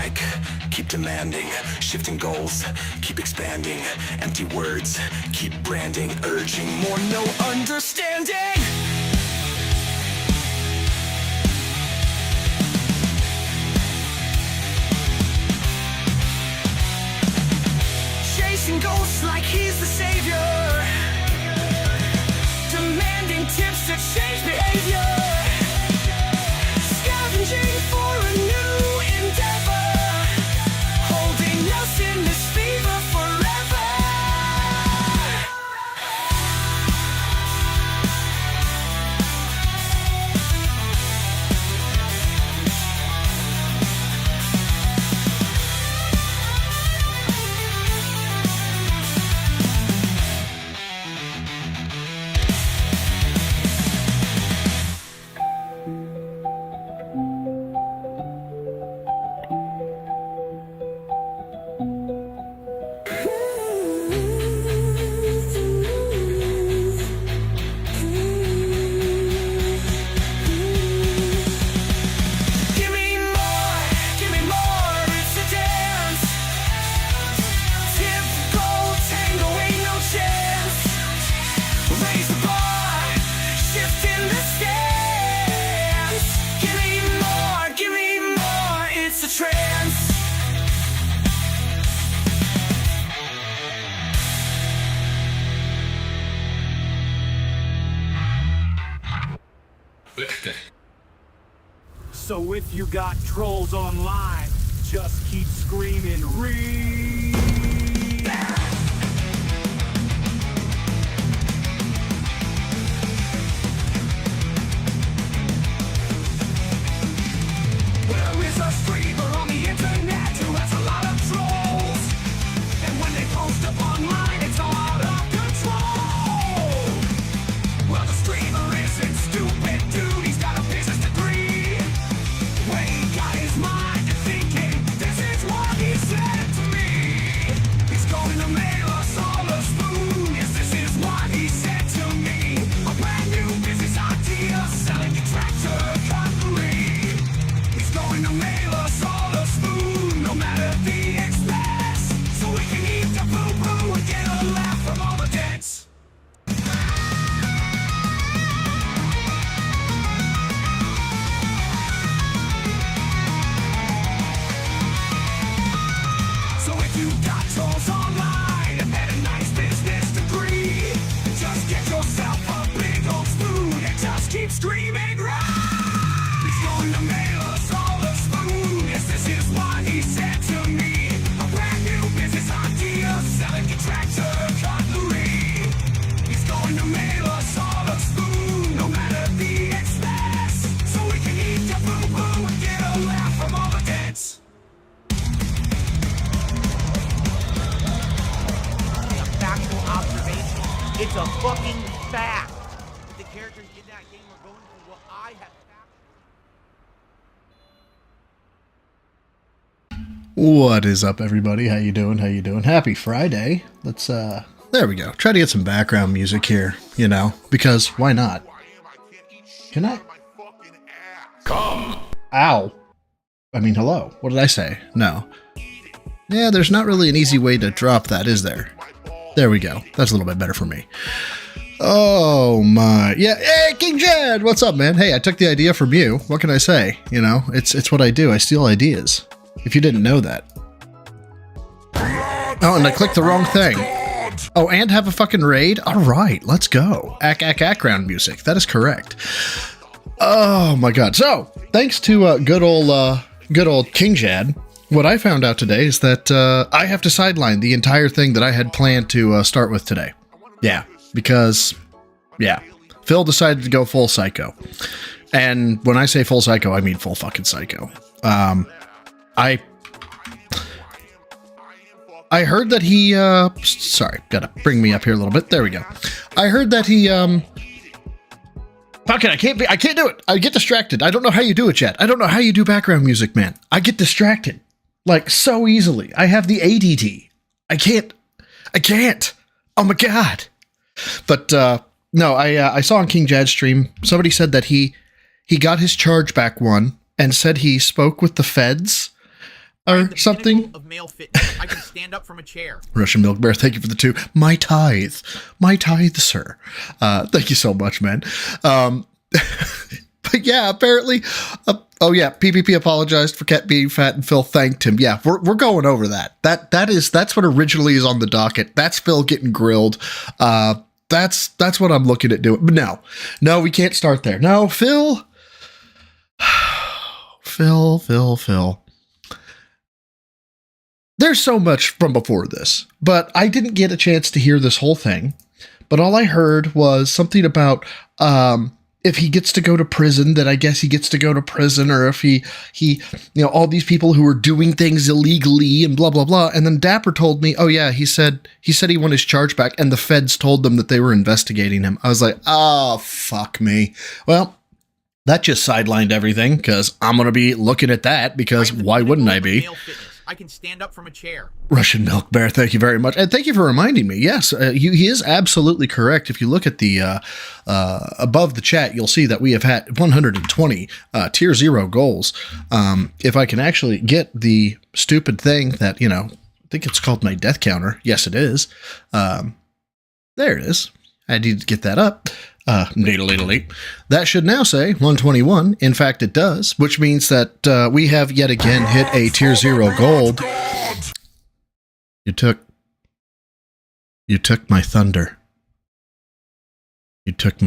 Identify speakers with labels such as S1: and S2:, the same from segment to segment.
S1: mic, keep demanding, shifting goals, keep expanding, empty words, keep branding, urging more, no understanding. Chasing ghosts like he's the savior, demanding tips to change behavior, scavenging for a new endeavor, holding us in this fever forever.
S2: So if you got trolls online, just keep screaming, read.
S1: There is a streamer on the internet who has a lot of trolls, and when they post up online, it's all out of control. Well, the streamer isn't stupid, dude, he's got a business degree. When he got his mind to thinking, this is what he said to me. He's going to mail us all a spoon, yes, this is what he said to me. A brand new business idea, selling your tractor cutlery. He's going to mail us all a spoon, no matter the expense, so we can eat the poo-poo and get a laugh from all the dents. So if you got trolls online and had a nice business degree, just get yourself a big old spoon and just keep screaming, right? He's going to mail us all a spoon, yes, this is what he said to me. A brand new business idea, selling your tractor cutlery. He's going to mail us all a spoon, no matter the expense, so we can eat the poo-poo and get a laugh from all the dents.
S3: A factual observation. It's a fucking fact. The characters in that game are going through what I have found.
S4: What is up, everybody? How you doing? How you doing? Happy Friday. Let's there we go. Try to get some background music here, you know, because why not? Can I? Come. Ow. I mean, hello. What did I say? No. Yeah, there's not really an easy way to drop that, is there? There we go. That's a little bit better for me. Oh my. Yeah. Hey, King Jed. What's up, man? Hey, I took the idea from you. What can I say? You know, it's what I do. I steal ideas. If you didn't know that. Oh, and I clicked the wrong thing. Oh, and have a fucking raid? All right, let's go. Background music. That is correct. Oh my god. So, thanks to good old King Jad, what I found out today is that I have to sideline the entire thing that I had planned to start with today. Yeah, because, yeah, Phil decided to go full psycho. And when I say full psycho, I mean full fucking psycho. I heard that he, sorry, gotta bring me up here a little bit. There we go. I heard that he, fuck it, I can't do it. I get distracted. I don't know how you do it yet. I don't know how you do background music, man. I get distracted, like, so easily. I have the ADD. I can't. Oh my god. But, no, I saw on King Jad's stream, somebody said that he got his chargeback one and said he spoke with the feds or
S3: The
S4: something.
S3: pinnacle of male fitness. I can stand up from a chair.
S4: Russian Milk Bear, thank you for the 2. My tithe, sir. Thank you so much, man. But yeah, apparently, oh yeah, PvP apologized for Cat being fat and Phil thanked him. Yeah, we're going over that. That's what originally is on the docket. That's Phil getting grilled. That's what I'm looking at doing. But no, we can't start there. No, Phil. There's so much from before this, but I didn't get a chance to hear this whole thing. But all I heard was something about if he gets to go to prison, then I guess he gets to go to prison, or if he all these people who are doing things illegally and blah blah blah. And then Dapper told me, oh yeah, he said he won his charge back, and the feds told them that they were investigating him. I was like, oh fuck me. Well, that just sidelined everything, because I'm gonna be looking at that, because why wouldn't I be?
S3: I can stand up from a chair.
S4: Russian Milk Bear, thank you very much. And thank you for reminding me. Yes, he is absolutely correct. If you look at the above the chat, you'll see that we have had 120 tier 0 goals. If I can actually get the stupid thing that, I think it's called my death counter. Yes, it is. There it is. I need to get that up. That should now say 121. In fact, it does, which means that we have yet again hit a tier 0 gold. You took my thunder. You took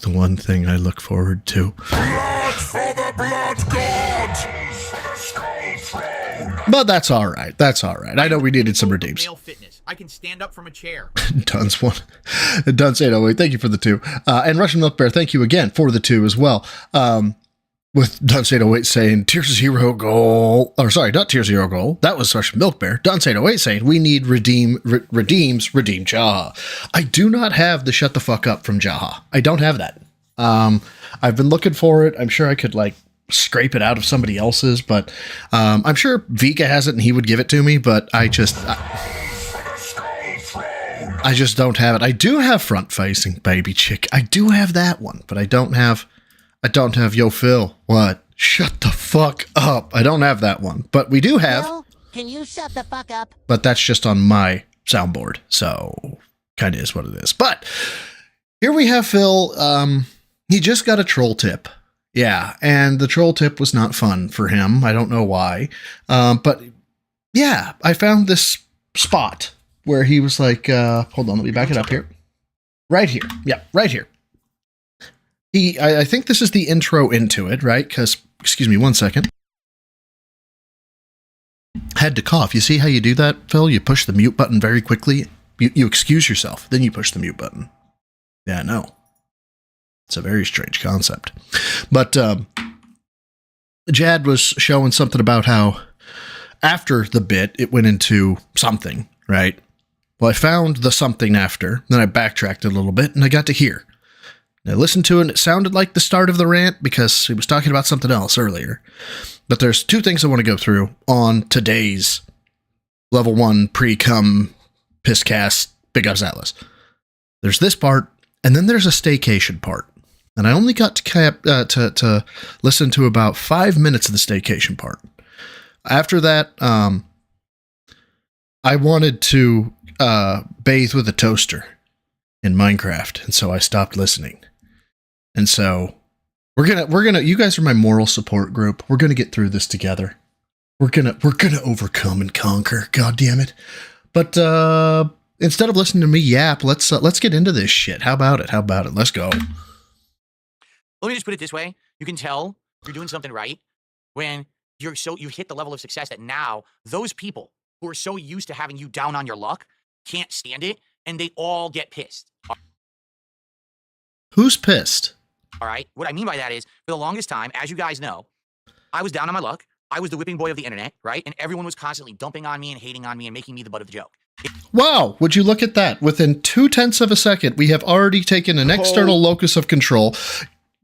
S4: the one thing I look forward to.
S1: Blood for the blood god!
S4: But that's all right. That's all right. I know we needed some redeems.
S3: Male fitness. I can stand up from a chair.
S4: Duns 808, thank you for the 2. And Russian Milk Bear, thank you again for the 2 as well. With Duns 808 saying tier 0 goal, or sorry, not tier 0 goal. That was Russian Milk Bear. Duns 808 saying we need redeem Jaha. I do not have the shut the fuck up from Jaha. I don't have that. I've been looking for it. I'm sure I could scrape it out of somebody else's, but I'm sure Vika has it and he would give it to me, but I just don't have it. I do have front facing baby chick. I do have that one, but I don't have Yo Phil. What? Shut the fuck up. I don't have that one, but we do have.
S5: Phil, can you shut the fuck up?
S4: But that's just on my soundboard, so kind of is what it is. But here we have Phil. He just got a troll tip. Yeah, and the troll tip was not fun for him. I don't know why. But yeah, I found this spot where he was like, hold on, let me back it up here. Right here. Yeah, right here. I think this is the intro into it, right? Because, excuse me one second. Had to cough. You see how you do that, Phil? You push the mute button very quickly. You excuse yourself, then you push the mute button. Yeah, I know. It's a very strange concept. But Jad was showing something about how after the bit, it went into something, right? Well, I found the something after, then I backtracked a little bit, and I got to hear. And I listened to it, and it sounded like the start of the rant because he was talking about something else earlier. But there's 2 things I want to go through on today's level 1 pre-cum pisscast Big Ups Atlas. There's this part, and then there's a staycation part. And I only got to listen to about 5 minutes of the staycation part. After that, I wanted to bathe with a toaster in Minecraft, and so I stopped listening. And so we're gonna. You guys are my moral support group. We're gonna get through this together. We're gonna overcome and conquer. God damn it! But instead of listening to me yap, let's get into this shit. How about it? Let's go.
S3: Let me just put it this way. You can tell you're doing something right when you hit the level of success that now those people who are so used to having you down on your luck can't stand it, and they all get pissed.
S4: Who's pissed?
S3: All right? What I mean by that is, for the longest time, as you guys know, I was down on my luck. I was the whipping boy of the internet, right? And everyone was constantly dumping on me and hating on me and making me the butt of the joke.
S4: Wow, would you look at that? Within 0.2 of a second, we have already taken an external locus of control.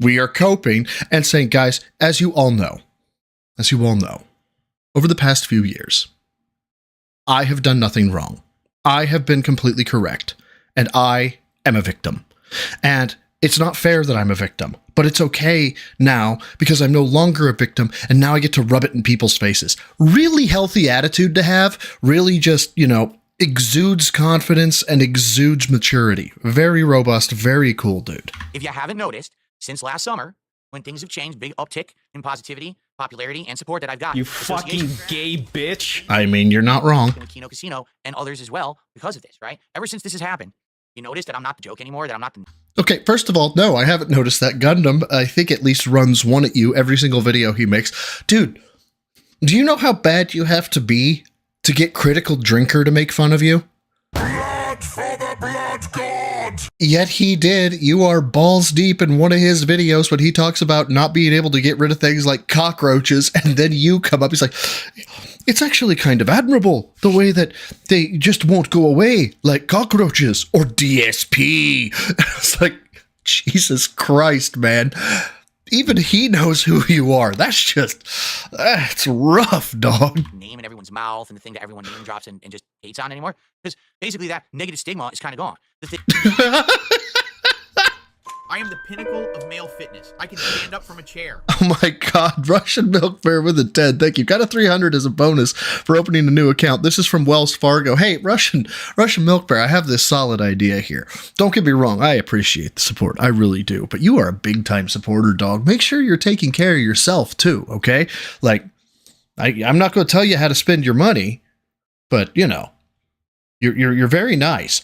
S4: We are coping and saying, guys, as you all know, over the past few years, I have done nothing wrong. I have been completely correct, and I am a victim. And It's not fair that I'm a victim, but it's okay now because I'm no longer a victim, and now I get to rub it in people's faces. Really healthy attitude to have, really just, exudes confidence and exudes maturity. Very robust, very cool dude.
S3: If you haven't noticed, since last summer, when things have changed, big uptick in positivity, popularity, and support that I've got.
S6: You fucking gay bitch.
S4: I mean, you're not wrong.
S3: With Kino Casino and others as well because of this, right? Ever since this has happened, you notice that I'm not the joke anymore, that I'm not the...
S4: Okay, first of all, no, I haven't noticed that. Gundam, I think, at least runs one at you every single video he makes. Dude, do you know how bad you have to be to get Critical Drinker to make fun of you?
S1: Blood for the blood god!
S4: Yet he did. You are balls deep in one of his videos when he talks about not being able to get rid of things like cockroaches, and then you come up, he's like, it's actually kind of admirable, the way that they just won't go away, like cockroaches or DSP. It's like, Jesus Christ, man. Even he knows who you are. That's rough, dog.
S3: Name in everyone's mouth and the thing that everyone name drops and just hates on anymore. Because basically that negative stigma is kind of gone.
S7: I am the pinnacle of male fitness. I can stand up from a chair.
S4: Oh my God, Russian Milk Bear with a 10. Thank you. Got a 300 as a bonus for opening a new account. This is from Wells Fargo. Hey, Russian Milk Bear, I have this solid idea here. Don't get me wrong. I appreciate the support. I really do. But you are a big time supporter, dog. Make sure you're taking care of yourself too, okay? Like, I'm not going to tell you how to spend your money, but you're very nice.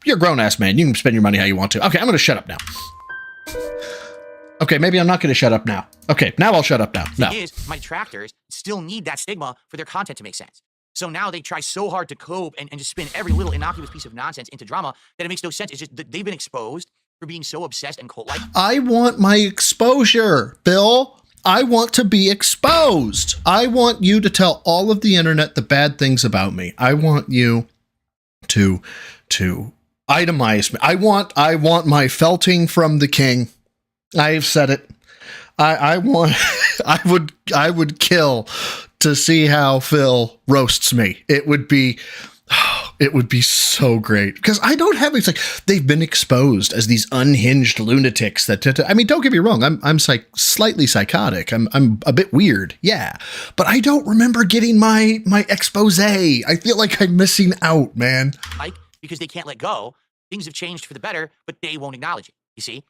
S4: You're a grown-ass man. You can spend your money how you want to. Okay, I'm going to shut up now. Okay, maybe I'm not going to shut up now. Okay, now I'll shut up now. No.
S3: The thing is, my detractors still need that stigma for their content to make sense. So now they try so hard to cope and just spin every little innocuous piece of nonsense into drama that it makes no sense. It's just that they've been exposed for being so obsessed and cult-like.
S4: I want my exposure, Bill. I want to be exposed. I want you to tell all of the internet the bad things about me. I want you to itemize me. I want my felting from the king. I've said it. I want I would kill to see how Phil roasts me. It would be so great because I don't have, it's like they've been exposed as these unhinged lunatics that I mean, don't get me wrong, I'm slightly psychotic. I'm a bit weird. Yeah. But I don't remember getting my expose. I feel like I'm missing out, man.
S3: Because they can't let go. Things have changed for the better, but they won't acknowledge it, you see?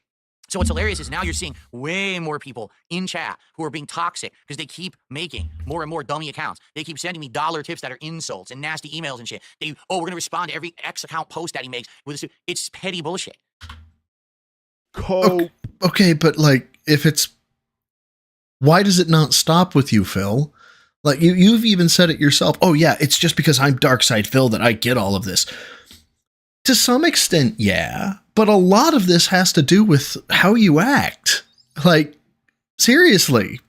S3: So what's hilarious is now you're seeing way more people in chat who are being toxic because they keep making more and more dummy accounts. They keep sending me dollar tips that are insults and nasty emails and shit. We're going to respond to every X account post that he makes with this. It's petty bullshit.
S4: Okay, but like, why does it not stop with you, Phil? Like, you've even said it yourself. Oh yeah, it's just because I'm Darkside Phil that I get all of this. To some extent, yeah, but a lot of this has to do with how you act. Like, seriously,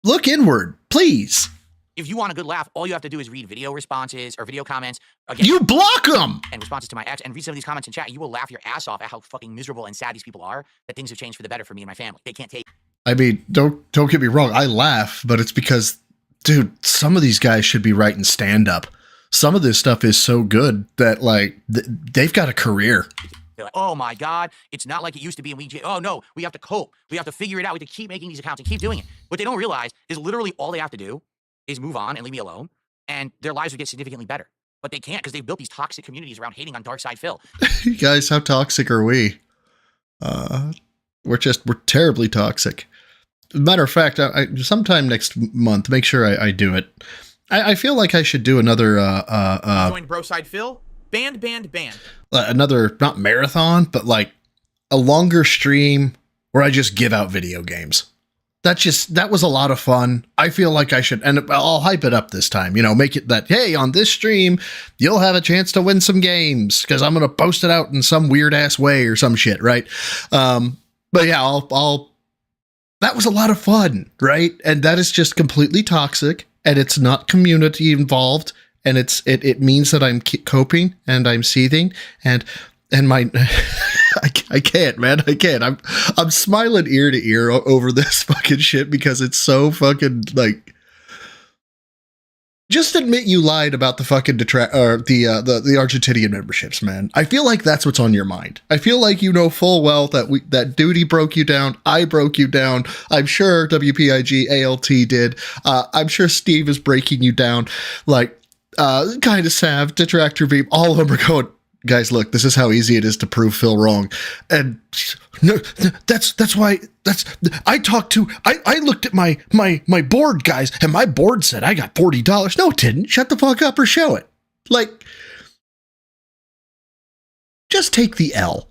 S4: look inward, please.
S3: If you want a good laugh, all you have to do is read video responses or video comments. Again,
S4: you block them!
S3: And responses to my ex, and read some of these comments in chat. You will laugh your ass off at how fucking miserable and sad these people are, that things have changed for the better for me and my family. They can't take.
S4: I mean, don't get me wrong, I laugh, but it's because, dude, some of these guys should be writing stand-up. Some of this stuff is so good that, like, they've got a career.
S3: They're like, oh my God, it's not like it used to be. And oh no, we have to cope. We have to figure it out. We have to keep making these accounts and keep doing it. What they don't realize is literally all they have to do is move on and leave me alone, and their lives would get significantly better. But they can't because they've built these toxic communities around hating on Darkside Phil.
S4: Guys, how toxic are we? We're terribly toxic. Matter of fact, sometime next month, make sure I do it. I feel like I should do another
S7: Join Broside Phil. Band.
S4: Another, not marathon, but like a longer stream where I just give out video games. That was a lot of fun. I feel like I should, and I'll hype it up this time, make it that, hey, on this stream, you'll have a chance to win some games because I'm going to post it out in some weird ass way or some shit. Right. But yeah, that was a lot of fun. Right. And that is just completely toxic. And it's not community involved, and it means that I'm coping and I'm seething, and my I can't, man, I can't. I'm smiling ear to ear over this fucking shit because it's so fucking like Just admit you lied about the fucking the Argentinian memberships, man. I feel like that's what's on your mind. I feel like you know full well that that Duty broke you down. I broke you down. I'm sure WPIG ALT did. I'm sure Steve is breaking you down. Like, kind of Sav, Detractor Beam, all of them are going, guys, look, this is how easy it is to prove Phil wrong. And no, that's why I looked at my board, guys, and my board said I got $40. No, it didn't. Shut the fuck up or show it. Like, just take the L,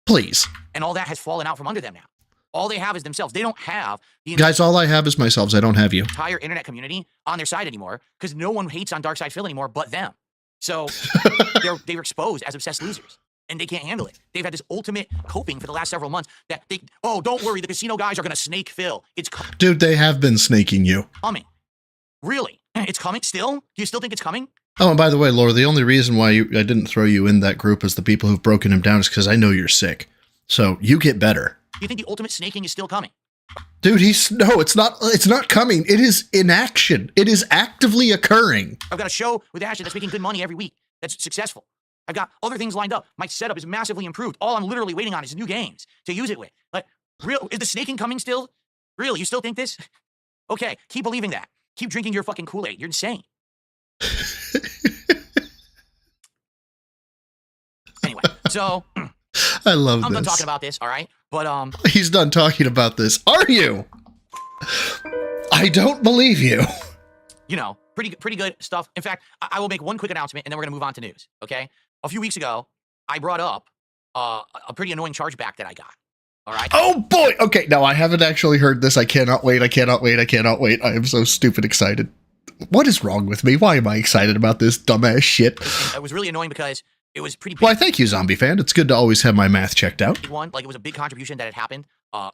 S4: please.
S3: And all that has fallen out from under them now. All they have is themselves. They don't have the
S4: Guys, all I have is myself. I don't have you.
S3: entire internet community on their side anymore because no one hates on Dark Side Phil anymore but them. So they're exposed as obsessed losers, and they can't handle it. They've had this ultimate coping for the last several months that don't worry, the casino guys are going to snake Phil. It's
S4: Dude, they have been snaking you.
S3: coming. Really? It's coming still? Do you still think it's coming?
S4: Oh, and by the way, Laura, the only reason why I didn't throw you in that group as the people who've broken him down is because I know you're sick. So you get better.
S3: Do you think the ultimate snaking is still coming?
S4: Dude, it's not coming. It is in action. It is actively occurring.
S3: I've got a show with Ashley that's making good money every week. That's successful. I've got other things lined up. My setup is massively improved. All I'm literally waiting on is new games to use it with. Like, is the snaking coming still? Really? You still think this? Okay, keep believing that. Keep drinking your fucking Kool-Aid. You're insane. Anyway, so
S4: I love
S3: I'm
S4: this.
S3: done talking about this, all right? But
S4: He's done talking about this. Are you? I don't believe you.
S3: you know, pretty good stuff. In fact, I will make one quick announcement, and then we're gonna move on to news. Okay? A few weeks ago, I brought up a pretty annoying chargeback that I got. All right.
S4: Oh boy. Okay, no, I haven't actually heard this. I cannot wait. I am so stupid excited. What is wrong with me? Why am I excited about this dumbass shit?
S3: It was really annoying because it was pretty big.
S4: Why, thank you, Zombie Fan. It's good to always have my math checked out.
S3: One, like it was a big contribution that had happened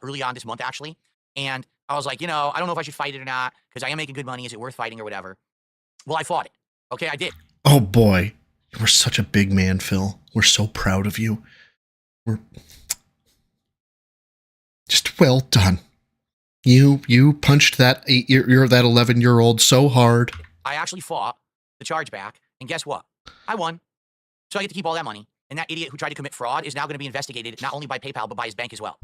S3: early on this month, actually. And I was like, I don't know if I should fight it or not because I am making good money. Is it worth fighting or whatever? Well, I fought it. Okay, I did.
S4: Oh boy. We're such a big man, Phil. We're so proud of you. We're just well done. You punched that 11-year-old so hard.
S3: I actually fought the chargeback, and guess what? I won. So I get to keep all that money. And that idiot who tried to commit fraud is now going to be investigated not only by PayPal, but by his bank as well.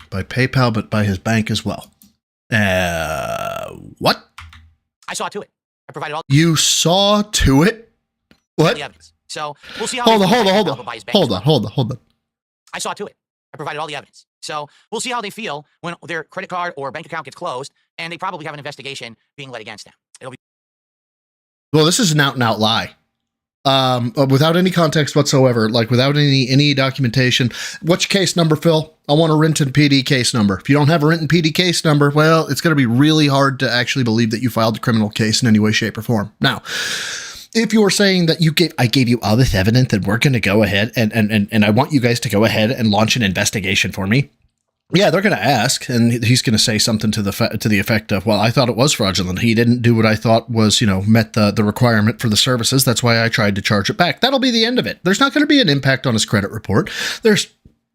S4: By PayPal, but by his bank as well. What?
S3: I saw to it. I provided all
S4: You saw to it? What?
S3: the evidence. So we'll see how
S4: Hold
S3: they
S4: on,
S3: feel
S4: hold on,
S3: about
S4: hold
S3: PayPal,
S4: on.
S3: but by his bank as well.
S4: Hold on.
S3: I saw to it. I provided all the evidence. So we'll see how they feel when their credit card or bank account gets closed, and they probably have an investigation being led against them. It'll be
S4: Well, this is an out-and-out lie. Without any context whatsoever, like without any documentation. What's your case number, Phil? I want a Renton PD case number. If you don't have a Renton PD case number, well, it's going to be really hard to actually believe that you filed a criminal case in any way, shape, or form. Now, if you were saying that I gave you all this evidence and we're going to go ahead and I want you guys to go ahead and launch an investigation for me. Yeah, they're going to ask, and he's going to say something to the effect of, well, I thought it was fraudulent. He didn't do what I thought was, met the requirement for the services. That's why I tried to charge it back. That'll be the end of it. There's not going to be an impact on his credit report. There's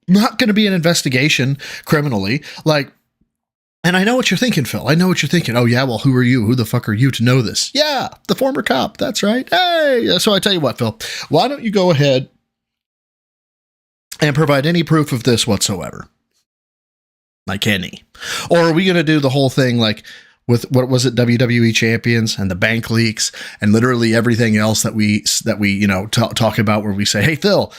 S4: not going to be an investigation criminally. And I know what you're thinking, Phil. I know what you're thinking. Oh, yeah, well, who are you? Who the fuck are you to know this? Yeah, the former cop. That's right. Hey, so I tell you what, Phil, why don't you go ahead and provide any proof of this whatsoever? Like any. Or are we going to do the whole thing like with, what was it, WWE champions and the bank leaks and literally everything else that we talk about where we say, hey, Phil,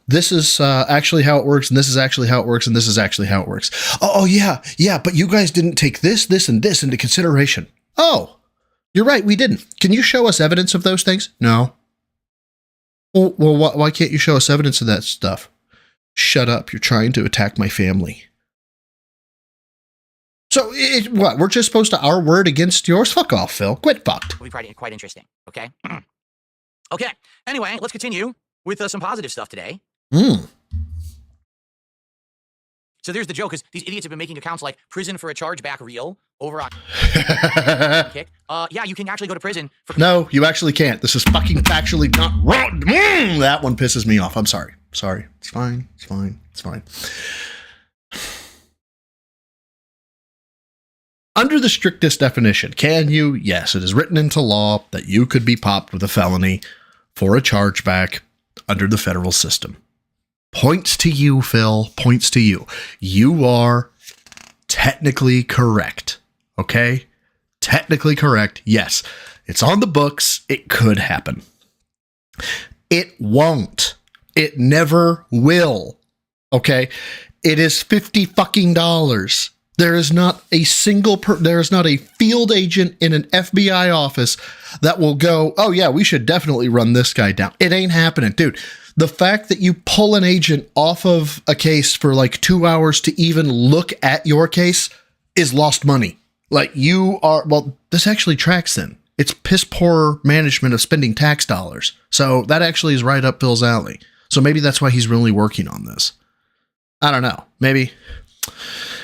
S4: this is actually how it works, and this is actually how it works, and this is actually how it works. Oh, yeah, but you guys didn't take this, and this into consideration. Oh, you're right, we didn't. Can you show us evidence of those things? No. Well, why can't you show us evidence of that stuff? Shut up, you're trying to attack my family. So, what? We're just supposed to our word against yours? Fuck off, Phil. Quit fucked.
S3: It'll be quite interesting, okay? Okay, anyway, let's continue with some positive stuff today. So there's the joke, because these idiots have been making accounts like prison for a chargeback reel over on Kick. Yeah, you can actually go to prison for...
S4: No, you actually can't. This is fucking factually not wrong. That one pisses me off. I'm sorry. It's fine. Under the strictest definition, can you? Yes, it is written into law that you could be popped with a felony for a chargeback under the federal system. Points to you, Phil. Points to you. You are technically correct. Okay? Technically correct. Yes. It's on the books. It could happen. It won't. It never will. Okay? It is $50 fucking dollars. There is not a single there is not a field agent in an FBI office that will go, oh yeah, we should definitely run this guy down. It ain't happening, dude. The fact that you pull an agent off of a case for like 2 hours to even look at your case is lost money. Like you are, well, this actually tracks then. It's piss poor management of spending tax dollars. So that actually is right up Phil's alley. So maybe that's why he's really working on this. I don't know. Maybe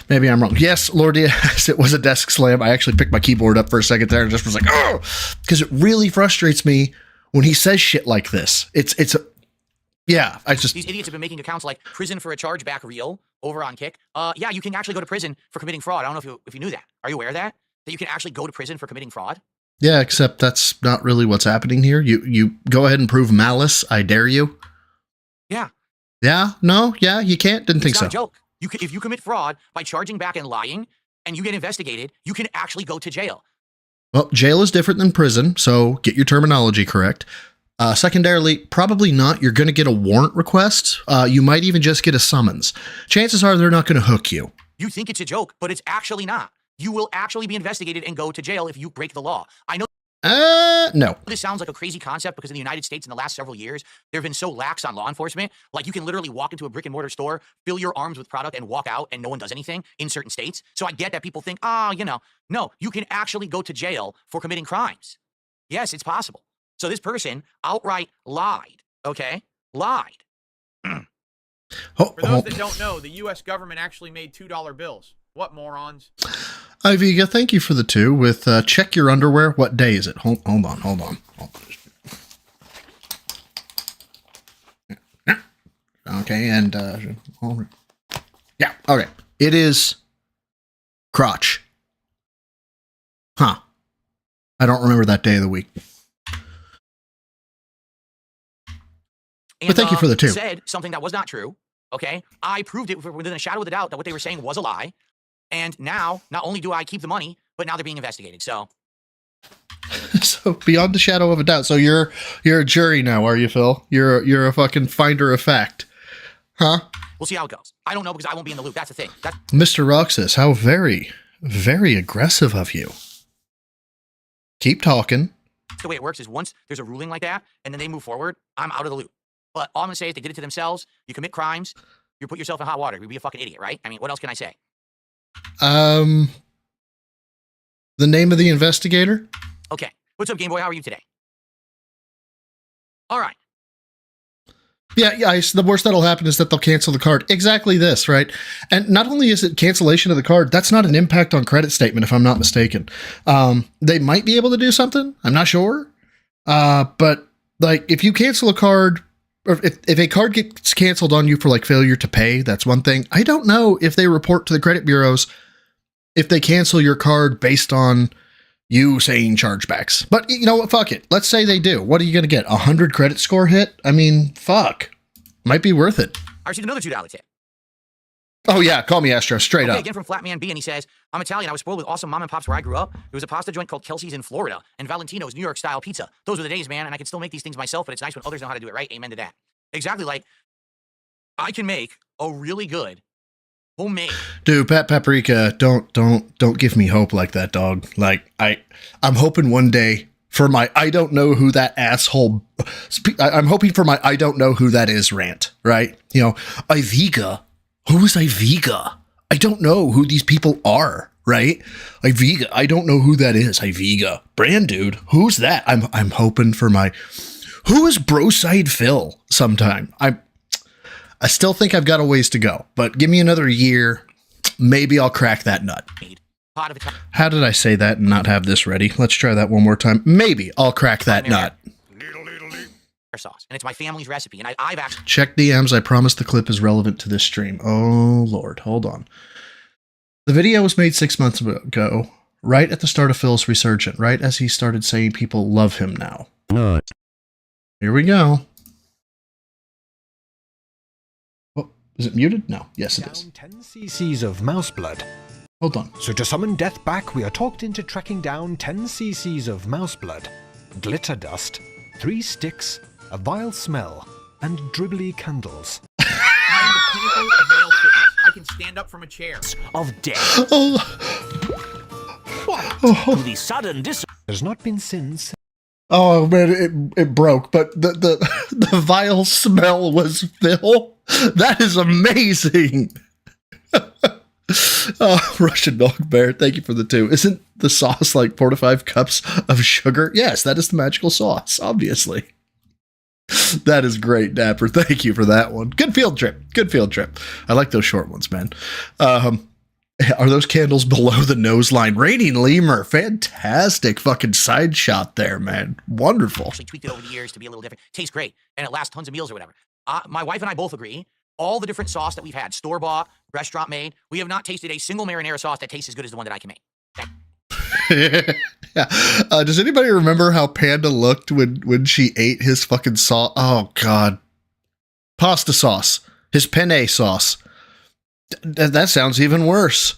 S4: I'm wrong. Yes, Lord, yes, it was a desk slam. I actually picked my keyboard up for a second there and just was like, oh, because it really frustrates me when he says shit like this. Yeah, I just...
S3: These idiots have been making accounts like prison for a chargeback real over on Kick. Yeah, you can actually go to prison for committing fraud. I don't know if you knew that. Are you aware of that? That you can actually go to prison for committing fraud?
S4: Yeah, except that's not really what's happening here. You go ahead and prove malice. I dare you.
S3: Yeah.
S4: Yeah? No? Yeah, you can't? Didn't think so.
S3: It's not a joke. If you commit fraud by charging back and lying, and you get investigated, you can actually go to jail.
S4: Well, jail is different than prison, so get your terminology correct. Secondarily, probably not. You're going to get a warrant request. You might even just get a summons. Chances are they're not going to hook you.
S3: You think it's a joke, but it's actually not. You will actually be investigated and go to jail if you break the law. I know.
S4: No.
S3: This sounds like a crazy concept because in the United States in the last several years, they've been so lax on law enforcement. Like you can literally walk into a brick and mortar store, fill your arms with product and walk out and no one does anything in certain states. So I get that people think, no, you can actually go to jail for committing crimes. Yes, it's possible. So this person outright lied, okay? Lied.
S7: For those that don't know, the U.S. government actually made $2 bills. What morons.
S4: Iviga, thank you for the 2 with check your underwear. What day is it? Hold on. Okay, and yeah, okay. It is crotch. Huh. I don't remember that day of the week.
S3: And,
S4: but thank you for the 2.
S3: Said something that was not true, okay? I proved it within a shadow of a doubt that what they were saying was a lie. And now, not only do I keep the money, but now they're being investigated. So
S4: beyond the shadow of a doubt. So you're a jury now, are you, Phil? You're a fucking finder of fact, huh?
S3: We'll see how it goes. I don't know because I won't be in the loop. That's the thing.
S4: Mr. Roxas, how very, very aggressive of you. Keep talking.
S3: The way it works is once there's a ruling like that, and then they move forward, I'm out of the loop. But all I'm gonna say is they did it to themselves. You commit crimes, you put yourself in hot water. You'd be a fucking idiot, right? I mean, what else can I say?
S4: The name of the investigator?
S3: Okay. What's up, Game Boy? How are you today? All right.
S4: Yeah, the worst that'll happen is that they'll cancel the card. Exactly this, right? And not only is it cancellation of the card, that's not an impact on credit statement, if I'm not mistaken. They might be able to do something. I'm not sure. But, like, if you cancel a card, or if a card gets canceled on you for, like, failure to pay, that's one thing. I don't know if they report to the credit bureaus if they cancel your card based on you saying chargebacks. But you know what? Fuck it. Let's say they do. What are you going to get? 100 credit score hit? I mean, fuck. Might be worth it.
S3: I received another $2 tip.
S4: Oh, yeah. Call me Astro. Straight up.
S3: Again from Flatman B, and he says, I'm Italian. I was spoiled with awesome mom and pops where I grew up. There was a pasta joint called Kelsey's in Florida, and Valentino's New York style pizza. Those were the days, man, and I can still make these things myself, but it's nice when others know how to do it right. Amen to that. Exactly, like, I can make a really good homemade.
S4: Dude, Pat Paprika, don't give me hope like that, dog. Like, I'm hoping one day for my I don't know who that asshole. I'm hoping for my I don't know who that is rant, right? You know, Iviga. Who is Iviga? I don't know who these people are, right? Iviga. I don't know who that is. Iviga. Brand dude. Who's that? I'm hoping for my. Who is Broside Phil sometime? I still think I've got a ways to go, but give me another year. Maybe I'll crack that nut. How did I say that and not have this ready? Let's try that one more time. Maybe I'll crack that nut.
S3: Sauce, and it's my family's recipe, and I've actually
S4: check DMs. I promise the clip is relevant to this stream. Oh Lord, hold on. The video was made 6 months ago. right at the start of Phil's resurgence, right as he started saying people love him now.
S8: Not.
S4: Here we go. Oh, is it muted? No. Yes, it is.
S8: Down 10 cc's of mouse blood.
S4: Hold on.
S8: So to summon death back, we are talked into tracking down 10 cc's of mouse blood, glitter dust, 3 sticks, a vile smell, and dribbly candles.
S7: I am the pinnacle of male fitness. I can stand up from a chair.
S9: Of death.
S4: Oh,
S9: To the sudden
S8: There's not been since.
S4: oh man, it broke, but the vile smell was Phil. That is amazing. Oh, Russian Milk Bear, thank you for the 2. Isn't the sauce like 4 to 5 cups of sugar? Yes, that is the magical sauce, obviously. That is great, Dapper. Thank you for that one. Good field trip. Good field trip. I like those short ones, man. Are those candles below the nose line? Raining Lemur. Fantastic fucking side shot there, man. Wonderful.
S3: Actually tweaked it over the years to be a little different. Tastes great, and it lasts tons of meals or whatever. My wife and I both agree. All the different sauce that we've had, store-bought, restaurant-made, we have not tasted a single marinara sauce that tastes as good as the one that I can make. Okay.
S4: Yeah. Does anybody remember how Panda looked when she ate his fucking sauce? Oh, God. Pasta sauce. His penne sauce. That sounds even worse.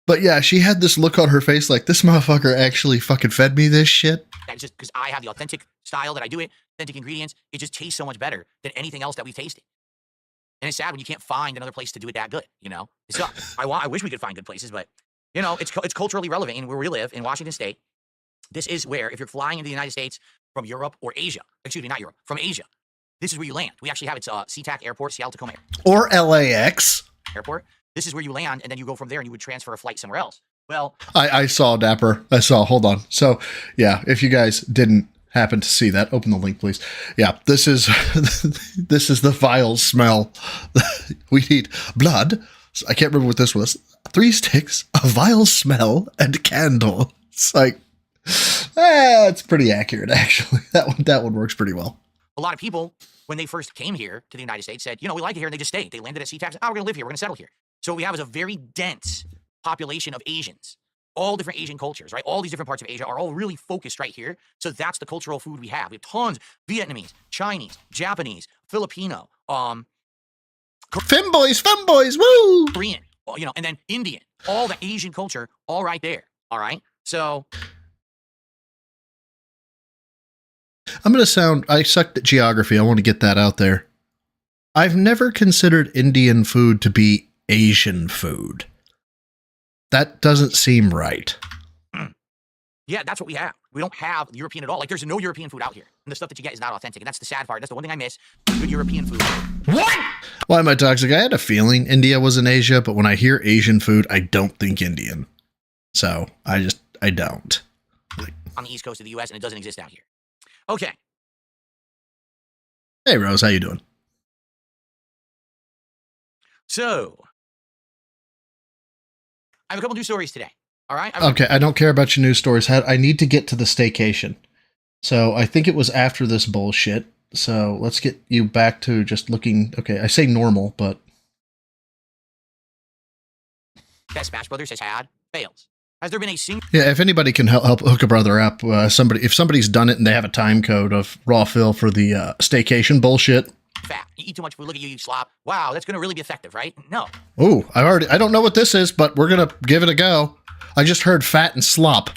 S4: But yeah, she had this look on her face like, this motherfucker actually fucking fed me this shit.
S3: That's just because I have the authentic style that I do it, authentic ingredients. It just tastes so much better than anything else that we've tasted. And it's sad when you can't find another place to do it that good, you know? So I wish we could find good places, but, you know, it's culturally relevant in where we live in Washington State. This is where, if you're flying into the United States from Europe or Asia, excuse me, not Europe, from Asia, this is where you land. We actually have its SeaTac Airport, Seattle-Tacoma
S4: Or LAX.
S3: Airport. This is where you land, and then you go from there and you would transfer a flight somewhere else. Well,
S4: I saw, Dapper. I saw. Hold on. So, yeah, if you guys didn't happen to see that, open the link, please. Yeah, this is this is the vile smell. We need blood. I can't remember what this was. 3 sticks, a vile smell, and candle. It's like, it's pretty accurate, actually. That one works pretty well.
S3: a lot of people, when they first came here to the United States, said, you know, we like it here, and they just stayed. They landed at SeaTac. Oh, we're going to live here. We're going to settle here. So what we have is a very dense population of Asians, all different Asian cultures, right? All these different parts of Asia are all really focused right here. So that's the cultural food we have. We have tons: Vietnamese, Chinese, Japanese, Filipino,
S4: femboys, woo!
S3: Korean, you know, and then Indian, all the Asian culture, all right there. All right. So
S4: I'm going to sound, I sucked at geography. I want to get that out there. I've never considered Indian food to be Asian food. That doesn't seem right.
S3: yeah, that's what we have. We don't have European at all. Like, there's no European food out here. And the stuff that you get is not authentic. And that's the sad part. That's the one thing I miss. Good European food. What?
S4: Why am I toxic? I had a feeling India was in Asia, but when I hear Asian food, I don't think Indian. So I don't.
S3: On the east coast of the U.S., and it doesn't exist out here. Okay.
S4: Hey, Rose, how you doing?
S3: So I have a couple news stories today. All right.
S4: Okay, I don't care about your news stories. I need to get to the staycation. So I think it was after this bullshit. So let's get you back to just looking. Okay, I say normal, but
S3: that Smash Brothers has had fails. Has there been a single?
S4: yeah, if anybody can help hook a brother up, if somebody's done it and they have a time code of raw fill for the staycation bullshit.
S3: Fat. You eat too much food. Look at you, you slop. Wow, that's going to really be effective, right? No.
S4: Oh, I don't know what this is, but we're gonna give it a go. I just heard fat and slop.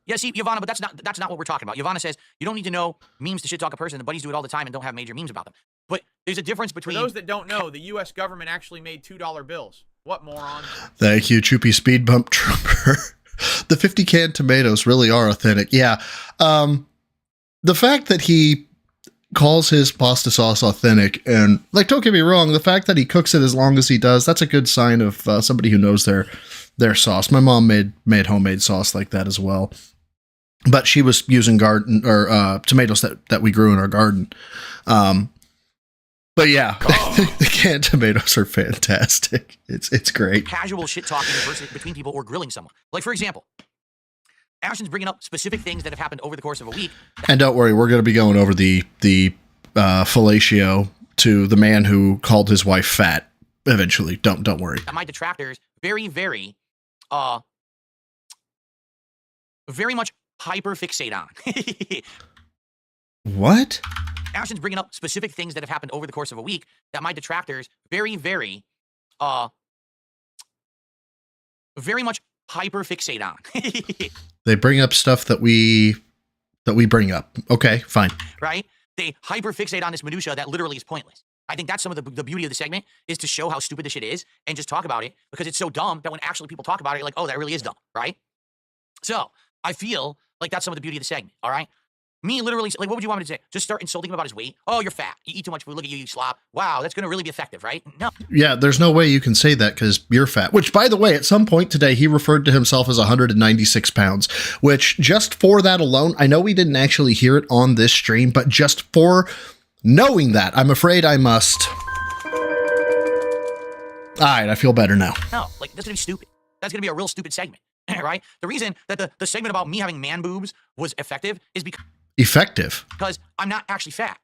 S3: Yeah, see, Yvonne, but that's not what we're talking about. Yvonne says you don't need to know memes to shit talk a person. The buddies do it all the time and don't have major memes about them. But there's a difference between.
S7: For those that don't know, the U.S. government actually made $2 bills. What morons?
S4: Thank you, Choopy Speed Bump Trooper. The 50 canned tomatoes really are authentic. Yeah. The fact that he calls his pasta sauce authentic, and like, don't get me wrong, the fact that he cooks it as long as he does, that's a good sign of somebody who knows their sauce. My mom made homemade sauce like that as well, but she was using garden or tomatoes that we grew in our garden. But yeah, the canned tomatoes are fantastic. It's great.
S3: Casual shit talking between people or grilling someone. Like, for example, Ashton's bringing up specific things that have happened over the course of a week. And
S4: don't worry, we're going to be going over the fellatio to the man who called his wife fat eventually. Don't worry.
S3: My detractors very, very very much hyperfixate on.
S4: What?
S3: Ashton's bringing up specific things that have happened over the course of a week that my detractors very much hyperfixate on.
S4: They bring up stuff that we bring up. Okay, fine.
S3: Right? They hyperfixate on this minutia that literally is pointless. I think that's some of the beauty of the segment, is to show how stupid this shit is and just talk about it, because it's so dumb that when actually people talk about it, you're like, oh, that really is dumb, right? So I feel like that's some of the beauty of the segment, all right? Me literally, like, what would you want me to say? Just start insulting him about his weight? Oh, you're fat. You eat too much food. Look at you, you slop. Wow, that's going to really be effective, right? No.
S4: Yeah, there's no way you can say that because you're fat. Which, by the way, at some point today, he referred to himself as 196 pounds, which just for that alone, I know we didn't actually hear it on this stream, but just for knowing that, I'm afraid I must. All right, I feel better now.
S3: No, like, that's going to be stupid. That's going to be a real stupid segment, right? The reason that the segment about me having man boobs was effective is because I'm not actually fat.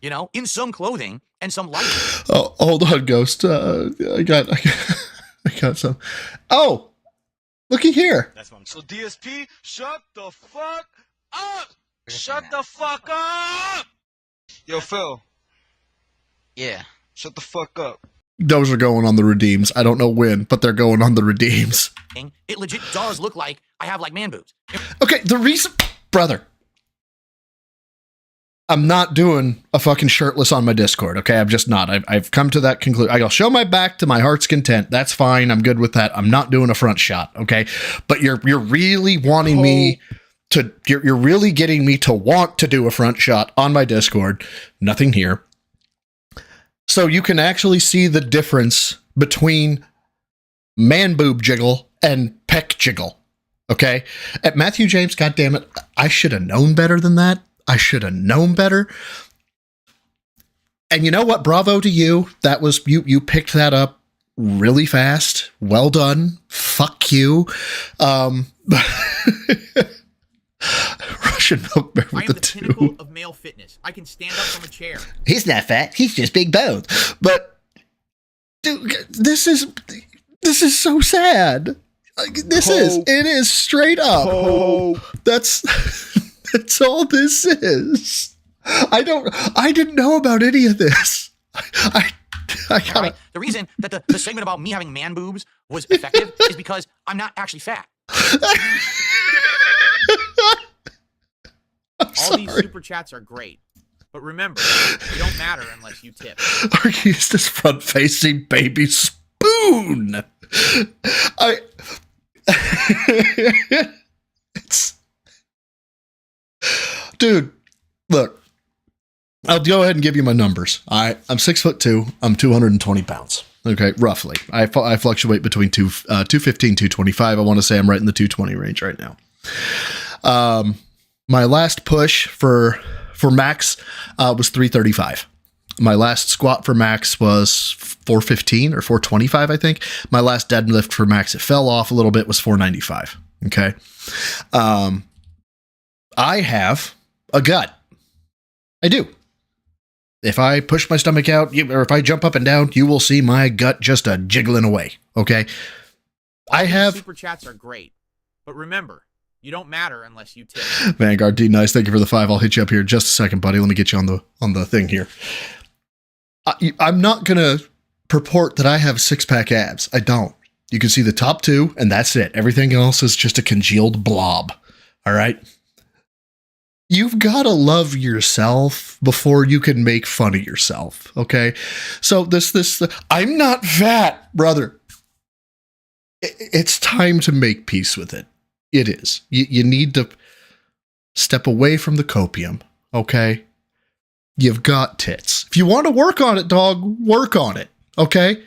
S3: You know, in some clothing and some lighting.
S4: Oh, hold on, Ghost. I got some. Oh, looky here.
S10: That's what I'm saying. So DSP, shut the fuck up! Shut the fuck up! Yo, Phil.
S11: Yeah.
S10: Shut the fuck up.
S4: Those are going on the redeems. I don't know when, but they're going on the redeems.
S3: It legit does look like I have like man boobs.
S4: Okay, the reason, brother, I'm not doing a fucking shirtless on my Discord. Okay, I'm just not. I've come to that conclusion. I'll show my back to my heart's content. That's fine. I'm good with that. I'm not doing a front shot. Okay, but you're really wanting me to. You're really getting me to want to do a front shot on my Discord. Nothing here. So you can actually see the difference between man boob jiggle and peck jiggle. Okay? At Matthew James, goddammit, I should have known better than that. I should have known better. And you know what? Bravo to you. That was you picked that up really fast. Well done. Fuck you. Russian milk bear with
S7: I am the pinnacle of male fitness. I can stand up from a chair.
S4: He's not fat. He's just big boned. But dude, this is so sad. Like, it is straight up. That's all this is. I didn't know about any of this. I gotta.
S3: Right? The reason that the segment about me having man boobs was effective is because I'm not actually fat.
S7: All these super chats are great, but remember, they don't matter unless you tip.
S4: Or use this front-facing baby spoon. Dude, look. I'll go ahead and give you my numbers. I'm 6'2". I'm 220 pounds. Okay, roughly. I fluctuate between 215, 225. I want to say I'm right in the 220 range right now. My last push for max was 335. My last squat for max was 415 or 425, I think. My last deadlift for max, it fell off a little bit, was 495. Okay. I have a gut. I do. If I push my stomach out, or if I jump up and down, you will see my gut just jiggling away. Okay.
S7: Super chats are great, but remember, you don't matter unless you tip.
S4: Vanguard D, nice. Thank you for the 5. I'll hit you up here in just a second, buddy. Let me get you on the thing here. I'm not gonna purport that I have 6-pack abs. I don't. You can see the top 2, and that's it. Everything else is just a congealed blob. All right. You've got to love yourself before you can make fun of yourself. Okay. So I'm not fat, brother. It's time to make peace with it. It is. You need to step away from the copium. Okay. You've got tits. If you want to work on it, dog, work on it. Okay.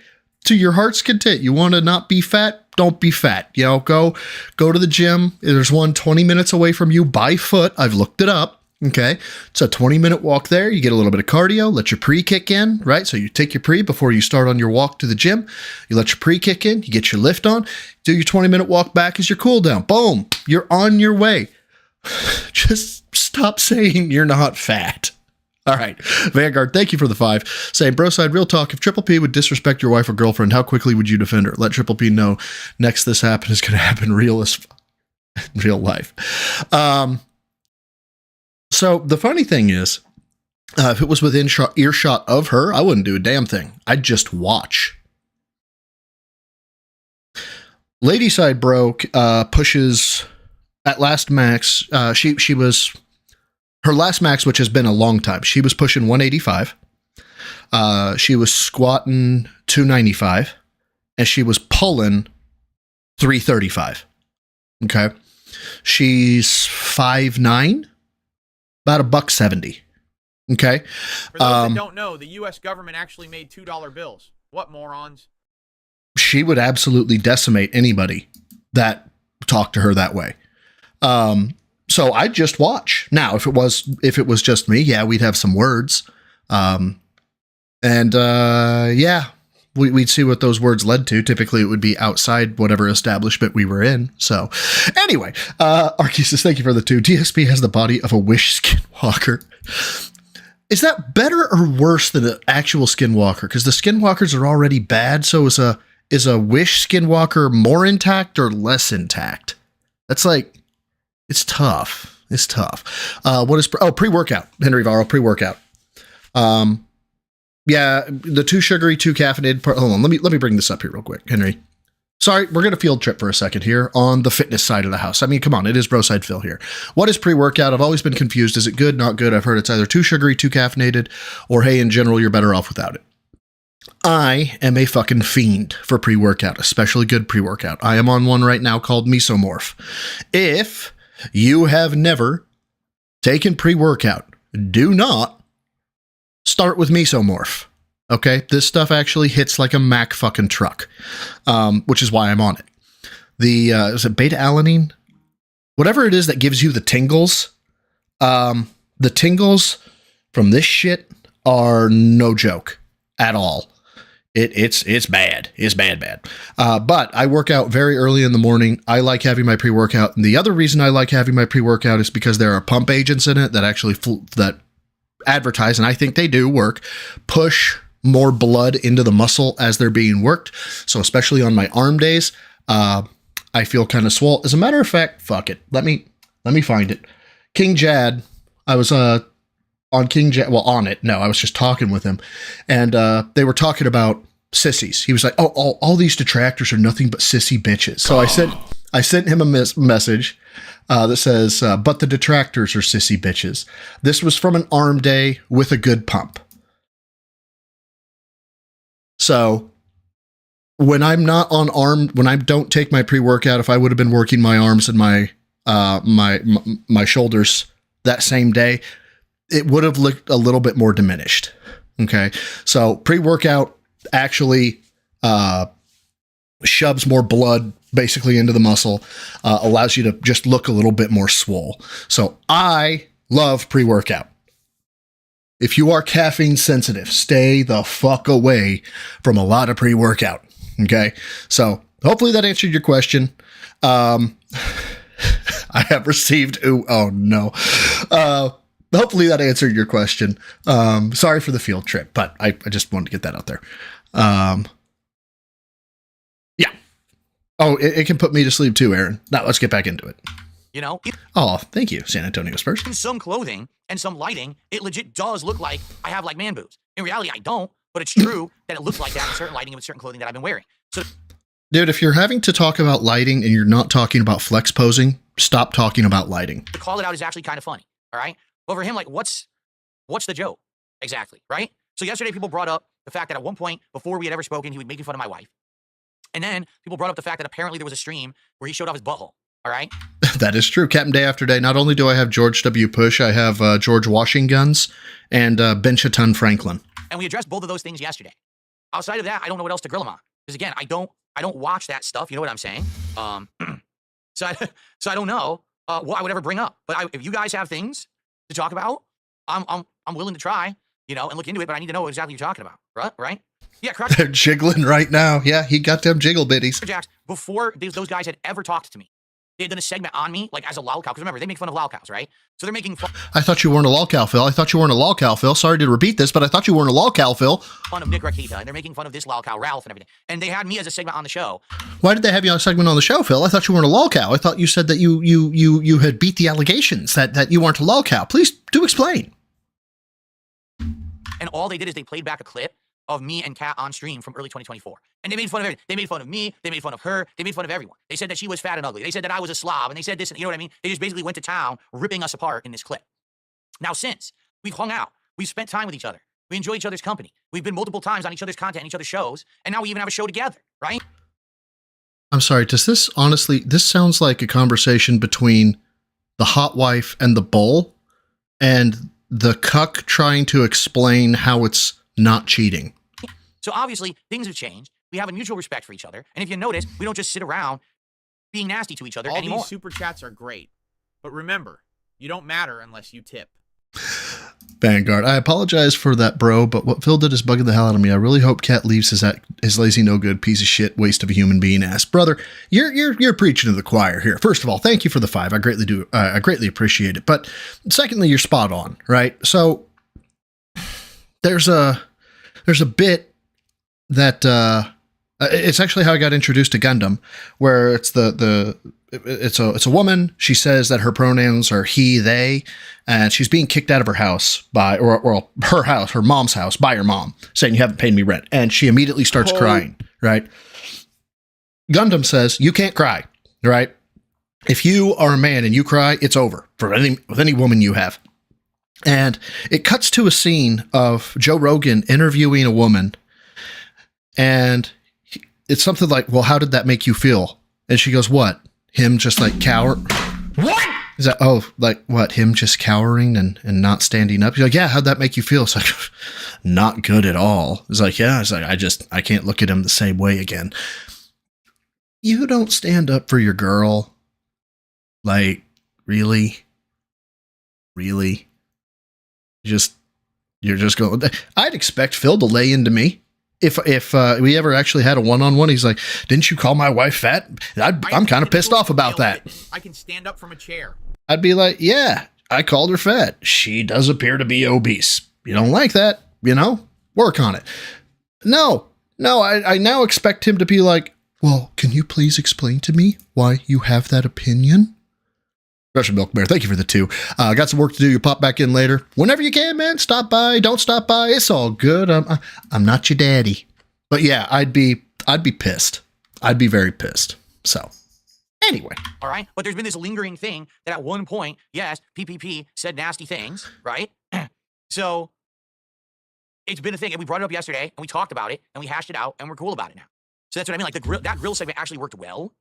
S4: To your heart's content. You want to not be fat? Don't be fat. You know, go to the gym. There's one 20 minutes away from you by foot. I've looked it up. Okay. It's a 20-minute walk there. You get a little bit of cardio, let your pre kick in, right? So you take your pre before you start on your walk to the gym. You let your pre kick in, you get your lift on, do your 20-minute walk back as your cool down. Boom. You're on your way. Just stop saying you're not fat. All right. Vanguard, thank you for the 5. Saying, bro side, real talk. If Triple P would disrespect your wife or girlfriend, how quickly would you defend her? Let Triple P know next this happen is going to happen real life. So the funny thing is, if it was within earshot of her, I wouldn't do a damn thing. I'd just watch. Lady side bro pushes at last max. She was her last max, which has been a long time. She was pushing 185. She was squatting 295, and she was pulling 335. Okay, she's 5'9", about $170. Okay.
S7: For those that don't know, the U.S. government actually made $2 bills. What morons?
S4: She would absolutely decimate anybody that talked to her that way. So I'd just watch. Now, if it was just me, yeah, we'd have some words. Yeah, we'd see what those words led to. Typically, it would be outside whatever establishment we were in. So anyway, Arky says, thank you for the 2. DSP has the body of a Wish skinwalker. Is that better or worse than an actual skinwalker? Because the skinwalkers are already bad. So is a Wish skinwalker more intact or less intact? That's like, it's tough. It's tough. What is pre-workout? Henry Varro, pre-workout. Yeah, the 2 sugary, 2 caffeinated part. Hold on, let me bring this up here real quick, Henry. Sorry, we're going to field trip for a second here on the fitness side of the house. I mean, come on, it is Broside Phil here. What is pre-workout? I've always been confused. Is it good, not good? I've heard it's either 2 sugary, 2 caffeinated, or hey, in general, you're better off without it. I am a fucking fiend for pre-workout, especially good pre-workout. I am on one right now called Mesomorph. If you have never taken pre-workout, do not start with Mesomorph. Okay, this stuff actually hits like a Mack fucking truck, which is why I'm on it. Is it beta-alanine? Whatever it is that gives you the tingles. The tingles from this shit are no joke at all. It's bad. It's bad. But I work out very early in the morning. I like having my pre-workout. And the other reason I like having my pre-workout is because there are pump agents in it that actually that advertise, and I think they do work, push more blood into the muscle as they're being worked. So especially on my arm days, I feel kind of swole. As a matter of fact, fuck it. Let me find it. King Jad, I was on King Jad, well, on it. No, I was just talking with him, and they were talking about sissies. He was like, "Oh, all these detractors are nothing but sissy bitches." So I sent him a message that says, "But the detractors are sissy bitches." This was from an arm day with a good pump. So when I'm not on arm, when I don't take my pre-workout, if I would have been working my arms and my shoulders that same day, it would have looked a little bit more diminished. Okay. So pre-workout actually shoves more blood basically into the muscle, allows you to just look a little bit more swole. So I love pre-workout. If you are caffeine sensitive, stay the fuck away from a lot of pre-workout. Okay. So hopefully that answered your question. I have received, oh no. Hopefully that answered your question. Sorry for the field trip, but I just wanted to get that out there. Yeah. Oh, it can put me to sleep too, Aaron. Now let's get back into it.
S3: You know?
S4: Oh, thank you, San Antonio Spurs.
S3: In some clothing and some lighting, it legit does look like I have like man boobs. In reality, I don't, but it's true that it looks like that in certain lighting with certain clothing that I've been wearing. So,
S4: dude, if you're having to talk about lighting and you're not talking about flex posing, stop talking about lighting.
S3: To call it out is actually kind of funny, all right? But for him, like, what's the joke? Exactly, right? So yesterday, people brought up the fact that at one point, before we had ever spoken, he was making fun of my wife. And then people brought up the fact that apparently there was a stream where he showed off his butthole, all right?
S4: That is true. Captain Day After Day. Not only do I have George W. Push, I have George Washing Guns and Benchaton Franklin.
S3: And we addressed both of those things yesterday. Outside of that, I don't know what else to grill him on. Because again, I don't watch that stuff. You know what I'm saying? So I don't know what I would ever bring up. But if you guys have things to talk about, I'm willing to try, you know, and look into it. But I need to know what exactly you're talking about, right? Yeah, correct.
S4: They're jiggling right now. Yeah, he got them jiggle bitties.
S3: Jax, before those guys had ever talked to me, They had done a segment on me, like as a lolcow. Because remember, they make fun of lolcows, right? So they're making
S4: I thought you weren't a lolcow, Phil. I thought you weren't a lolcow, Phil. Sorry to repeat this, but I thought you weren't a lolcow, Phil.
S3: fun of Nick Rakita, and they're making fun of this lolcow, Ralph, and everything. And they had me as a segment on the show.
S4: Why did they have you on a segment on the show, Phil? I thought you weren't a lolcow. I thought you said that you had beat the allegations that you weren't a lolcow. Please do explain.
S3: And all they did is they played back a clip of me and Kat on stream from early 2024. And they made fun of everything. They made fun of me. They made fun of her. They made fun of everyone. They said that she was fat and ugly. They said that I was a slob. And they said this, and you know what I mean? They just basically went to town ripping us apart in this clip. Now, since we've hung out, we've spent time with each other. We enjoy each other's company. We've been multiple times on each other's content and each other's shows. And now we even have a show together, right?
S4: I'm sorry. Does this honestly, this sounds like a conversation between the hot wife and the bull and the cuck trying to explain how it's not cheating.
S3: So obviously things have changed. We have a mutual respect for each other. And if you notice, we don't just sit around being nasty to each other anymore.
S7: All these super chats are great. But remember, you don't matter unless you tip.
S4: Vanguard, I apologize for that, bro, but what Phil did is bugging the hell out of me. I really hope Cat leaves his lazy, no good piece of shit waste of a human being ass. Brother, you're preaching to the choir here. First of all, thank you for the 5. I greatly appreciate it. But secondly, you're spot on, right? So there's a bit that it's actually how I got introduced to Gundam, where it's it's a woman. She says that her pronouns are he, they, and she's being kicked out of her house by, or her house, her mom's house, by her mom, saying, you haven't paid me rent. And she immediately starts crying, right? Gundam says, you can't cry, right? If you are a man and you cry, it's over with any woman you have. And it cuts to a scene of Joe Rogan interviewing a woman, and it's something like, well, how did that make you feel? And she goes, what? Him just like cower? What? Is that, oh, like what? Him just cowering and not standing up? You're like, yeah, how'd that make you feel? It's like, not good at all. It's like, yeah, it's like, I can't look at him the same way again. You don't stand up for your girl. Like, really? Really? You're just going, I'd expect Phil to lay into me. If we ever actually had a one-on-one, he's like, didn't you call my wife fat? I'm kind of pissed off about that.
S7: I can stand up from a chair.
S4: I'd be like, yeah, I called her fat. She does appear to be obese. You don't like that, work on it. No, I now expect him to be like, well, can you please explain to me why you have that opinion? Russian Milk Bear, thank you for the 2. Got some work to do. You pop back in later. Whenever you can, man. Stop by. Don't stop by. It's all good. I'm not your daddy. But yeah, I'd be pissed. I'd be very pissed. So anyway.
S3: All right. But there's been this lingering thing that at one point, yes, PPP said nasty things, right? So it's been a thing. And we brought it up yesterday and we talked about it and we hashed it out and we're cool about it now. So that's what I mean. Like that grill segment actually worked well.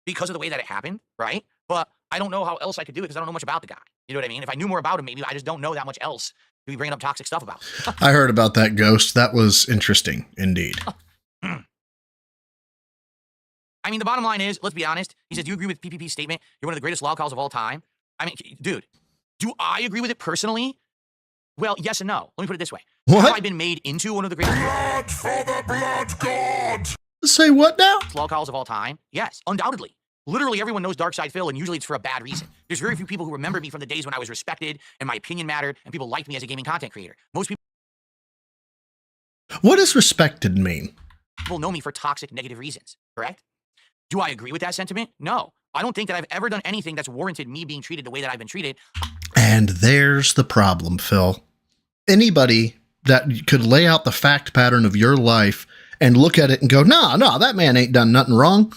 S3: Because of the way that it happened, right? But I don't know how else I could do it because I don't know much about the guy. You know what I mean? If I knew more about him, maybe I just don't know that much else to be bringing up toxic stuff about.
S4: I heard about that ghost. That was interesting, indeed.
S3: I mean, the bottom line is, let's be honest. He says, do you agree with PPP's statement? You're one of the greatest log calls of all time. I mean, dude, do I agree with it personally? Well, yes and no. Let me put it this way.
S4: What?
S3: Have I been made into one of the greatest
S1: Blood for the blood god!
S4: Say what now?
S3: log calls of all time? Yes, undoubtedly. Literally everyone knows Darkside Phil, and usually it's for a bad reason. There's very few people who remember me from the days when I was respected and my opinion mattered and people liked me as a gaming content creator. Most
S4: What does respected mean?
S3: people know me for toxic, negative reasons, correct? Do I agree with that sentiment? No. I don't think that I've ever done anything that's warranted me being treated the way that I've been treated.
S4: And there's the problem, Phil. Anybody that could lay out the fact pattern of your life and look at it and go, no, that man ain't done nothing wrong.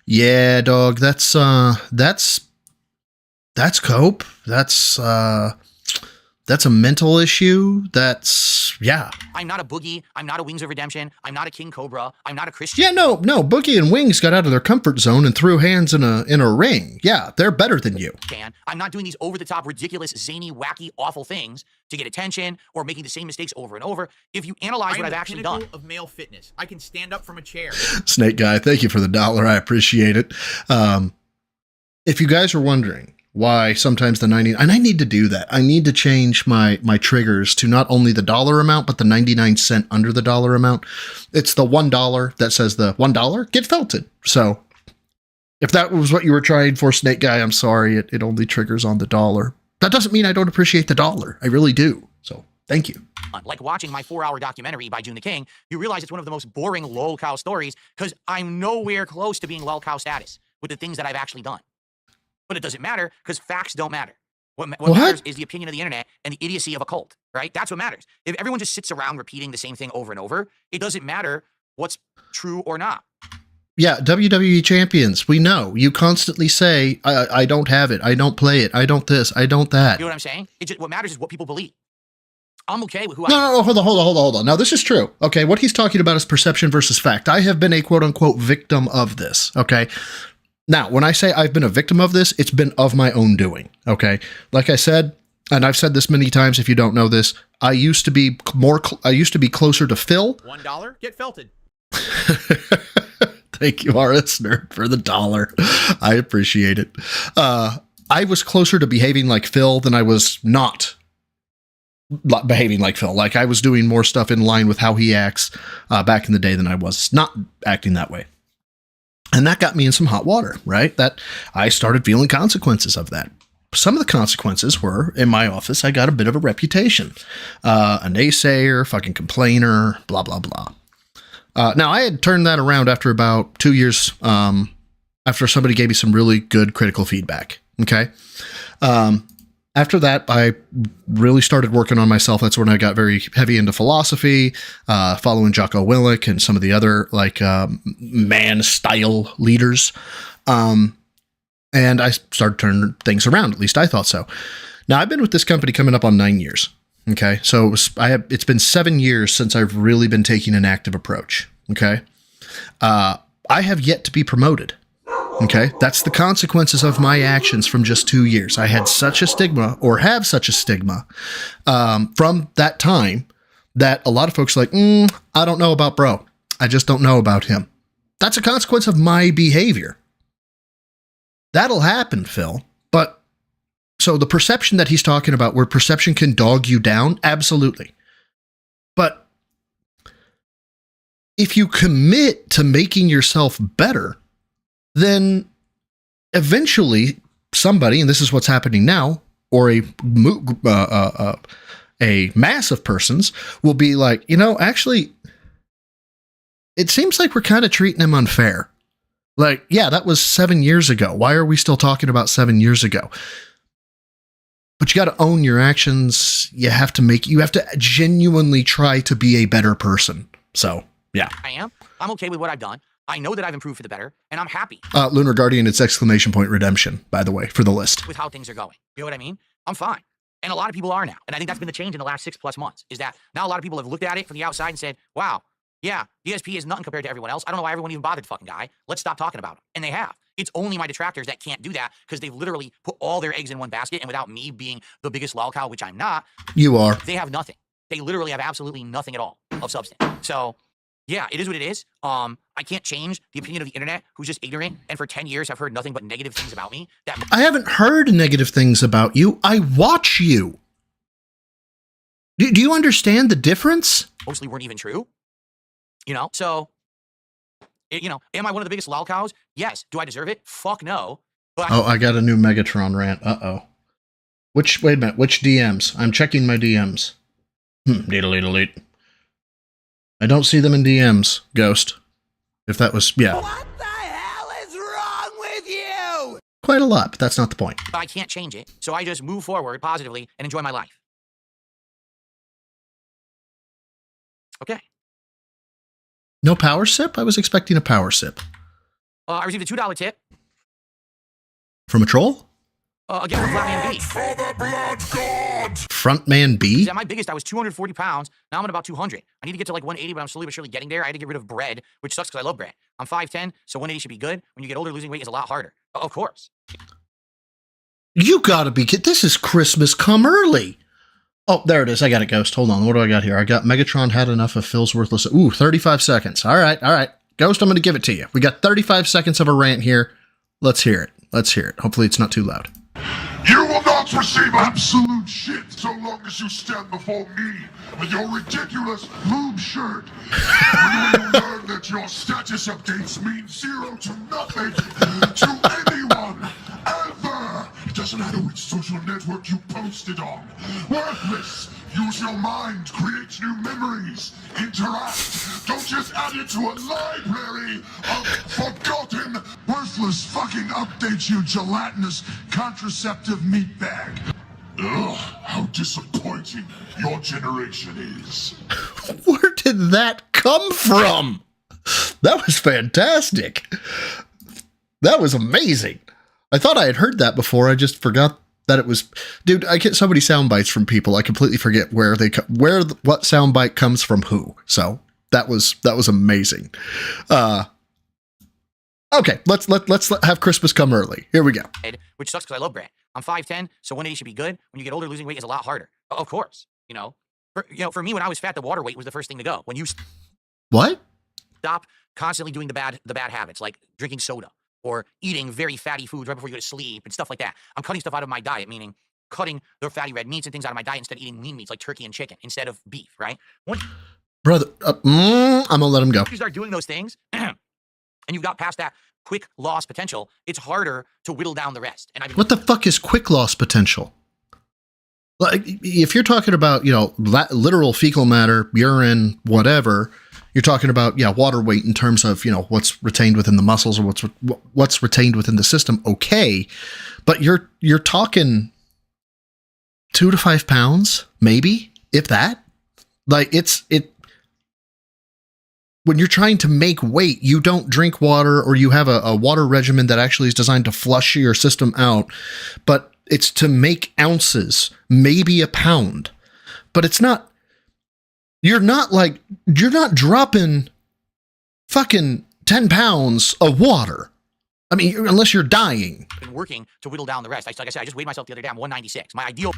S4: Yeah, dog, that's cope. That's a mental issue. Yeah.
S3: I'm not a Boogie. I'm not a Wings of Redemption. I'm not a King Cobra. I'm not a Christian.
S4: Yeah, no, Boogie and Wings got out of their comfort zone and threw hands in a ring. Yeah, they're better than you.
S3: I'm not doing these over-the-top, ridiculous, zany, wacky, awful things to get attention or making the same mistakes over and over. If you analyze what I've actually done.
S7: Of male fitness. I can stand up from a chair.
S4: Snake Guy, thank you for the $1. I appreciate it. If you guys are wondering why sometimes the 90, and I need to do that. I need to change my triggers to not only the dollar amount, but the 99 cent under the dollar amount. It's the $1 that says the $1 get felted. So If that was what you were trying for, Snake Guy, I'm sorry. It only triggers on the dollar. That doesn't mean I don't appreciate the dollar. I really do. So thank you.
S3: Like watching my 4-hour documentary by June the King, you realize it's one of the most boring lol cow stories because I'm nowhere close to being lol cow status with the things that I've actually done. But it doesn't matter because facts don't matter. What matters is the opinion of the internet and the idiocy of a cult, right? That's what matters. If everyone just sits around repeating the same thing over and over, it doesn't matter what's true or not.
S4: Yeah, WWE champions, we know. You constantly say, I don't have it, I don't play it, I don't this, I don't that.
S3: You know what I'm saying? What matters is what people believe. I'm okay with who
S4: No, hold on. Now, this is true. Okay, what he's talking about is perception versus fact. I have been a quote-unquote victim of this, okay? Now, when I say I've been a victim of this, it's been of my own doing, okay? Like I said, and I've said this many times if you don't know this, I used to be closer to Phil.
S7: $1, get felted.
S4: Thank you, RS Nerd, for the dollar. I appreciate it. I was closer to behaving like Phil than I was not behaving like Phil. Like, I was doing more stuff in line with how he acts back in the day than I was not acting that way. And that got me in some hot water, right? That I started feeling consequences of that. Some of the consequences were, in my office, I got a bit of a reputation. A naysayer, fucking complainer, blah, blah, blah. Now, I had turned that around after about 2 years, after somebody gave me some really good critical feedback, okay? After that, I really started working on myself. That's when I got very heavy into philosophy, following Jocko Willink and some of the other, like, man-style leaders. And I started turning things around. At least I thought so. Now, I've been with this company coming up on 9 years. Okay, so it's been 7 years since I've really been taking an active approach. Okay, I have yet to be promoted. Okay, that's the consequences of my actions from just 2 years. I had such a stigma, or have such a stigma, from that time that a lot of folks are like, I don't know about bro. I just don't know about him. That's a consequence of my behavior. That'll happen, Phil. But so the perception that he's talking about, where perception can dog you down, absolutely. But if you commit to making yourself better, then eventually somebody, and this is what's happening now, or a mass of persons will be like, actually, it seems like we're kind of treating him unfair. Like, yeah, that was 7 years ago. Why are we still talking about 7 years ago? But you got to own your actions. You have to genuinely try to be a better person. So, yeah.
S3: I am. I'm okay with what I've done. I know that I've improved for the better, and I'm happy.
S4: Lunar Guardian, it's exclamation point redemption, by the way, for the list.
S3: With how things are going. You know what I mean? I'm fine. And a lot of people are now. And I think that's been the change in the last 6+ months, is that now a lot of people have looked at it from the outside and said, wow, yeah, ESP is nothing compared to everyone else. I don't know why everyone even bothered the fucking guy. Let's stop talking about him. And they have. It's only my detractors that can't do that because they've literally put all their eggs in one basket, and without me being the biggest lol cow, which I'm not.
S4: You are.
S3: They have nothing. They literally have absolutely nothing at all of substance. So, yeah, it is what it is. I can't change the opinion of the internet, who's just ignorant, and for 10 years have heard nothing but negative things about me.
S4: I haven't heard negative things about you. I watch you. Do you understand the difference?
S3: Mostly weren't even true. So, am I one of the biggest lol cows? Yes. Do I deserve it? Fuck no. But
S4: I got a new Megatron rant. Uh-oh. Wait a minute. Which DMs? I'm checking my DMs. Delete. I don't see them in DMs, Ghost. If that was, yeah.
S1: What the hell is wrong with you?
S4: Quite a lot, but that's not the point.
S3: I can't change it, so I just move forward positively and enjoy my life. Okay.
S4: No power sip? I was expecting a power sip.
S3: I received a $2 tip.
S4: From a troll?
S3: Again, from Flatman B.
S1: For the blood god!
S4: Frontman B?
S3: At my biggest, I was 240 pounds. Now I'm at about 200. I need to get to like 180, but I'm slowly but surely getting there. I had to get rid of bread, which sucks because I love bread. I'm 5'10", so 180 should be good. When you get older, losing weight is a lot harder. Of course.
S4: You gotta be kidding. This is Christmas come early. Oh, there it is. I got it, Ghost. Hold on. What do I got here? I got Megatron had enough of Phil's worthless. Ooh, 35 seconds. All right. Ghost, I'm going to give it to you. We got 35 seconds of a rant here. Let's hear it. Hopefully it's not too loud.
S1: You will not receive absolute shit so long as you stand before me with your ridiculous lube shirt. learn that your status updates mean zero to nothing to anyone, ever. It doesn't matter which social network you posted on. Worthless. Use your mind, create new memories, interact. Don't just add it to a library of forgotten, worthless fucking updates, you gelatinous contraceptive meatbag. Ugh, how disappointing your generation is.
S4: Where did that come from? That was fantastic. That was amazing. I thought I had heard that before. I just forgot that it was. Dude, I get so many sound bites from people. I completely forget what soundbite comes from who. So that was amazing. Okay, let's have Christmas come early. Here we go.
S3: Which sucks because I love bread. I'm 5'10", so 180 should be good. When you get older, losing weight is a lot harder. Of course, For me, when I was fat, the water weight was the first thing to go. When you
S4: What?
S3: stop constantly doing the bad habits, like drinking soda or eating very fatty foods right before you go to sleep and stuff like that. I'm cutting stuff out of my diet, meaning cutting the fatty red meats and things out of my diet instead of eating lean meats like turkey and chicken instead of beef, right?
S4: Brother, I'm gonna let him go.
S3: If you start doing those things and you've got past that quick loss potential, it's harder to whittle down the rest. And
S4: What the fuck is quick loss potential? Like, if you're talking about, literal fecal matter, urine, whatever, you're talking about, water weight in terms of, what's retained within the muscles or what's retained within the system. Okay. But you're talking 2 to 5 pounds, maybe, if that. Like, when you're trying to make weight, you don't drink water or you have a water regimen that actually is designed to flush your system out, but it's to make ounces, maybe a pound. But it's not, you're not dropping fucking 10 pounds of water. I mean, unless you're dying.
S3: Been working to whittle down the rest. Like I said, I just weighed myself the other day. I'm 196. My ideal.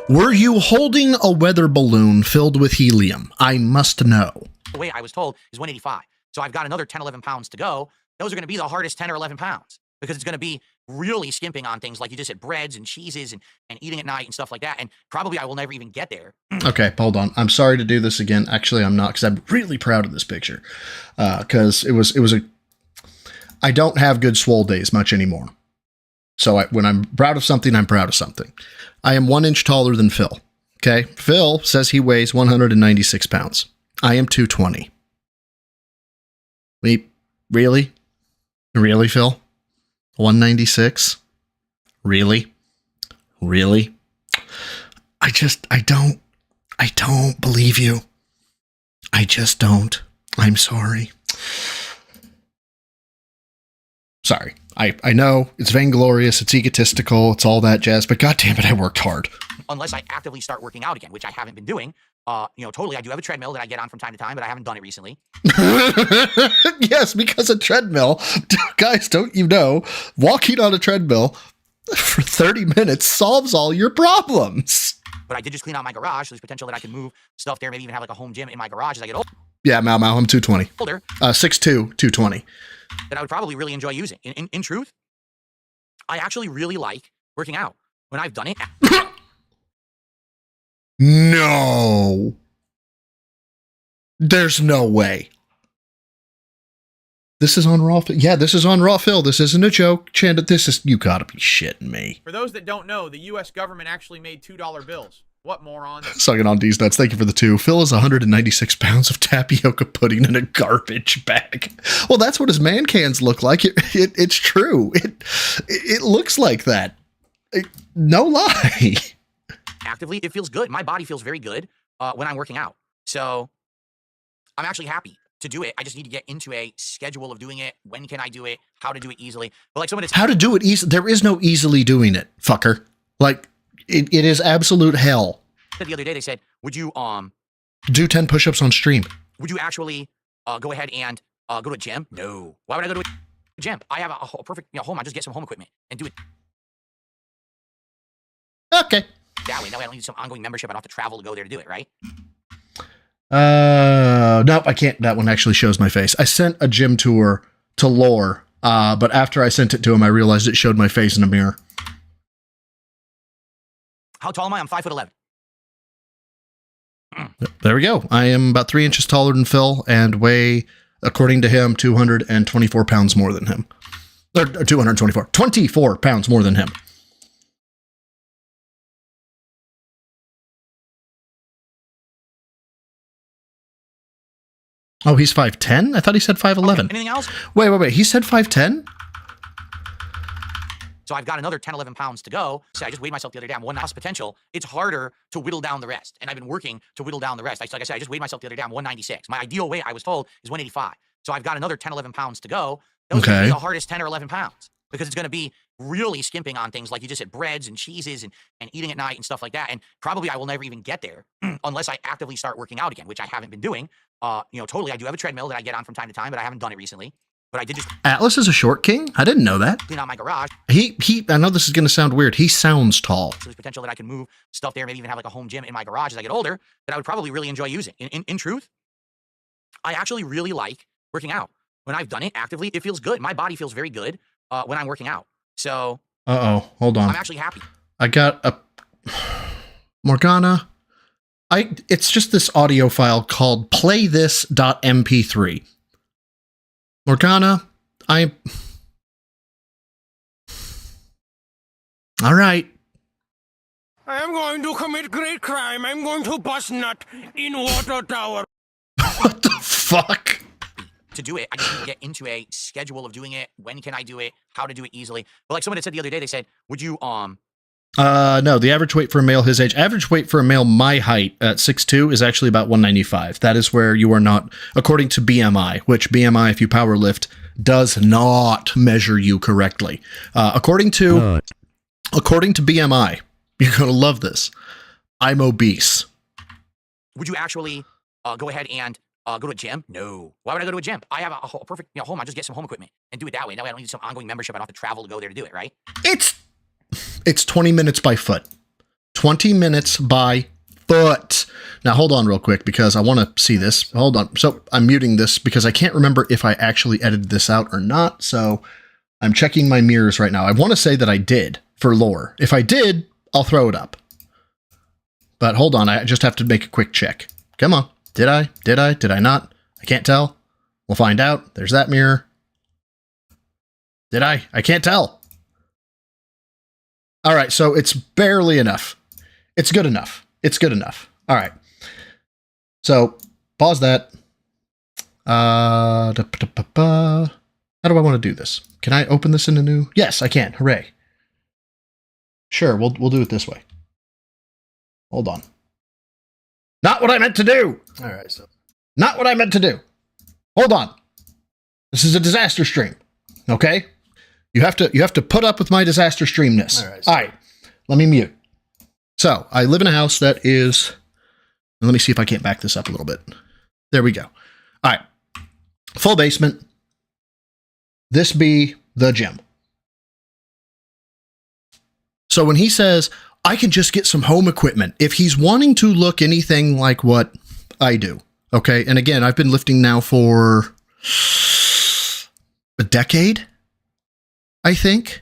S4: Were you holding a weather balloon filled with helium? I must know.
S3: The way I was told is 185. So I've got another 10, 11 pounds to go. Those are going to be the hardest 10 or 11 pounds because it's going to be really skimping on things like you just said, breads and cheeses and eating at night and stuff like that. And probably I will never even get there.
S4: Okay, hold on. I'm sorry to do this again. Actually, I'm not, because I'm really proud of this picture. Because I don't have good swole days much anymore. So when I'm proud of something, I'm proud of something. I am 1 inch taller than Phil. Okay, Phil says he weighs 196 pounds. I am 220. Really? Really, Phil? 196? Really? I don't believe you. I just don't. I'm sorry. Sorry. I know it's vainglorious, it's egotistical, it's all that jazz, but goddamn it, I worked hard.
S3: Unless I actively start working out again, which I haven't been doing. Totally, I do have a treadmill that I get on from time to time, but I haven't done it recently.
S4: Yes, because a treadmill, guys, don't you know, walking on a treadmill for 30 minutes solves all your problems.
S3: But I did just clean out my garage, so there's potential that I can move stuff there, maybe even have like a home gym in my garage as I get older.
S4: Yeah, Mau, I'm 220.
S3: Older.
S4: 6'2", 220.
S3: That I would probably really enjoy using. In truth, I actually really like working out. When I've done it.
S4: No. There's no way. This is on Raw. Yeah, this is on Raw Phil. This isn't a joke. Chanda, you gotta be shitting me.
S7: For those that don't know, the U.S. government actually made $2 bills. What morons?
S4: Sucking on these nuts. Thank you for the 2. Phil is 196 pounds of tapioca pudding in a garbage bag. Well, that's what his man cans look like. It's true. It looks like that. No lie.
S3: Actively, it feels good. My body feels very good when I'm working out. So I'm actually happy to do it. I just need to get into a schedule of doing it. When can I do it? How to do it easily? But like someone
S4: how to do it easily? There is no easily doing it, fucker. Like it is absolute hell.
S3: The other day they said, "Would you
S4: do 10 push-ups on stream?
S3: Would you actually go ahead and go to a gym?" No. Why would I go to a gym? I have a perfect home. I just get some home equipment and do it.
S4: Okay.
S3: That way I don't need some ongoing membership. I don't have to travel to go there to do it, right?
S4: Nope, I can't. That one actually shows my face. I sent a gym tour to Lore, but after I sent it to him, I realized it showed my face in a mirror.
S3: How tall am I? I'm 5'11".
S4: There we go. I am about 3 inches taller than Phil and weigh, according to him, 224 pounds more than him. Or 24 pounds more than him. Oh, he's 5'10"? I thought he said 5'11".
S3: Okay, anything else?
S4: Wait. He said 5'10"?
S3: So I've got another 10, 11 pounds to go. So I just weighed myself the other day. I'm 1 ounce potential. It's harder to whittle down the rest. And I've been working to whittle down the rest. Like I said, I just weighed myself the other day. I'm 196. My ideal weight, I was told, is 185. So I've got another 10, 11 pounds to go. Those are going to be the hardest 10 or 11 pounds because it's going to be really skimping on things like you just said, breads and cheeses and eating at night and stuff like that. And probably I will never even get there unless I actively start working out again, which I haven't been doing. Totally. I do have a treadmill that I get on from time to time, but I haven't done it recently. But I did just
S4: Atlas is a short king? I didn't know that.
S3: clean out my garage.
S4: I know this is going to sound weird. He sounds tall.
S3: So there's potential that I can move stuff there, maybe even have like a home gym in my garage as I get older that I would probably really enjoy using. In truth, I actually really like working out. When I've done it actively, it feels good. My body feels very good when I'm working out. So
S4: Hold on.
S3: I'm actually happy.
S4: I got a Morgana. It's just this audio file called playthis.mp3. Morgana, all right.
S1: I am going to commit great crime. I'm going to bust nut in water tower.
S4: What the fuck?
S3: To do it, I just need to get into a schedule of doing it. When can I do it? How to do it easily? But like someone had said the other day, they said, would you
S4: No, the average weight for a male his age, average weight for a male my height at 6'2" is actually about 195. That is where you are not, according to BMI, which BMI, if you power lift, does not measure you correctly. According to BMI, you're going to love this. I'm obese.
S3: would you actually go ahead and go to a gym? No. Why would I go to a gym? I have a perfect home. I'll just get some home equipment and do it that way. That way I don't need some ongoing membership. I don't have to travel to go there to do it, right?
S4: It's 20 minutes by foot. 20 minutes by foot. Now, hold on real quick because I want to see this. Hold on. So I'm muting this because I can't remember if I actually edited this out or not. So I'm checking my mirrors right now. I want to say that I did for lore. If I did, I'll throw it up. But hold on. I just have to make a quick check. Come on. Did I? Did I not? I can't tell. We'll find out. There's that mirror. Did I? I can't tell. All right, so it's barely enough. It's good enough. It's good enough. All right. So pause that. How do I want to do this? Can I open this in a new? Yes, I can. Hooray. Sure, we'll do it this way. Hold on. Not what I meant to do. All right, so not what I meant to do. Hold on. This is a disaster stream. Okay? You have to put up with my disaster streamness. All right, let me mute. So I live in a house that is. Let me see if I can't back this up a little bit. There we go. All right, full basement. This be the gym. So when he says I can just get some home equipment, if he's wanting to look anything like what I do, okay. And again, I've been lifting now for a decade. I think.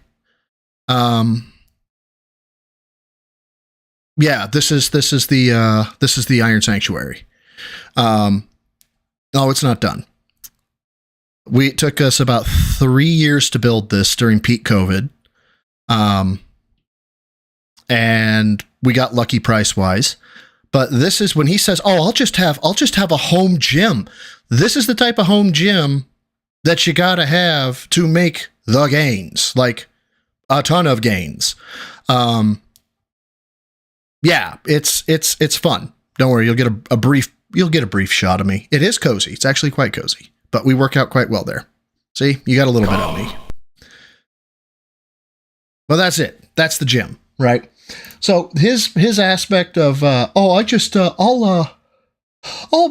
S4: Yeah, this is the Iron Sanctuary. No, it's not done. It took us about 3 years to build this during peak COVID. And we got lucky price wise. But this is when he says, "Oh, I'll just have a home gym." This is the type of home gym that you got to have to make the gains, like a ton of gains. Yeah, it's fun. Don't worry, you'll get a brief shot of me. It is cozy. It's actually quite cozy, but we work out quite well there. See, you got a little bit of me. Well, that's it. That's the gym, right? So his aspect of I'll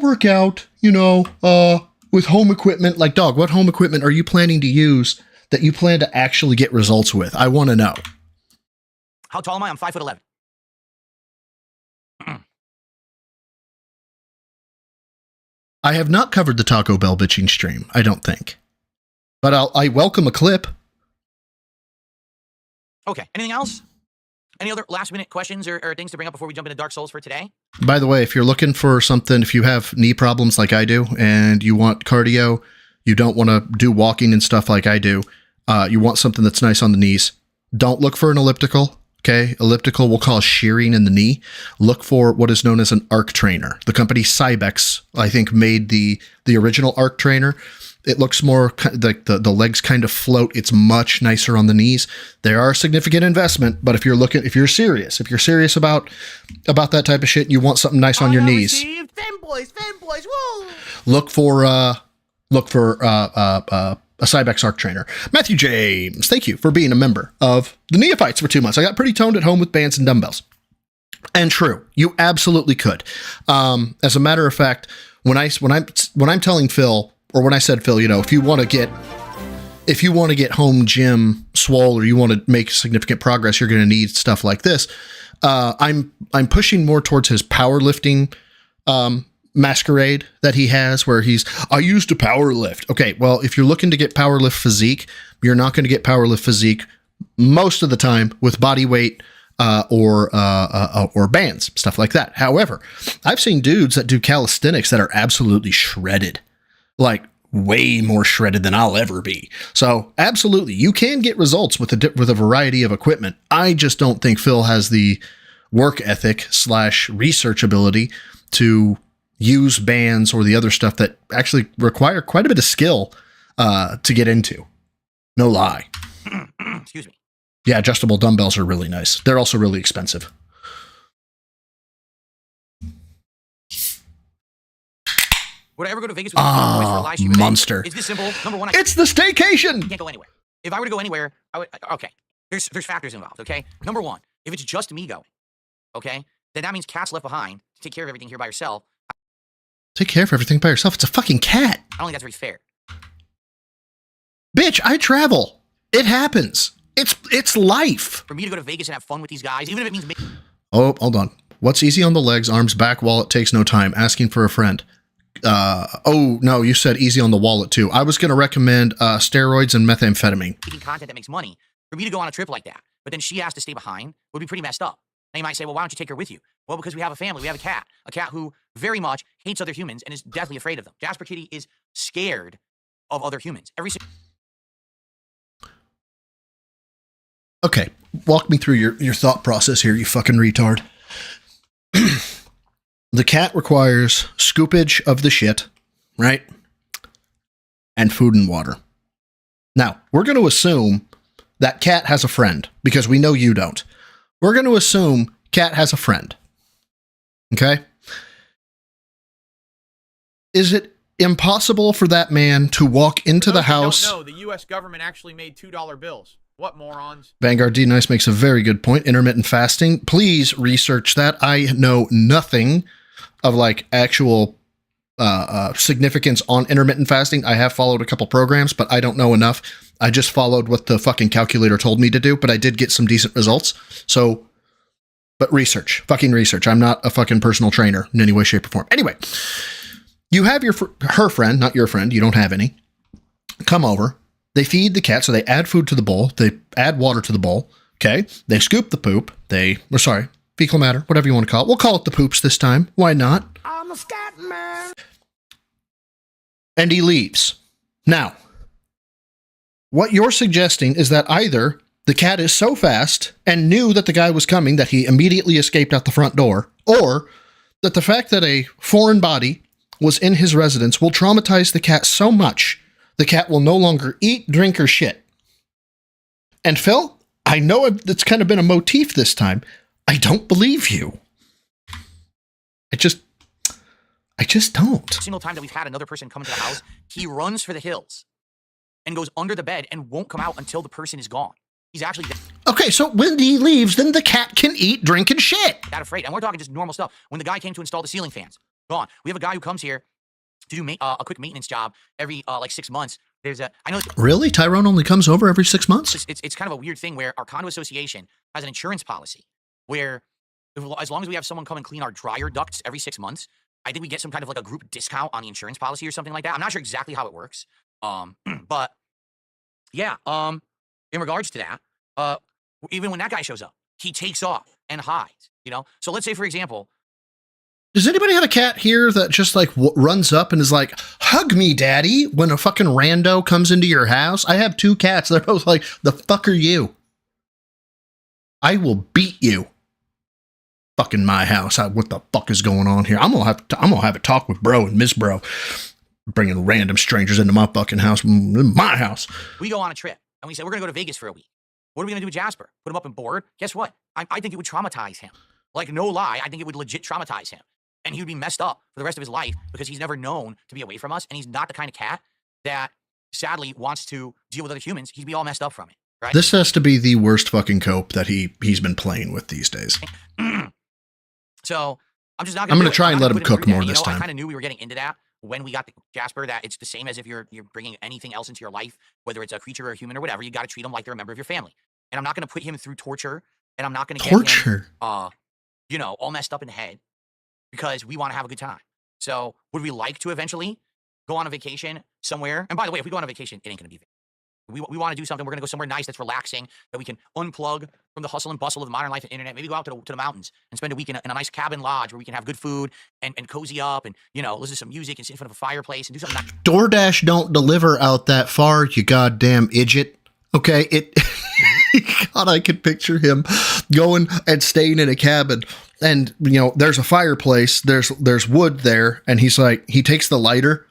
S4: work out, with home equipment. Like, dog, what home equipment are you planning to use that you plan to actually get results with? I want to know.
S3: How tall am I? I'm 5'11".
S4: I have not covered the Taco Bell bitching stream, I don't think. But I welcome a clip.
S3: Okay. Anything else? Any other last minute questions or things to bring up before we jump into Dark Souls for today?
S4: By the way, if you're looking for something, if you have knee problems like I do and you want cardio, you don't want to do walking and stuff like I do, you want something that's nice on the knees, don't look for an elliptical. Okay, elliptical will cause shearing in the knee. Look for what is known as an arc trainer. The company Cybex, I think, made the original arc trainer. It looks more like the legs kind of float. It's much nicer on the knees. They are a significant investment, but if you're serious about that type of shit, and you want something nice on your knees.
S5: Femboys, woo!
S4: Look for a Cybex arc trainer. Matthew James, thank you for being a member of the Neophytes for 2 months. I got pretty toned at home with bands and dumbbells. And true, you absolutely could. As a matter of fact, when I'm telling Phil, or when I said, Phil, you know, if you want to get home gym swole, or you want to make significant progress, you're going to need stuff like this. I'm pushing more towards his powerlifting masquerade that he has, where I used to power lift. Okay, well, if you're looking to get power lift physique, you're not going to get power lift physique most of the time with body weight or bands, stuff like that. However, I've seen dudes that do calisthenics that are absolutely shredded, like way more shredded than I'll ever be. So absolutely, you can get results with a variety of equipment. I just don't think Phil has the work ethic / research ability to use bands or the other stuff that actually require quite a bit of skill to get into. No lie.
S3: Excuse me.
S4: Yeah, adjustable dumbbells are really nice. They're also really expensive.
S3: Would I ever go to Vegas with my boys for a live stream event?
S4: Monster.
S3: It's this simple. Number one,
S4: it's the staycation.
S3: I can't go anywhere. If I were to go anywhere, I would. Okay, there's factors involved. Okay, number one, if it's just me going, okay, then that means Kat's left behind to take care of everything here by herself.
S4: Take care of everything by yourself. It's a fucking cat.
S3: I don't think that's very fair.
S4: Bitch, I travel. It happens. It's life.
S3: For me to go to Vegas and have fun with these guys, even if it means me.
S4: Oh, hold on. What's easy on the legs, arms back, wallet takes no time. Asking for a friend. Oh, no, you said easy on the wallet too. I was going to recommend steroids and methamphetamine.
S3: Making content that makes money. For me to go on a trip like that, but then she has to stay behind, would be pretty messed up. Now you might say, well, why don't you take her with you? Well, because we have a family. We have a cat who very much hates other humans and is deathly afraid of them. Jasper Kitty is scared of other humans.
S4: Okay, walk me through your thought process here, you fucking retard. The cat requires scoopage of the shit, right? And food and water. Now, we're going to assume that cat has a friend, because we know you don't. We're going to assume cat has a friend. Okay? Is it impossible for that man to walk into the house?
S7: No, the U.S. government actually made $2 bills. What morons?
S4: Vanguard D Nice makes a very good point. Intermittent fasting. Please research that. I know nothing of like actual significance on intermittent fasting. I have followed a couple programs, but I don't know enough. I just followed what the fucking calculator told me to do, but I did get some decent results. So, but research. Fucking research. I'm not a fucking personal trainer in any way, shape, or form. Anyway, you have her friend, not your friend. You don't have any. Come over. They feed the cat, so they add food to the bowl. They add water to the bowl. Okay. They scoop the poop. Fecal matter, whatever you want to call it. We'll call it the poops this time. Why not?
S5: I'm a scat man.
S4: And he leaves. Now, what you're suggesting is that either the cat is so fast and knew that the guy was coming that he immediately escaped out the front door, or that the fact that a foreign body was in his residence will traumatize the cat so much the cat will no longer eat, drink, or shit. And Phil, I know it's kind of been a motif this time. I don't believe you. I just don't.
S3: Single time that we've had another person come into the house, he runs for the hills and goes under the bed and won't come out until the person is gone. He's actually
S4: okay. So when he leaves, then the cat can eat, drink, and shit.
S3: That afraid, and we're talking just normal stuff. When the guy came to install the ceiling fans, gone. We have a guy who comes here to do a quick maintenance job every like 6 months. I know.
S4: Really? Tyrone only comes over every 6 months?
S3: It's kind of a weird thing where our condo association has an insurance policy where as long as we have someone come and clean our dryer ducts every 6 months, I think we get some kind of like a group discount on the insurance policy or something like that. I'm not sure exactly how it works. But yeah, in regards to that, even when that guy shows up, he takes off and hides, you know? So let's say, for example,
S4: does anybody have a cat here that just like runs up and is like, hug me, daddy, when a fucking rando comes into your house? I have 2 cats. They're both like, the fuck are you? I will beat you. Fucking my house. What the fuck is going on here? I'm gonna have a talk with bro and Miss Bro, bringing random strangers into my fucking house, my house.
S3: we go on a trip and we say, we're going to go to Vegas for a week. What are we going to do with Jasper? Put him up and board? Guess what? I think it would traumatize him. Like, no lie, I think it would legit traumatize him. And he would be messed up for the rest of his life because he's never known to be away from us. And he's not the kind of cat that sadly wants to deal with other humans. He'd be all messed up from it, right?
S4: This has to be the worst fucking cope that he's been playing with these days.
S3: So I'm just not
S4: I'm
S3: going
S4: going to try and let him cook more this
S3: I
S4: time.
S3: kind of knew we were getting into that when we got the Jasper, that it's the same as if you're bringing anything else into your life, whether it's a creature or a human or whatever. You got to treat him like they're a member of your family. And I'm not going to put him through torture, and I'm not going to get him, you know, all messed up in the head because we want to have a good time. So would we like to eventually go on a vacation somewhere? And by the way, if we go on a vacation, it ain't going to be we want to do something. We're going to go somewhere nice that's relaxing, that we can unplug from the hustle and bustle of modern life and internet. Maybe go out to the mountains and spend a week in a nice cabin lodge where we can have good food and cozy up and, you know, listen to some music and sit in front of a fireplace and do something nice.
S4: DoorDash don't deliver out that far, you goddamn idiot. Okay, God, I could picture him going and staying in a cabin, and you know, there's a fireplace, there's wood there, and he's like, he takes the lighter,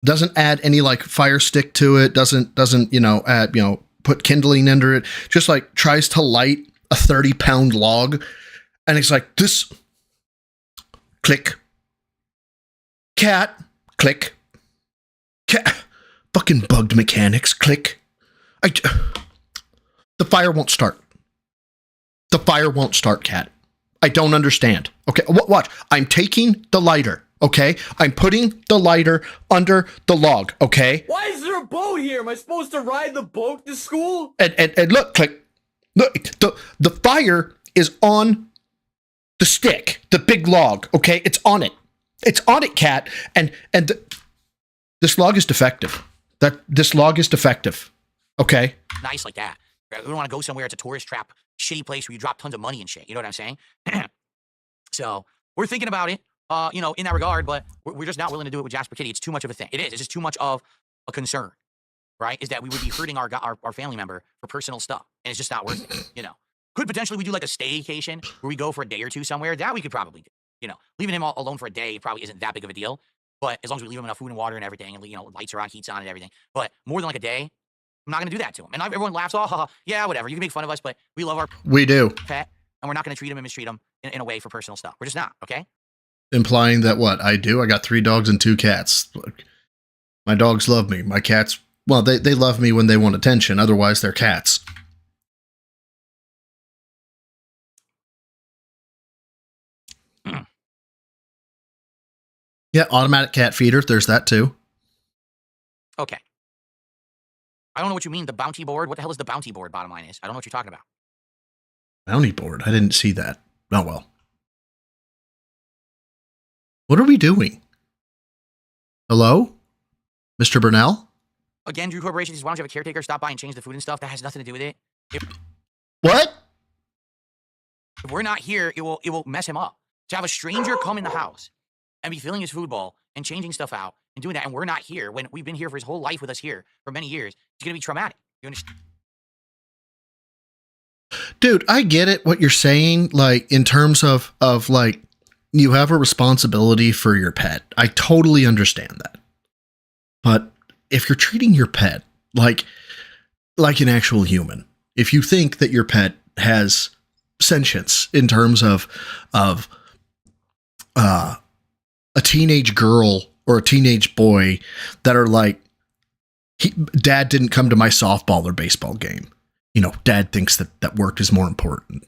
S4: doesn't add any like fire stick to it, doesn't you know, add, you know, put kindling under it, just like tries to light a 30-pound log, and it's like, this, click, cat, click, cat, fucking bugged mechanics, click. The fire won't start. The fire won't start, cat. I don't understand. Okay, watch. I'm taking the lighter, okay? I'm putting the lighter under the log, okay?
S6: Why is there a boat here? Am I supposed to ride the boat to school?
S4: And look, click. Look, the fire is on the stick, the big log, okay? It's on it. It's on it, cat. And this log is defective. This log is defective. Okay.
S3: Nice like that. We don't want to go somewhere. It's a tourist trap, shitty place where you drop tons of money and shit. You know what I'm saying? So we're thinking about it, you know, in that regard, but we're just not willing to do it with Jasper Kitty. It's too much of a thing. It is. It's just too much of a concern, right? Is that we would be hurting our family member for personal stuff, and it's just not worth it. You know, could potentially we do like a staycation where we go for a day or two somewhere. That we could probably do. You know, leaving him alone for a day probably isn't that big of a deal. But as long as we leave him enough food and water and everything, and you know, lights are on, heat's on, and everything. But more than like a day, I'm not going to do that to him. And everyone laughs, oh, yeah, whatever. You can make fun of us, but we love our pet, and we're not going to treat him and mistreat him in a way for personal stuff. We're just not, okay?
S4: Implying that what? I do? I got 3 dogs and 2 cats. Look, my dogs love me. My cats, well, they love me when they want attention. Otherwise, they're cats. Yeah, automatic cat feeder. There's that too.
S3: Okay. I don't know what you mean, the bounty board. What the hell is the bounty board, bottom line is? I don't know what you're talking about.
S4: Bounty board? I didn't see that. Oh, well. What are we doing? Hello? Mr. Burnell?
S3: Again, Drew Corporation says, why don't you have a caretaker stop by and change the food and stuff? That has nothing to do with it.
S4: What?
S3: If we're not here, it will mess him up. To have a stranger come in the house and be filling his food bowl and changing stuff out and doing that, and we're not here when we've been here for his whole life with us here for many years, it's going to be traumatic. You understand?
S4: Dude, I get it, what you're saying, like, in terms of like, you have a responsibility for your pet. I totally understand that. But if you're treating your pet like an actual human, if you think that your pet has sentience in terms of a teenage girl or a teenage boy that are like, dad didn't come to my softball or baseball game. You know, dad thinks that work is more important.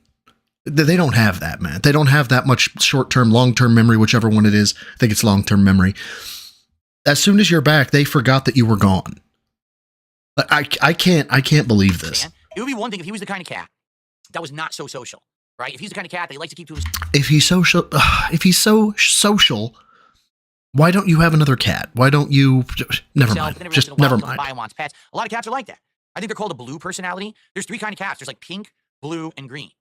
S4: They don't have that, man. They don't have that much short-term, long-term memory, whichever one it is. I think it's long-term memory. As soon as you're back, they forgot that you were gone. I can't believe this.
S3: It would be one thing if he was the kind of cat that was not so social, right? If he's the kind of cat that likes to keep to his...
S4: If he's so social, why don't you have another cat? Why don't you... Never mind. Just never mind.
S3: Wants pets. A lot of cats are like that. I think they're called a blue personality. There's 3 kinds of cats. There's like pink, blue, and green.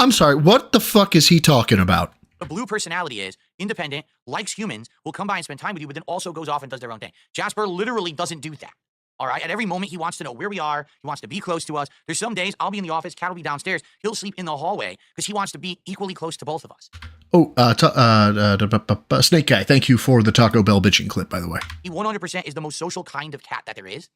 S4: I'm sorry, what the fuck is he talking about?
S3: The blue personality is independent, likes humans, will come by and spend time with you, but then also goes off and does their own thing. Jasper literally doesn't do that. All right. At every moment, he wants to know where we are. He wants to be close to us. There's some days I'll be in the office, Cat will be downstairs. He'll sleep in the hallway because he wants to be equally close to both of us.
S4: Oh, Snake Guy, thank you for the Taco Bell bitching clip, by the way.
S3: He 100% is the most social kind of cat that there is.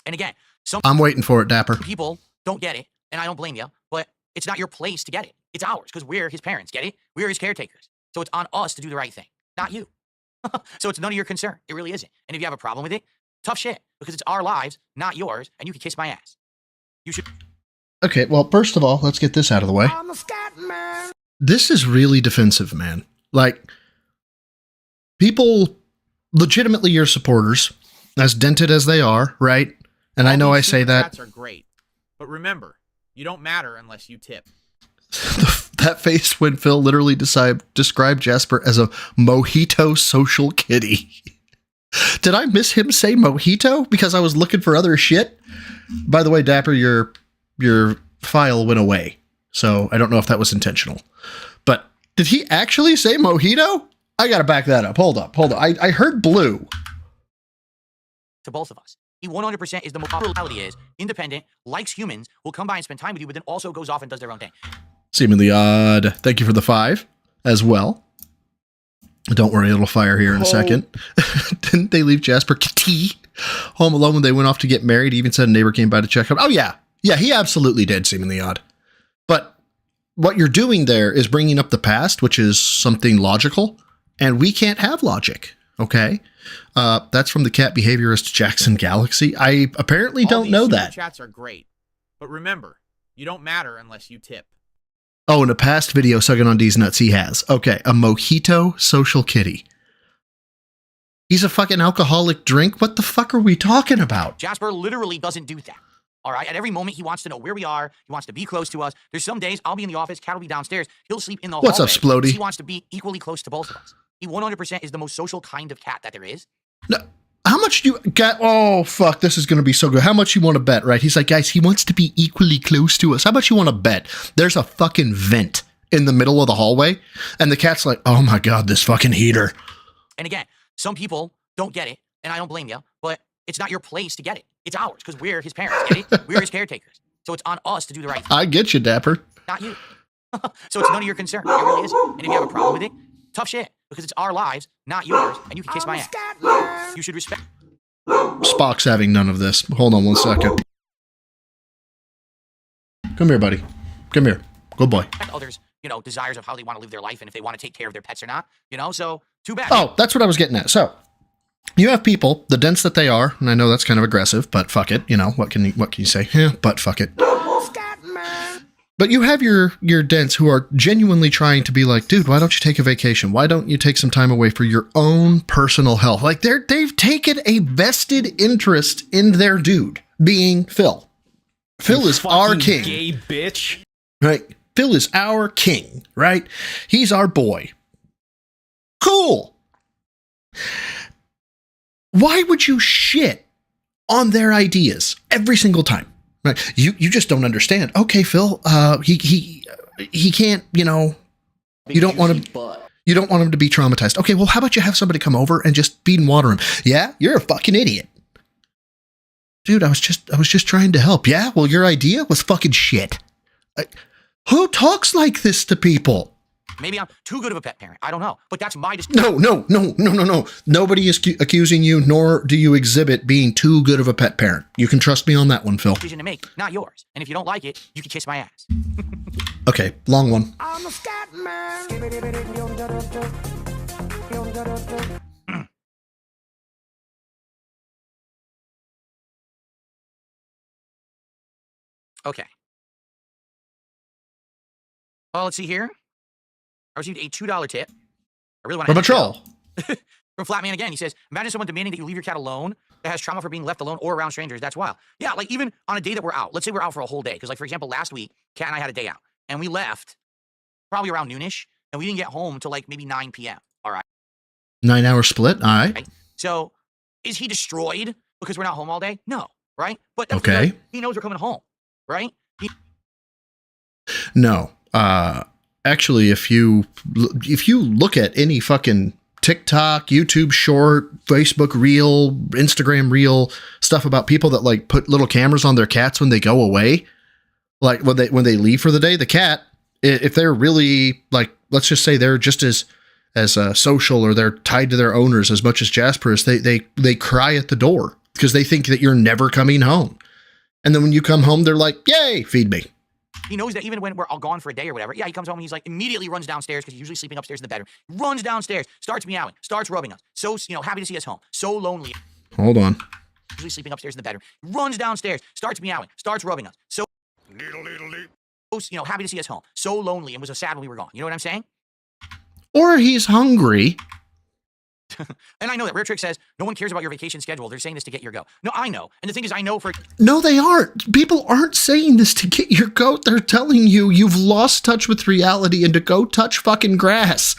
S3: And again, some
S4: I'm waiting for it, Dapper.
S3: people don't get it, and I don't blame you, but it's not your place to get it. It's ours because we're his parents. Get it? We're his caretakers. So it's on us to do the right thing, not you. So it's none of your concern. It really isn't. And if you have a problem with it, tough shit, because it's our lives, not yours, and you can kiss my ass. You should.
S4: Okay, well, first of all, let's get this out of the way.
S5: I'm a scat man.
S4: This is really defensive, man. Like, people, legitimately your supporters, as dented as they are, right? And I know I say that.
S7: Chats are great, but remember, you don't matter unless you tip.
S4: That face when Phil literally described Jasper as a mojito social kitty. Did I miss him say mojito? Because I was looking for other shit. By the way, Dapper, your file went away. So I don't know if that was intentional. But did he actually say mojito? I got to back that up. Hold up. I heard blue.
S3: To both of us. He 100% is the most personality is independent, likes humans, will come by and spend time with you, but then also goes off and does their own thing.
S4: Seemingly odd. Thank you for the 5 as well. Don't worry, it'll fire here in a second. Didn't they leave Jasper Kitty home alone when they went off to get married? He even said a neighbor came by to check up. Oh, yeah. Yeah, he absolutely did, seemingly odd. But what you're doing there is bringing up the past, which is something logical, and we can't have logic, okay? That's from the cat behaviorist Jackson Galaxy. I apparently don't know that.
S7: Chats are great, but remember, you don't matter unless you tip.
S4: Oh, in a past video sucking on D's nuts, he has. Okay, a mojito social kitty. He's a fucking alcoholic drink? What the fuck are we talking about?
S3: Jasper literally doesn't do that. All right. At every moment, he wants to know where we are. He wants to be close to us. There's some days I'll be in the office. Cat will be downstairs. He'll sleep in the hallway.
S4: What's up, Splody?
S3: He wants to be equally close to both of us. He 100% is the most social kind of cat that there is.
S4: No, how much do you get? Oh, fuck. This is going to be so good. How much you want to bet, right? He's like, guys, he wants to be equally close to us. How much you want to bet? There's a fucking vent in the middle of the hallway. And the cat's like, oh my God, this fucking heater.
S3: And again, some people don't get it. And I don't blame you, but it's not your place to get it. It's ours because we're his parents. Get it? We're his caretakers. So it's on us to do the right thing.
S4: I get you, Dapper.
S3: Not you. So it's none of your concern. It really isn't. And if you have a problem with it, tough shit. Because it's our lives, not yours. And you can kiss my ass. You should respect.
S4: Spock's having none of this. Hold on one second. Come here, buddy. Come here. Good boy.
S3: Others, desires of how they want to live their life and if they want to take care of their pets or not, so too bad.
S4: Oh, that's what I was getting at. So you have people, the dense that they are, and I know that's kind of aggressive, but fuck it. What can you say? Yeah, but fuck it. But you have your dents who are genuinely trying to be like, dude, why don't you take a vacation? Why don't you take some time away for your own personal health? Like they've taken a vested interest in their dude being Phil. Phil is our king.
S6: Gay bitch.
S4: Right? Phil is our king, right? He's our boy. Cool. Why would you shit on their ideas every single time? Right? You just don't understand. Okay, Phil, he can't, you don't want him to be traumatized. Okay, well, how about you have somebody come over and just feed and water him? Yeah, you're a fucking idiot. Dude, I was just trying to help. Yeah, well, your idea was fucking shit. Who talks like this to people?
S3: Maybe I'm too good of a pet parent. I don't know. But that's my decision.
S4: No. Nobody is accusing you, nor do you exhibit being too good of a pet parent. You can trust me on that one, Phil.
S3: Decision to make, not yours. And if you don't like it, you can kiss my ass.
S4: Okay, long one.
S5: I'm a scat man.
S3: Okay. Well, let's see here. I received a $2 tip. I really want to.
S4: From a troll.
S3: From Flatman again. He says, imagine someone demanding that you leave your cat alone that has trauma for being left alone or around strangers. That's wild. Yeah, like even on a day that we're out. Let's say we're out for a whole day. Because, like, for example, last week, Cat and I had a day out. And we left probably around noonish. And we didn't get home until like maybe 9 p.m. All right.
S4: 9-hour split. All right.
S3: So is he destroyed because we're not home all day? No. Right? But that's
S4: okay.
S3: He knows we're coming home. Right?
S4: No. actually, if you look at any fucking TikTok, YouTube short, Facebook reel, Instagram reel stuff about people that like put little cameras on their cats when they go away, like when they leave for the day, the cat, if they're really like, let's just say they're just as social, or they're tied to their owners as much as Jasper is, they cry at the door because they think that you're never coming home. And then when you come home, they're like, yay, feed me.
S3: He knows that even when we're all gone for a day or whatever, yeah, he comes home and he's like, immediately runs downstairs because he's usually sleeping upstairs in the bedroom. Runs downstairs, starts meowing, starts rubbing us. So, happy to see us home. So lonely.
S4: Hold on.
S3: Usually sleeping upstairs in the bedroom. Runs downstairs, starts meowing, starts rubbing us. So, happy to see us home. So lonely and was so sad when we were gone. You know what I'm saying?
S4: Or he's hungry.
S3: And I know that Rare Trick says, no one cares about your vacation schedule. They're saying this to get your goat. No, I know. And the thing is, I know for...
S4: No, they aren't. People aren't saying this to get your goat. They're telling you you've lost touch with reality and to go touch fucking grass.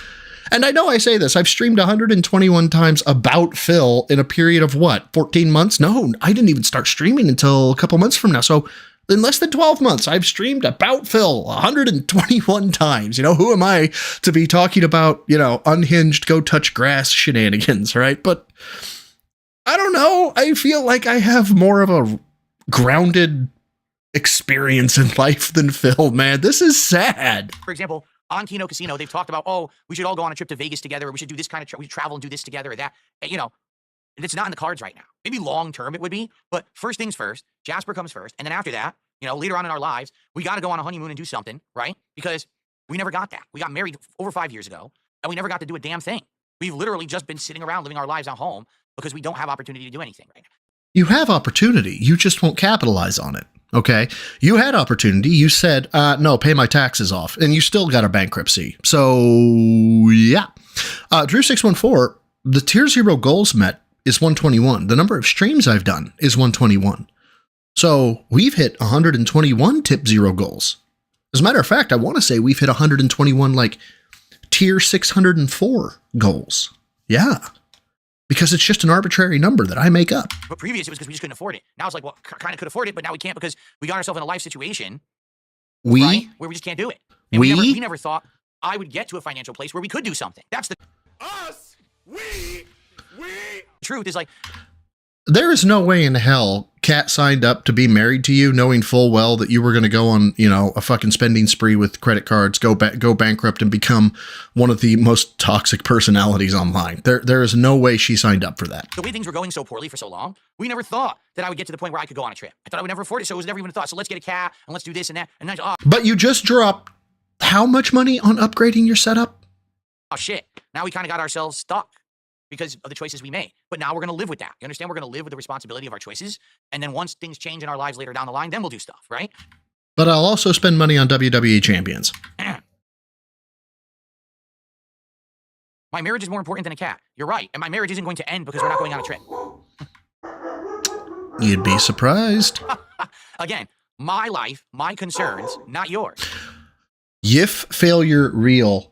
S4: And I know I say this. I've streamed 121 times about Phil in a period of what, 14 months? No, I didn't even start streaming until a couple months from now. So in less than 12 months, I've streamed about Phil 121 times. Who am I to be talking about, unhinged, go touch grass shenanigans, right? But I don't know. I feel like I have more of a grounded experience in life than Phil, man. This is sad.
S3: For example, on Kino Casino, they've talked about, oh, we should all go on a trip to Vegas together, or we should do this kind of we should travel and do this together, or that. It's not in the cards right now. Maybe long term it would be, but first things first, Jasper comes first, and then after that, later on in our lives, we got to go on a honeymoon and do something, right? Because we never got that. We got married over 5 years ago, and we never got to do a damn thing. We've literally just been sitting around living our lives at home because we don't have opportunity to do anything right now.
S4: You have opportunity. You just won't capitalize on it. Okay. You had opportunity. You said, no, pay my taxes off, and you still got a bankruptcy. So yeah. Drew614, the tier 0 goals met is 121. The number of streams I've done is 121. So we've hit 121 tip 0 goals. As a matter of fact, I want to say we've hit 121 like tier 604 goals. Yeah. Because it's just an arbitrary number that I make up.
S3: But previous, it was because we just couldn't afford it. Now it's like, well, kind of could afford it, but now we can't because we got ourselves in a life situation, right, where we just can't do it. And we never thought I would get to a financial place where we could do something. That's the truth is like,
S4: there is no way in hell Kat signed up to be married to you knowing full well that you were going to go on, a fucking spending spree with credit cards, go bankrupt and become one of the most toxic personalities online. There is no way she signed up for that.
S3: The way things were going so poorly for so long, we never thought that I would get to the point where I could go on a trip. I thought I would never afford it, so it was never even a thought. So let's get a cat and let's do this and that. And then,
S4: But you just dropped how much money on upgrading your setup?
S3: Oh shit. Now we kind of got ourselves stuck because of the choices we made. But now we're going to live with that. You understand? We're going to live with the responsibility of our choices. And then once things change in our lives later down the line, then we'll do stuff, right?
S4: But I'll also spend money on WWE champions.
S3: My marriage is more important than a cat. You're right. And my marriage isn't going to end because we're not going on a trip.
S4: You'd be surprised.
S3: Again, my life, my concerns, not yours.
S4: Yif Failure Real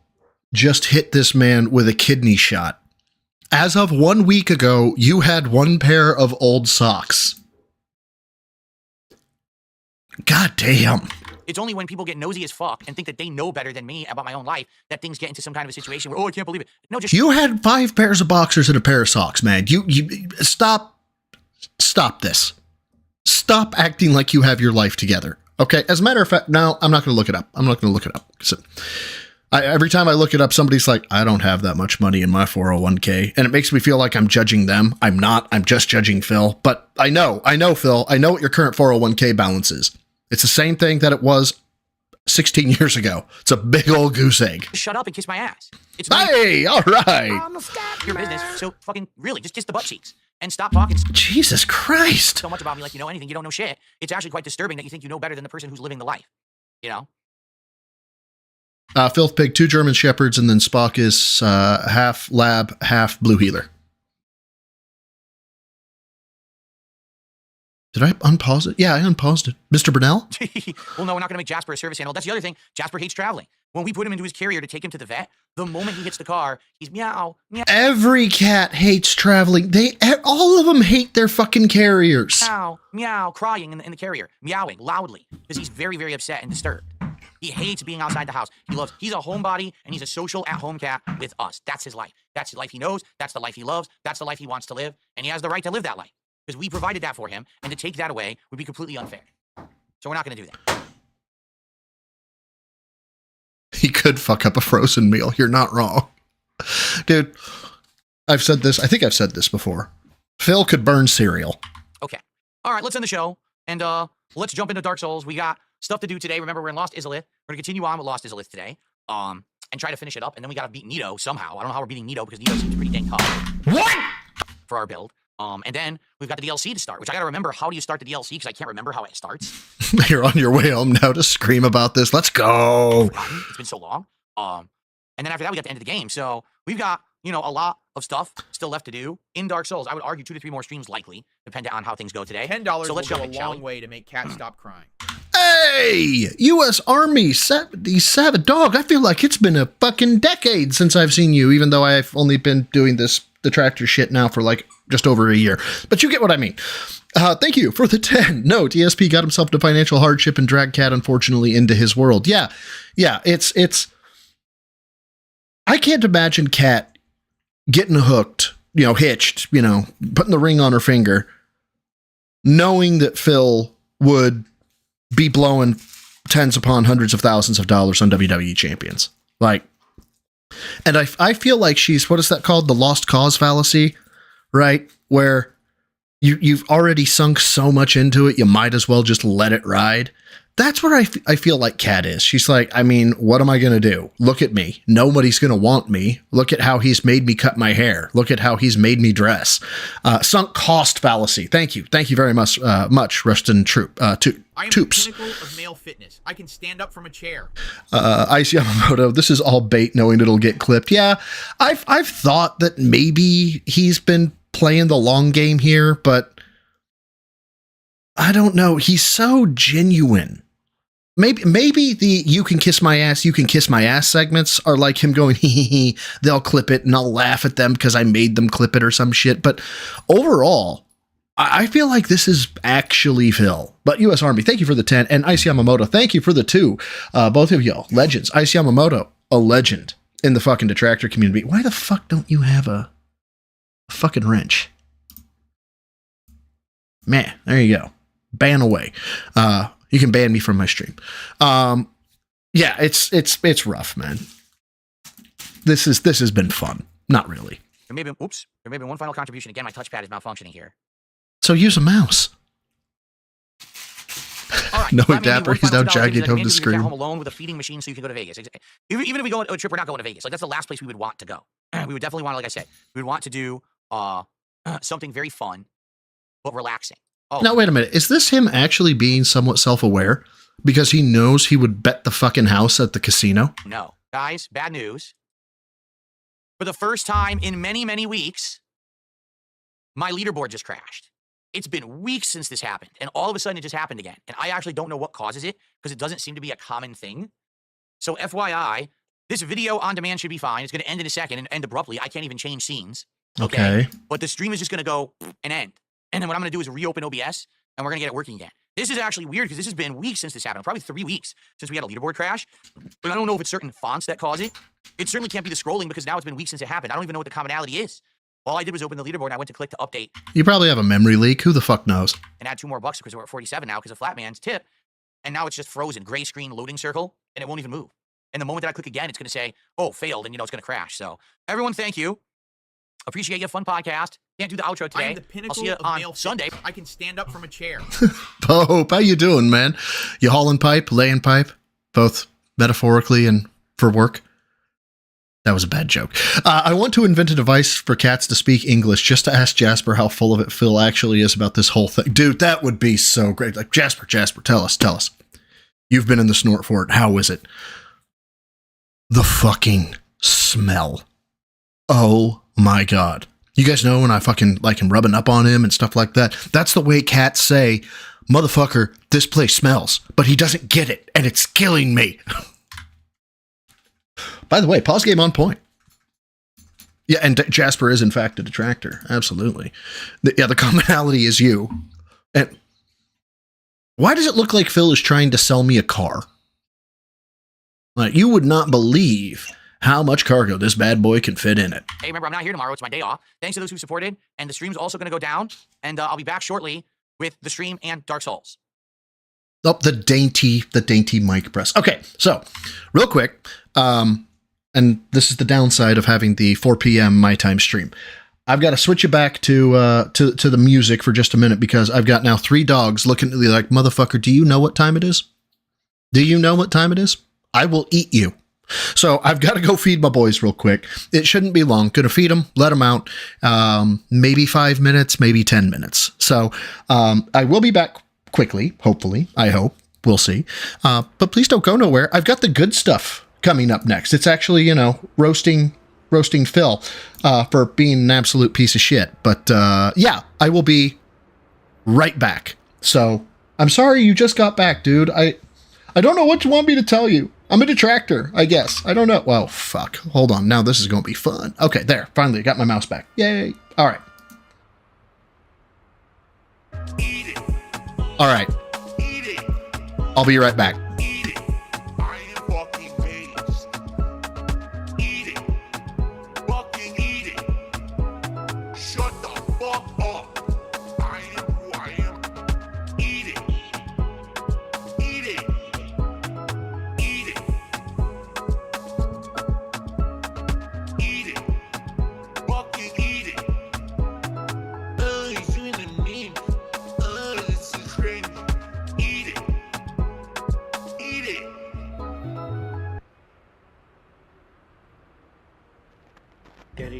S4: just hit this man with a kidney shot. As of 1 week ago, you had one pair of old socks. God damn.
S3: It's only when people get nosy as fuck and think that they know better than me about my own life that things get into some kind of a situation where, oh, I can't believe it. No, just...
S4: You had 5 pairs of boxers and a pair of socks, man. You stop this. Stop acting like you have your life together. Okay? As a matter of fact, no, I'm not going to look it up. So, every time I look it up, somebody's like, I don't have that much money in my 401k. And it makes me feel like I'm judging them. I'm not. I'm just judging Phil. But I know, Phil. I know what your current 401k balance is. It's the same thing that it was 16 years ago. It's a big old goose egg.
S3: Shut up and kiss my ass. It's
S4: hey, all right.
S3: Your business. So fucking really, just kiss the butt cheeks and stop talking.
S4: Jesus Christ.
S3: So much about me like you know anything. You don't know shit. It's actually quite disturbing that you think you know better than the person who's living the life. You know?
S4: Filth Pig, 2 German Shepherds, and then Spock is half lab, half blue healer. Did I unpause it? Yeah, I unpaused it. Mr. Burnell?
S3: Well, no, we're not going to make Jasper a service animal. That's the other thing. Jasper hates traveling. When we put him into his carrier to take him to the vet, the moment he hits the car, he's meow, meow.
S4: Every cat hates traveling. All of them hate their fucking carriers.
S3: Meow, meow, crying in the carrier, meowing loudly because he's very, very upset and disturbed. He hates being outside the house. He's a homebody, and he's a social at-home cat with us. That's his life. That's the life he knows. That's the life he loves. That's the life he wants to live, and he has the right to live that life because we provided that for him, and to take that away would be completely unfair. So we're not going to do that.
S4: He could fuck up a frozen meal. You're not wrong. Dude, I've said this. I think I've said this before. Phil could burn cereal.
S3: Okay. All right, let's end the show, and let's jump into Dark Souls. We got stuff to do today. Remember, we're in Lost Izalith. We're going to continue on with Lost Izalith today, and try to finish it up, and then we got to beat Nito somehow. I don't know how we're beating Nito, because Nito seems pretty dang tough. What? For our build. And then we've got the DLC to start, which I got to remember, how do you start the DLC, because I can't remember how it starts.
S4: You're on your way home now to scream about this. Let's go.
S3: It's been so long. And then after that, we got the end of the game. So we've got, a lot of stuff still left to do in Dark Souls. I would argue 2 to 3 more streams likely, depending on how things go today.
S7: $10
S3: so let's
S7: will
S3: jump
S7: go
S3: in,
S7: a
S3: shall
S7: long
S3: we?
S7: way to make Cat stop crying.
S4: Hey, U.S. Army 77 dog. I feel like it's been a fucking decade since I've seen you, even though I've only been doing the tractor shit now for like just over a year. But you get what I mean. Thank you for the 10. No, TSP got himself into financial hardship and dragged Cat, unfortunately, into his world. Yeah, it's. I can't imagine Cat getting hooked, hitched, putting the ring on her finger, knowing that Phil would be blowing tens upon hundreds of thousands of dollars on WWE champions. And I feel like she's, what is that called? The lost cause fallacy, right? Where you've already sunk so much into it, you might as well just let it ride. That's where I feel like Kat is. She's like, I mean, what am I going to do? Look at me. Nobody's going to want me. Look at how he's made me cut my hair. Look at how he's made me dress. Sunk cost fallacy. Thank you. Thank you very much, Rustin Troop.
S7: I am
S4: Toops.
S7: the pinnacle of male fitness. I can stand up from a chair.
S4: Ice Yamamoto, this is all bait knowing it'll get clipped. Yeah, I've thought that maybe he's been playing the long game here, but I don't know. He's so genuine. Maybe the you can kiss my ass segments are like him going, hee, they'll clip it and I'll laugh at them because I made them clip it or some shit. But overall, I feel like this is actually Phil. But U.S. Army, thank you for the 10. And Ice Yamamoto, thank you for the 2. Both of y'all, legends. Ice Yamamoto, a legend in the fucking detractor community. Why the fuck don't you have a fucking wrench? Man, there you go. Ban away. You can ban me from my stream. Yeah, it's rough, man. This has been fun. Not really.
S3: There may be one final contribution. Again, my touchpad is malfunctioning here.
S4: So use a mouse.
S3: All right.
S4: No,
S3: That may be
S4: Dapper,
S3: one
S4: he's
S3: final
S4: now
S3: $2
S4: jagging
S3: that
S4: home
S3: Andy
S4: to
S3: leaves
S4: scream.
S3: at home alone with a feeding machine so you can go to Vegas. Even if we go on a trip, we're not going to Vegas. Like, that's the last place we would want to go. We would definitely want to, like I said, we would want to do something very fun but relaxing. Oh,
S4: Now, wait a minute. Is this him actually being somewhat self-aware? Because he knows he would bet the fucking house at the casino?
S3: no. Guys, bad news. For the first time in many, many weeks, my leaderboard just crashed. It's been weeks since this happened, and all of a sudden it just happened again. And I actually don't know what causes it, because it doesn't seem to be a common thing. So FYI, this video on demand should be fine. It's going to end in a second and end abruptly. I can't even change scenes.
S4: Okay.
S3: But the stream is just going to go and end. And then what I'm going to do is reopen OBS, and we're going to get it working again. This is actually weird, because this has been weeks since this happened. Probably 3 weeks since we had a leaderboard crash. But I don't know if it's certain fonts that cause it. It certainly can't be the scrolling, because now it's been weeks since it happened. I don't even know what the commonality is. All I did was open the leaderboard, and I went to click to update
S4: You probably have a memory leak. Who the fuck knows?
S3: and add $2 more because we're at 47 now because of Flatman's tip. And now it's just frozen, gray screen loading circle, and it won't even move. And the moment that I click again, it's going to say, oh, failed, and it's going to crash. So everyone, thank you. Appreciate you. Fun podcast. Can't do the outro
S7: I
S3: today.
S7: am the pinnacle
S3: I'll see you
S7: of
S3: on
S7: male
S3: Sunday.
S7: fitness. I can stand up from a chair.
S4: Pope, how you doing, man? You hauling pipe, laying pipe, both metaphorically and for work? That was a bad joke. I want to invent a device for cats to speak English just to ask Jasper how full of it Phil actually is about this whole thing. Dude, that would be so great. Like, Jasper, tell us. You've been in the snort for it. How is it? The fucking smell. Oh my God. You guys know when I fucking like him rubbing up on him and stuff like that? That's the way cats say, motherfucker, this place smells. But he doesn't get it, and it's killing me. By the way, pause game on point. Yeah, and Jasper is in fact a detractor. Absolutely. The commonality is you. And why does it look like Phil is trying to sell me a car? Like, you would not believe how much cargo this bad boy can fit in it.
S3: Hey, remember, I'm not here tomorrow. It's my day off. Thanks to those who supported. And the stream's also going to go down. And I'll be back shortly with the stream and Dark Souls.
S4: Oh, the dainty mic press. Okay, so real quick, and this is the downside of having the 4 p.m. my time stream. I've got to switch it back to the music for just a minute because I've got now 3 dogs looking at me like, motherfucker, do you know what time it is? Do you know what time it is? I will eat you. So I've got to go feed my boys real quick. It shouldn't be long. Gonna feed them, let them out. Maybe 5 minutes, maybe 10 minutes. So I will be back quickly, hopefully. I hope. We'll see. But please don't go nowhere. I've got the good stuff coming up next. It's actually, you know, roasting Phil for being an absolute piece of shit. But yeah, I will be right back. So I'm sorry you just got back, dude. I don't know what you want me to tell you. I'm a detractor, I guess. I don't know. Well, fuck. Hold on. Now this is going to be fun. Okay, there. Finally, I got my mouse back. Yay. All right. All right. I'll be right back.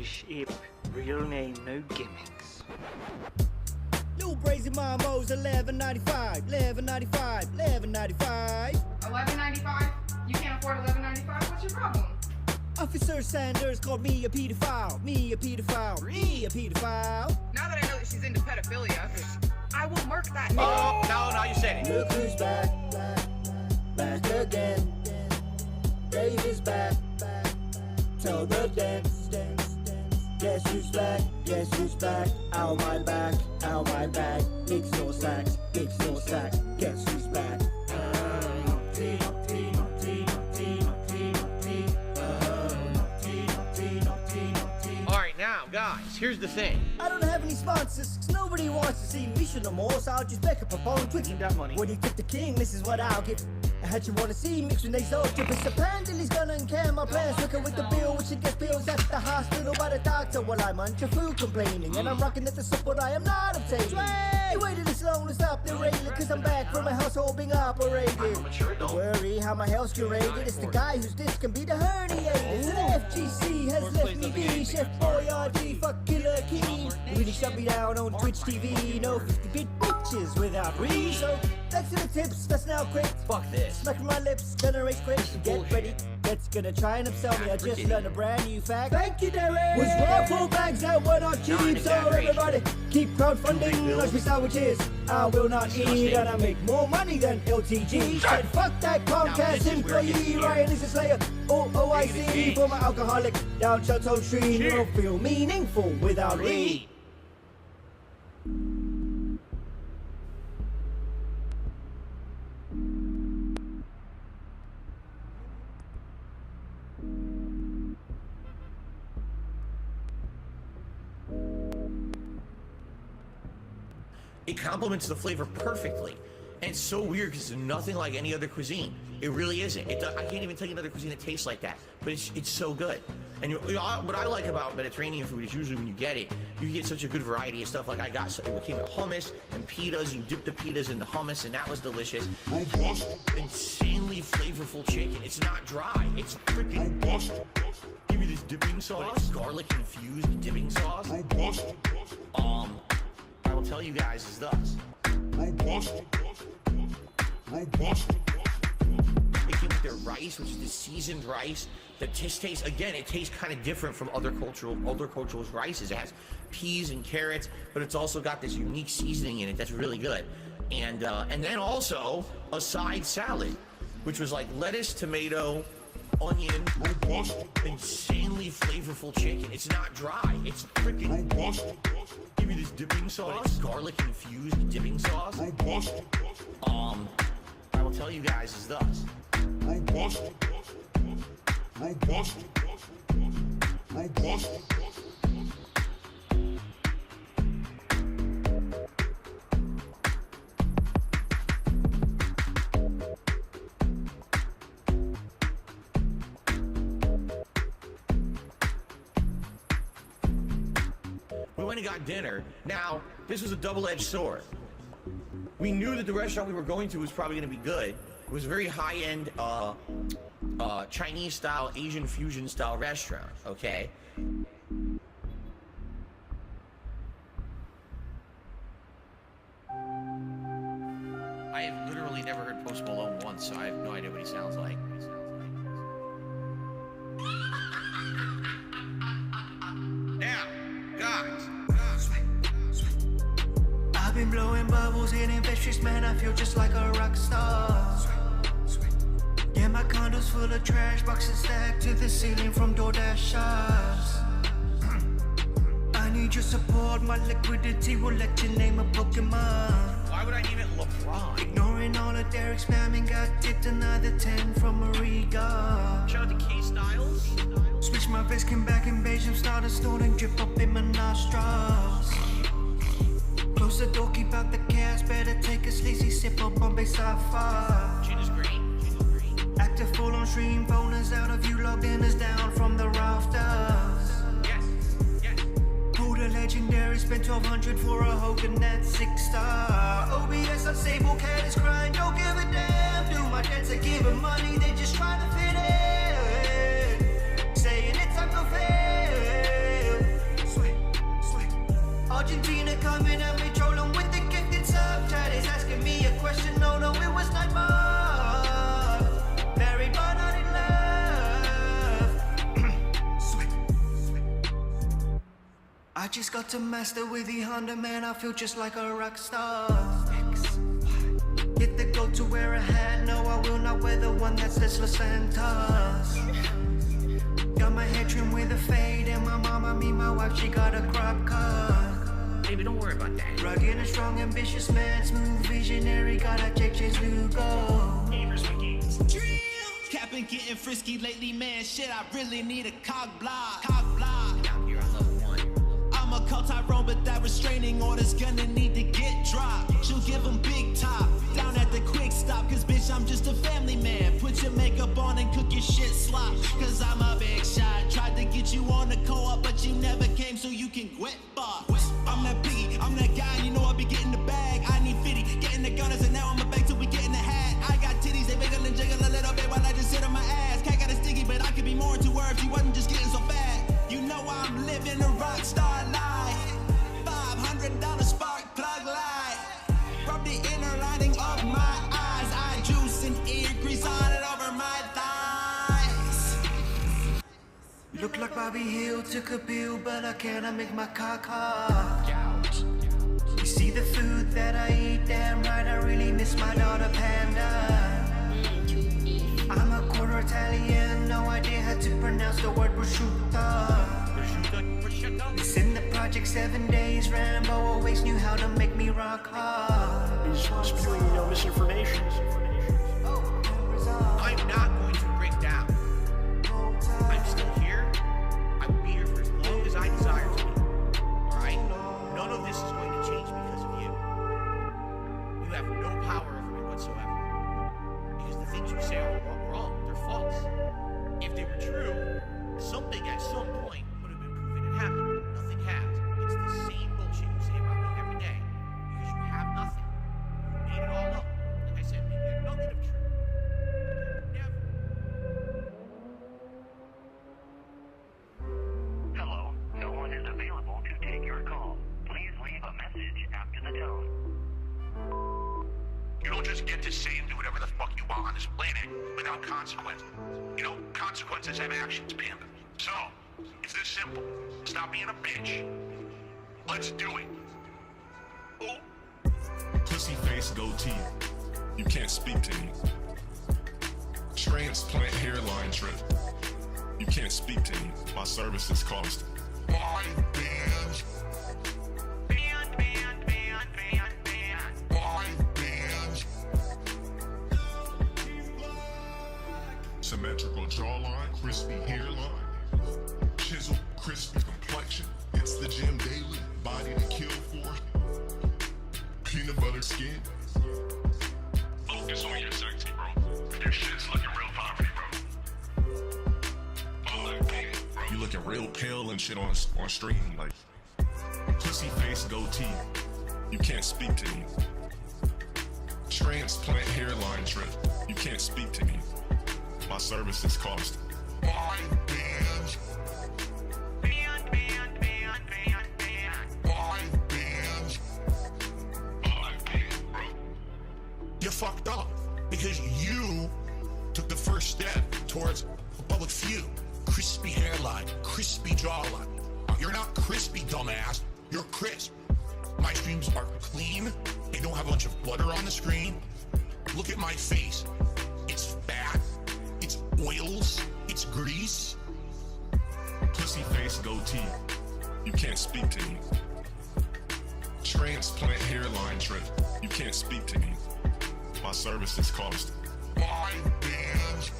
S12: Sheep, real name, no gimmicks.
S5: New Brazy Momos, 11.95, 11.95, 11.95.
S13: 11.95? You can't afford 11.95? What's your problem?
S5: Officer Sanders called me a pedophile, me a pedophile, me a pedophile.
S13: Now that I know that she's into pedophilia, I will mark that.
S7: Oh, no, you said it.
S5: Look who's back, back again. Dave is back, tell the dance. Guess who's back, guess who's back, out my back, mix no sacks, guess who's back.
S7: Alright, now, guys, here's the thing.
S5: I don't have any sponsors, 'cause nobody wants to see me show no more, so I'll just back up on Twitch.
S7: That money.
S5: When you tip the king, this is what I'll give. I had you wanna see mix when they so trip. It's a Pandely's gonna encamp my plans. Looking with the bill, which should get pills at the hospital by the doctor. While I'm on your food complaining, and I'm rocking at the support I am not obtaining. You waited this long to stop the railing, 'cause I'm back from my household being operated. Don't worry how my health's curated. It's the guy whose disc can be the herniated. So the FGC has left me be Chef Boyardee, fuck Killer Keen. Really shut me down on Twitch TV. No 50-bit bitches without reason. So thanks to the tips, that's now quick.
S7: Fuck this.
S5: Smacking my lips, generate scripts. Get ready, that's gonna try and upsell me. I just learned a brand new fact. Thank you, Derek. Was raffle bags that were not cheap. So everybody keep crowdfunding lunch me sandwiches. I will not eat, and I make more money than LTG. Said fuck that Comcast employee. Ryan is a slayer. OIC for my alcoholic down Chateau Street. You don't feel meaningful without me.
S3: It complements the flavor perfectly. And it's so weird because it's nothing like any other cuisine. It really isn't. I can't even tell you another cuisine that tastes like that. But it's so good. And what I like about Mediterranean food is usually when you get it, you get such a good variety of stuff. Like I got, it came with hummus and pitas. You dip the pitas in the hummus, and that was delicious. Robust, insanely flavorful chicken. It's not dry. It's freaking robust. Give me this dipping sauce, garlic infused dipping sauce. Robust. I will tell you guys is thus. Robust. Robust. They came with their rice, which is the seasoned rice. The tastes, again, it tastes kind of different from other cultures' rices. It has peas and carrots, but it's also got this unique seasoning in it that's really good. And then also a side salad, which was like lettuce, tomato, onion, robust, insanely flavorful chicken. It's not dry. It's freaking robust. Give me this dipping sauce, garlic infused dipping sauce. Robust. I will tell you guys is thus. Robust.
S1: Robust. Robust.
S14: We went and got dinner. Now, this was a double-edged sword. We knew that the restaurant we were going to was probably going to be good. It was a very high-end, Chinese-style, Asian fusion-style restaurant, okay?
S3: I have literally never heard Post Malone once, so I have no idea what he sounds like.
S14: Now, guys.
S5: I've been blowing bubbles, hitting vicious, man, I feel just like a rock star. Yeah, my condo's full of trash, boxes stacked to the ceiling from DoorDash shops. I need your support, my liquidity will let you name a Pokemon.
S14: Why would I name it LeBron?
S5: Ignoring all of Derek spamming, got tipped another 10 from Mariga.
S14: Shout out to K-Styles.
S5: Switch my vest, came back in beige, I'm started snorting, drip up in my nostrils. Close the door, keep out the chaos, better take a sleazy sip of Bombay Sapphire.
S14: Gin is green.
S5: Active full on stream, bonus out of you, logged in is down from the rafters.
S14: Yes, yes.
S5: Who the legendary, spent 1200 for a Hogan, that's 6-star. OBS unstable, cat is crying, don't give a damn. Do my debts, I give them money, they just trying to fit in. Saying it's time to fail. Sweet. Argentina coming at me, trolling with the gifted sub. Chat is asking me a question, no, it was not mine. Married but not in love. Sweet. I just got to master with the Honda, man, I feel just like a rock star. Hit the go to wear a hat, no, I will not wear the one that says Los Santos. Got my hair trimmed with a fade, and my mama, my wife, she got a crop cut.
S14: Baby, don't worry about that.
S5: Rugged and strong, ambitious man, smooth visionary, got a JJ's Lugo.
S15: Cap been getting frisky lately, man. Shit, I really need a cock block.
S14: Down here on level 1.
S15: I'm a cult Tyrone, but that restraining order's gonna need to get dropped. She'll give him big top, down at the quick stop. Cause bitch, I'm just a family man. Put your makeup on and cook your shit slop. Cause I'm a big shot. Tried to get you on the co-op, but you never came, so you can quit box. I'm that piggy, I'm that guy, you know I be getting the bag. I need 50, getting the gunners, and now I'm a bag till we get in the hat. I got titties, they wiggle and jiggle a little bit while I just sit on my ass. Cat got it sticky, but I could be more into words. He wasn't just getting so fat. You know I'm living a rock star life. $500 spark plug light. Rub the inner lining of my eyes. Eye juice and ear grease on it over my thighs.
S5: Look like Bobby Hill took a pill, but I cannot make my cock hard. You see the food that I eat, damn right, I really miss my daughter Panda. I'm a quarter Italian, no idea how to pronounce the word prosciutto. It's in the project 7 days, Rambo always knew how to make me rock hard.
S12: Is spewing misinformation.
S14: I'm not going to break down. I'm still here. I will be here for as long as I desire to be. Alright? None of this is going to change because of you. You have no power over me whatsoever. Because the things you say are wrong. They're false. If they were true, something at some point would have been proven it happened. Nothing has. It's the same bullshit you say about me every day. Because you have nothing. You made it all up. Like I said, maybe you have nothing of truth. Never.
S16: Hello, no one is available to take your call. Please leave a message after the tone.
S1: You don't just get to say and do whatever the fuck you want on this planet without consequences. You know, consequences have actions, pimp. So, it's this simple. Stop being a bitch. Let's do it. Oh.
S17: Pussy face goatee. You can't speak to me. Transplant hairline trim. You can't speak to me. My services cost.
S1: My bands.
S16: Band.
S1: My bands.
S17: Symmetrical jawline, crispy skin. Focus on your sexy, bro. Your shit's looking real poverty, bro. You looking real pale and shit on stream, like pussy face goatee. You can't speak to me. Transplant hairline trip. You can't speak to me. My services cost 5 bands. 5 bands. 5 bands, bro. You fucked up because you took the first step towards a public view. Crispy hairline, crispy jawline. You're not crispy, dumbass. You're crisp. My streams are clean. They don't have a bunch of butter on the screen. Look at my face. It's fat. It's oils. It's grease. Pussy face goatee. You can't speak to me. Transplant hairline trip. You can't speak to me. My services cost 5 bands.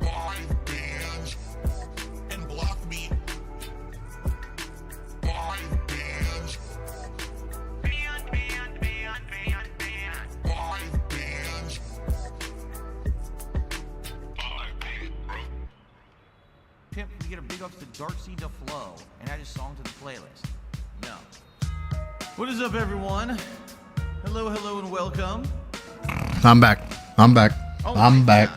S17: 5 bands. And block me. 5 bands. 5 bands. 5 bands, bro.
S14: Pimp, we get a big ups to Dark Seed to Flow and add his song to the playlist. No. What is up, everyone? Hello, hello, and welcome.
S4: I'm back. I'm back.
S14: Oh,
S4: I'm back.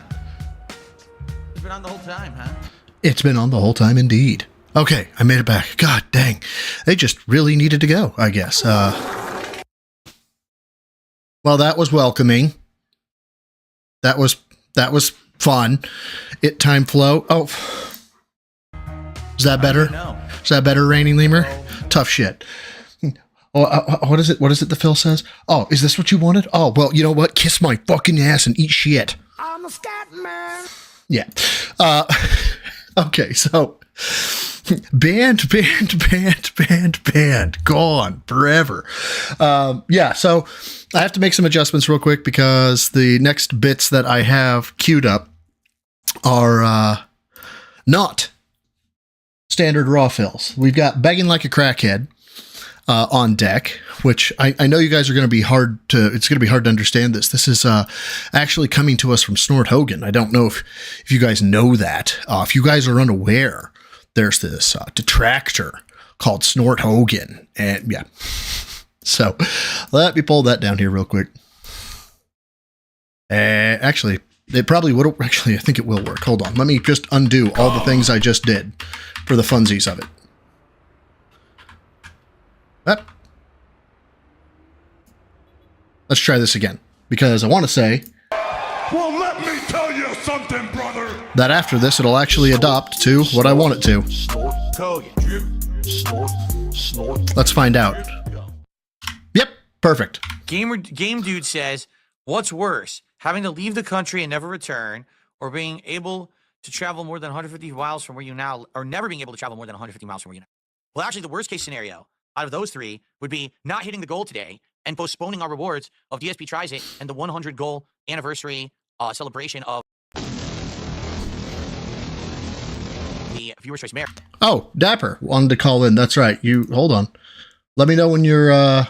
S14: It's been on the whole time, huh?
S4: It's been on the whole time, indeed. Okay, I made it back. God dang. They just really needed to go, I guess. Well, that was welcoming. That was fun. It time flow. Oh. Is that better? Is that better, Raining Lemur? Tough shit. Oh, what is it? What is it that Phil says? Oh, is this what you wanted? Oh, well, you know what? Kiss my fucking ass and eat shit.
S1: I'm a scat man.
S4: Yeah. Okay, so banned, gone forever. Yeah, so I have to make some adjustments real quick because the next bits that I have queued up are not standard raw fills. We've got Begging Like a Crackhead on deck, which I know you guys are going to be it's going to be hard to understand this. This is actually coming to us from Snort Hogan. I don't know if you guys know that. If you guys are unaware, there's this detractor called Snort Hogan. And yeah, so let me pull that down here real quick. Actually, it probably would. Actually, I think it will work. Hold on. Let me just undo all the things I just did for the funsies of it. Let's try this again, because I want to say,
S17: well, let me tell you something, brother.
S4: That after this, it'll actually adopt to what I want it to. Let's find out. Yep, perfect.
S3: Game Dude says, what's worse, having to leave the country and never return, or being able to travel more than 150 miles from where you now, or never being able to travel more than 150 miles from where you now? Well, actually, the worst case scenario out of those three would be not hitting the goal today and postponing our rewards of DSP Tries It and the 100 goal anniversary celebration of the Viewer's Choice Marathon.
S4: Oh, Dapper wanted to call in. That's right. You hold on. Let me know when you're. Oh,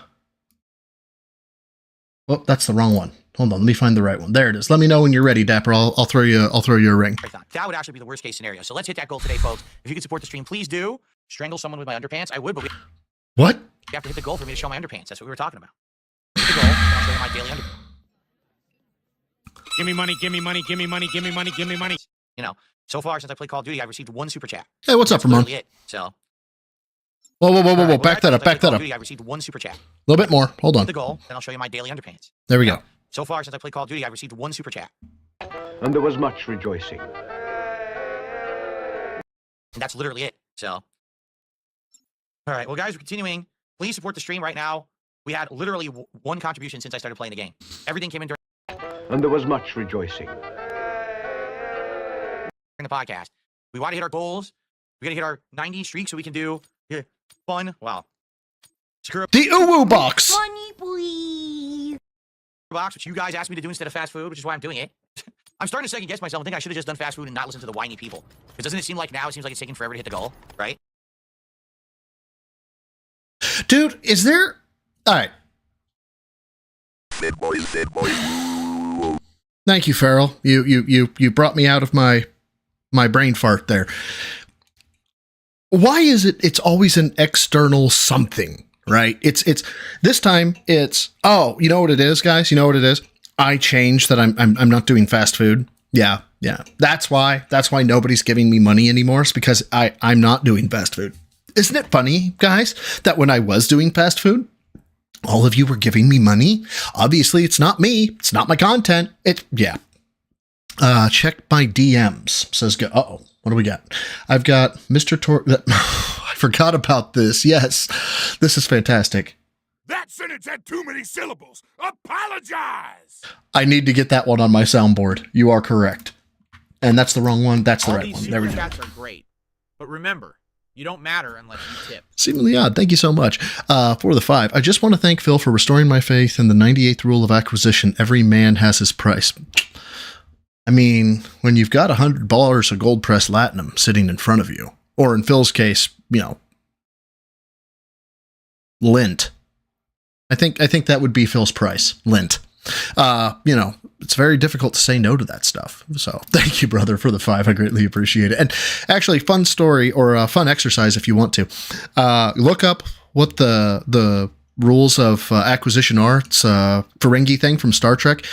S4: that's the wrong one. Hold on. Let me find the right one. There it is. Let me know when you're ready, Dapper. I'll throw you a ring.
S3: That would actually be the worst case scenario. So let's hit that goal today, folks. If you could support the stream, please do. Strangle someone with my underpants. I would, but
S4: what?
S3: You have to hit the goal for me to show my underpants. That's what we were talking about. Hit the goal, and I'll show you my daily underpants.
S14: Give me money, give me money, give me money, give me money, give me money.
S3: You know, so far since I played Call of Duty, I've received 1 super chat.
S4: Hey, what's up, Ramon?
S3: So.
S4: Whoa. Back that up.
S3: I received 1 super chat.
S4: A little bit more. Hold on.
S3: Hit the goal, then I'll show you my daily underpants.
S4: There we go.
S3: So far since I played Call of Duty, I've received 1 super chat.
S18: And there was much rejoicing.
S3: And that's literally it. So. All right, well, guys, we're continuing. Please support the stream right now. We had literally 1 contribution since I started playing the game. Everything came in during
S18: And there was much rejoicing.
S3: the podcast. We want to hit our goals. We got to hit our 90 streak so we can do fun. Wow. Screw up.
S4: The Uwu box.
S3: Money, please. Box, which you guys asked me to do instead of fast food, which is why I'm doing it. I'm starting to second guess myself. I think I should have just done fast food and not listen to the whiny people. Because doesn't it seem like now it seems like it's taking forever to hit the goal, right?
S4: Dude, is there... All right. Thank you, Farrell. You brought me out of my brain fart there. Why is it's always an external something, right? It's this time it's, oh, you know what it is, guys? You know what it is? I changed that I'm not doing fast food. Yeah. That's why nobody's giving me money anymore. It's because I'm not doing fast food. Isn't it funny, guys, that when I was doing fast food, all of you were giving me money? Obviously, it's not me. It's not my content. Yeah. Check my DMs. Says, uh-oh, what do we got? I've got Mr. I forgot about this. Yes, this is fantastic.
S17: That sentence had too many syllables. Apologize.
S4: I need to get that one on my soundboard. You are correct. And that's the wrong one. That's the right one. There we go.
S7: Super chats are great. But remember, you don't matter unless you tip.
S4: Seemingly odd. Thank you so much for the 5. I just want to thank Phil for restoring my faith in the 98th rule of acquisition. Every man has his price. I mean, when you've got $100 of gold pressed latinum sitting in front of you, or in Phil's case, lint. I think that would be Phil's price. Lint. It's very difficult to say no to that stuff. So thank you, brother, for the 5. I greatly appreciate it. And actually, fun story or a fun exercise if you want to. Look up what the rules of acquisition are. It's a Ferengi thing from Star Trek.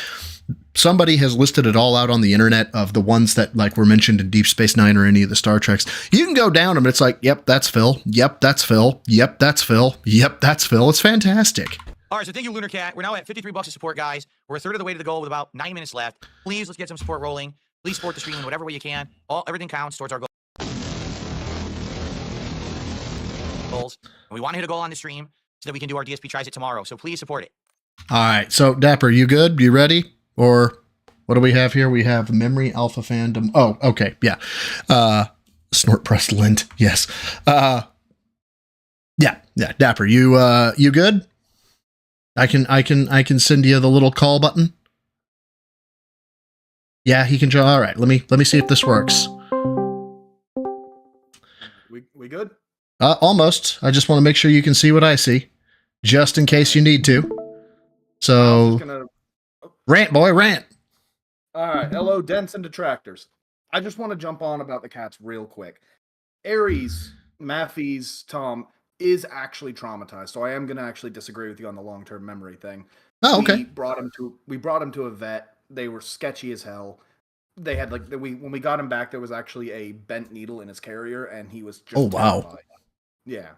S4: Somebody has listed it all out on the internet of the ones that were mentioned in Deep Space Nine or any of the Star Treks. You can go down them. It's like, yep, that's Phil. Yep, that's Phil. Yep, that's Phil. Yep, that's Phil. It's fantastic.
S3: All right, so thank you, Lunar Cat. We're now at $53 of support, guys. We're a third of the way to the goal with about 9 minutes left. Please, let's get some support rolling. Please support the stream in whatever way you can. Everything counts towards our goals. And we want to hit a goal on the stream so that we can do our DSP tries it tomorrow. So please support it.
S4: All right, so Dapper, you good? You ready? Or what do we have here? We have Memory Alpha Fandom. Oh, okay, yeah. Snort pressed lint. Yes. Yeah. Dapper, you good? I can send you the little call button. Yeah, he can. All right, let me see if this works.
S19: We good?
S4: Almost. I just want to make sure you can see what I see, just in case you need to. So, rant, boy, rant.
S19: All right. Hello, dents and detractors. I just want to jump on about the cats real quick. Aries, Matthews, Tom is actually traumatized, so I am going to actually disagree with you on the long-term memory thing.
S4: Oh, okay.
S19: We brought him to a vet. They were sketchy as hell. They had when we got him back, there was actually a bent needle in his carrier, and he was just terrified. Yeah.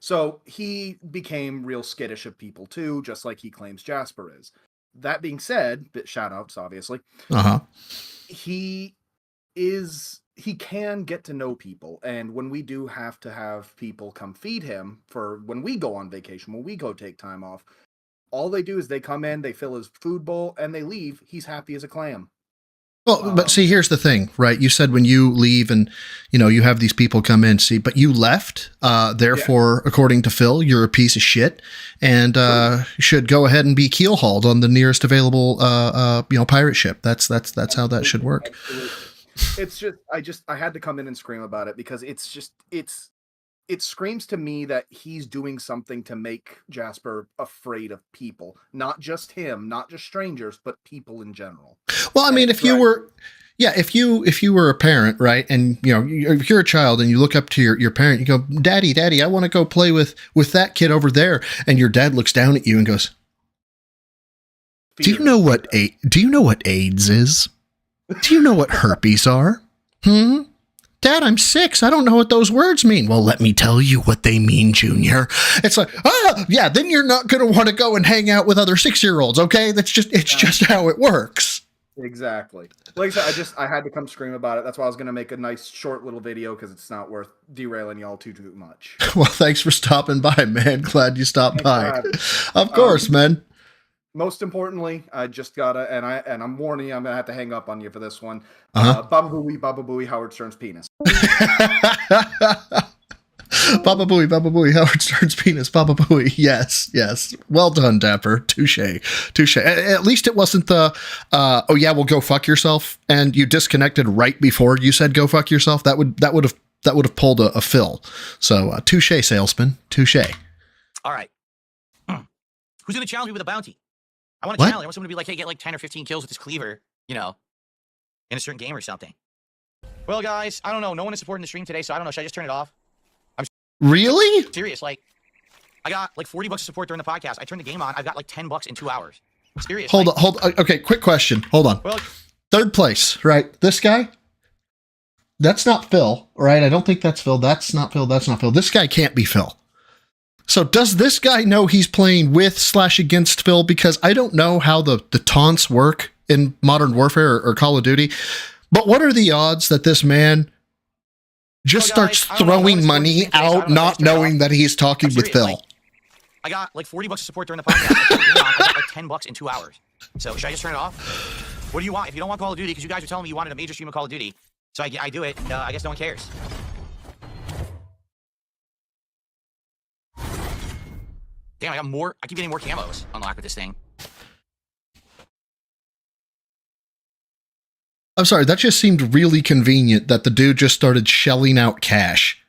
S19: So he became real skittish of people too, just like he claims Jasper is. That being said, shout outs obviously. He can get to know people, and when we do have to have people come feed him for when we go on vacation, when we go take time off, all they do is they come in, they fill his food bowl, and they leave. He's happy as a clam.
S4: Well, but see, here's the thing, right? You said when you leave and, you have these people come in, but you left. Therefore, according to Phil, you're a piece of shit and should go ahead and be keel hauled on the nearest available, pirate ship. That's how that should work.
S19: It's I had to come in and scream about it because it screams to me that he's doing something to make Jasper afraid of people, not just him, not just strangers, but people in general.
S4: Well, I mean, if you were a parent, right, and if you're a child and you look up to your parent, you go, "Daddy, I want to go play with that kid over there," and your dad looks down at you and goes, "Do you know what AIDS is? Do you know what herpes are? Dad, I'm 6. I don't know what those words mean." Well, let me tell you what they mean, Junior. It's like, yeah, then you're not going to want to go and hang out with other 6-year-olds, okay? It's just how it works.
S19: Exactly. Like I said, I had to come scream about it. That's why I was going to make a nice short little video because it's not worth derailing y'all too much.
S4: Well, thanks for stopping by, man. Glad you stopped by. Of course, man.
S19: Most importantly, I just gotta, and I'm warning you, I'm gonna have to hang up on you for this one. Baba Booey, Howard Stern's penis.
S4: Baba Booey, Howard Stern's penis. Baba Booey. Yes. Well done, Dapper. Touche. At least it wasn't the, oh yeah, well go fuck yourself, and you disconnected right before you said go fuck yourself. That would have pulled a Phil. So touche, salesman. Touche.
S3: All right. Who's going to challenge me with a bounty? I want to
S4: What?
S3: challenge. I want someone to be like, hey, get like 10 or 15 kills with this cleaver, you know, in a certain game or something. Well, guys, I don't know. No one is supporting the stream today, so I don't know. Should I just turn it off? I'm
S4: Really?
S3: serious. Like, I got like 40 bucks of support during the podcast. I turned the game on. I've got like 10 bucks in 2 hours. Serious.
S4: Hold
S3: like,
S4: on, hold on. Okay, quick question. Hold on.
S3: Well,
S4: Third place, right? This guy? That's not Phil, right? I don't think that's Phil. That's not Phil. That's not Phil. This guy can't be Phil. So does this guy know he's playing with/against Phil? Because I don't know how the taunts work in Modern Warfare or Call of Duty. But what are the odds that this man just
S3: well, guys,
S4: starts
S3: I don't know. No one
S4: throwing
S3: is supporting the
S4: money
S3: stream today, so I
S4: out,
S3: don't know.
S4: not
S3: Should I just turn it
S4: knowing
S3: off?
S4: that he's talking
S3: I'm
S4: with
S3: serious.
S4: Phil?
S3: Like, I got like 40 bucks of support during the podcast. I turned the game on. I got like 10 bucks in 2 hours. So should I just turn it off? What do you want? If you don't want Call of Duty, because you guys are telling me you wanted a major stream of Call of Duty, so I do it. I guess no one cares. Damn, I got more. I keep getting more camos unlocked with this thing.
S4: I'm sorry, that just seemed really convenient that the dude just started shelling out cash.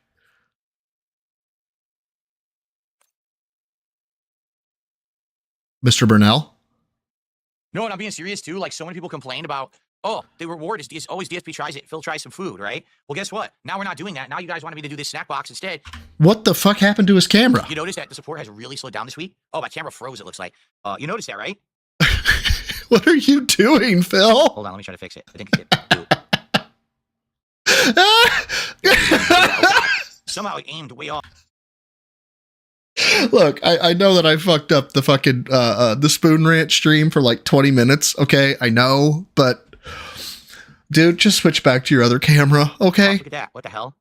S4: Mr. Burnell?
S3: No, and I'm being serious too. Like, so many people complained about, oh, the reward is always DSP tries it. Phil tries some food, right? Well, guess what? Now we're not doing that. Now you guys wanted me to do this snack box instead.
S4: What the fuck happened to his camera?
S3: You notice that the support has really slowed down this week? Oh, my camera froze, it looks like. You noticed that, right?
S4: What are you doing, Phil?
S3: Hold on, let me try to fix it. I think it somehow it aimed way off.
S4: Look, I know that I fucked up the fucking the Spoon Ranch stream for like 20 minutes, okay? I know, but dude, just switch back to your other camera, okay?
S3: Oh, look at that. What the hell?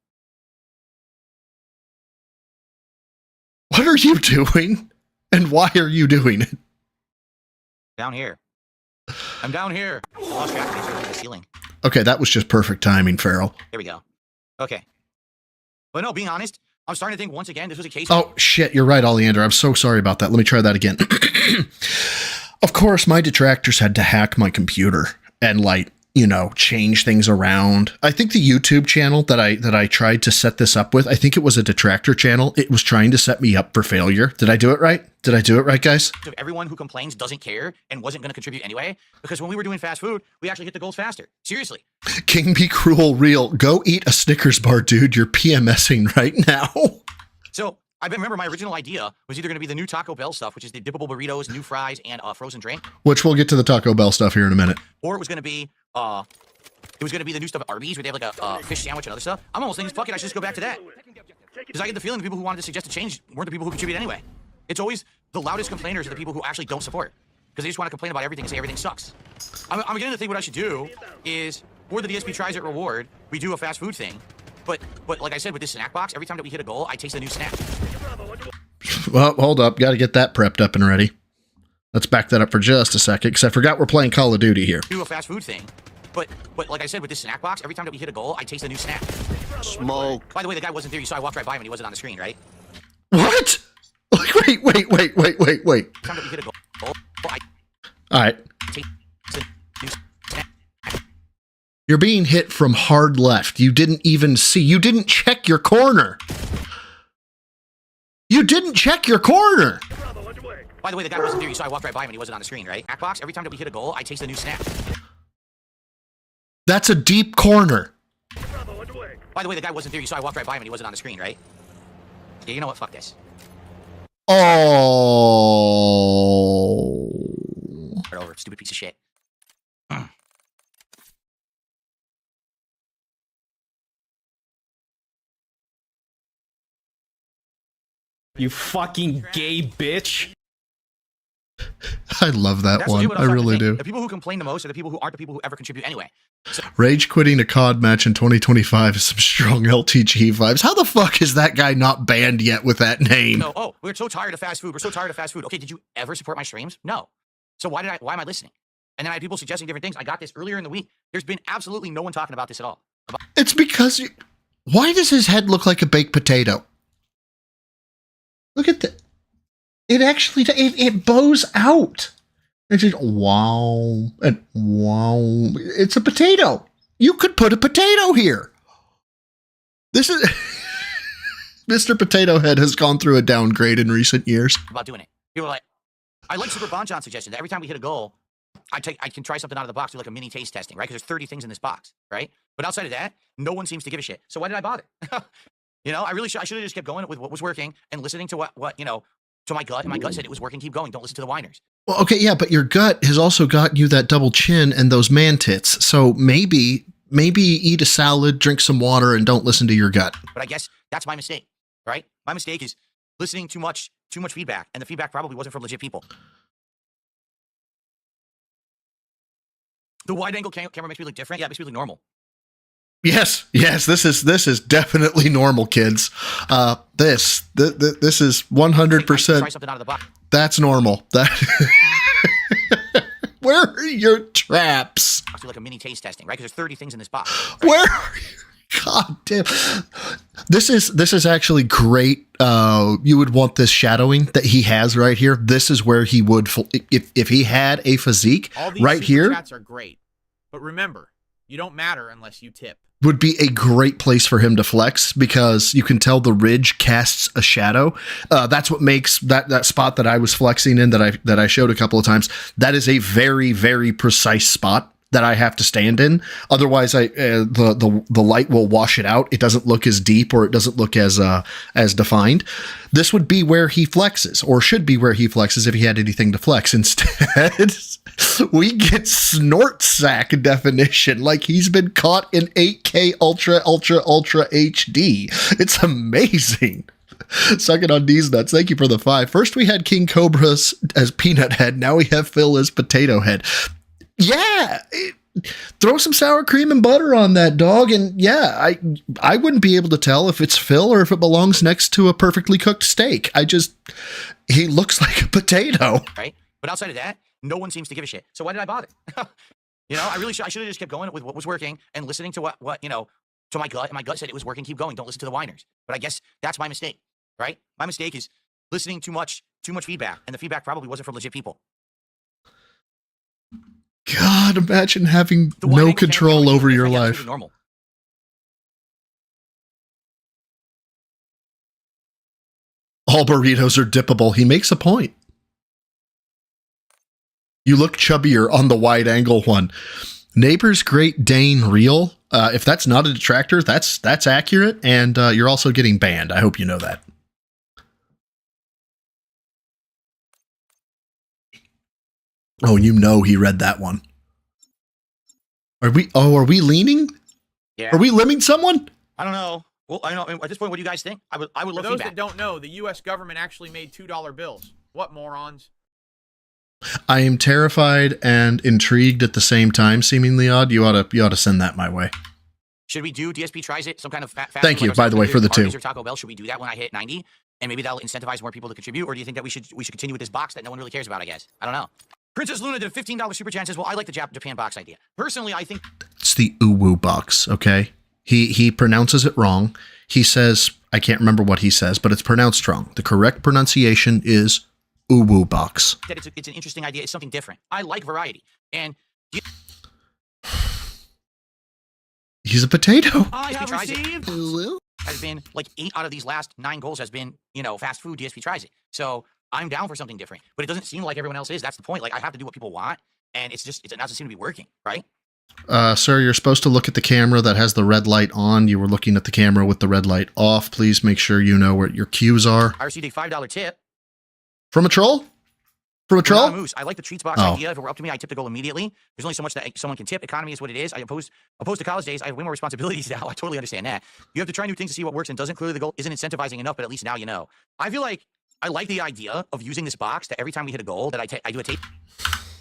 S4: What are you doing? And why are you doing it?
S3: Down here. I'm down here. I lost track of the ceiling.
S4: Okay, that was just perfect timing, Farrell.
S3: There we go. Okay. But no, being honest, I'm starting to think once again this was a case.
S4: Oh, shit, you're right, Oleander. I'm so sorry about that. Let me try that again. Of course, my detractors had to hack my computer and, like, you know, change things around. I think the YouTube channel that I tried to set this up with, I think it was a detractor channel. It was trying to set me up for failure. Did I do it right? Did I do it right, guys?
S3: Everyone who complains doesn't care and wasn't going to contribute anyway, because when we were doing fast food, we actually hit the goals faster. Seriously.
S4: King Be Cruel Real. Go eat a Snickers bar, dude. You're PMSing right now.
S3: So I remember my original idea was either going to be the new Taco Bell stuff, which is the dippable burritos, new fries, and frozen drink.
S4: Which we'll get to the Taco Bell stuff here in a minute.
S3: Or it was going to be the new stuff at Arby's where they have like a fish sandwich and other stuff. I'm almost thinking, fuck it, I should just go back to that. Because I get the feeling the people who wanted to suggest a change weren't the people who contribute anyway. It's always the loudest complainers are the people who actually don't support. Because they just want to complain about everything and say everything sucks. I'm beginning to think what I should do is, for the DSP Tries It reward, we do a fast food thing. But like I said, with this snack box, every time that we hit a goal, I taste a new snack.
S4: Well, hold up. Got to get that prepped up and ready. Let's back that up for just a second, because I forgot we're playing Call of Duty here.
S3: Do a fast food thing. But like I said, with this snack box, every time that we hit a goal, I taste a new snack.
S11: Smoke.
S3: By the way, the guy wasn't there. You saw I walked right by him and he wasn't on the screen, right?
S4: What? Wait.
S3: Every time that we hit a goal, I
S4: All right.
S3: taste a new snack.
S4: You're being hit from hard left. You didn't even see. You didn't check your corner. You didn't check your corner.
S3: By the way, the guy wasn't there. You saw I walked right by him and he wasn't on the screen, right? Snack box, every time that we hit a goal, I taste a new snack.
S4: That's a deep corner.
S3: By the way, the guy wasn't there. You saw I walked right by him and he wasn't on the screen, right? Yeah, you know what? Fuck this.
S4: Oh.
S3: Start over, stupid piece of shit.
S6: You fucking gay bitch.
S4: I love that
S3: That's
S4: one.
S3: what
S4: I
S3: I'm starting to
S4: really
S3: think.
S4: do.
S3: The people who complain the most are the people who aren't the people who ever contribute anyway. So,
S4: Rage quitting a COD match in 2025 is some strong LTG vibes. How the fuck is that guy not banned yet with that name?
S3: oh, we're so tired of fast food. We're so tired of fast food. Okay, did you ever support my streams? No. So why am I listening? And then I had people suggesting different things. I got this earlier in the week. There's been absolutely no one talking about this at all.
S4: It's because why does his head look like a baked potato? Look at that. It actually it bows out. It's just wow and wow. It's a potato. You could put a potato here. This is Mr. Potato Head has gone through a downgrade in recent years.
S3: About doing it. People are like, I like Super Bon John's suggestion that every time we hit a goal, I can try something out of the box, do like a mini taste testing, right? Because there's 30 things in this box, right? But outside of that, no one seems to give a shit. So why did I bother? You know, I should have just kept going with what was working and listening to what, you know, to my gut. And my gut said it was working, keep going. Don't listen to the whiners.
S4: Well, okay, yeah, but your gut has also got you that double chin and those man tits. So maybe eat a salad, drink some water, and don't listen to your gut.
S3: But I guess that's my mistake, right? My mistake is listening too much feedback, and the feedback probably wasn't from legit people. The wide angle camera makes me look different. Yeah, it makes me look normal.
S4: Yes, this is definitely normal, kids. This is 100%.
S3: Try something out of the box.
S4: That's normal. That. Where are your traps?
S3: I do like a mini taste testing, right? Because there's 30 things in this box.
S4: Right? Where are you? God damn. This is actually great. You would want this shadowing that he has right here. This is where he would, if he had a physique
S7: all these
S4: right here.
S7: Chats are great, but remember, you don't matter unless you tip.
S4: Would be a great place for him to flex because you can tell the ridge casts a shadow. That's what makes that spot that I was flexing in that I showed a couple of times. That is a very, very precise spot that I have to stand in. Otherwise, the light will wash it out. It doesn't look as deep or it doesn't look as defined. This would be where he flexes, or should be where he flexes if he had anything to flex. Instead, we get snort sack definition, like he's been caught in 8K Ultra HD. It's amazing. Sucking on these nuts. Thank you for the 5. First, we had King Cobras as Peanut Head. Now we have Phil as Potato Head. Yeah, throw some sour cream and butter on that, dog. And yeah, I wouldn't be able to tell if it's Phil or if it belongs next to a perfectly cooked steak. He looks like a potato.
S3: Right? But outside of that, no one seems to give a shit. So why did I bother? You know, I should have just kept going with what was working and listening to what, you know, to my gut. And my gut said it was working, keep going. Don't listen to the whiners. But I guess that's my mistake, right? My mistake is listening too much feedback. And the feedback probably wasn't from legit people.
S4: God, imagine having no control over your life.
S3: Normal.
S4: All burritos are dippable. He makes a point. You look chubbier on the wide angle one. Neighbor's Great Dane Real. If that's not a detractor, that's accurate. And you're also getting banned. I hope you know that. Oh, you know he read that one. Are we leaning?
S3: Yeah.
S4: Are we limiting someone?
S3: I don't know. Well, I don't know. At this point, what do you guys think? I would
S7: For
S3: love
S7: those
S3: feedback.
S7: that don't know, the U.S. government actually made $2 bills. What morons?
S4: I am terrified and intrigued at the same time. Seemingly odd. You ought to send that my way.
S3: Should we do DSP tries it? Some kind of fast.
S4: Thank you, by the way, for the 2.
S3: Or Taco Bell. Should we do that when I hit 90? And maybe that'll incentivize more people to contribute. Or do you think that we should continue with this box that no one really cares about? I guess I don't know. Princess Luna did a $15 super chat and says, well, I like the Japan box idea. Personally, I think
S4: it's the uwu box, okay? He pronounces it wrong. He says, I can't remember what he says, but it's pronounced wrong. The correct pronunciation is uwu box.
S3: That it's an interesting idea. It's something different. I like variety. And
S4: he's a potato.
S3: I have received has been like 8 out of these last 9 goals has been, you know, fast food. DSP tries it. So I'm down for something different, but it doesn't seem like everyone else is. That's the point. Like I have to do what people want, and it doesn't seem to be working, right?
S4: Sir, you're supposed to look at the camera that has the red light on. You were looking at the camera with the red light off. Please make sure you know where your cues are.
S3: I received a $5 tip
S4: from a troll. From a troll?
S3: Moose. I like the treats box idea. If it were up to me, I'd tip the goal immediately. There's only so much that someone can tip. Economy is what it is. I opposed to college days. I have way more responsibilities now. I totally understand that. You have to try new things to see what works, and doesn't clearly the goal isn't incentivizing enough, but at least now you know. I feel like I like the idea of using this box that every time we hit a goal that I do a tape,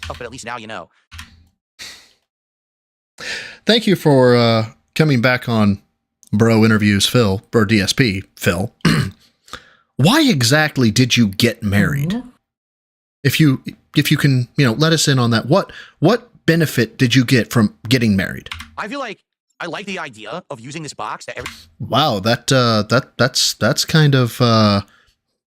S3: but at least now you know.
S4: Thank you for coming back on Bro Interviews Phil, or DSP Phil. Why exactly did you get married? Mm-hmm. If you can, let us in on that. What benefit did you get from getting married?
S3: I feel like I like the idea of using this box that every.
S4: Wow, that's kind of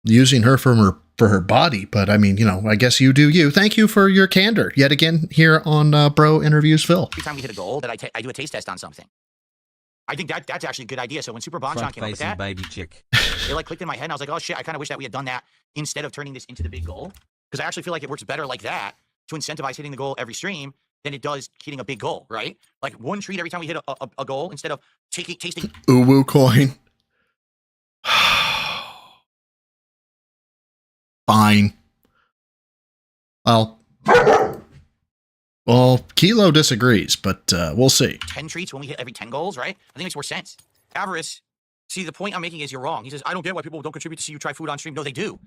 S4: using her for her body, but I mean, I guess you do you. Thank you for your candor yet again here on Bro Interviews Phil.
S3: Every time we hit a goal that I do a taste test on something. I think that's actually a good idea. So when Super Bonchon came up with that,
S20: baby chick.
S3: it like clicked in my head, and I was like, oh shit, I kind of wish that we had done that instead of turning this into the big goal. Because I actually feel like it works better like that to incentivize hitting the goal every stream than it does hitting a big goal, right? Like one treat every time we hit a goal instead of tasting.
S4: Uwu coin. Fine. Well, Kilo disagrees, but we'll see.
S3: 10 treats when we hit every 10 goals, right? I think it makes more sense. Avarice, see, the point I'm making is you're wrong. He says, I don't get why people don't contribute to see you try food on stream. No, they do.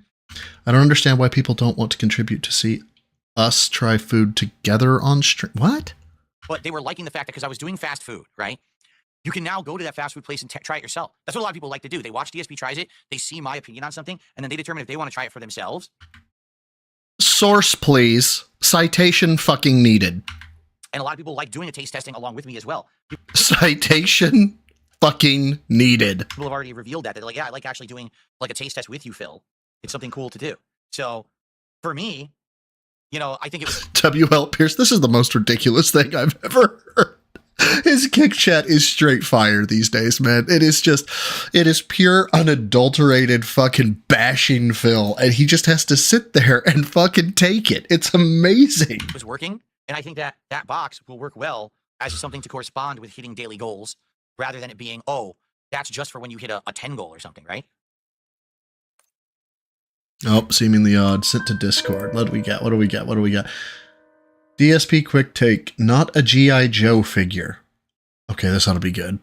S4: I don't understand why people don't want to contribute to see us try food together on stream. What?
S3: But they were liking the fact that because I was doing fast food, right? You can now go to that fast food place and try it yourself. That's what a lot of people like to do. They watch DSP tries it, they see my opinion on something, and then they determine if they want to try it for themselves.
S4: Source, please. Citation fucking needed.
S3: And a lot of people like doing a taste testing along with me as well.
S4: Citation fucking needed.
S3: People have already revealed that. They're like, yeah, I like actually doing like a taste test with you, Phil. It's something cool to do. So for me, you know, I think it was
S4: WL Pierce, this is the most ridiculous thing I've ever heard. His kick chat is straight fire these days, man. It is pure unadulterated fucking bashing Phil, and he just has to sit there and fucking take it. It's amazing.
S3: It was working, and I think that that box will work well as something to correspond with hitting daily goals, rather than it being, oh, that's just for when you hit a 10 goal or something, right?
S4: Oh, seemingly odd. Sent to Discord. What do we got? What do we got? What do we got? DSP quick take, not a G.I. Joe figure. Okay, this ought to be good.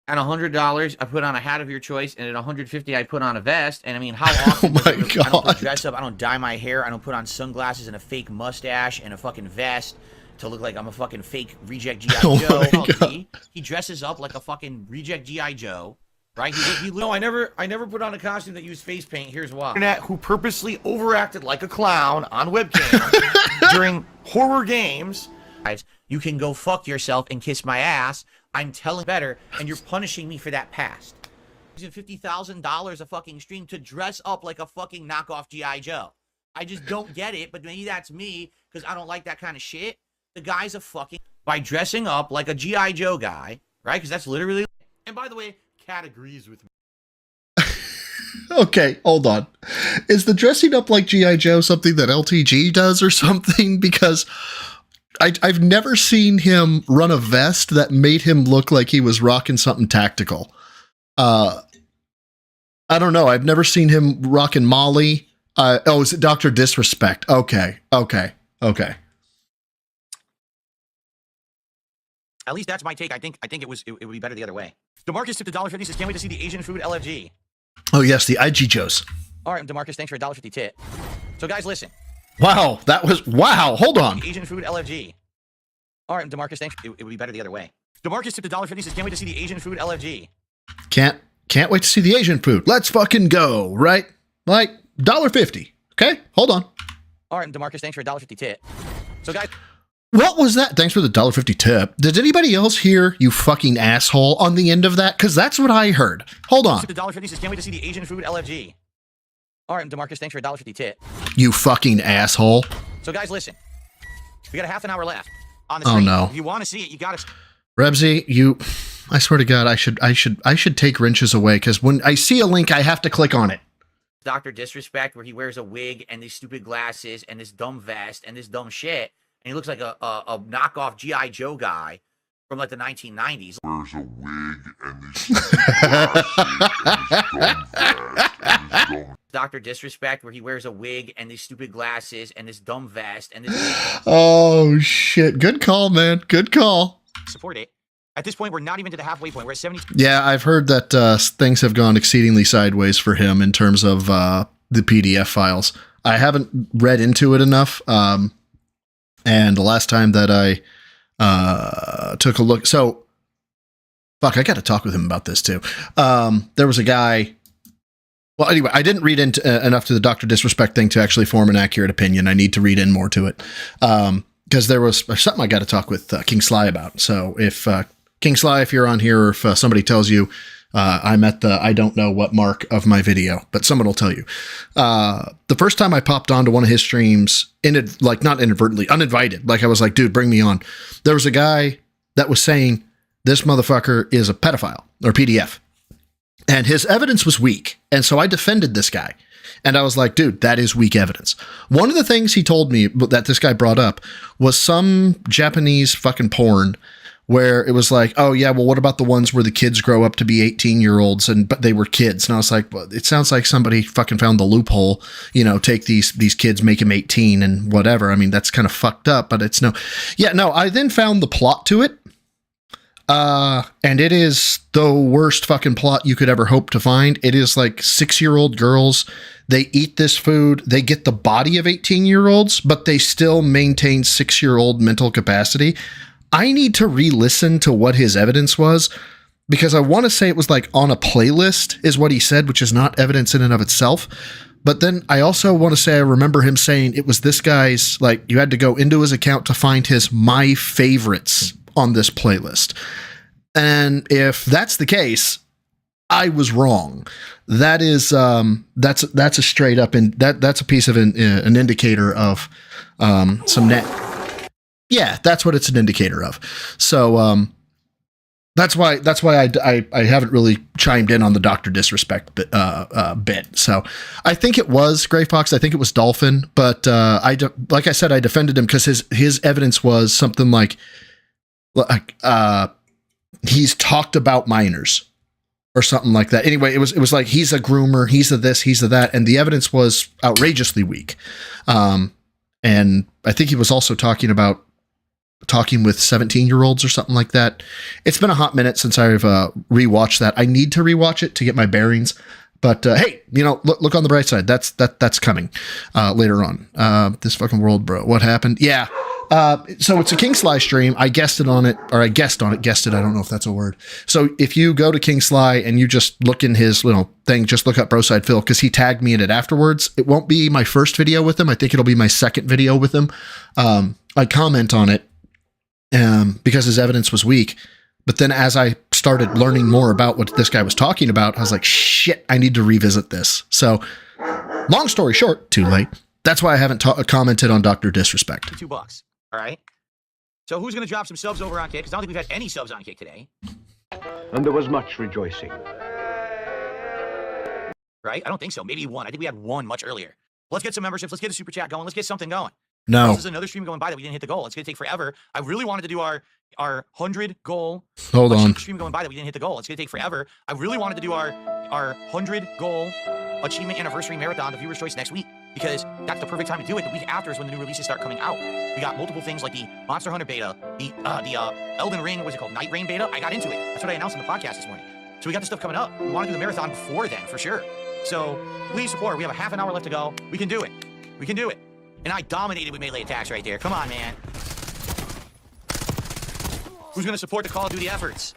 S14: At $100, I put on a hat of your choice, and at $150, I put on a vest. And I mean, how often?
S4: Oh my God.
S14: I don't put dress up. I don't dye my hair. I don't put on sunglasses and a fake mustache and a fucking vest to look like I'm a fucking fake reject G.I.
S4: Oh
S14: Joe.
S4: my
S14: No,
S4: God.
S14: he dresses up like a fucking reject G.I. Joe. Right? No, I never put on a costume that used face paint. Here's why. Internet who purposely overacted like a clown on webcam during horror games. Guys, you can go fuck yourself and kiss my ass. I'm telling better, and you're punishing me for that past. Using $50,000 a fucking stream to dress up like a fucking knockoff G.I. Joe. I just don't get it, but maybe that's me because I don't like that kind of shit. The guy's a fucking by dressing up like a G.I. Joe guy, right? Because that's literally. And by the way, Cat agrees with me.
S4: Okay, hold on. Is the dressing up like G.I. Joe something that LTG does or something? Because I've never seen him run a vest that made him look like he was rocking something tactical. I don't know. I've never seen him rocking Molly. Oh, is it Dr. Disrespect? Okay.
S3: At least that's my take. I think it would be better the other way. DeMarcus tipped $1.50, says, can't wait to see the Asian food LFG.
S4: Oh, yes, the IG Joes.
S3: All right, DeMarcus, thanks for a $1.50 tip. So, guys, listen.
S4: Wow, hold on.
S3: Asian food LFG. All right, DeMarcus, thanks. It would be better the other way. DeMarcus tipped $1.50, says, can't wait to see the Asian food LFG.
S4: Can't wait to see the Asian food. Let's fucking go, right? Like, $1.50. Okay, hold on.
S3: All right, DeMarcus, thanks for a $1.50 tip. So, guys.
S4: What was that? Thanks for the $1.50 tip. Did anybody else hear you fucking asshole on the end of that? Because that's what I heard. Hold on.
S3: $1.50, says, can't wait to see the Asian food LFG. All right, DeMarcus, thanks for a $1.50 tip.
S4: You fucking asshole.
S3: So, guys, listen. We got a half an hour left on the stream.
S4: Oh, no.
S3: If you want to see it, you got to.
S4: Rebsy, I swear to God, I should take wrenches away because when I see a link, I have to click on it.
S14: Dr. Disrespect, where he wears a wig and these stupid glasses and this dumb vest and this dumb shit. And he looks like a knockoff G.I. Joe guy from like the 1990s.
S17: Wears a wig and this
S14: Dr. Disrespect, where he wears a wig and these stupid glasses and this dumb vest and this.
S4: Oh shit! Good call, man. Good call.
S3: Support it. At this point, we're not even to the halfway point. We're at 70.
S4: Yeah, I've heard that things have gone exceedingly sideways for him in terms of the PDF files. I haven't read into it enough. And the last time that I took a look, so fuck, I got to talk with him about this too. There was a guy. Well, anyway, I didn't read into enough to the Dr. Disrespect thing to actually form an accurate opinion. I need to read in more to it because there was something I got to talk with King Sly about. So if King Sly, if you're on here, or if somebody tells you I'm at the I don't know what mark of my video, but someone will tell you. The first time I popped onto one of his streams, not inadvertently, uninvited, like I was like, dude, bring me on. There was a guy that was saying this motherfucker is a pedophile or PDF. And his evidence was weak. And so I defended this guy. And I was like, dude, that is weak evidence. One of the things he told me that this guy brought up was some Japanese fucking porn where it was like, oh yeah, well, what about the ones where the kids grow up to be 18-year-olds but they were kids? And I was like, well, it sounds like somebody fucking found the loophole, take these kids, make them 18 and whatever. I mean, that's kind of fucked up, but it's I then found the plot to it. And it is the worst fucking plot you could ever hope to find. It is like 6-year-old girls. They eat this food. They get the body of 18-year-olds, but they still maintain 6-year-old mental capacity. I need to re-listen to what his evidence was because I want to say it was like on a playlist is what he said, which is not evidence in and of itself. But then I also want to say I remember him saying it was this guy's, like, you had to go into his account to find his my favorites on this playlist. And if that's the case, I was wrong. That is that's a straight up that's a piece of an indicator of some net. Yeah, that's what it's an indicator of. So that's why I haven't really chimed in on the Dr. Disrespect bit. So I think it was Gray Fox. I think it was Dolphin, but like I said, I defended him because his evidence was something like he's talked about minors or something like that. Anyway, it was like he's a groomer, he's a this, he's a that, and the evidence was outrageously weak. And I think he was also talking with 17-year-olds or something like that. It's been a hot minute since I've rewatched that. I need to rewatch it to get my bearings. But hey, look on the bright side. That's coming later on. This fucking world, bro. What happened? Yeah. So it's a King Sly stream. I guessed on it. I don't know if that's a word. So if you go to King Sly and you just look in his thing, just look up Broside Phil because he tagged me in it afterwards. It won't be my first video with him. I think it'll be my second video with him. I comment on it because his evidence was weak. But then as I started learning more about what this guy was talking about, I was like, shit, I need to revisit this. So long story short, too late. That's why I haven't commented on Dr. Disrespect.
S3: $2. All right. So who's going to drop some subs over on Kick? Because I don't think we've had any subs on Kick today.
S18: And there was much rejoicing.
S3: Right? I don't think so. Maybe one. I think we had one much earlier. Let's get some memberships. Let's get a super chat going. Let's get something going.
S4: No.
S3: This is another stream going by that we didn't hit the goal. It's going to take forever. I really wanted to do our 100 goal.
S4: Hold on.
S3: Stream going by that we didn't hit the goal. It's going to take forever. I really wanted to do our 100 goal achievement anniversary marathon, the viewer's choice, next week, because that's the perfect time to do it. The week after is when the new releases start coming out. We got multiple things like the Monster Hunter beta, the Elden Ring, what's it called, Night Rain beta. I got into it. That's what I announced on the podcast this morning. So we got this stuff coming up. We want to do the marathon before then, for sure. So please support. We have a half an hour left to go. We can do it. We can do it. And I dominated with melee attacks right there. Come on, man. Who's going to support the Call of Duty efforts?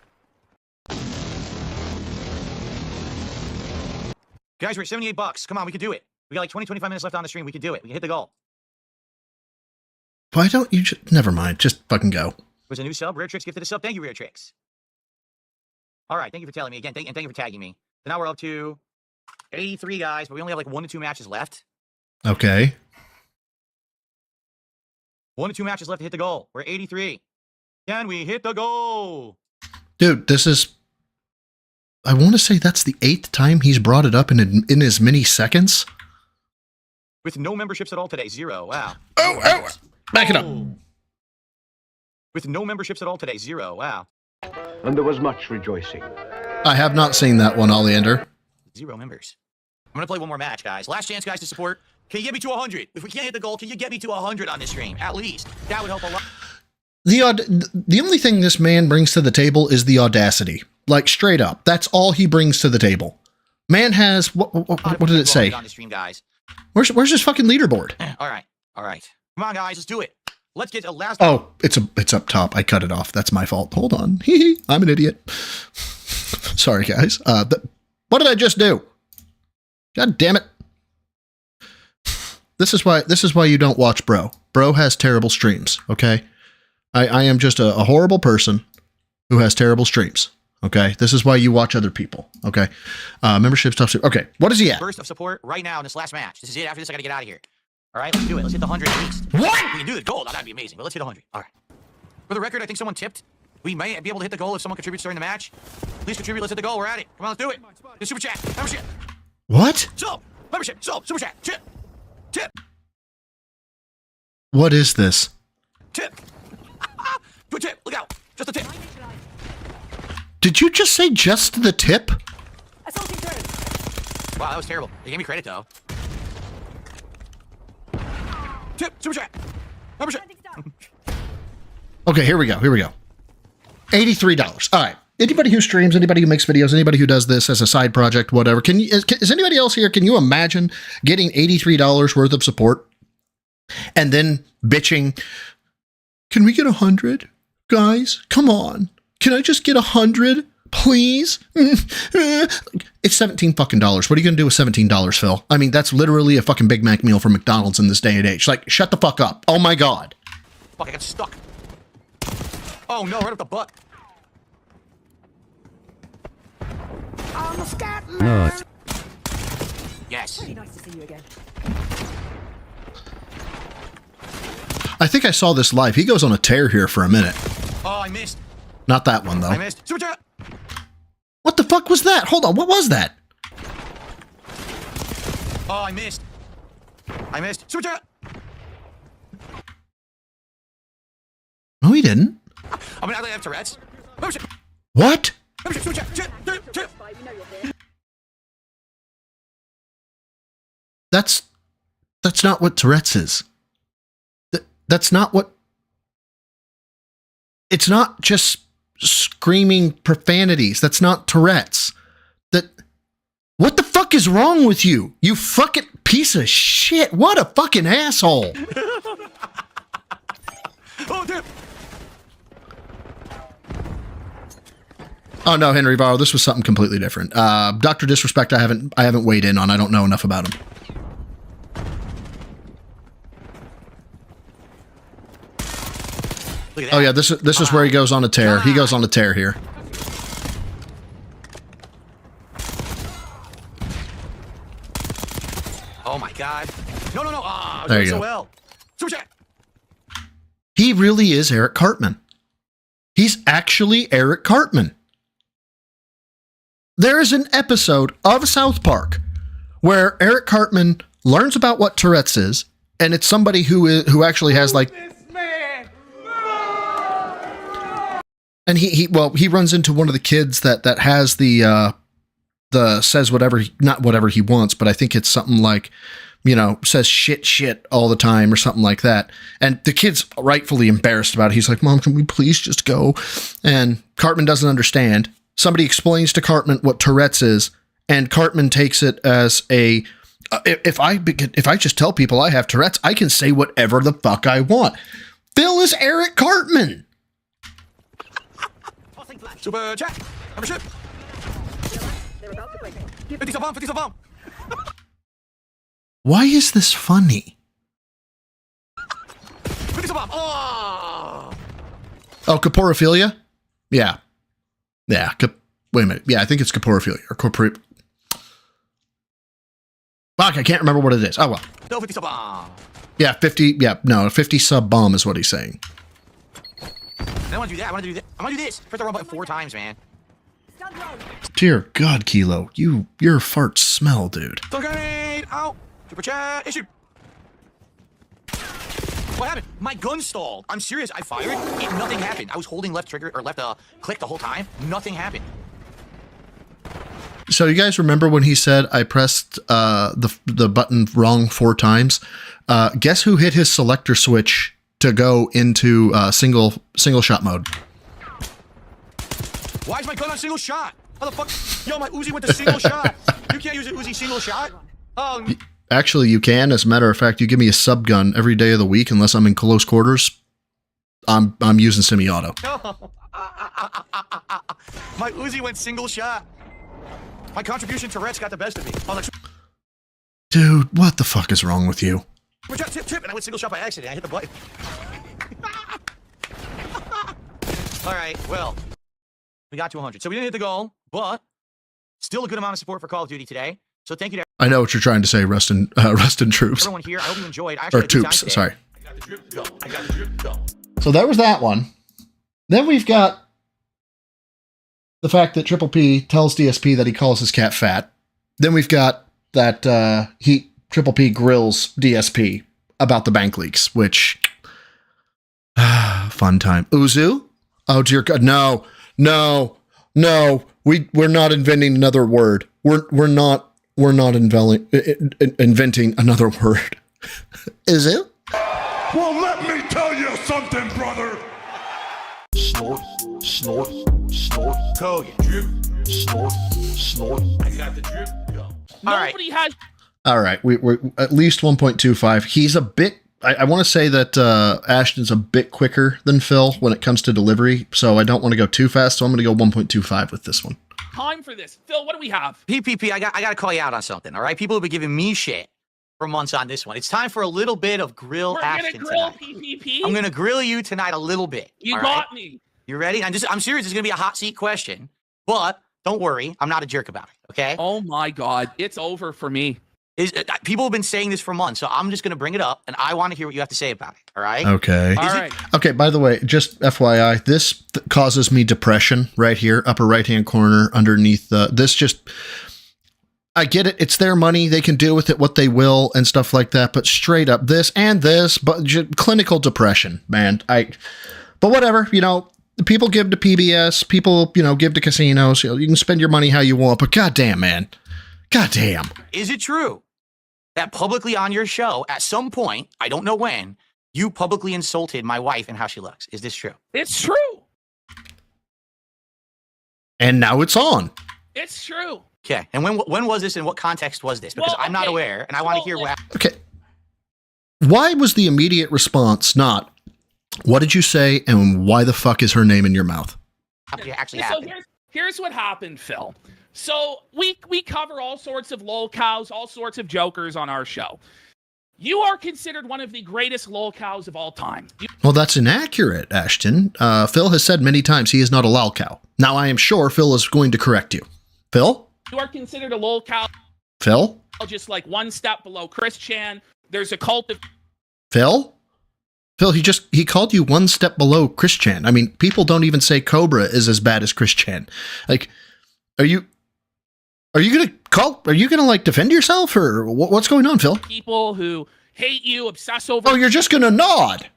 S3: Guys, we're at $78. Come on, we can do it. We got like 25 minutes left on the stream. We can do it. We can hit the goal.
S4: Why don't you just... Never mind. Just fucking go.
S3: There's a new sub. Rare Tricks gifted a sub. Thank you, Rare Tricks. All right. Thank you for telling me again. And thank you for tagging me. So now we're up to 83, guys, but we only have like 1 to 2 matches left.
S4: Okay.
S3: 1 to 2 matches left to hit the goal. We're 83. Can we hit the goal?
S4: Dude, this is... I want to say that's the 8th time he's brought it up in as many seconds.
S3: With no memberships at all today. 0. Wow.
S4: Oh! Back it up.
S3: With no memberships at all today. 0. Wow.
S18: And there was much rejoicing.
S4: I have not seen that one, Oleander.
S3: 0 members. I'm going to play one more match, guys. Last chance, guys, to support. Can you get me to 100? If we can't hit the goal, can you get me to 100 on this stream? At least. That would help a lot.
S4: The only thing this man brings to the table is the audacity. Like, straight up. That's all he brings to the table. Man has... What did it say?
S3: On the stream, guys.
S4: Where's his fucking leaderboard?
S3: All right. Come on, guys. Let's do it. Let's get a last...
S4: Oh, it's up top. I cut it off. That's my fault. Hold on. I'm an idiot. Sorry, guys. What did I just do? God damn it. This is why you don't watch Bro. Bro has terrible streams, okay? I am just a horrible person who has terrible streams. Okay, this is why you watch other people. Okay, membership stuff. Okay, what is he at?
S3: Burst of support right now in this last match. This is it. After this, I gotta get out of here. All right, let's do it. Let's hit the 100 at least.
S4: What?
S3: We can do the gold. That'd be amazing. But let's hit 100. All right. For the record, I think someone tipped. We may be able to hit the goal if someone contributes during the match. Please contribute. Let's hit the goal. We're at it. Come on, let's do it. The super chat. Membership.
S4: What?
S3: So, membership. So, super chat. Tip. Tip.
S4: What is this?
S3: Tip. Do a tip. Look out. Just a tip.
S4: Did you just say just the tip?
S3: Wow, that was terrible. They gave me credit, though. Tip. Super chat. Membership.
S4: Okay, here we go. Here we go. $83. All right. Anybody who streams, anybody who makes videos, anybody who does this as a side project, whatever. Is anybody else here? Can you imagine getting $83 worth of support and then bitching? Can we get 100, guys? Come on. Can I just get 100, please? It's $17 fucking dollars. What are you gonna do with $17, Phil? I mean, that's literally a fucking Big Mac meal from McDonald's in this day and age. Like, shut the fuck up. Oh my god.
S3: Fuck, I got stuck. Oh no, right up the butt.
S1: I'm a scat man.
S3: Yes.
S13: Pretty nice to see you again.
S4: I think I saw this live. He goes on a tear here for a minute.
S3: Oh, I missed.
S4: Not that one, though.
S3: I missed. Super chat.
S4: What the fuck was that? Hold on. What was that?
S3: Oh, I missed. I missed. Super chat.
S4: No, he didn't.
S3: I'm gonna have Tourette's. Membership.
S4: What?
S3: Membership. Super chat. Chip.
S4: That's not what Tourette's is. That's not what... It's not just screaming profanities. That's not Tourette's. What the fuck is wrong with you? You fucking piece of shit. What a fucking asshole.
S3: Oh, dude.
S4: Oh no, Henry Varro, this was something completely different. Dr. Disrespect, I haven't weighed in on. I don't know enough about him. Oh yeah, this is where he goes on a tear. He goes on a tear here.
S3: Oh my god. No. Ah,
S4: There you
S3: so
S4: go.
S3: well. Super chat.
S4: He really is Eric Cartman. He's actually Eric Cartman. There is an episode of South Park where Eric Cartman learns about what Tourette's is, and it's somebody who actually has like... And he runs into one of the kids that has the says whatever, not whatever he wants, but I think it's something like, says shit all the time or something like that. And the kid's rightfully embarrassed about it. He's like, Mom, can we please just go? And Cartman doesn't understand. Somebody explains to Cartman what Tourette's is, and Cartman takes it as a, if I just tell people I have Tourette's, I can say whatever the fuck I want. Phil is Eric Cartman.
S3: Super chat. Membership. 50 sub bomb. 50 sub bomb.
S4: Why is this funny?
S3: 50 sub bomb. Oh,
S4: Caporophilia? Yeah. Yeah. Wait a minute. Yeah, I think it's caporophilia or corporate. Fuck, I can't remember what it is. Oh, well.
S3: No, 50 sub bomb.
S4: Yeah, 50. Yeah, no, 50 sub bomb is what he's saying.
S3: I want to do that. I want to do this. I want to do this. Press the wrong button 4 times, man.
S4: Dear God, Kilo, your farts smell, dude.
S3: Stun grenade. Out. Super chat. Issued. What happened? My gun stalled. I'm serious. I fired. Nothing happened. I was holding left trigger or left click the whole time. Nothing happened.
S4: So you guys remember when he said I pressed the button wrong 4 times? Guess who hit his selector switch to go into single shot mode?
S3: Why is my gun on single shot? How the fuck? Yo, my Uzi went to single shot. You can't use an Uzi single shot.
S4: Actually, you can. As a matter of fact, you give me a sub gun every day of the week, unless I'm in close quarters. I'm using semi-auto.
S3: My Uzi went single shot. My contribution to Tourette's got the best of me.
S4: Dude, what the fuck is wrong with you?
S3: Tip, and I went single shot by accident. I hit the button. All right, well. We got to 100. So we didn't hit the goal, but still a good amount of support for Call of Duty today. So thank you to
S4: I know what you're trying to say, Rustin troops.
S3: everyone here. I hope you enjoyed. I actually
S4: Or
S3: had a good time
S4: toops,
S3: today.
S4: sorry.
S3: I got the drip go. I got the drip go.
S4: So that was that one. Then we've got the fact that Triple P tells DSP that he calls his cat fat. Then we've got that Triple P grills DSP about the bank leaks, which fun time. Uzu? Oh dear God, no. We're not inventing another word. We're not inventing another word. Uzu?
S17: Well, let me tell you something, brother.
S1: Snort, snort, snort. Kogan. Drip. Snort, snort. I got the drip. Go.
S7: Nobody has.
S4: All right, we're at least 1.25. He's a bit. I want to say that Ashton's a bit quicker than Phil when it comes to delivery, so I don't want to go too fast. So I'm going to go 1.25 with this one.
S7: Time for this. Phil, what do we have?
S3: PPP, I got to call you out on something. All right, people have been giving me shit for months on this one. It's time for a little bit of grill Ashton
S7: grill
S3: tonight.
S7: PPP?
S3: I'm going to grill you tonight a little bit.
S7: You
S3: all
S7: got
S3: right?
S7: me.
S3: You ready? I'm serious. It's going to be a hot seat question, but don't worry. I'm not a jerk about it, okay?
S7: Oh, my God. It's over for me.
S3: People have been saying this for months, so I'm just going to bring it up, and I want to hear what you have to say about it, all right?
S4: Okay.
S7: All right.
S4: Okay, by the way, just FYI, this causes me depression right here, upper right-hand corner, underneath this just... I get it. It's their money. They can do with it what they will and stuff like that, but straight up this and this, but clinical depression, man. But whatever, people give to PBS, people, give to casinos. You can spend your money how you want, but goddamn, man. Goddamn.
S3: Is it true that publicly on your show, at some point, I don't know when, you publicly insulted my wife and how she looks? Is this true?
S7: It's true.
S4: And now it's on.
S7: It's true.
S3: Okay. And when was this and what context was this? Because I'm not aware, and I want to hear what...
S4: Okay. Why was the immediate response not, what did you say and why the fuck is her name in your mouth?
S7: Here's what happened, Phil. So we cover all sorts of lolcows, all sorts of jokers on our show. You are considered one of the greatest lolcows of all time.
S4: Well, that's inaccurate, Ashton. Phil has said many times he is not a lolcow. Now, I am sure Phil is going to correct you. Phil?
S7: You are considered a lolcow.
S4: Phil?
S7: Just like one step below Chris Chan. There's a cult of...
S4: Phil? Phil, he called you one step below Chris Chan. I mean, people don't even say Cobra is as bad as Chris Chan. Like, are you gonna like defend yourself or what's going on, Phil?
S7: People who hate you, obsess over...
S4: Oh, you're just gonna nod.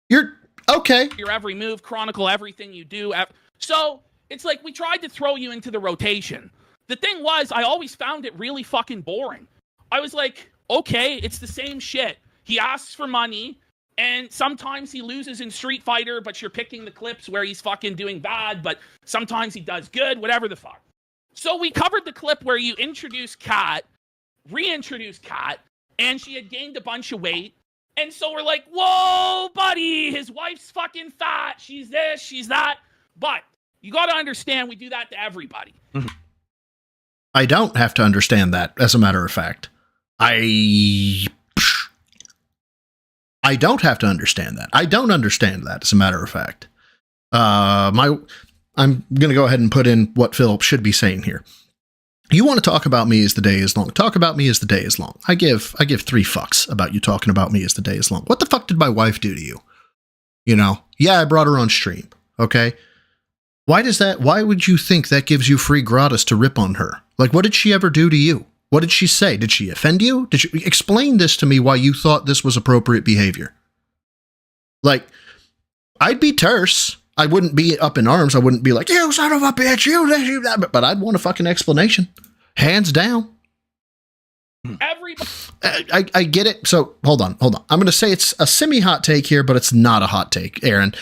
S4: You're okay.
S7: Your every move, chronicle everything you do. So it's like we tried to throw you into the rotation. The thing was, I always found it really fucking boring. I was like, okay, it's the same shit. He asks for money, and sometimes he loses in Street Fighter, but you're picking the clips where he's fucking doing bad, but sometimes he does good, whatever the fuck. So we covered the clip where you introduced Kat, reintroduced Kat, and she had gained a bunch of weight. And so we're like, whoa, buddy, his wife's fucking fat. She's this, she's that. But you got to understand, we do that to everybody.
S4: I don't have to understand that, as a matter of fact. I don't have to understand that. I don't understand that, as a matter of fact. I'm going to go ahead and put in what Phil should be saying here. You want to talk about me as the day is long. Talk about me as the day is long. I give 3 fucks about you talking about me as the day is long. What the fuck did my wife do to you? Yeah, I brought her on stream. Okay. Why would you think that gives you free gratis to rip on her? Like, what did she ever do to you? What did she say? Did she offend you? Did you explain this to me why you thought this was appropriate behavior? Like, I'd be terse. I wouldn't be up in arms. I wouldn't be like, you son of a bitch, you this, you that. But I'd want a fucking explanation. Hands down.
S7: Everybody.
S4: I get it. So hold on. I'm going to say it's a semi-hot take here, but it's not a hot take, Aaron.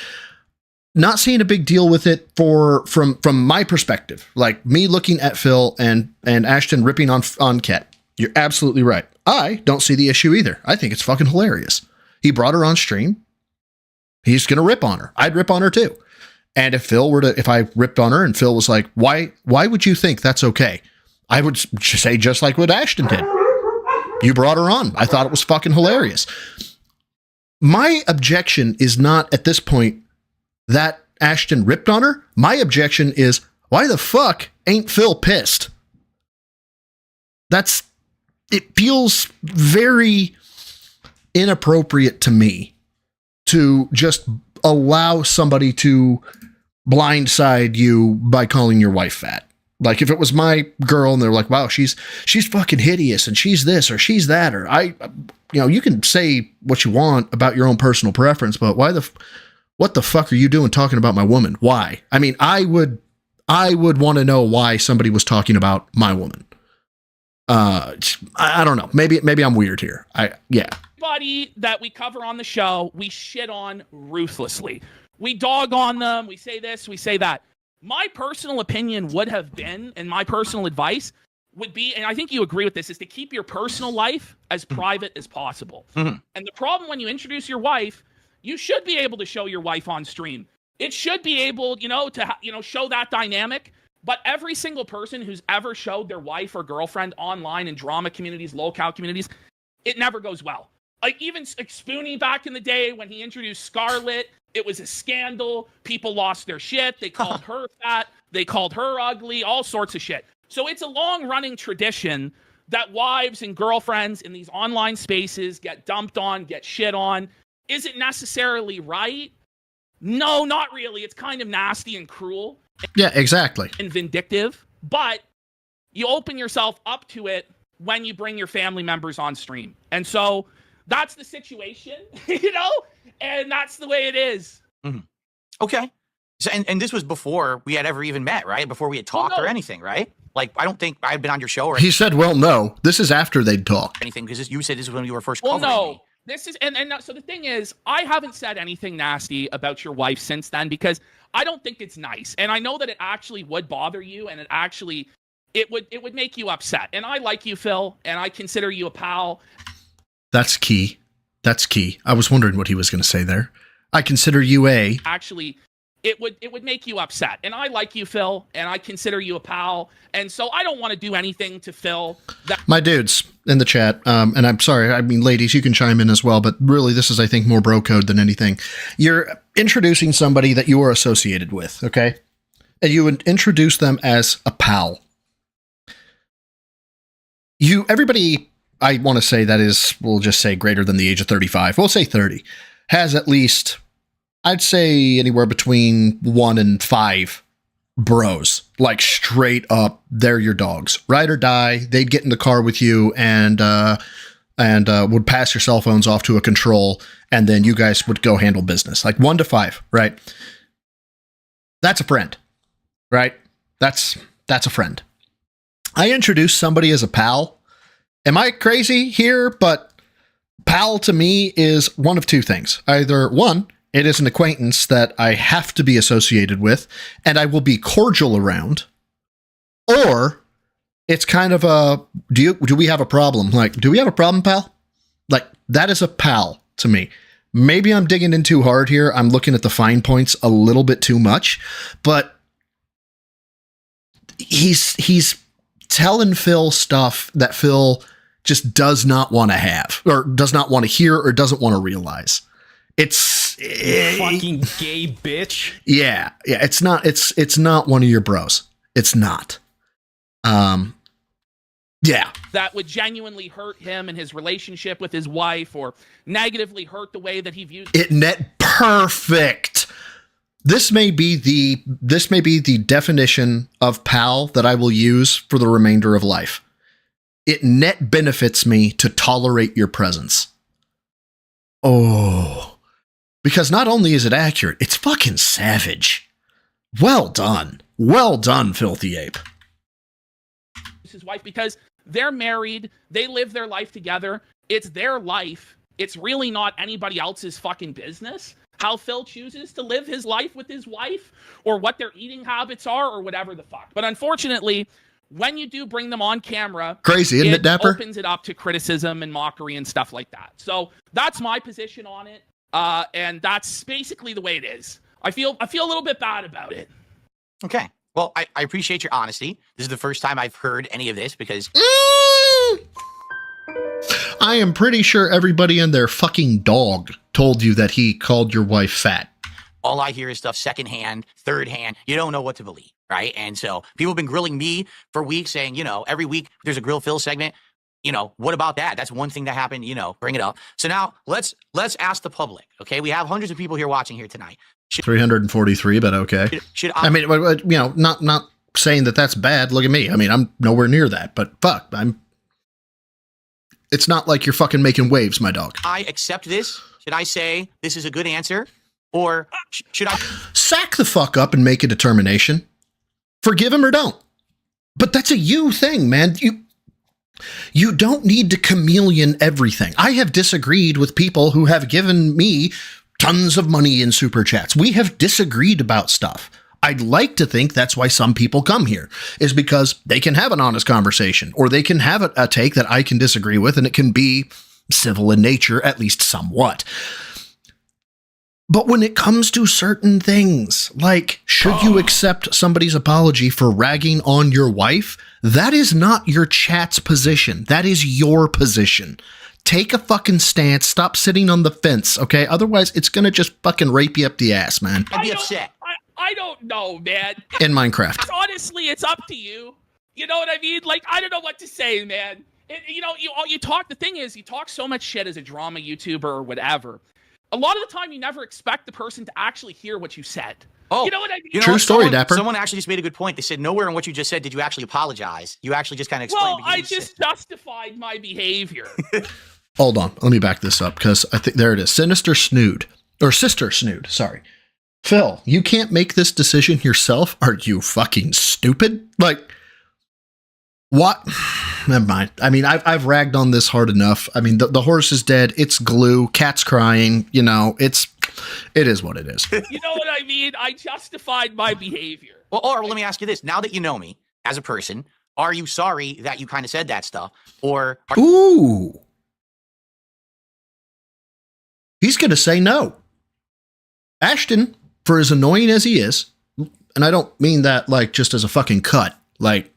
S4: Not seeing a big deal with it from my perspective, like me looking at Phil and Ashton ripping on Ket. You're absolutely right. I don't see the issue either. I think it's fucking hilarious. He brought her on stream. He's going to rip on her. I'd rip on her too. And if I ripped on her and Phil was like, why would you think that's okay? I would say just like what Ashton did. You brought her on. I thought it was fucking hilarious. My objection is not at this point that Ashton ripped on her. My objection is, why the fuck ain't Phil pissed? It feels very inappropriate to me to just allow somebody to blindside you by calling your wife fat. Like, if it was my girl and they're like, wow, she's fucking hideous and she's this or she's that, or you can say what you want about your own personal preference, but what the fuck are you doing talking about my woman? Why? I mean, I would want to know why somebody was talking about my woman. I don't know. Maybe I'm weird here.
S7: Everybody that we cover on the show, we shit on ruthlessly. We dog on them. We say this, we say that. My personal opinion would have been, and my personal advice would be, and I think you agree with this, is to keep your personal life as private as possible.
S3: Mm-hmm.
S7: And the problem when you introduce your wife, you should be able to show your wife on stream. It should be able, to show that dynamic. But every single person who's ever showed their wife or girlfriend online in drama communities, locale communities, it never goes well. Like, even Spoonie back in the day when he introduced Scarlett, it was a scandal. People lost their shit. They called her fat. They called her ugly, all sorts of shit. So it's a long-running tradition that wives and girlfriends in these online spaces get dumped on, get shit on. Is it necessarily right? No, not really. It's kind of nasty and cruel.
S4: Yeah, exactly.
S7: And vindictive. But you open yourself up to it when you bring your family members on stream. And so that's the situation, and that's the way it is.
S3: Mm-hmm. Okay. So, and this was before we had ever even met, right? Before we had talked or anything, right? Like, I don't think I had been on your show or
S4: He said, well, no, this is after they'd talked.
S3: anything, because you said this was when you were first
S7: Well,
S3: covering
S7: no.
S3: me.
S7: This is, so the thing is, I haven't said anything nasty about your wife since then because I don't think it's nice. And I know that it actually would bother you, and it would make you upset. And I like you, Phil, and I consider you a pal.
S4: That's key. That's key. I was wondering what he was going to say there. I consider you a...
S7: Actually, it would make you upset. And I like you, Phil, and I consider you a pal. And so I don't want to do anything to Phil.
S4: My dudes in the chat, and I'm sorry, I mean, ladies, you can chime in as well, but really this is, I think, more bro code than anything. You're introducing somebody that you are associated with, okay? And you would introduce them as a pal. Everybody, I want to say that is, we'll just say greater than the age of 35, we'll say 30, has at least, I'd say anywhere between 1 and 5 bros, like straight up, they're your dogs, ride or die. They'd get in the car with you and would pass your cell phones off to a control, and then you guys would go handle business. Like 1 to 5, right? That's a friend, right? That's a friend. I introduced somebody as a pal. Am I crazy here? But pal to me is one of 2 things. Either 1, it is an acquaintance that I have to be associated with and I will be cordial around, or it's kind of a, do we have a problem? Like, do we have a problem, pal? Like, that is a pal to me. Maybe I'm digging in too hard here. I'm looking at the fine points a little bit too much, but he's telling Phil stuff that Phil just does not want to have, or does not want to hear, or doesn't want to realize. It's
S6: fucking gay bitch.
S4: Yeah. It's not one of your bros. It's not. Yeah.
S7: That would genuinely hurt him and his relationship with his wife, or negatively hurt the way that he views
S4: it. Net perfect. This may be the definition of pal that I will use for the remainder of life. It net benefits me to tolerate your presence. Oh. Because not only is it accurate, it's fucking savage. Well done. Well done, Filthy Ape.
S7: his wife, because they're married, they live their life together. It's their life. It's really not anybody else's fucking business how Phil chooses to live his life with his wife, or what their eating habits are, or whatever the fuck. But unfortunately, when you do bring them on camera,
S4: crazy, isn't it, Dapper?
S7: Opens it up to criticism and mockery and stuff like that. So that's my position on it, and that's basically the way it is. I feel a little bit bad about it.
S3: Okay. Well, I appreciate your honesty. This is the first time I've heard any of this because...
S4: I am pretty sure everybody and their fucking dog told you that he called your wife fat.
S3: all I hear is stuff secondhand, third hand. You don't know what to believe, right? And so people have been grilling me for weeks saying, every week there's a Grill Phil segment. What about that? That's one thing that happened, bring it up. So now let's ask the public, okay? We have hundreds of people here watching here tonight.
S4: 343, but okay. I mean, not saying that that's bad. Look at me. I mean, I'm nowhere near that, but fuck, it's not like you're fucking making waves, my dog.
S3: I accept this. Should I say this is a good answer? Or should I
S4: sack the fuck up and make a determination? Forgive him or don't. But that's a you thing, man. You don't need to chameleon everything. I have disagreed with people who have given me tons of money in super chats. We have disagreed about stuff. I'd like to think that's why some people come here, is because they can have an honest conversation, or they can have a take that I can disagree with, and it can be civil in nature, at least somewhat. But when it comes to certain things, like should you accept somebody's apology for ragging on your wife, that is not your chat's position. That is your position. Take a fucking stance. Stop sitting on the fence, okay? Otherwise, it's going to just fucking rape you up the ass, man.
S3: I'd be upset.
S7: I don't know, man.
S4: In Minecraft.
S7: Honestly, it's up to you. You know what I mean? Like, I don't know what to say, man. You talk, the thing is, you talk so much shit as a drama YouTuber or whatever. A lot of the time, you never expect the person to actually hear what you said.
S3: Oh,
S7: you know what I mean?
S4: True story, Dapper.
S3: Someone actually just made a good point. They said nowhere in what you just said did you actually apologize. You actually just kind of explained.
S7: Well, I just justified my behavior.
S4: Hold on. Let me back this up, because I think there it is. Sinister Snood. Or Sister Snood, sorry. Phil, you can't make this decision yourself? Are you fucking stupid? Like, what? Never mind. I mean, I've ragged on this hard enough. I mean, the horse is dead. It's glue. Cat's crying. It is what it is.
S7: You know what I mean? I justified my behavior.
S3: Well, or let me ask you this. Now that you know me as a person, are you sorry that you kind of said that stuff? Or
S4: Ooh. He's going to say no. Ashton, for as annoying as he is, and I don't mean that like just as a fucking cut, like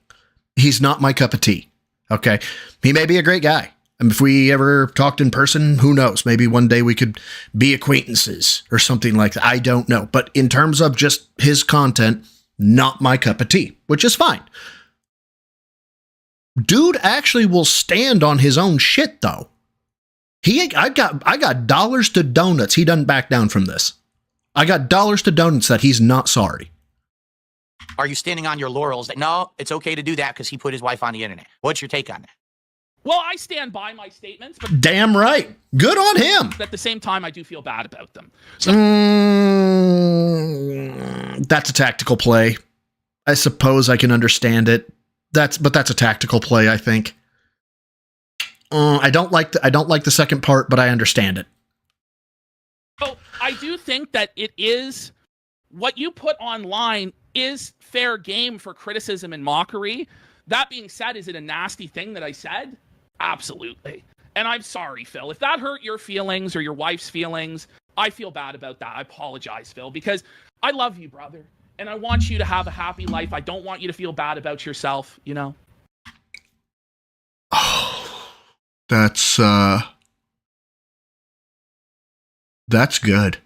S4: he's not my cup of tea. Okay. He may be a great guy. And if we ever talked in person, who knows? Maybe one day we could be acquaintances or something like that. I don't know. But in terms of just his content, not my cup of tea, which is fine. Dude actually will stand on his own shit, though. I got dollars to donuts. He doesn't back down from this. I got dollars to donuts that he's not sorry.
S3: Are you standing on your laurels that, no, it's okay to do that because he put his wife on the internet? What's your take on that?
S7: Well, I stand by my statements, but
S4: damn right. Good on him.
S7: At the same time, I do feel bad about them.
S4: So, that's a tactical play. I suppose I can understand it. But that's a tactical play, I think. I don't like the second part, but I understand it.
S7: So I do think that it is what you put online is fair game for criticism and mockery. That being said, is it a nasty thing that I said? Absolutely. And I'm sorry, Phil. If that hurt your feelings or your wife's feelings, I feel bad about that. I apologize, Phil, because I love you, brother. And I want you to have a happy life. I don't want you to feel bad about yourself, you know?
S4: Oh, that's good.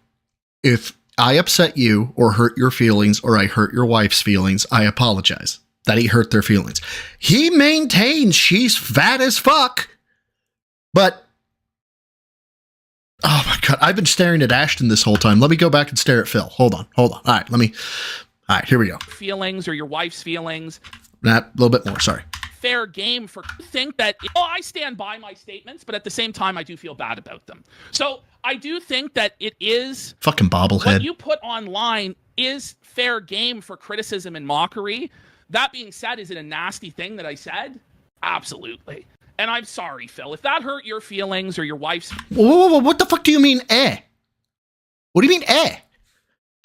S4: If I upset you or hurt your feelings or I hurt your wife's feelings, I apologize that he hurt their feelings. He maintains she's fat as fuck, but oh my God, I've been staring at Ashton this whole time. Let me go back and stare at Phil. Hold on. All right, here we go.
S7: Feelings or your wife's feelings.
S4: A little bit more, sorry.
S7: Fair game for think that I stand by my statements, but at the same time I do feel bad about them. So I do think that it is
S4: fucking bobblehead.
S7: What you put online is fair game for criticism and mockery. That being said, is it a nasty thing that I said? Absolutely. And I'm sorry, Phil. If that hurt your feelings or your wife's
S4: whoa, what the fuck do you mean, eh? What do you mean, eh?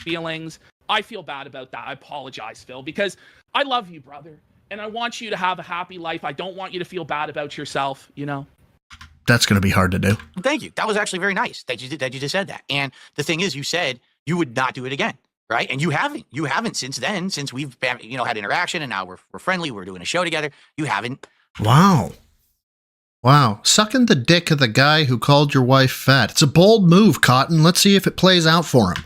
S7: Feelings, I feel bad about that. I apologize, Phil, because I love you, brother. And I want you to have a happy life. I don't want you to feel bad about yourself, you know?
S4: That's going to be hard to do.
S3: Thank you. That was actually very nice that you just said that. And the thing is, you said you would not do it again, right? And you haven't. You haven't since then, since we've had interaction and now we're friendly. We're doing a show together. You haven't.
S4: Wow. Sucking the dick of the guy who called your wife fat. It's a bold move, Cotton. Let's see if it plays out for him.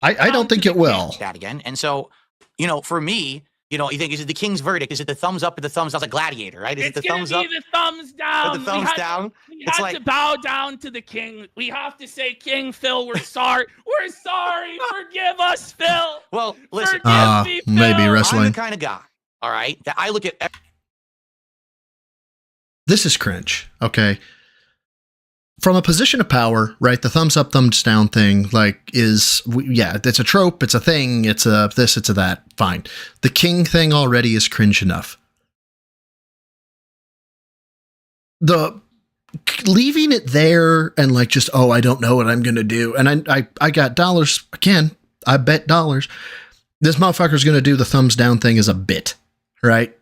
S4: I don't think it will.
S3: That again. And so, you know, for me, you know, you think, is it the king's verdict? Is it the thumbs up or the thumbs down? It's like Gladiator, right? Is it the thumbs up?
S7: It's gonna be the thumbs down.
S3: Or the thumbs down?
S7: We
S3: It's
S7: had
S3: like,
S7: to bow down to the king. We have to say, King Phil, we're sorry. We're sorry. Forgive us, Phil.
S3: well, listen.
S7: Forgive me, Phil.
S4: Maybe
S3: I'm
S4: wrestling.
S3: the kind of guy, all right, that I look at.
S4: This is cringe. Okay. From a position of power, right? The thumbs up, thumbs down thing, like, yeah, it's a trope, it's a thing, it's a this, it's a that. Fine. The king thing already is cringe enough. The leaving it there and like just, oh, I don't know what I'm gonna do, and I got dollars again. I bet dollars. This motherfucker's gonna do the thumbs down thing as a bit, right?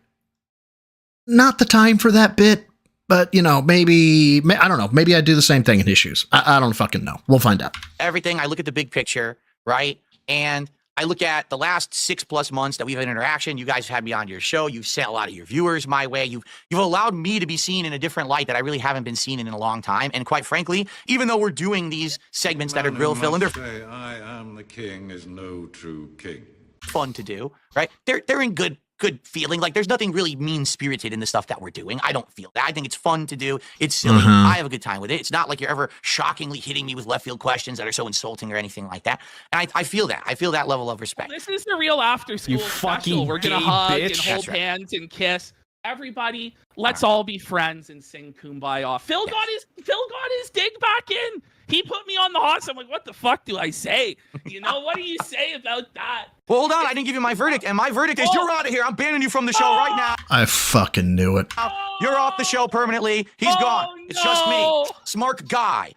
S4: Not the time for that bit. But, you know, maybe, I don't know. Maybe I do the same thing in his shoes. I don't fucking know. We'll find out.
S3: Everything. I look at the big picture, right? And I look at the last 6+ months that we've had interaction. You guys had me on your show. You've sent a lot of your viewers my way. You've allowed me to be seen in a different light that I really haven't been seen in a long time. And quite frankly, even though we're doing these segments that are drill fill and they're
S20: I am the king is no true king.
S3: Fun to do, right? They're in good feeling. Like, there's nothing really mean-spirited in the stuff that we're doing. I don't feel that. I think it's fun to do. It's silly. I have a good time with it. It's not like you're ever shockingly hitting me with left field questions that are so insulting or anything like that. And I feel that. I feel that level of respect.
S7: This is the real after school special. We're gonna
S3: gay
S7: hug
S3: bitch.
S7: and hold
S3: That's right.
S7: hands and kiss. Everybody, let's all be friends and sing Kumbaya. Phil got his dig back in. He put me on the hot seat. I'm like, what the fuck do I say? You know, what do you say about that?
S3: Well, hold on. I didn't give you my verdict. And my verdict is you're out of here. I'm banning you from the show right now.
S4: I fucking knew it.
S3: You're off the show permanently. He's gone. It's just me. Smart guy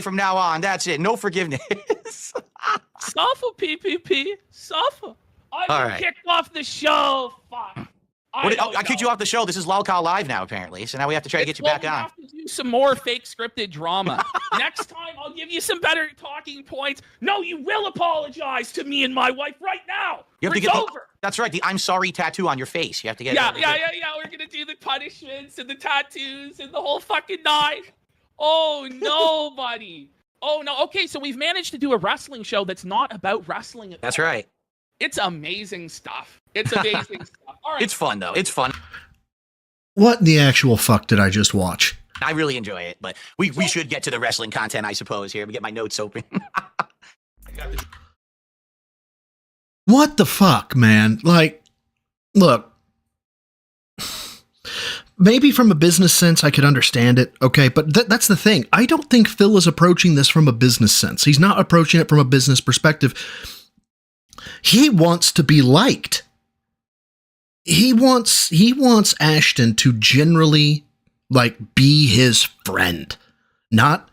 S3: from now on. That's it. No forgiveness.
S7: Suffer, PPP. Suffer. I've
S3: All
S7: been
S3: right.
S7: kicked off the show. Fuck.
S3: I kicked you off the show. This is Lolcow Live now, apparently. So now we have to try to get you back
S7: We
S3: on.
S7: have to do some more fake scripted drama. Next time, I'll give you some better talking points. No, you will apologize to me and my wife right now.
S3: You have to
S7: It's
S3: get
S7: over.
S3: That's right. The I'm sorry tattoo on your face. You have to get
S7: Yeah.
S3: it.
S7: We're gonna do the punishments and the tattoos and the whole fucking nine. Oh no, buddy. Oh no. Okay, so we've managed to do a wrestling show that's not about wrestling at
S3: That's
S7: all.
S3: right.
S7: It's amazing stuff. It's amazing stuff. All right.
S3: It's fun, though. It's fun.
S4: What in the actual fuck did I just watch?
S3: I really enjoy it, but we should get to the wrestling content, I suppose, here. Let me get my notes open.
S4: What the fuck, man? Like, look, maybe from a business sense, I could understand it. Okay. But that's the thing. I don't think Phil is approaching this from a business sense. He's not approaching it from a business perspective. He wants to be liked. He wants Ashton to generally like be his friend, not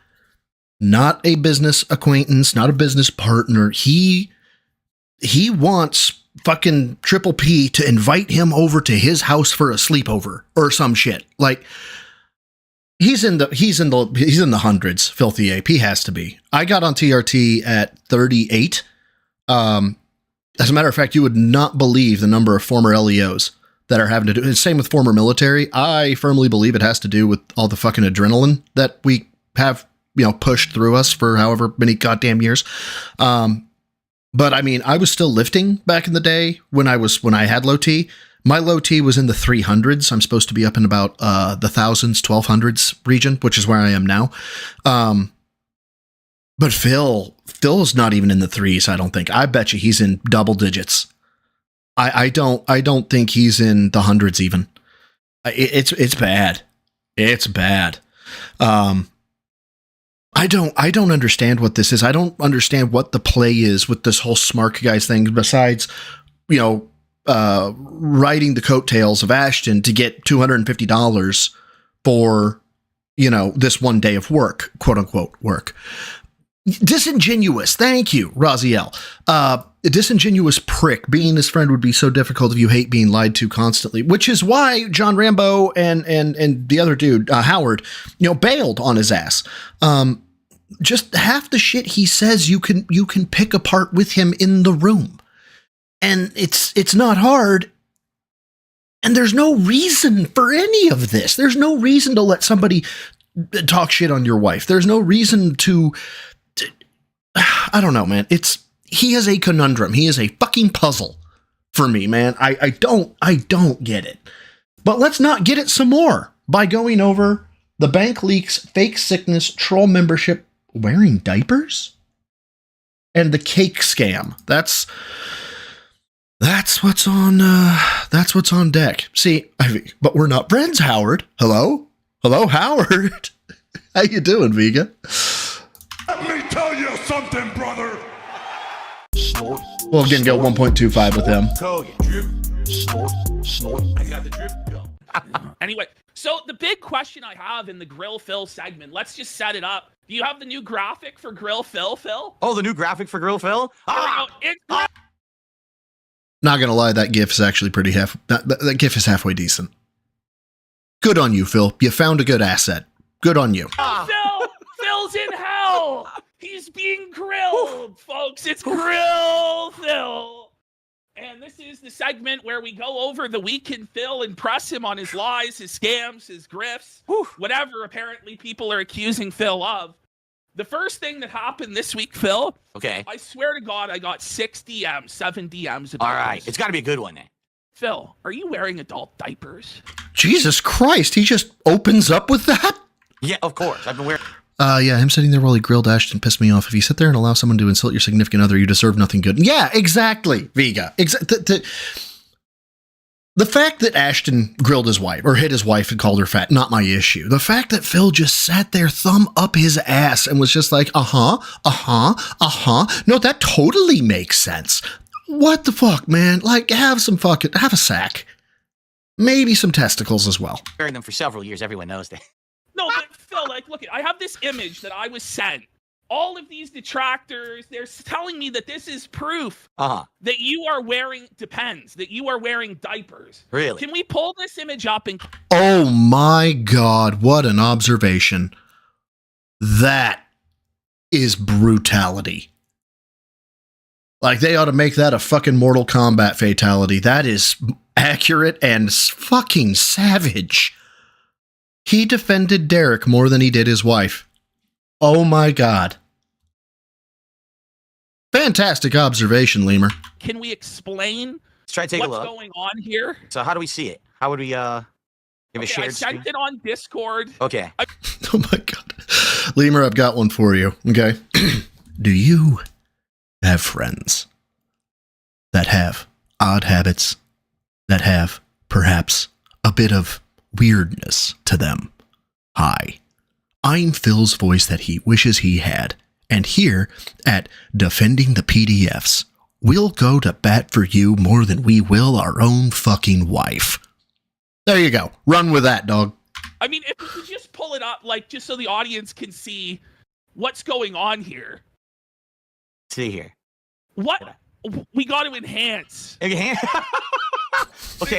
S4: a business acquaintance, not a business partner. He wants fucking Triple P to invite him over to his house for a sleepover or some shit. Like, he's in the hundreds. Filthy Ape. He has to be. I got on TRT at 38. As a matter of fact, you would not believe the number of former LEOs that are having to do. Same with former military. I firmly believe it has to do with all the fucking adrenaline that we have, pushed through us for however many goddamn years. But I mean, I was still lifting back in the day when I had low T. My low T was in the 300s. I'm supposed to be up in about the thousands, 1200s region, which is where I am now. But Phil's not even in the threes, I don't think. I bet you he's in double digits. I don't think he's in the hundreds even. It's bad. It's bad. I don't understand what this is. I don't understand what the play is with this whole Smart Guys thing, besides, riding the coattails of Ashton to get $250 for, this one day of work, quote unquote work. Disingenuous. Thank you, Raziel. A disingenuous prick. Being his friend would be so difficult if you hate being lied to constantly, which is why John Rambo and the other dude, Howard, bailed on his ass. Just half the shit he says you can pick apart with him in the room. And it's not hard. And there's no reason for any of this. There's no reason to let somebody talk shit on your wife. There's no reason to I don't know, man. he is a conundrum. He is a fucking puzzle for me, man. I don't get it. But let's not get it some more by going over the bank leaks, fake sickness, troll membership, wearing diapers, and the cake scam. That's what's on deck. See, but we're not friends, Howard. Hello, Howard. How you doing, Vega?
S17: Let me tell you something, brother.
S18: Snort.
S4: Well, again, go 1.25 with him.
S14: Drip. Snort. I got the drip. Go.
S7: Anyway, so the big question I have in the Grill Phil segment, let's just set it up. Do you have the new graphic for Grill Phil, Phil?
S3: Oh, the new graphic for Grill Phil?
S4: Not gonna lie, that GIF is actually pretty that GIF is halfway decent. Good on you, Phil. You found a good asset. Good on you.
S7: Phil's in hell. He's being grilled, folks. It's Grill Phil. And this is the segment where we go over the week in Phil and press him on his lies, his scams, his grifts, whatever apparently people are accusing Phil of. The first thing that happened this week, Phil.
S3: Okay.
S7: I swear to God, I got 7 DMs about
S3: All right.
S7: this.
S3: It's got to be a good one then.
S7: Phil, are you wearing adult diapers?
S4: Jesus Christ, he just opens up with that?
S3: Yeah, of course. I've been wearing...
S4: Yeah, him sitting there while he grilled Ashton pissed me off. If you sit there and allow someone to insult your significant other, you deserve nothing good. Yeah, exactly, Vega. The fact that Ashton grilled his wife or hit his wife and called her fat, not my issue. The fact that Phil just sat there, thumb up his ass, and was just like, no, that totally makes sense. What the fuck, man? Like, have a sack. Maybe some testicles as well.
S3: Wearing them for several years. Everyone knows that.
S7: No, but Phil, like, look, I have this image that I was sent. All of these detractors, they're telling me that this is proof that you are wearing that you are wearing diapers.
S3: Really?
S7: Can we pull this image up and...
S4: Oh my God, what an observation. That is brutality. Like, they ought to make that a fucking Mortal Kombat fatality. That is accurate and fucking savage. He defended Derek more than he did his wife. Oh my God. Fantastic observation, Lemur.
S7: Can we explain
S3: Let's try to take a
S7: what's
S3: look.
S7: going on here?
S3: So how do we see it? How would we give a shared
S7: I sent
S3: screen?
S7: it on Discord.
S3: Okay.
S4: Oh my God. Lemur, I've got one for you. Okay. Do you have friends that have odd habits, that have perhaps a bit of weirdness to them? Hi, I'm Phil's voice that he wishes he had, and here at Defending the PDFs, we'll go to bat for you more than we will our own fucking wife. There you go. Run with that, dog.
S7: I mean, if we could just pull it up, like, just so the audience can see what's going on here.
S3: See here.
S7: What? We got to enhance.
S3: Okay,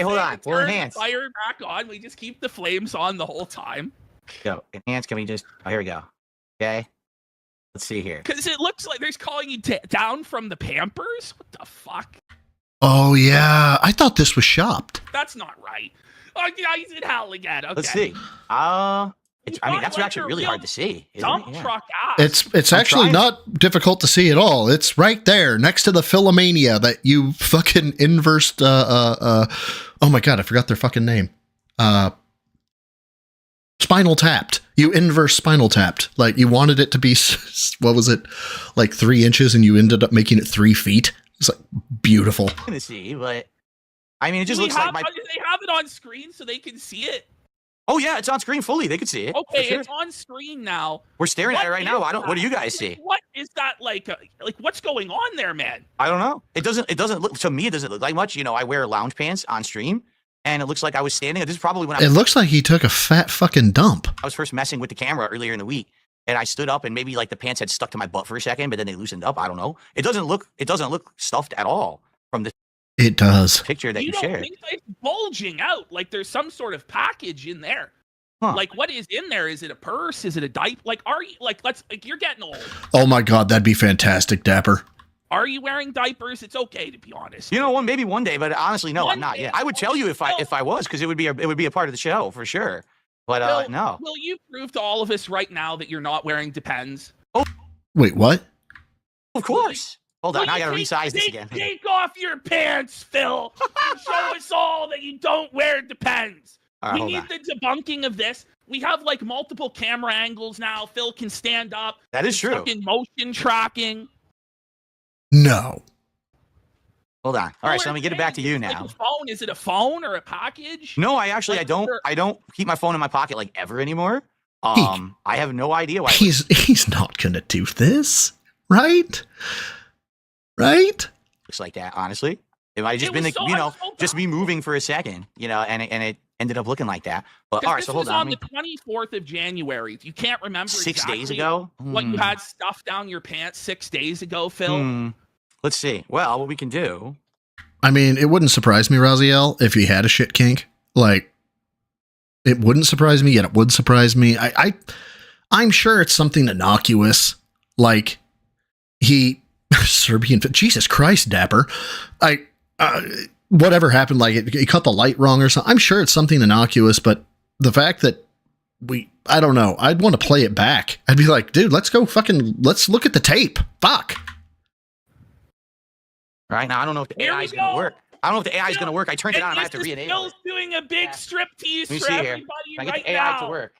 S3: hold on. We'll enhance.
S7: Fire back on. We just keep the flames on the whole time.
S3: Go. Enhance. Can we just... Oh, here we go. Okay. Let's see here.
S7: Because it looks like they're calling you down from the Pampers? What the fuck?
S4: Oh, yeah. I thought this was shopped.
S7: That's not right. Oh, yeah, he's in hell again. Okay.
S3: Let's see. That's actually really hard to see.
S7: Dump truck ass.
S4: It's actually not difficult to see at all. It's right there next to the Philomania that you fucking inversed. Oh my God, I forgot their fucking name. Spinal tapped. You inverse spinal tapped. Like, you wanted it to be, what was it, like 3 inches, and you ended up making it 3 feet. It's like beautiful.
S3: I'm gonna see, but I mean, it just looks
S7: Do
S3: like
S7: they have it on screen so they can see it?
S3: Oh yeah, it's on screen fully. They could see it.
S7: Okay,
S3: sure.
S7: It's on screen now.
S3: We're staring at it right now. What do you guys see?
S7: What is that like what's going on there, man?
S3: I don't know. It doesn't look to me. It doesn't look like much. You know, I wear lounge pants on stream, and it looks like I was standing. This is probably when
S4: it looks like he took a fat fucking dump.
S3: I was first messing with the camera earlier in the week, and I stood up, and maybe like the pants had stuck to my butt for a second, but then they loosened up. I don't know. It doesn't look stuffed at all from this.
S4: It does.
S3: Picture that you
S7: don't
S3: shared.
S7: Think it's bulging out like there's some sort of package in there. Huh. Like, what is in there? Is it a purse? Is it a diaper? Like, are you you're getting old.
S4: Oh my God, that'd be fantastic, Dapper.
S7: Are you wearing diapers? It's okay, to be honest.
S3: You know, maybe one day, but honestly, no, I'm not yet. I would tell you if I was, because it would be a part of the show for sure. But no.
S7: Will you prove to all of us right now that you're not wearing Depends?
S3: Oh,
S4: wait, what?
S3: Of course. Hold on, now I gotta resize this again.
S7: Take off your pants, Phil. And show us all that you don't wear Depends.
S3: All right,
S7: we
S3: hold
S7: need
S3: on.
S7: the debunking of this. We have like multiple camera angles now. Phil can stand up.
S3: That is true.
S7: Fucking motion tracking.
S4: No.
S3: Hold on. All right, so let me get it back to you now.
S7: Like a phone? Is it a phone or a package?
S3: No, I don't keep my phone in my pocket like ever anymore. I have no idea why.
S4: He's not gonna do this, right? Right?
S3: Looks like that, honestly. It might have just been like, just me moving for a second, and it ended up looking like that. But all right, so hold on.
S7: This was on the 24th of January. You can't remember
S3: 6 days ago?
S7: What you had stuffed down your pants 6 days ago, Phil?
S3: Let's see. Well, what we can do.
S4: I mean, it wouldn't surprise me, Raziel, if he had a shit kink. Like, it wouldn't surprise me, yet it would surprise me. I'm sure it's something innocuous, like Serbian. Jesus Christ, Dapper! Whatever happened, like he cut the light wrong or something. I'm sure it's something innocuous, but the fact that I don't know. I'd want to play it back. I'd be like, dude, let's look at the tape. Fuck.
S3: Right now, I don't know if the AI is going to work. I don't know if the AI is going to work. I turned it on. I have to re-enable it.
S7: Phil's doing a big striptease for everybody
S3: I
S7: right
S3: get the AI to work.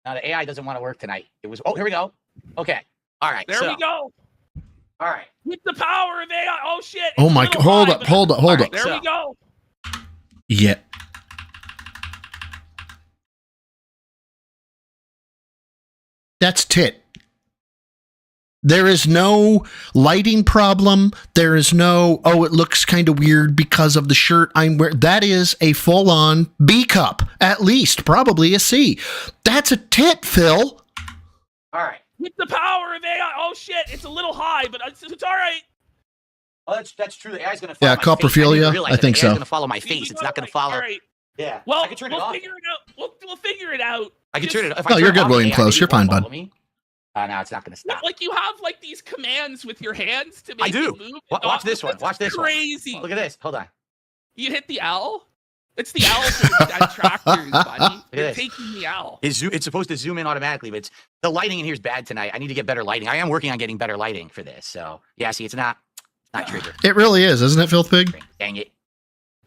S3: Now the AI doesn't want to work tonight. It was. Oh, here we go. Okay. All right.
S7: There we go.
S3: All right.
S7: With the power of AI. Oh shit.
S4: Oh my God. Hold up.
S7: There we go.
S4: Yeah. That's tit. There is no lighting problem. There is no, it looks kind of weird because of the shirt I'm wearing. That is a full-on B cup, at least, probably a C. That's a tit, Phil.
S3: All right.
S7: With the power of AI. Oh shit, it's a little high, but it's all right.
S3: Oh, that's true. The AI's going to follow my face.
S4: Coprophilia? I think so.
S3: The AI's going to follow my face. It's not going to follow.
S7: Right.
S3: Yeah.
S7: Well,
S3: I can turn it off.
S7: Figure it out. We'll figure it out.
S3: I can turn it off.
S4: No, you're good, William Close. You're fine, bud.
S3: No, it's not going to stop.
S7: Like you have like these commands with your hands to make it move.
S3: Watch this one. Watch this
S7: crazy.
S3: One. Look at this. Hold on.
S7: You hit the L? It's the L for the detractors, buddy. They're taking the L.
S3: It's supposed to zoom in automatically, but the lighting in here is bad tonight. I need to get better lighting. I am working on getting better lighting for this. So, yeah, see, it's not trigger.
S4: It really is, isn't it, Filth Pig?
S3: Dang it.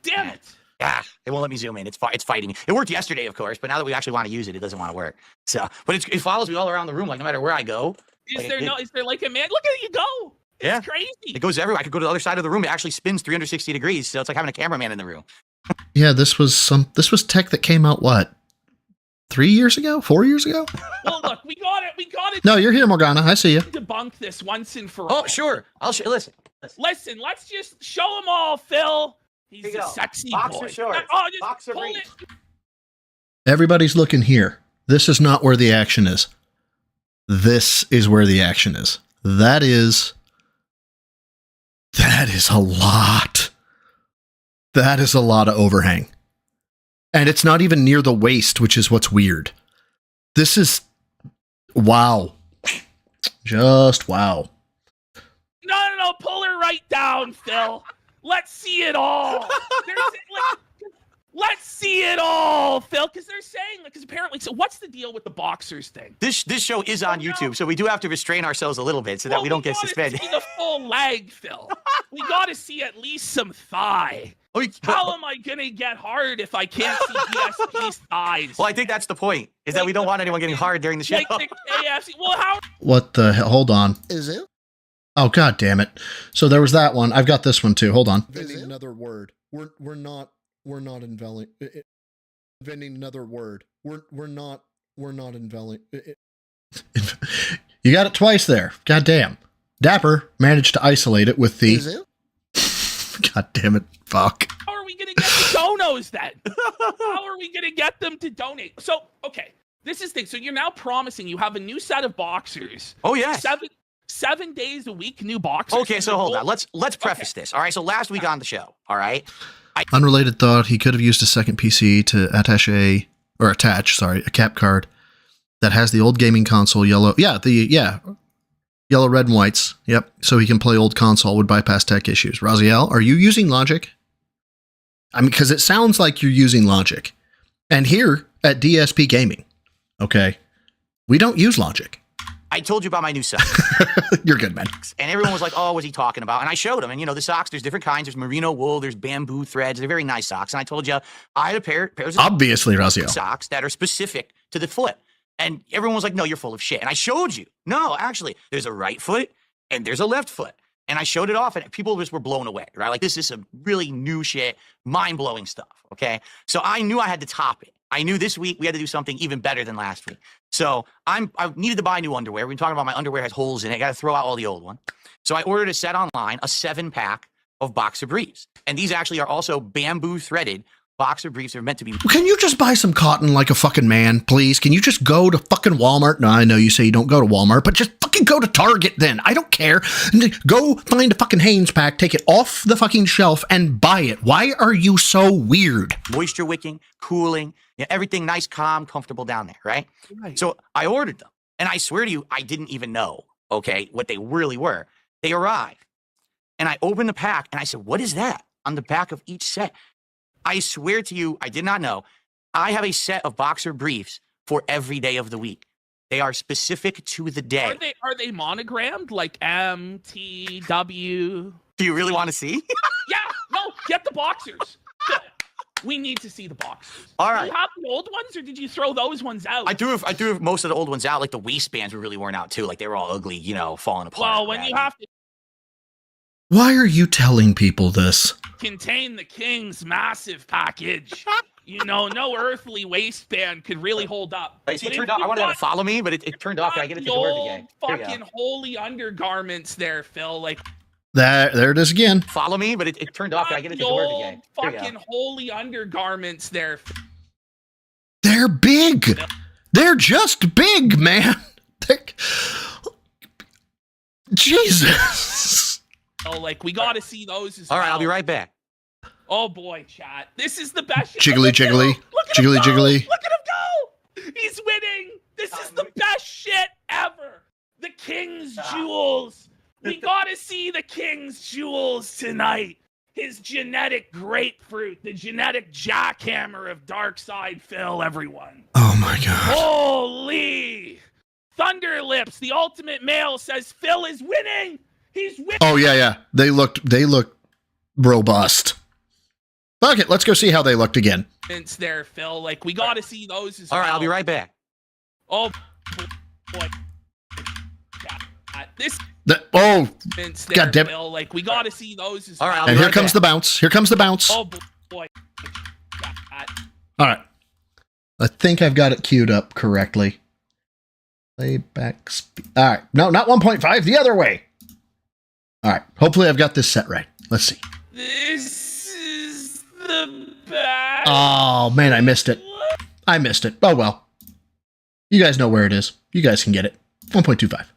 S7: Damn it.
S3: Yeah, it won't let me zoom in. It's fighting me. It worked yesterday, of course, but now that we actually want to use it, it doesn't want to work. So, but it follows me all around the room, like no matter where I go.
S7: Is there like a man? Look at you go. It's crazy.
S3: It goes everywhere. I could go to the other side of the room. It actually spins 360 degrees. So it's like having a cameraman in the room.
S4: Yeah, this was tech that came out, what, 3 years ago? 4 years ago?
S7: Well, look, we got it.
S4: No, you're here, Morgana. I see you.
S7: Debunk this once and for all.
S3: Oh, sure. I'll show. Listen,
S7: let's just show them all, Phil. He's a sexy
S3: boxer
S7: boy.
S3: Shorts.
S7: Just
S3: boxer
S7: pull
S3: brief.
S7: it.
S4: Everybody's looking here. This is not where the action is. This is where the action is. That is a lot. That is a lot of overhang. And it's not even near the waist, which is what's weird. This is, wow. Just wow.
S7: No, pull her right down, Phil. Let's see it all. Let's see it all, Phil, because they're saying, because apparently, so what's the deal with the boxers thing?
S3: This show is on YouTube, so we do have to restrain ourselves a little bit so that we don't get suspended.
S7: We got to see the full leg, Phil. We got to see at least some thigh. How am I going to get hard if I can't see DSP's thighs?
S3: Well, I think that's the point, is that we don't want anyone getting hard during the show.
S7: Like the KFC. Well, how?
S4: What the hell? Hold on.
S5: Is it?
S4: Oh, God damn it. So there was that one. I've got this one, too. Hold on.
S5: Inventing
S4: another word. We're not inventing another word. We're not inventing. You got it twice there. God damn. Dapper managed to isolate it with the.
S5: Is it?
S4: God damn it. Fuck.
S7: How are we going to get the donos then? How are we going to get them to donate? So, okay. This is the thing. So you're now promising you have a new set of boxers.
S3: Oh, yeah.
S7: 7 days a week, new boxers.
S3: Okay, so hold on. Let's preface this. All right. So last week on the show, all right.
S4: Unrelated thought, he could have used a second PC to attach a cap card that has the old gaming console yellow. Yellow, red, and whites. Yep. So he can play old console, would bypass tech issues. Raziel, are you using Logic? I mean, because it sounds like you're using Logic. And here at DSP Gaming, okay, we don't use Logic.
S3: I told you about my new socks.
S4: You're good, man.
S3: And everyone was like, oh, what's he talking about? And I showed them. And, the socks, there's different kinds. There's merino wool. There's bamboo threads. They're very nice socks. And I told you I had pairs of
S4: Obviously, Razio.
S3: socks that are specific to the foot. And everyone was like, no, you're full of shit. And I showed you. No, actually, there's a right foot and there's a left foot. And I showed it off, and people just were blown away, right? Like, this is some really new shit, mind-blowing stuff, okay? So I knew I had to top it. I knew this week we had to do something even better than last week. So I needed to buy new underwear. We've been talking about my underwear has holes in it. I got to throw out all the old one. So I ordered a set online, a 7-pack of boxer briefs. And these actually are also bamboo-threaded boxer briefs. They're meant to be...
S4: Can you just buy some cotton like a fucking man, please? Can you just go to fucking Walmart? No, I know you say you don't go to Walmart, but just fucking go to Target then. I don't care. Go find a fucking Hanes pack, take it off the fucking shelf, and buy it. Why are you so weird?
S3: Moisture wicking, cooling, everything nice, calm, comfortable down there, right? So I ordered them, and I swear to you, I didn't even know, okay, what they really were. They arrived, and I opened the pack, and I said, what is that on the back of each set? I swear to you, I did not know. I have a set of boxer briefs for every day of the week. They are specific to the day.
S7: Are they monogrammed like MTW?
S3: Do you really want to see?
S7: Yeah, no, get the boxers. We need to see the boxers.
S3: All right.
S7: Do you have the old ones, or did you throw those ones out?
S3: I threw most of the old ones out. Like the waistbands were really worn out too. Like they were all ugly, falling apart.
S7: Well, when you have to
S4: Why are you telling people this?
S7: contain the king's massive package, no earthly waistband could really hold up.
S3: Wait, see, it turned off. I wanted them to follow me, but it turned off. Can I get it to work again?
S7: Fucking holy undergarments there, Phil. Like
S4: There it is again.
S3: Follow me, but it turned off. Can I get it to work again?
S7: Fucking holy undergarments there.
S4: They're big. They're just big, man. Jesus.
S7: Oh, like we got to see those as
S3: All right,
S7: well.
S3: I'll be right back.
S7: Oh boy, chat. This is the best.
S4: Jiggly, jiggly. Jiggly, jiggly.
S7: Look at him go. He's winning. This is the best shit ever. The king's jewels. We got to see the king's jewels tonight. His genetic grapefruit, the genetic jackhammer of Dark Side Phil, everyone.
S4: Oh my God.
S7: Holy. Thunder Lips, the ultimate male, says Phil is winning. He's winning.
S4: Oh yeah. They looked robust. Fuck it, let's go see how they looked again.
S7: It's there, Phil. Like we got to see those as
S3: All
S7: well.
S3: right, I'll be right back.
S7: Oh boy. This
S4: God damn it.
S7: Phil. Like we got to see those as
S3: All right,
S7: well.
S4: And here comes the bounce. Here comes the bounce.
S7: Oh boy.
S4: All right. I think I've got it queued up correctly. Playback speed. All right. No, not 1.5. The other way. All right. Hopefully I've got this set right. Let's see.
S7: This is the best.
S4: Oh, man, I missed it. Oh, well. You guys know where it is. You guys can get it. 1.25.
S7: Look at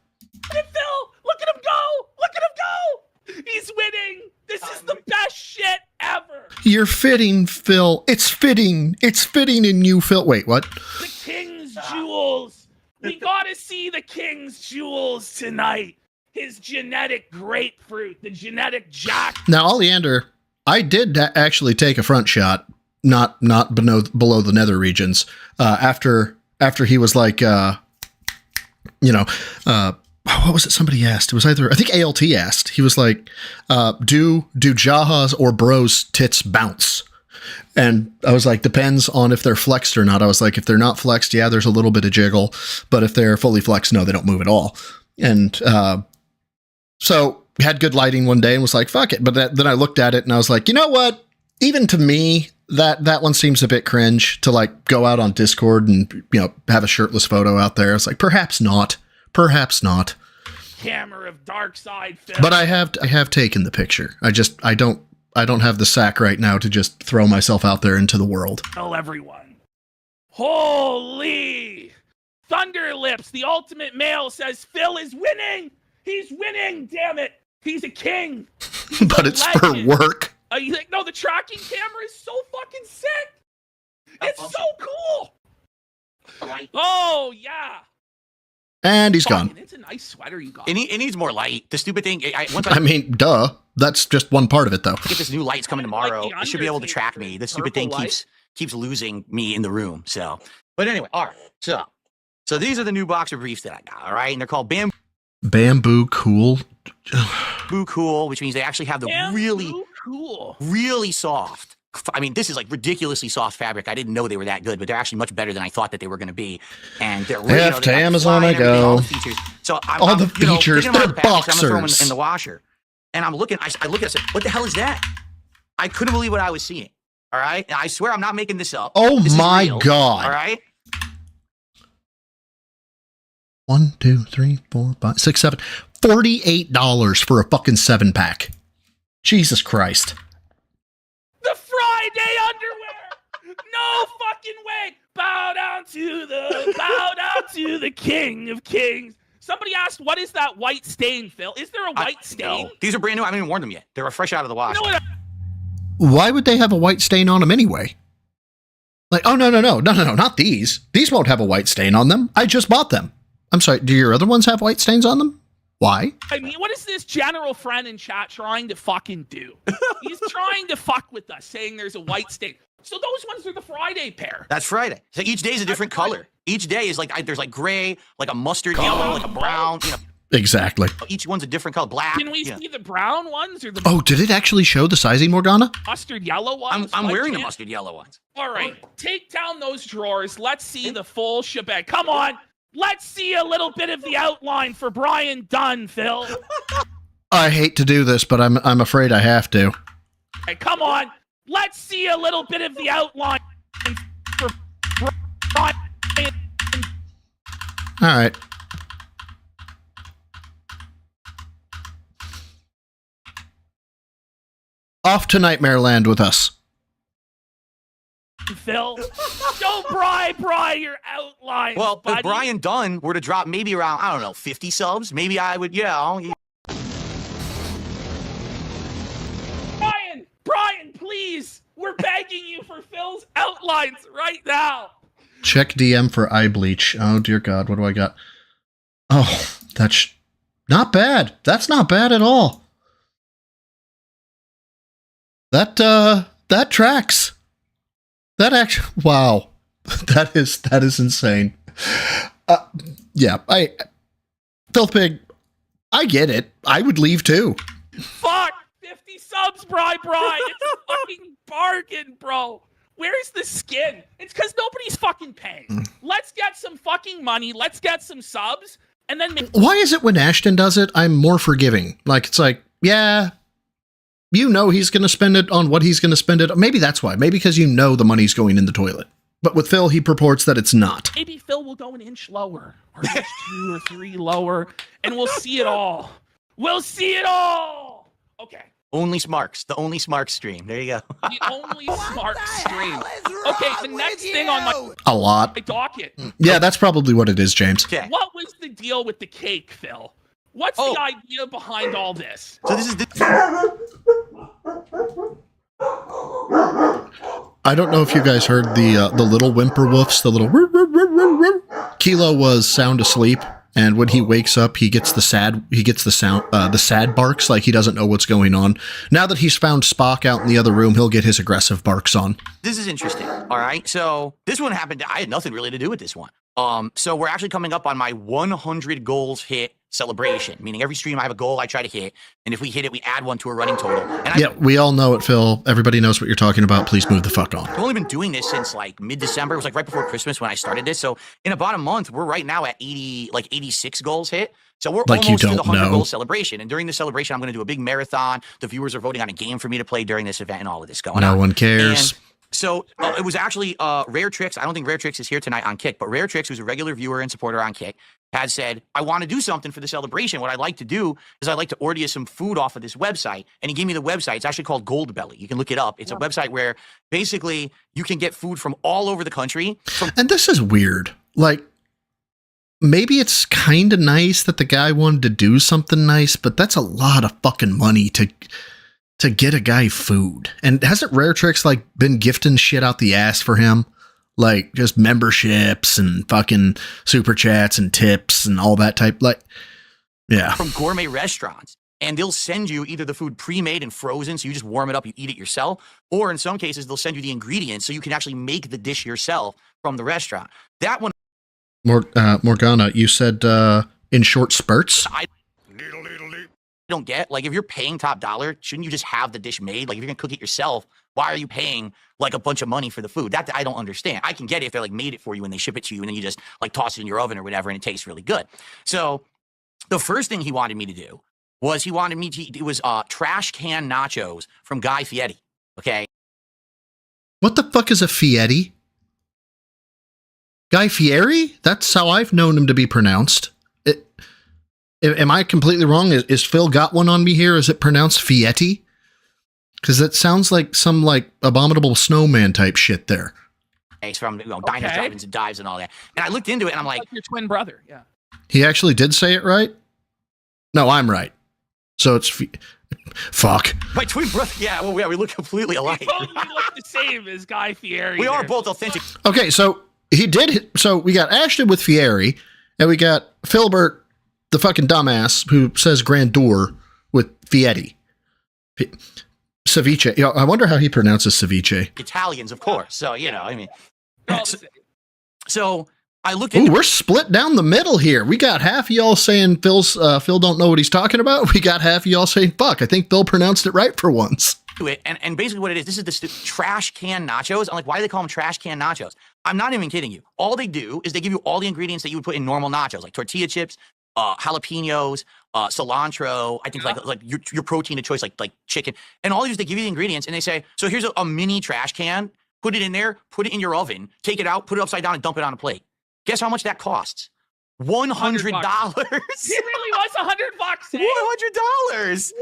S7: Phil. Look at him go. Look at him go. He's winning. This is the best shit ever.
S4: You're fitting, Phil. It's fitting. It's fitting in you, Phil. Wait, what?
S7: The king's jewels. We gotta see the king's jewels tonight. His genetic grapefruit, the genetic jack.
S4: Now, Oleander, I did actually take a front shot, not below the nether regions, after he was like, what was it? Somebody asked. It was either, I think ALT asked. He was like, do Jaha's or Bro's tits bounce? And I was like, depends on if they're flexed or not. I was like, if they're not flexed, yeah, there's a little bit of jiggle. But if they're fully flexed, no, they don't move at all. And so we had good lighting one day and was like, fuck it. But then I looked at it and I was like, you know what? Even to me, that one seems a bit cringe to like go out on Discord and, have a shirtless photo out there. It's like, perhaps not. Perhaps not.
S7: Hammer of Dark Side Phil.
S4: But I have taken the picture. I don't have the sack right now to just throw myself out there into the world.
S7: Tell everyone. Holy Thunder Lips, the ultimate male, says Phil is winning. He's winning. Damn it. He's a king.
S4: But it's for work.
S7: You think, no, the tracking camera is so fucking sick. It's so cool. Oh, yeah.
S4: And he's gone.
S7: It's a nice sweater you got.
S3: It needs more light. The stupid thing.
S4: I mean, duh. That's just one part of it, though.
S3: Get this new light's coming tomorrow.
S7: Like
S3: it should be able to track me. This stupid thing keeps losing me in the room. So, but anyway, all right. So So these are the new boxer briefs that I got, all right? And they're called
S4: Bamboo Cool.
S3: Bamboo Cool, which means they actually have the really soft. I mean, this is like ridiculously soft fabric. I didn't know they were that good, but they're actually much better than I thought that they were going to be. And they're really,
S4: F to Amazon I go.
S3: All the features. So
S4: all the features. They're boxers. I'm gonna throw them in the washer. And I'm looking. I look at it. I said, "What the hell is that?" I couldn't believe what I was seeing. All right, and I swear I'm not making this up. Oh
S3: this
S4: my
S3: real,
S4: god!
S3: All right.
S4: 1, 2, 3, 4, 5, 6, 7. $48 for a fucking 7-pack. Jesus Christ.
S7: The Friday underwear! No fucking way! Bow down to the King of Kings. Somebody asked, what is that white stain, Phil? Is there a white stain?
S3: No. These are brand new. I haven't even worn them yet. They were fresh out of the wash.
S4: Why would they have a white stain on them anyway? Like, oh, no, not these. These won't have a white stain on them. I just bought them. I'm sorry, do your other ones have white stains on them? Why?
S7: I mean, what is this general friend in chat trying to fucking do? He's trying to fuck with us, saying there's a white stain. So those ones are the Friday pair.
S3: That's Friday. So each day is a different color. Each day is like, there's like gray, like a mustard yellow, like a brown, you know.
S4: Exactly.
S3: Each one's a different color. Black.
S7: Can we see the brown ones or the
S4: Oh, did it actually show the sizing, Morgana?
S7: mustard yellow ones?
S3: I'm wearing the mustard yellow ones.
S7: All right, take down those drawers. Let's see the full shebang. Come on. Let's see a little bit of the outline for Brian Dunn, Phil.
S4: I hate to do this, but I'm afraid I have to.
S7: Hey, come on. Let's see a little bit of the outline for Brian.
S4: All right. Off to Nightmare Land with us.
S7: Phil, don't pry your outlines.
S3: Well,
S7: buddy.
S3: if Brian Dunn were to drop maybe around, I don't know, 50 subs, maybe I would,
S7: Brian, please. We're begging you for Phil's outlines right now.
S4: Check DM for eye bleach. Oh, dear God. What do I got? Oh, that's not bad. That's not bad at all. That tracks. That actually, wow. That is insane. Yeah, Filth Pig, I get it. I would leave too.
S7: Fuck, 50 subs, Bri. It's a fucking bargain, bro. Where's the skin? It's because nobody's fucking paying. Let's get some fucking money. Let's get some subs. And then
S4: why is it when Ashton does it, I'm more forgiving? Like, it's like, yeah, you know he's going to spend it on what he's going to spend it on. Maybe that's why. Maybe because you know the money's going in the toilet. But with Phil, he purports that it's not.
S7: Maybe Phil will go an inch lower, or just 2 or 3 lower, and we'll see it all. We'll see it all. Okay.
S3: Only Smarks. The only Smarks stream. There you go.
S7: The only smart stream. Okay, the next thing on my
S4: A lot.
S7: docket.
S4: Yeah, that's probably what it is, James.
S3: Okay.
S7: What was the deal with the cake, Phil? What's the idea behind all this?
S3: So this is
S4: I don't know if you guys heard the little whimper woofs, the little Kilo was sound asleep, and when he wakes up, he gets the sad barks, like he doesn't know what's going on. Now that he's found Spock out in the other room, he'll get his aggressive barks on.
S3: This is interesting. All right. So this one happened. I had nothing really to do with this one. So we're actually coming up on my 100 goals hit celebration, meaning every stream I have a goal I try to hit, and if we hit it, we add one to a running total. And
S4: we all know it, Phil. Everybody knows what you're talking about. Please move the fuck on.
S3: I've only been doing this since like mid-December. It was like right before Christmas when I started this. So in about a month, we're right now at 86 goals hit. So we're
S4: like
S3: almost to the 100 goal celebration. And during the celebration, I'm going to do a big marathon. The viewers are voting on a game for me to play during this event and all of this going on.
S4: No one cares.
S3: And so it was actually Rare Tricks. I don't think Rare Tricks is here tonight on Kick, but Rare Tricks, who's a regular viewer and supporter on Kick, had said, I want to do something for the celebration. What I'd like to do is I'd like to order you some food off of this website. And he gave me the website. It's actually called Gold Belly. You can look it up. It's a website where basically you can get food from all over the country.
S4: And this is weird. Like, maybe it's kind of nice that the guy wanted to do something nice, but that's a lot of fucking money to get a guy food. And hasn't Rare Tricks like been gifting shit out the ass for him? Like just memberships and fucking super chats and tips and all that type. Like, yeah.
S3: From gourmet restaurants. And they'll send you either the food pre-made and frozen, so you just warm it up, you eat it yourself. Or in some cases, they'll send you the ingredients so you can actually make the dish yourself from the restaurant. That one
S4: Morgana, you said in short spurts?
S3: I don't get, like, if you're paying top dollar, shouldn't you just have the dish made? Like, if you're gonna cook it yourself, why are you paying like a bunch of money for the food? That I don't understand. I can get it if they're like made it for you and they ship it to you and then you just like toss it in your oven or whatever and it tastes really good. So the first thing he wanted me to do was it was trash can nachos from Guy Fieri. Okay.
S4: What the fuck is a Fieri? Guy Fieri? That's how I've known him to be pronounced. Am I completely wrong? Is Phil got one on me here? Is it pronounced Fieti? Because it sounds like some like abominable snowman type shit there.
S3: It's from diners, drive-ins, and dives and all that. And I looked into it and I'm like
S7: your twin brother. Yeah.
S4: He actually did say it right? No, I'm right. So it's fuck.
S3: My twin brother. Yeah, well, yeah, we look completely alike.
S7: We both look the same as Guy Fieri.
S3: We are both authentic.
S4: Okay, so he did. So we got Ashton with Fieri, and we got Filbert, the fucking dumbass who says grandeur with Fieri. Ceviche. You know, I wonder how he pronounces ceviche.
S3: Italians, of course. So, you know, I mean. So I looked into.
S4: Ooh, we're split down the middle here. We got half of y'all saying Phil don't know what he's talking about. We got half of y'all saying fuck. I think Phil pronounced it right for once.
S3: And basically what it is, this is the trash can nachos. I'm like, why do they call them trash can nachos? I'm not even kidding you. All they do is they give you all the ingredients that you would put in normal nachos, like tortilla chips, jalapenos, cilantro. I think like your protein of choice, like chicken. And all they do is they give you the ingredients and they say, so here's a mini trash can. Put it in there, put it in your oven, take it out, put it upside down, and dump it on a plate. Guess how much that costs? $100.
S7: It really was $100. Eh?
S3: $100.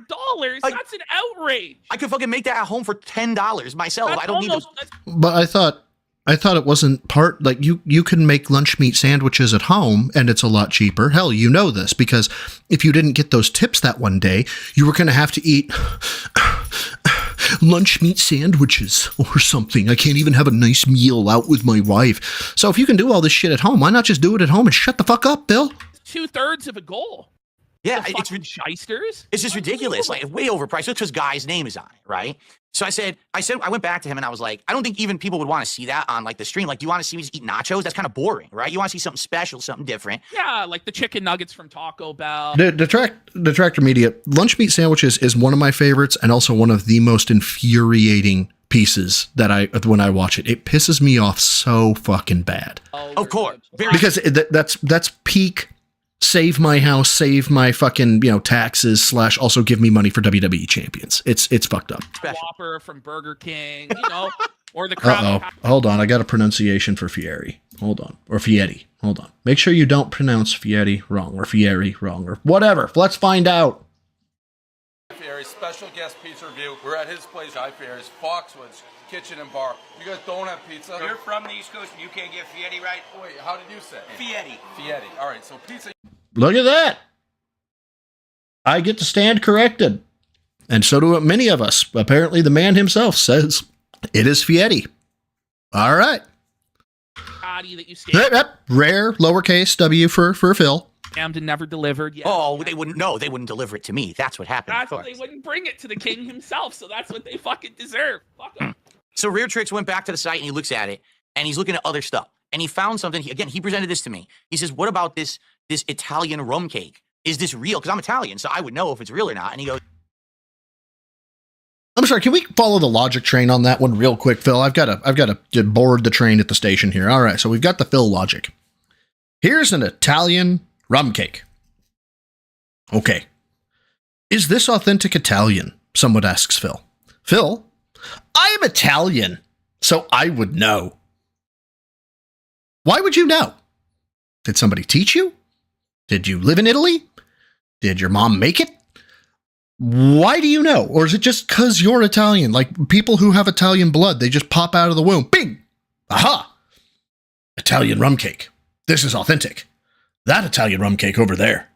S7: $100. That's an outrage.
S3: I could fucking make that at home for $10 myself.
S7: That's
S3: I don't need to.
S4: But I thought it wasn't part, like you can make lunch meat sandwiches at home and it's a lot cheaper. Hell, you know this because if you didn't get those tips that one day, you were going to have to eat lunch meat sandwiches or something. I can't even have a nice meal out with my wife. So if you can do all this shit at home, why not just do it at home and shut the fuck up, Bill?
S7: 2/3 of a goal.
S3: Yeah,
S7: it's shysters.
S3: It's just ridiculous, like way overpriced. Just because Guy's name is on it, right? So I went back to him and I was like, I don't think even people would want to see that on like the stream. Like, do you want to see me just eat nachos? That's kind of boring, right? You want to see something special, something different.
S7: Yeah, like the chicken nuggets from Taco Bell.
S4: Detractor Media, lunch meat sandwiches is one of my favorites and also one of the most infuriating pieces that when I watch it. It pisses me off so fucking bad.
S3: Oh, of course.
S4: Because that's peak save my house, save my fucking, taxes / also give me money for WWE champions. It's fucked up.
S7: Whopper from Burger King, or the crowd.
S4: Hold on. I got a pronunciation for Fieri. Hold on. Or Fieri. Hold on. Make sure you don't pronounce Fieri wrong or Fieri wrong or whatever. Let's find out.
S21: Fieri's special guest pizza review. We're at his place, Guy Fieri's, Foxwoods Kitchen and Bar. You guys don't have pizza?
S14: You're from the East Coast and you can't get Fieri right?
S21: Wait, how did you say?
S14: Fieri.
S21: Fieri. All right, so pizza.
S4: Look at that. I get to stand corrected. And so do many of us. Apparently the man himself says it is Fieri. All right. Rare, lowercase W for Phil.
S7: Damned and never delivered. Yeah.
S3: Oh, they wouldn't. No, they wouldn't deliver it to me. That's what happened.
S7: They wouldn't bring it to the king himself. So that's what they fucking deserve. Fuck them.
S3: So Rare Tricks went back to the site and he looks at it and he's looking at other stuff and he found something. He presented this to me. He says, "What about this Italian rum cake? Is this real? Because I'm Italian, so I would know if it's real or not." And he goes,
S4: I'm sorry, can we follow the logic train on that one real quick, Phil? I've got to board the train at the station here. All right, so we've got the Phil logic. Here's an Italian rum cake. Okay. Is this authentic Italian? Someone asks Phil. Phil, I am Italian, so I would know. Why would you know? Did somebody teach you? Did you live in Italy? Did your mom make it? Why do you know? Or is it just because you're Italian? Like people who have Italian blood, they just pop out of the womb. Bing! Aha! Italian rum cake. This is authentic. That Italian rum cake over there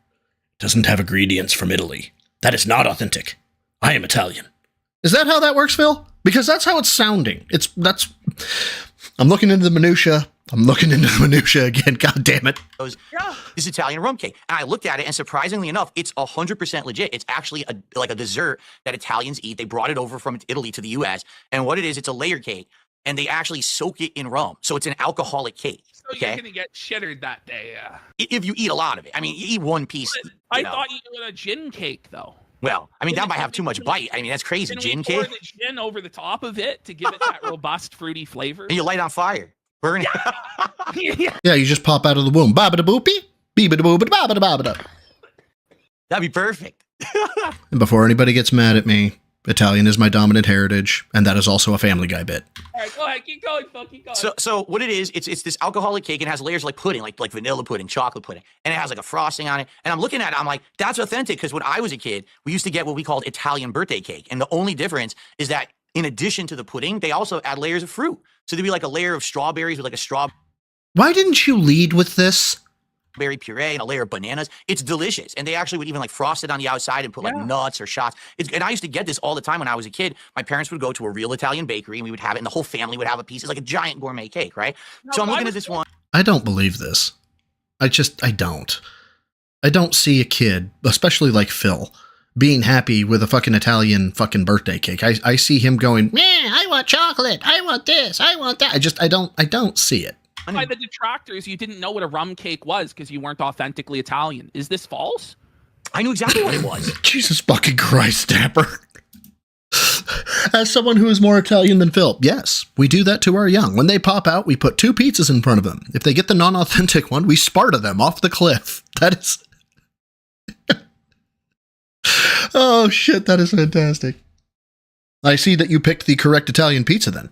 S4: doesn't have ingredients from Italy. That is not authentic. I am Italian. Is that how that works, Phil? Because that's how it's sounding. I'm looking into the minutia. I'm looking into the minutia again. God damn it.
S3: Yeah. This Italian rum cake. And I looked at it, and surprisingly enough, it's 100% legit. It's actually like a dessert that Italians eat. They brought it over from Italy to the U.S. And what it is, it's a layer cake, and they actually soak it in rum. So it's an alcoholic cake.
S7: So
S3: Okay,
S7: you're gonna get shittered that day. Yeah.
S3: if you eat a lot of it. I mean, you eat one piece.
S7: I
S3: you know.
S7: thought you had a gin cake though.
S3: Well, I mean,
S7: Can
S3: that might
S7: we-
S3: have too much bite. I mean, that's crazy.
S7: Can
S3: Gin
S7: we pour
S3: cake,
S7: the gin over the top of it to give it that robust fruity flavor?
S3: and you light on fire, burn it.
S4: Yeah, you just pop out of the womb. Babada boopy, beebada boobada babada babada.
S3: That'd be perfect.
S4: And before anybody gets mad at me, Italian is my dominant heritage, and that is also a Family Guy bit.
S7: All right, go ahead, keep going, Phil, keep going.
S3: So what it is, it's this alcoholic cake and it has layers like pudding, like vanilla pudding, chocolate pudding, and it has like a frosting on it. And I'm looking at it, I'm like, that's authentic, because when I was a kid, we used to get what we called Italian birthday cake, and the only difference is that in addition to the pudding, they also add layers of fruit. So there'd be like a layer of strawberries with like a strawberry
S4: Why didn't you lead with this?
S3: puree and a layer of bananas. It's delicious. And they actually would even like frost it on the outside and put like nuts or shots. And I used to get this all the time when I was a kid. My parents would go to a real Italian bakery and we would have it, and the whole family would have a piece. It's like a giant gourmet cake, right? So I'm looking at this one.
S4: I don't believe this. I don't. I don't see a kid, especially like Phil, being happy with a fucking Italian fucking birthday cake. I see him going, yeah, I want chocolate. I want this. I want that. I don't see it.
S7: By the detractors, you didn't know what a rum cake was because you weren't authentically Italian. Is this false?
S3: I knew exactly what it was.
S4: Jesus fucking Christ, Dapper. As someone who is more Italian than Phil, yes, we do that to our young. When they pop out, we put 2 pizzas in front of them. If they get the non-authentic one, we Sparta them off the cliff. That is... Oh, shit, that is fantastic. I see that you picked the correct Italian pizza then.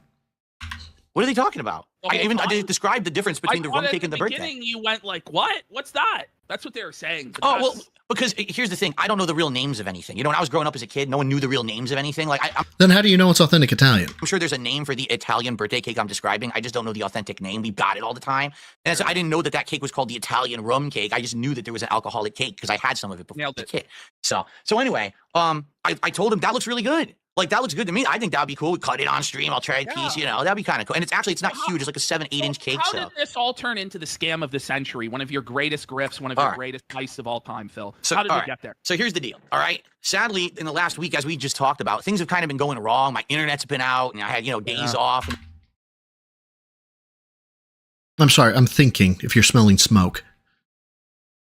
S3: What are they talking about? I described the difference between the rum cake and the birthday.
S7: At the beginning, you went like, what? What's that? That's what they were saying.
S3: Oh, well, because here's the thing. I don't know the real names of anything. You know, when I was growing up as a kid, no one knew the real names of anything. Like,
S4: Then how do you know it's authentic Italian?
S3: I'm sure there's a name for the Italian birthday cake I'm describing. I just don't know the authentic name. We got it all the time. And so I didn't know that cake was called the Italian rum cake. I just knew that there was an alcoholic cake because I had some of it before I was a kid. So anyway, I told him that looks really good. Like, that looks good to me. I think that would be cool. We cut it on stream. I'll try a piece, you know. That'd be kind of cool. And it's not huge. It's like a 7-8 inch cake.
S7: How did this all turn into the scam of the century? One of your greatest grifts, one of your greatest heists of all time, Phil. How did we get there?
S3: So here's the deal, all right? Sadly, in the last week, as we just talked about, things have kind of been going wrong. My internet's been out, and I had, days off.
S4: I'm sorry, I'm thinking, if you're smelling smoke.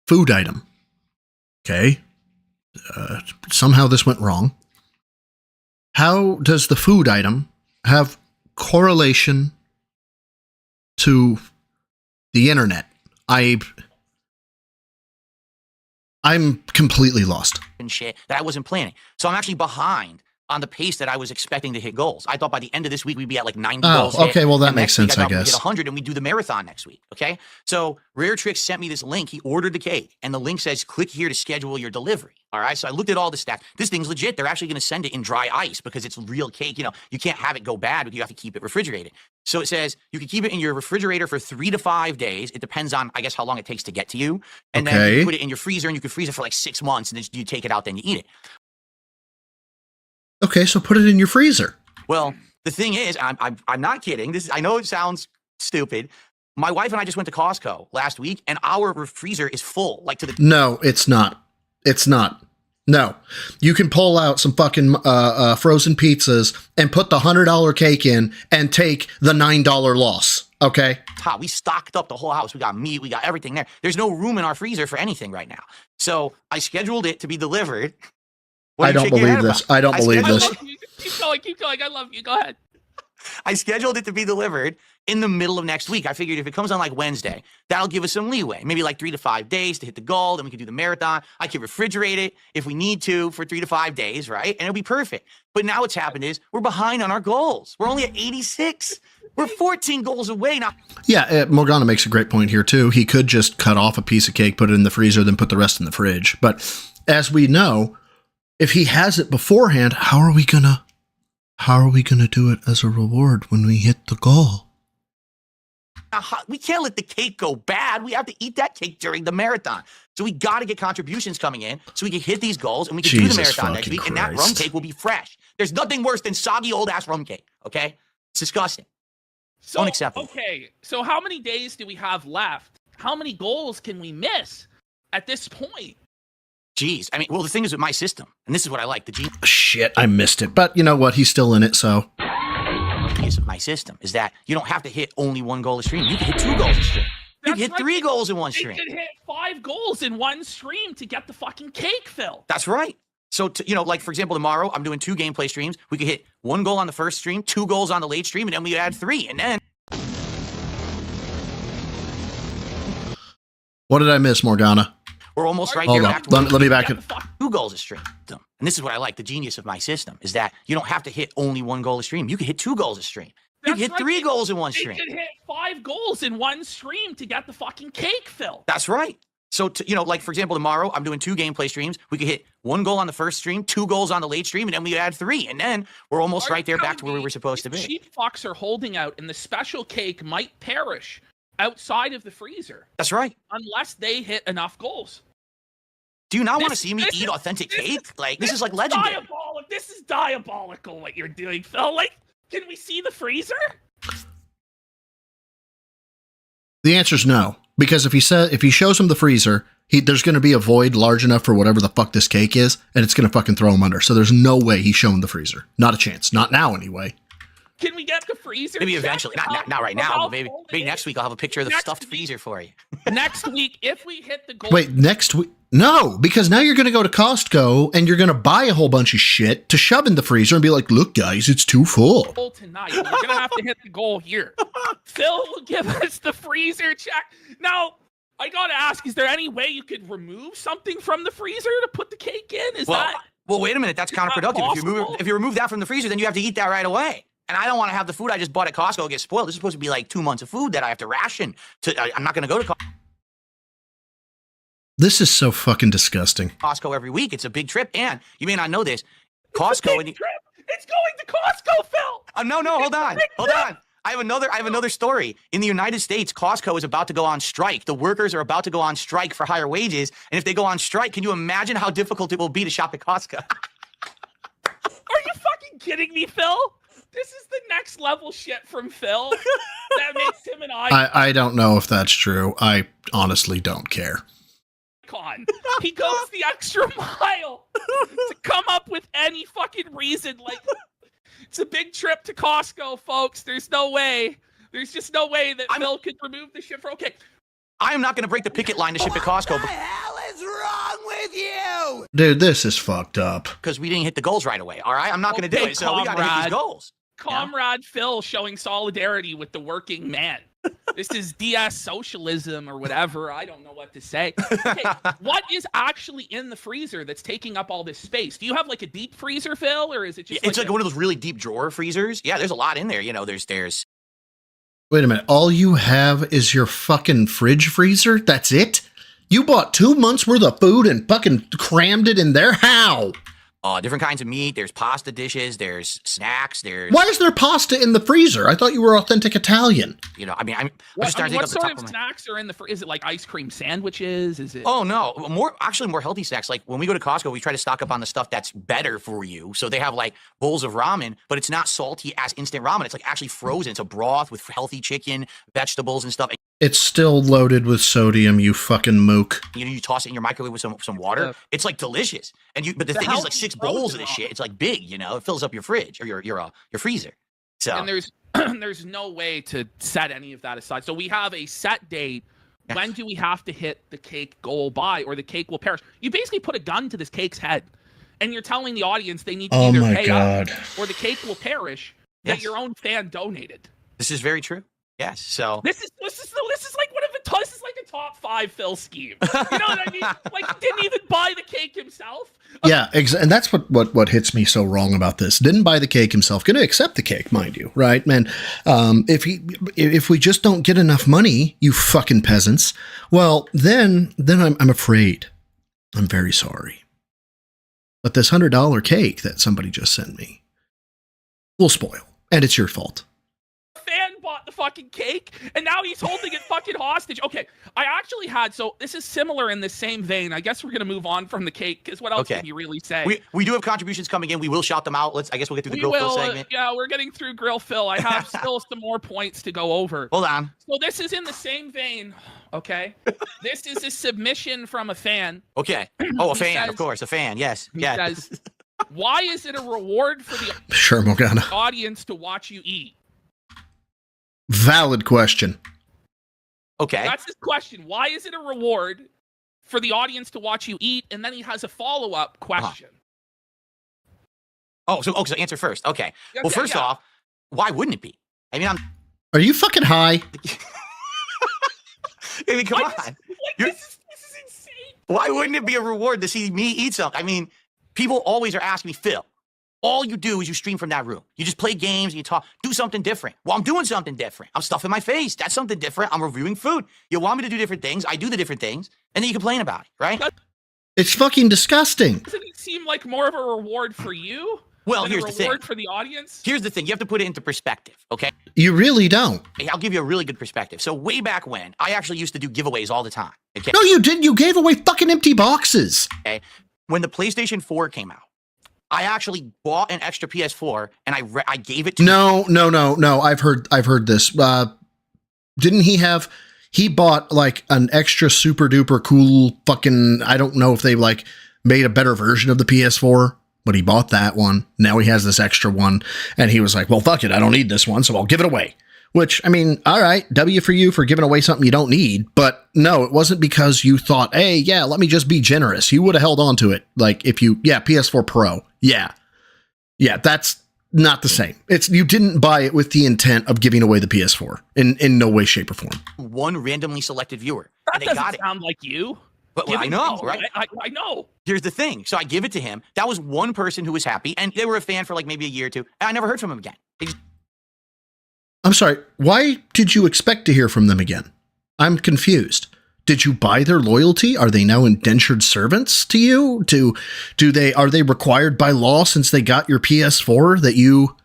S4: Food item. Okay. Somehow this went wrong. How does the food item have correlation to the internet? I'm completely lost.
S3: And shit that I wasn't planning. So I'm actually behind on the pace that I was expecting to hit goals. I thought by the end of this week, we'd be at like 90 goals.
S4: Okay, well, that
S3: and
S4: makes
S3: next
S4: sense,
S3: week,
S4: I guess.
S3: We'd hit 100 and we do the marathon next week, okay? So Rare Tricks sent me this link. He ordered the cake, and the link says, click here to schedule your delivery, all right? So I looked at all the stats. This thing's legit. They're actually going to send it in dry ice because it's real cake. You know, you can't have it go bad, but you have to keep it refrigerated. So it says you can keep it in your refrigerator for 3 to 5 days. It depends on, I guess, how long it takes to get to you. And then you put it in your freezer, and you can freeze it for like 6 months, and then you take it out, then you eat it.
S4: Okay, so put it in your freezer.
S3: Well, the thing is, I'm not kidding. I know it sounds stupid. My wife and I just went to Costco last week, and our freezer is full, like to the.
S4: No, it's not. It's not. No, you can pull out some fucking frozen pizzas and put the $100 cake in and take the $9 loss. Okay.
S3: We stocked up the whole house. We got meat. We got everything there. There's no room in our freezer for anything right now. So I scheduled it to be delivered.
S4: I don't believe this. I don't believe this.
S7: Keep going. I love you. Go ahead.
S3: I scheduled it to be delivered in the middle of next week. I figured if it comes on like Wednesday, that'll give us some leeway, maybe like 3 to 5 days to hit the goal. Then we can do the marathon. I can refrigerate it if we need to for 3 to 5 days, right? And it'll be perfect. But now what's happened is we're behind on our goals. We're only at 86. We're 14 goals away now.
S4: Yeah, Morgana makes a great point here too. He could just cut off a piece of cake, put it in the freezer, then put the rest in the fridge. But as we know, if he has it beforehand, how are we gonna do it as a reward when we hit the goal?
S3: We can't let the cake go bad. We have to eat that cake during the marathon. So we got to get contributions coming in so we can hit these goals and we can do the marathon next week. And that rum cake will be fresh. There's nothing worse than soggy old ass rum cake. Okay, it's disgusting.
S7: So,
S3: unacceptable.
S7: Okay, so how many days do we have left? How many goals can we miss at this point?
S3: Jeez, I mean, well, the thing is with my system, and this is what I like, the G.
S4: Shit, I missed it. But you know what? He's still in it, so.
S3: Is genius of my system is that you don't have to hit only 1 goal a stream. You can hit 2 goals a stream. You can hit 3 goals in one stream.
S7: You can hit 5 goals in one stream to get the fucking cake, Phil.
S3: That's right. So, like, for example, tomorrow I'm doing 2 gameplay streams. We could hit 1 goal on the first stream, 2 goals on the late stream, and then we add 3. And then...
S4: What did I miss, Morgana?
S3: We're almost right
S4: Hold
S3: there.
S4: on.
S3: Back to
S4: Let me back it.
S3: 2 goals a stream. And this is what I like. The genius of my system is that you don't have to hit only 1 goal a stream. You can hit 2 goals a stream. You can hit 3 goals in one stream.
S7: You can hit 5 goals in one stream to get the fucking cake, Phil.
S3: That's right. So, like, for example, tomorrow I'm doing 2 gameplay streams. We could hit 1 goal on the first stream, 2 goals on the late stream, and then we add 3. And then we're almost right there back to where we were supposed to be.
S7: Cheap fucks are holding out, and the special cake might perish outside of the freezer.
S3: That's right.
S7: Unless they hit enough goals.
S3: Do you not want to see me eat authentic cake? Like, this is like legendary.
S7: This is diabolical what you're doing, Phil. Like, can we see the freezer?
S4: The answer is no, because if he shows him the freezer, there's going to be a void large enough for whatever the fuck this cake is, and it's going to fucking throw him under. So there's no way he's showing the freezer. Not a chance. Not now, anyway.
S7: Can we get the freezer?
S3: Maybe eventually. Not right now. But maybe next week I'll have a picture of the stuffed freezer for you.
S7: Next week, if we hit the goal.
S4: Wait, next week? No, because now you're going to go to Costco and you're going to buy a whole bunch of shit to shove in the freezer and be like, look, guys, it's too full.
S7: Tonight, we're going to have to hit the goal here. Phil will give us the freezer check. Now, I got to ask, is there any way you could remove something from the freezer to put the cake in?
S3: Well, wait a minute. That's counterproductive. If you remove that from the freezer, then you have to eat that right away. And I don't want to have the food I just bought at Costco get spoiled. This is supposed to be like 2 months of food that I have to ration. I'm not going to go to
S4: This is so fucking disgusting.
S3: Costco every week. It's a big trip. And you may not know this. Costco.
S7: It's going to Costco, Phil.
S3: No, hold on. I have another story. In the United States, Costco is about to go on strike. The workers are about to go on strike for higher wages. And if they go on strike, can you imagine how difficult it will be to shop at Costco?
S7: Are you fucking kidding me, Phil? This is the next level shit from Phil that makes him and
S4: I don't know if that's true. I honestly don't care.
S7: He goes the extra mile to come up with any fucking reason. Like, it's a big trip to Costco, folks. There's no way. There's just no way that Phil could remove the shit for. Okay.
S3: I am not going to break the picket line to ship at Costco.
S1: What the hell is wrong with you?
S4: Dude, this is fucked up.
S3: Because we didn't hit the goals right away. All right, I'm not going to do it. So we got to hit these goals.
S7: Comrade Phil showing solidarity with the working man. This is DS socialism or whatever. I don't know what to say. Okay, what is actually in the freezer that's taking up all this space? Do you have like a deep freezer, Phil, or is it just?
S3: It's like one of those really deep drawer freezers. Yeah, there's a lot in there. You know, there's.
S4: Wait a minute. All you have is your fucking fridge freezer? That's it? You bought 2 months worth of food and fucking crammed it in there? How?
S3: Different kinds of meat. There's pasta dishes. There's snacks.
S4: Why is there pasta in the freezer? I thought you were authentic Italian.
S3: You know, I'm just trying to think
S7: what
S3: of the
S7: sort
S3: top
S7: of
S3: of
S7: snacks are in the? Is it like ice cream sandwiches? Is it?
S3: Oh no, more healthy snacks. Like when we go to Costco, we try to stock up on the stuff that's better for you. So they have like bowls of ramen, but it's not salty as instant ramen. It's like actually frozen. It's a broth with healthy chicken, vegetables, and stuff.
S4: It's still loaded with sodium, you fucking mook.
S3: You know, you toss it in your microwave with some water. It's like delicious. But the thing is, like 6 bowls of this shit. It's like big, you know. It fills up your fridge or your freezer. So
S7: and there's no way to set any of that aside. So we have a set date. Yes. When do we have to hit the cake goal by, or the cake will perish? You basically put a gun to this cake's head, and you're telling the audience they need to either pay up or the cake will perish. That your own fan donated.
S3: This is very true. Yes. So
S7: this is like one of the this is like a top 5 Phil scheme. You know what I mean? Like he didn't even buy the cake himself.
S4: Yeah, and that's what hits me so wrong about this. Didn't buy the cake himself. Going to accept the cake, mind you, right, man? If we just don't get enough money, you fucking peasants, well, then I'm afraid. I'm very sorry. But this $100 cake that somebody just sent me will spoil, and it's your fault.
S7: Bought the fucking cake and now he's holding it fucking hostage. Okay, I actually had, so this is similar in the same vein. I guess we're gonna move on from the cake because what else can you really say?
S3: We do have contributions coming in. We will shout them out. I guess we'll get through the Grill Phil segment.
S7: Yeah, we're getting through Grill Phil. I have still some more points to go over.
S3: Hold on.
S7: So this is in the same vein. Okay, this is a submission from a fan.
S3: Okay. Oh, a fan, of course, a fan. Yes. Yeah.
S7: Says, why is it a reward for the
S4: Morgana
S7: audience to watch you eat?
S4: Valid question.
S3: Okay.
S7: That's his question. Why is it a reward for the audience to watch you eat? And then he has a follow-up question.
S3: So answer first. Okay. Well, first off, why wouldn't it be? I mean,
S4: Are you fucking high?
S3: I mean, come on. This is insane. Why wouldn't it be a reward to see me eat something? I mean, people always are asking me, Phil, all you do is you stream from that room. You just play games and you talk. Do something different. Well, I'm doing something different. I'm stuffing my face. That's something different. I'm reviewing food. You want me to do different things. I do the different things. And then you complain about it, right?
S4: It's fucking disgusting.
S7: Doesn't it seem like more of a reward for you?
S3: Well,
S7: than
S3: here's
S7: a
S3: the thing.
S7: reward for the audience?
S3: Here's the thing. You have to put it into perspective, okay?
S4: You really don't.
S3: I'll give you a really good perspective. So way back when, I actually used to do giveaways all the time. Okay?
S4: No, you didn't. You gave away fucking empty boxes.
S3: Okay. When the PlayStation 4 came out, I actually bought an extra PS4 and I gave it to
S4: No. I've heard this. Didn't he bought like an extra super duper cool fucking, I don't know if they like made a better version of the PS4, but he bought that one. Now he has this extra one and he was like, well, fuck it. I don't need this one. So I'll give it away. Which, I mean, all right, W for you for giving away something you don't need. But no, it wasn't because you thought, hey, yeah, let me just be generous. You would have held on to it. Like if you, PS4 Pro. Yeah, that's not the same. You didn't buy it with the intent of giving away the PS4 in no way, shape, or form.
S3: One randomly selected viewer.
S7: That
S3: and they
S7: doesn't
S3: got it.
S7: sound like you.
S3: But I know, right?
S7: I know.
S3: Here's the thing. So I give it to him. That was one person who was happy, and they were a fan for like maybe a year or two, and I never heard from him again.
S4: I'm sorry. Why did you expect to hear from them again? I'm confused. Did you buy their loyalty? Are they now indentured servants to you? Are they required by law since they got your PS4 that you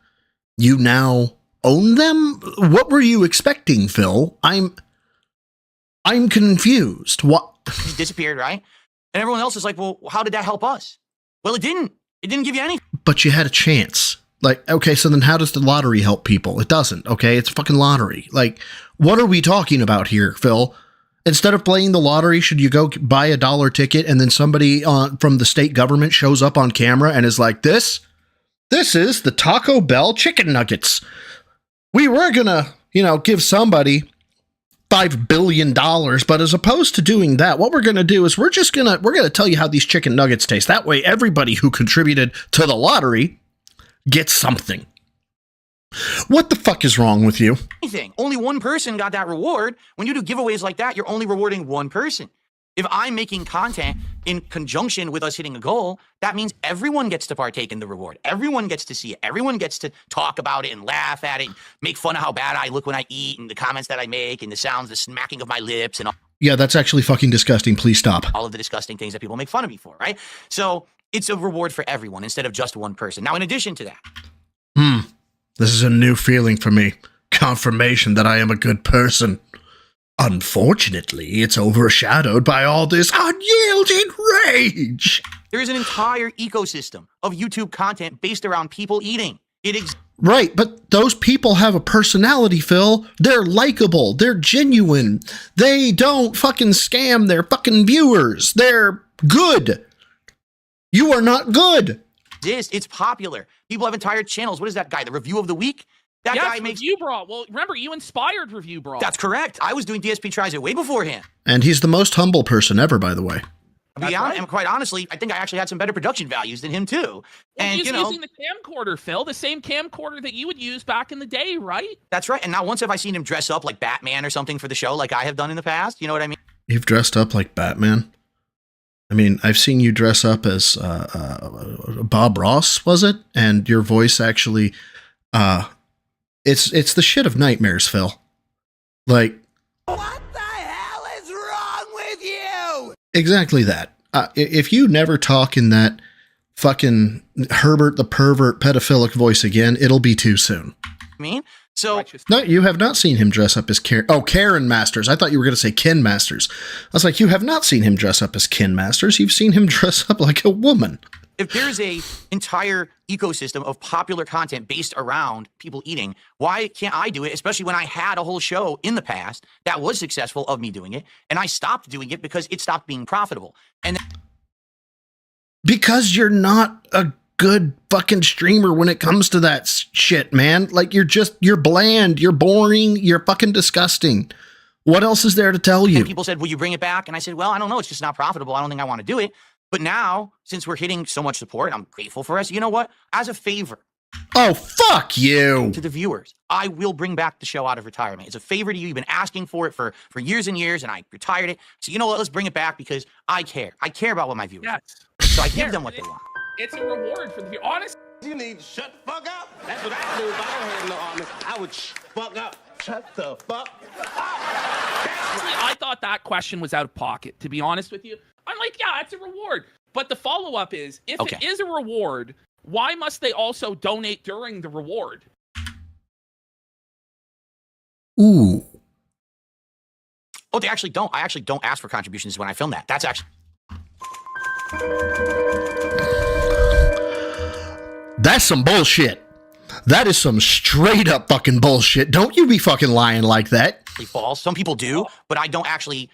S4: now own them? What were you expecting, Phil? I'm confused. What?
S3: He disappeared, right? And everyone else is like, well, how did that help us? Well, it didn't. It didn't give you anything.
S4: But you had a chance. Like, okay, so then how does the lottery help people? It doesn't, okay? It's a fucking lottery. Like, what are we talking about here, Phil? Instead of playing the lottery, should you go buy $1 ticket and then somebody from the state government shows up on camera and is like, this is the Taco Bell chicken nuggets. We were gonna, give somebody $5 billion, but as opposed to doing that, what we're gonna do is we're gonna tell you how these chicken nuggets taste. That way, everybody who contributed to the lottery gets something. What the fuck is wrong with you?
S3: Anything. Only one person got that reward. When you do giveaways like that, you're only rewarding one person. If I'm making content in conjunction with us hitting a goal, that means everyone gets to partake in the reward. Everyone gets to see it. Everyone gets to talk about it and laugh at it, make fun of how bad I look when I eat and the comments that I make and the sounds, the smacking of my lips and all.
S4: Yeah, that's actually fucking disgusting. Please stop.
S3: All of the disgusting things that people make fun of me for, right? So it's a reward for everyone instead of just one person. Now, in addition to that.
S4: This is a new feeling for me. Confirmation that I am a good person. Unfortunately, it's overshadowed by all this unyielding rage.
S3: There is an entire ecosystem of YouTube content based around people eating.
S4: Right, but those people have a personality, Phil. They're likable. They're genuine. They don't fucking scam their fucking viewers. They're good. You are not good.
S3: It's popular. People have entire channels. What is that guy? The Review of the Week? That guy makes
S7: Review Bra. Well, remember, you inspired Review Bra.
S3: That's correct. I was doing DSP Tries It way before him.
S4: And he's the most humble person ever, by the way.
S3: And quite honestly, I think I actually had some better production values than him too.
S7: Well,
S3: and
S7: he's using the camcorder, Phil, the same camcorder that you would use back in the day, right?
S3: That's right. And now once have I seen him dress up like Batman or something for the show like I have done in the past? You know what I mean? You've
S4: dressed up like Batman? I mean, I've seen you dress up as Bob Ross, was it? And your voice actually, it's the shit of nightmares, Phil. Like,
S1: What the hell is wrong with you?
S4: exactly that. If you never talk in that fucking Herbert the pervert pedophilic voice again, it'll be too soon.
S3: So
S4: no, you have not seen him dress up as Karen Masters. I thought you were going to say Ken Masters. I was like, you have not seen him dress up as Ken Masters. You've seen him dress up like a woman.
S3: If there's a entire ecosystem of popular content based around people eating, why can't I do it? Especially when I had a whole show in the past that was successful of me doing it, and I stopped doing it because it stopped being profitable. And
S4: because you're not a good fucking streamer when it comes to that shit, man. Like, you're bland, you're boring, you're fucking disgusting. What else is there to tell you?
S3: And people said, will you bring it back? And I said, well, I don't know. It's just not profitable. I don't think I want to do it. But now, since we're hitting so much support, I'm grateful for us. You know what? As a favor.
S4: Oh, fuck you.
S3: To the viewers, I will bring back the show out of retirement. It's a favor to you. You've been asking for it for years and years, and I retired it. So you know what? Let's bring it back because I care. I care about what my viewers want. So I give them what they want.
S7: It's a reward for the viewer. Honest.
S2: You need to shut the fuck up. That's what I do if I don't have no army. I would fuck up. Shut the fuck up.
S7: I thought that question was out of pocket, to be honest with you. I'm like, yeah, it's a reward. But the follow-up is, if it is a reward, why must they also donate during the reward?
S4: Ooh.
S3: Oh, they actually don't. I actually don't ask for contributions when I film that. That's actually...
S4: That's some bullshit. That is some straight up fucking bullshit. Don't you be fucking lying like that.
S3: False. Some people do, but I don't actually...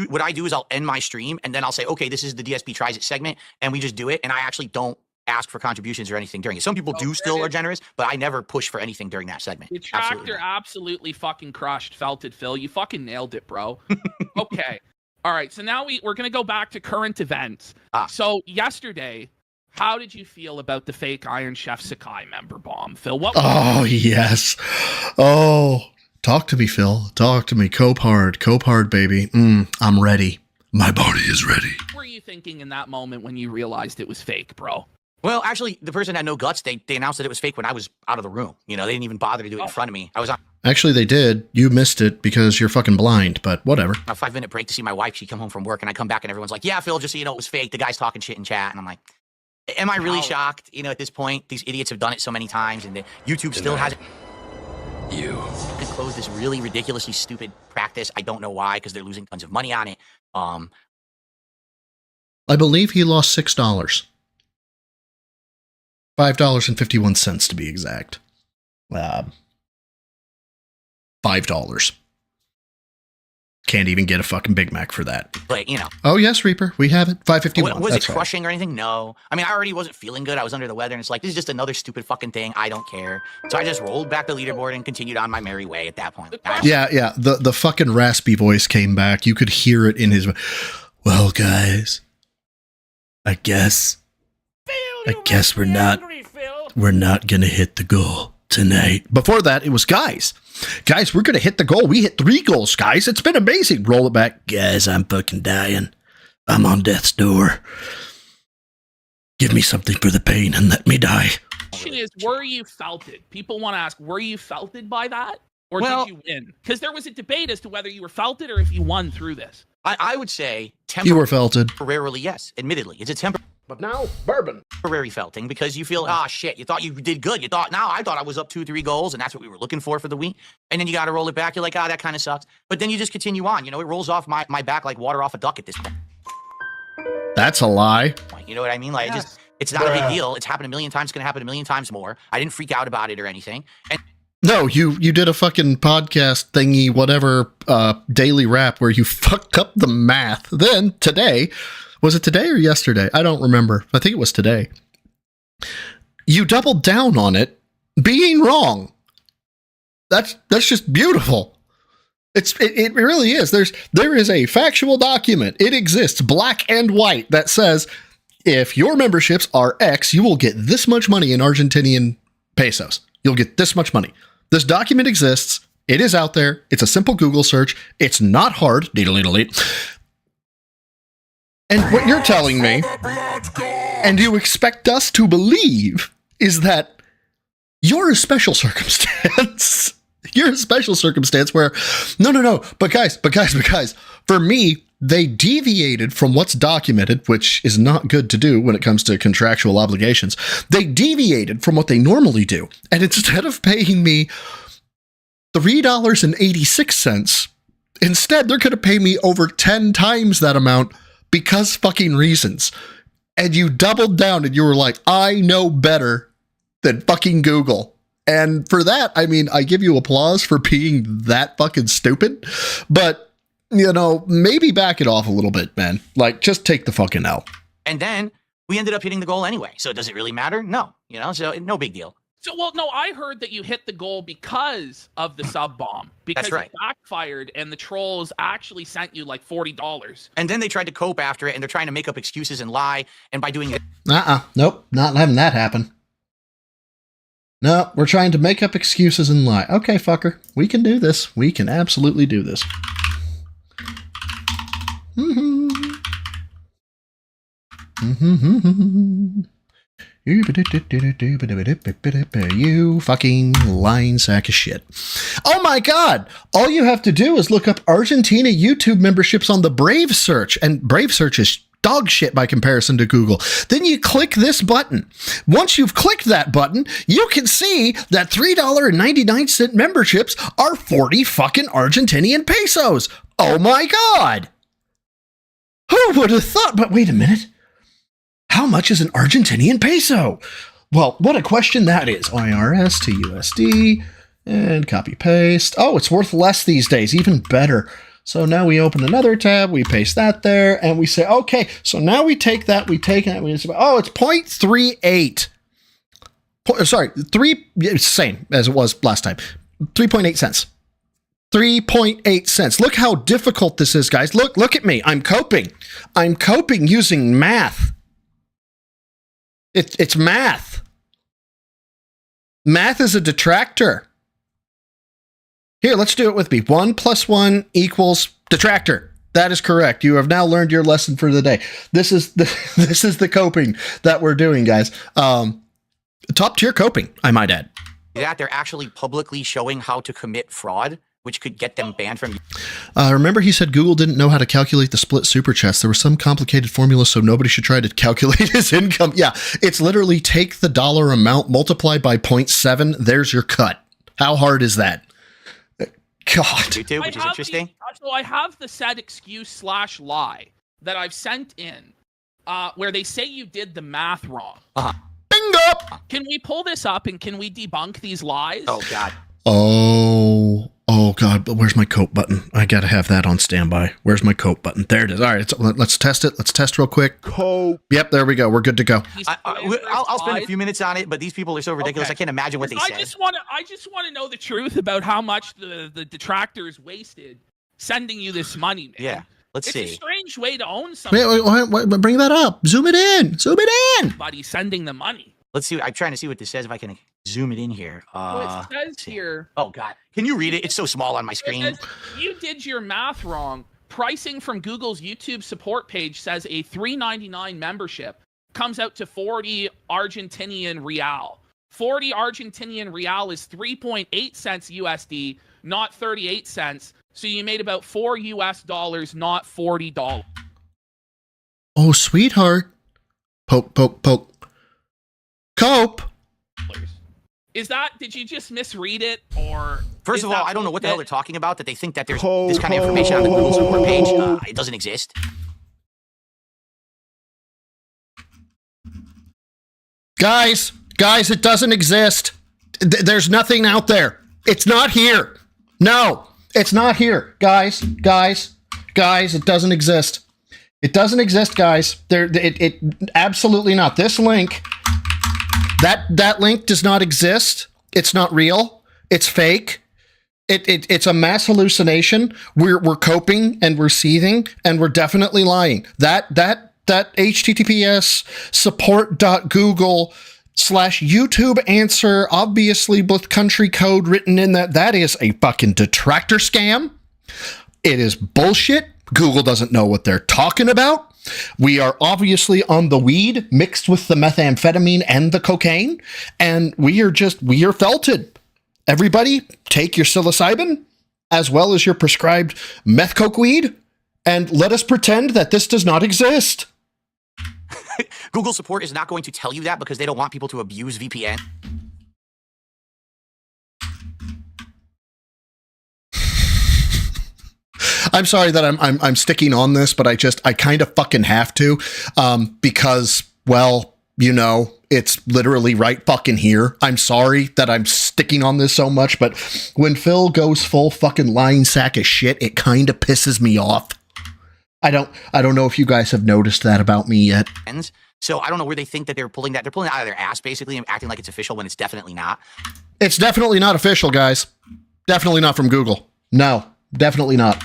S3: What I do is I'll end my stream and then I'll say, okay, this is the DSP Tries It segment, and we just do it, and I actually don't ask for contributions or anything during it. Some people do still are generous, but I never push for anything during that segment.
S7: The tractor absolutely fucking crushed Felted Phil. You fucking nailed it, bro. Okay. All right. So now we're going to go back to current events. So yesterday, how did you feel about the fake Iron Chef Sakai member bomb, Phil?
S4: Oh, yes. Oh, talk to me, Phil. Talk to me. Cope hard, baby. I'm ready. My body is ready.
S7: What were you thinking in that moment when you realized it was fake, bro?
S3: Well, actually, the person had no guts. They announced that it was fake when I was out of the room. You know, they didn't even bother to do it in front of me. I was on
S4: Actually, they did. You missed it because you're fucking blind, but whatever.
S3: a 5-minute break to see my wife. She'd come home from work, and I come back, and everyone's like, yeah, Phil, just so you know, it was fake. The guy's talking shit in chat. And I'm like, am I really shocked? You know, at this point, these idiots have done it so many times, and YouTube still hasn't. You closed this really ridiculously stupid practice. I don't know why, because they're losing tons of money on it.
S4: I believe he lost $6. $5.51 to be exact. $5. Can't even get a fucking Big Mac for that.
S3: But, you know.
S4: Oh, yes, Reaper. We have it. $5.51.
S3: Was
S4: That's
S3: it crushing or anything? No. I mean, I already wasn't feeling good. I was under the weather, and it's like, this is just another stupid fucking thing. I don't care. So I just rolled back the leaderboard and continued on my merry way at that point.
S4: Yeah. The fucking raspy voice came back. You could hear it in his... Well, guys, I guess we're not gonna hit the goal tonight. Before that, it was guys, we're gonna hit the goal. We hit 3 goals, guys. It's been amazing. Roll it back. Guys, I'm fucking dying. I'm on death's door. Give me something for the pain and let me die.
S7: The question is, were you felted? People want to ask, were you felted by that? Or did you win? Because there was a debate as to whether you were felted or if you won through this.
S3: I would say
S4: you were felted.
S3: Temporarily, yes. Admittedly, it's a
S6: But now, bourbon.
S3: temporary felting because you feel, shit, you thought you did good. I thought I was up 2-3 goals, and that's what we were looking for the week. And then you got to roll it back. You're like, that kind of sucks. But then you just continue on. You know, it rolls off my back like water off a duck at this point.
S4: That's a lie.
S3: You know what I mean? Like, it's not a big deal. It's happened a million times. It's going to happen a million times more. I didn't freak out about it or anything. And
S4: no, you did a fucking podcast thingy, whatever, daily rap where you fucked up the math. Then today, was it today or yesterday? I don't remember. I think it was today. You doubled down on it being wrong. That's just beautiful. It really is. There is a factual document. It exists, black and white, that says if your memberships are X, you will get this much money in Argentinian pesos. You'll get this much money. This document exists. It is out there. It's a simple Google search. It's not hard. Deedle-deedle-deed. And what you're telling me, and you expect us to believe, is that you're a special circumstance. You're a special circumstance where, no. But guys, for me, they deviated from what's documented, which is not good to do when it comes to contractual obligations. They deviated from what they normally do. And instead of paying me $3.86, instead they're going to pay me over 10 times that amount because fucking reasons. And you doubled down and you were like, I know better than fucking Google. And for that, I mean, I give you applause for being that fucking stupid, but you know, maybe back it off a little bit, man. Like, just take the fucking L.
S3: And then We ended up hitting the goal anyway. So does it really matter? No. So no big deal.
S7: So, well, no, I heard that you hit the goal because of the sub bomb. Because
S3: That's right.
S7: it backfired and the trolls actually sent you like $40.
S3: And then they tried to cope after it, and they're trying to make up excuses and lie. And by doing it,
S4: Nope, not having that happen. No, we're trying to make up excuses and lie. Okay, fucker, we can do this. We can absolutely do this. You fucking lying sack of shit. Oh my god! All you have to do is look up Argentina YouTube memberships on the Brave search, and Brave search is dog shit by comparison to Google. Then you click this button. Once you've clicked that button, you can see that $3.99 memberships are 40 fucking Argentinian pesos. Oh my god! Who would have thought? But wait a minute. How much is an Argentinian peso? Well, what a question that is. IRS to USD and copy paste. Oh, it's worth less these days. Even better. So now we open another tab, we paste that there, and we say, okay, so now we take that, we say, oh, it's 0.38. Sorry, it's the same as it was last time. 3.8 cents. 3.8 cents. Look how difficult this is, guys. Look at me. I'm coping. I'm coping using math. It's math. Math is a detractor. Here, let's do it with me. 1 + 1 = detractor. That is correct. You have now learned your lesson for the day. This is the coping that we're doing, guys. Top tier coping, I might add.
S3: that they're actually publicly showing how to commit fraud, which could get them banned from.
S4: Remember he said Google didn't know how to calculate the split super chats. There was some complicated formula, so nobody should try to calculate his income. Yeah, it's literally take the dollar amount, multiply by 0.7. There's your cut. How hard is that? God.
S3: YouTube, which is interesting.
S7: So I have the said excuse / lie that I've sent in where they say you did the math wrong.
S4: Bingo!
S7: Can we pull this up and can we debunk these lies?
S3: Oh, God.
S4: Oh, God. But where's my cope button? I got to have that on standby. Where's my cope button? There it is. All right, let's test it. Let's test real quick. Cope. Yep, there we go. We're good to go.
S3: I'll spend a few minutes on it, but these people are so ridiculous. Okay. I can't imagine what they said.
S7: I just want to know the truth about how much the detractors wasted sending you this money, man.
S3: Yeah. Let's see.
S7: It's a strange way to own something.
S4: Wait, bring that up. Zoom it in. Zoom it in.
S7: Buddy, sending the money.
S3: Let's see. I'm trying to see what this says. If I can zoom it in here.
S7: It says here.
S3: Oh, God. Can you read it? It's so small on my screen.
S7: Says, you did your math wrong. Pricing from Google's YouTube support page says a $3.99 membership comes out to 40 Argentinian real. 40 Argentinian real is 3.8 cents USD, not 38 cents. So you made about $4 US, not $40.
S4: Oh, sweetheart. Poke. Cope.
S7: Did you just misread it, or?
S3: First of all, I don't know what the hell they're talking about, that they think that there's this kind of information on the Google support page. It doesn't exist.
S4: Guys, it doesn't exist. There's nothing out there. It's not here. No, it's not here. Guys, it doesn't exist. It doesn't exist, guys. It absolutely not. This link, that link does not exist. It's not real. It's fake. It's a mass hallucination. We're coping and we're seething and we're definitely lying. That HTTPS support.google/YouTube answer, obviously with country code written in that is a fucking detractor scam. It is bullshit. Google doesn't know what they're talking about. We are obviously on the weed mixed with the methamphetamine and the cocaine, and we are felted. Everybody, take your psilocybin as well as your prescribed meth coke weed, and let us pretend that this does not exist.
S3: Google support is not going to tell you that because they don't want people to abuse VPN.
S4: I'm sorry that I'm sticking on this, but I kind of fucking have to, because, well, you know, it's literally right fucking here. I'm sorry that I'm sticking on this so much, but when Phil goes full fucking lying sack of shit, it kind of pisses me off. I don't know if you guys have noticed that about me yet.
S3: So I don't know where they think that they're pulling that. They're pulling it out of their ass, basically, and acting like it's official when it's definitely not.
S4: It's definitely not official, guys. Definitely not from Google. No, definitely not.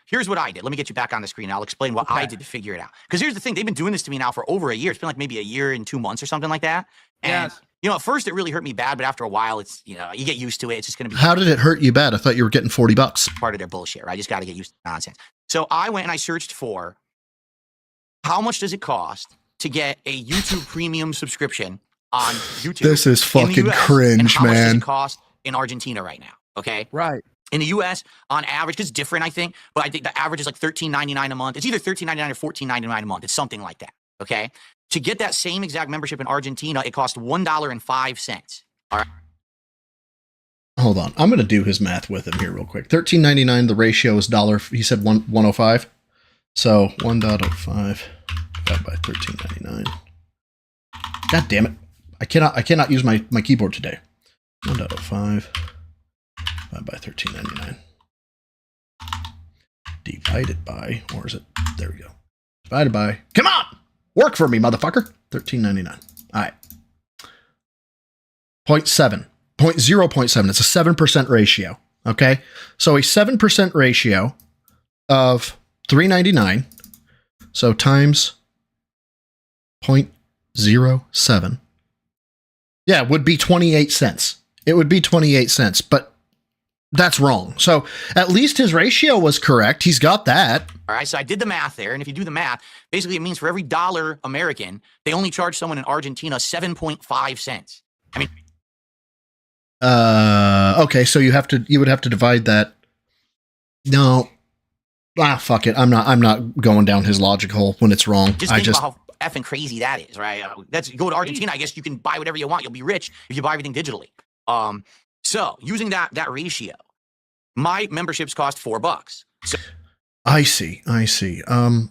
S3: Here's what I did. Let me get you back on the screen. I'll explain what I did to figure it out. Because here's the thing. They've been doing this to me now for over a year. It's been like maybe a year and 2 months or something like that. And, you know, at first it really hurt me bad, but after a while, it's, you know, you get used to it. It's just going to be.
S4: How did it hurt you bad? I thought you were getting $40.
S3: Part of their bullshit, right? I just got to get used to the nonsense. So I went and I searched for how much does it cost to get a YouTube premium subscription on YouTube.
S4: This is fucking
S3: US,
S4: cringe,
S3: and how much does
S4: man.
S3: it cost in Argentina right now? Okay.
S9: Right.
S3: In the US, on average, because it's different, I think, but I think the average is like $13.99 a month. It's either $13.99 or $14.99 a month. It's something like that. Okay. To get that same exact membership in Argentina, it costs $1.05. All right.
S4: Hold on. I'm going to do his math with him here real quick. $13.99, the ratio is dollar. He said 105. So 1.05 divided by $13.99. God damn it. I cannot use my keyboard today. 1.05 divided by $13.99. Divided by, or is it? There we go. Divided by, come on! Work for me, motherfucker. $13.99. All right. 0.7. 0.7. It's a 7% ratio. Okay. So a 7% ratio of $3.99. So times 0.07. Yeah, it would be 28 cents. It would be 28 cents, but that's wrong. So at least his ratio was correct. He's got that.
S3: All right, so I did the math there, and if you do the math, basically it means for every dollar American, they only charge someone in Argentina 7.5 cents. I mean,
S4: okay, so you would have to divide that. No, fuck it. I'm not going down his logic hole when it's wrong.
S3: Just think about how effing crazy that is, right? That's go to Argentina. I guess you can buy whatever you want. You'll be rich if you buy everything digitally. So using that ratio, my memberships cost $4. So
S4: I see.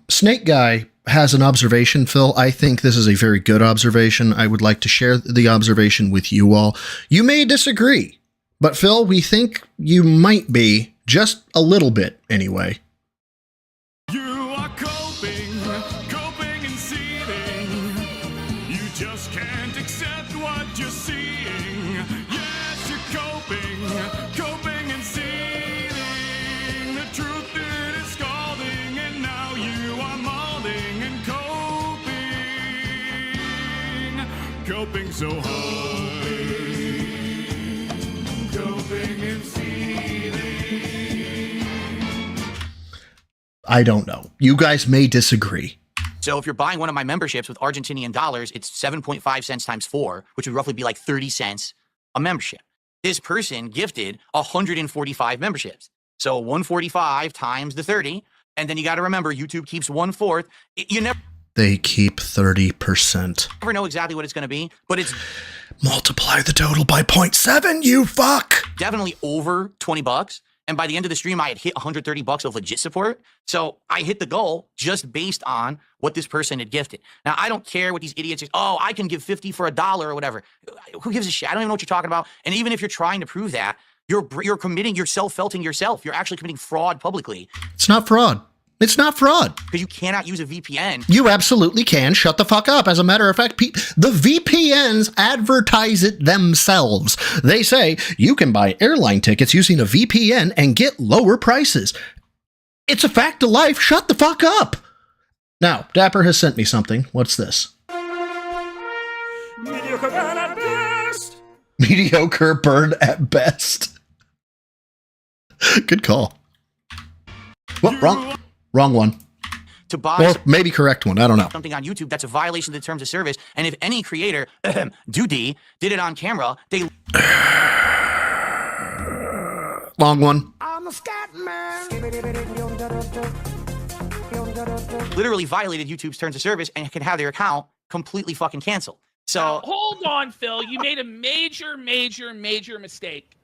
S4: Snake Guy has an observation, Phil. I think this is a very good observation. I would like to share the observation with you all. You may disagree, but Phil, we think you might be, just a little bit anyway.
S1: You are coping and seething. You just can't accept what you're seeing. Yes, you're coping and seething. The truth it is scalding, and now you are molding and coping so hard. Coping and seething.
S4: I don't know. You guys may disagree.
S3: So if you're buying one of my memberships with Argentinian dollars, it's 7.5 cents times 4, which would roughly be like 30 cents a membership. This person gifted 145 memberships. So 145 times the 30, and then you got to remember YouTube keeps 1/4. You never
S4: They keep 30%.
S3: know exactly what it's going to be, but it's
S4: Multiply the total by 0.7, you fuck!
S3: definitely over $20. And by the end of the stream, I had hit $130 of legit support. So I hit the goal just based on what this person had gifted. Now, I don't care what these idiots say. Oh, I can give 50 for $1 or whatever. Who gives a shit? I don't even know what you're talking about. And even if you're trying to prove that, you're committing, you're self-felting yourself. You're actually committing fraud publicly.
S4: It's not fraud. It's not fraud.
S3: Because you cannot use a VPN.
S4: You absolutely can. Shut the fuck up. As a matter of fact, the VPNs advertise it themselves. They say you can buy airline tickets using a VPN and get lower prices. It's a fact of life. Shut the fuck up. Now, Dapper has sent me something. What's this?
S1: Mediocre burn at best.
S4: Mediocre burn at best. Good call. Well, wrong one.
S3: To buy
S4: or maybe correct one. I don't know.
S3: Something on YouTube, that's a violation of the terms of service. And if any creator, did it on camera, they
S4: long one.
S1: I'm a scat man.
S3: literally violated YouTube's terms of service and can have their account completely fucking canceled. So
S7: Now, hold on, Phil. You made a major mistake.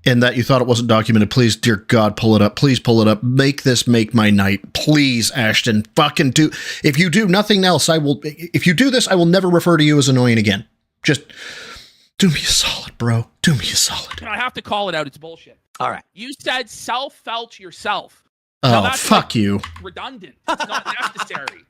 S4: In that you thought it wasn't documented. Please, dear God, pull it up. Please pull it up. Make this make my night. Please, Ashton. Fucking do. If you do nothing else, I will. If you do this, I will never refer to you as annoying again. Just do me a solid, bro. Do me a solid.
S7: I have to call it out. It's bullshit.
S3: All right.
S7: You said self-felt yourself.
S4: Oh, fuck you.
S7: Redundant. It's not necessary.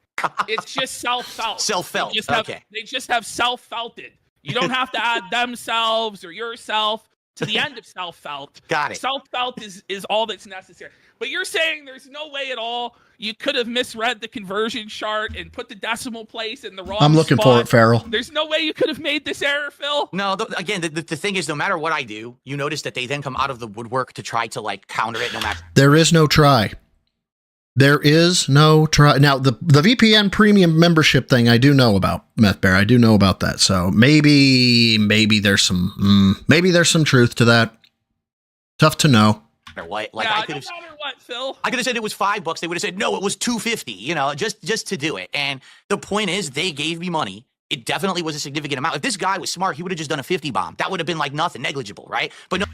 S7: It's just self-felt.
S3: Self-felt. Okay.
S7: They just have self-felted. You don't have to add themselves or yourself to the end of self-felt.
S3: Got it.
S7: Self-felt is all that's necessary. But you're saying there's no way at all you could have misread the conversion chart and put the decimal place in the wrong
S4: I'm looking
S7: spot.
S4: for it, Farrell.
S7: There's no way you could have made this error, Phil.
S3: No, again, the thing is, no matter what I do, you notice that they then come out of the woodwork to try to like counter it no matter.
S4: There is no try. There is no try. Now, the VPN premium membership thing I do know about, Meth Bear. I do know about that. So maybe there's some truth to that. Tough to know.
S3: Or what? Like
S7: yeah,
S3: I could have.
S7: No matter what, Phil.
S3: I could have said it was $5. They would have said no, it was $2.50. You know, just to do it. And the point is, they gave me money. It definitely was a significant amount. If this guy was smart, he would have just done a 50 bomb. That would have been like nothing, negligible, right? But no.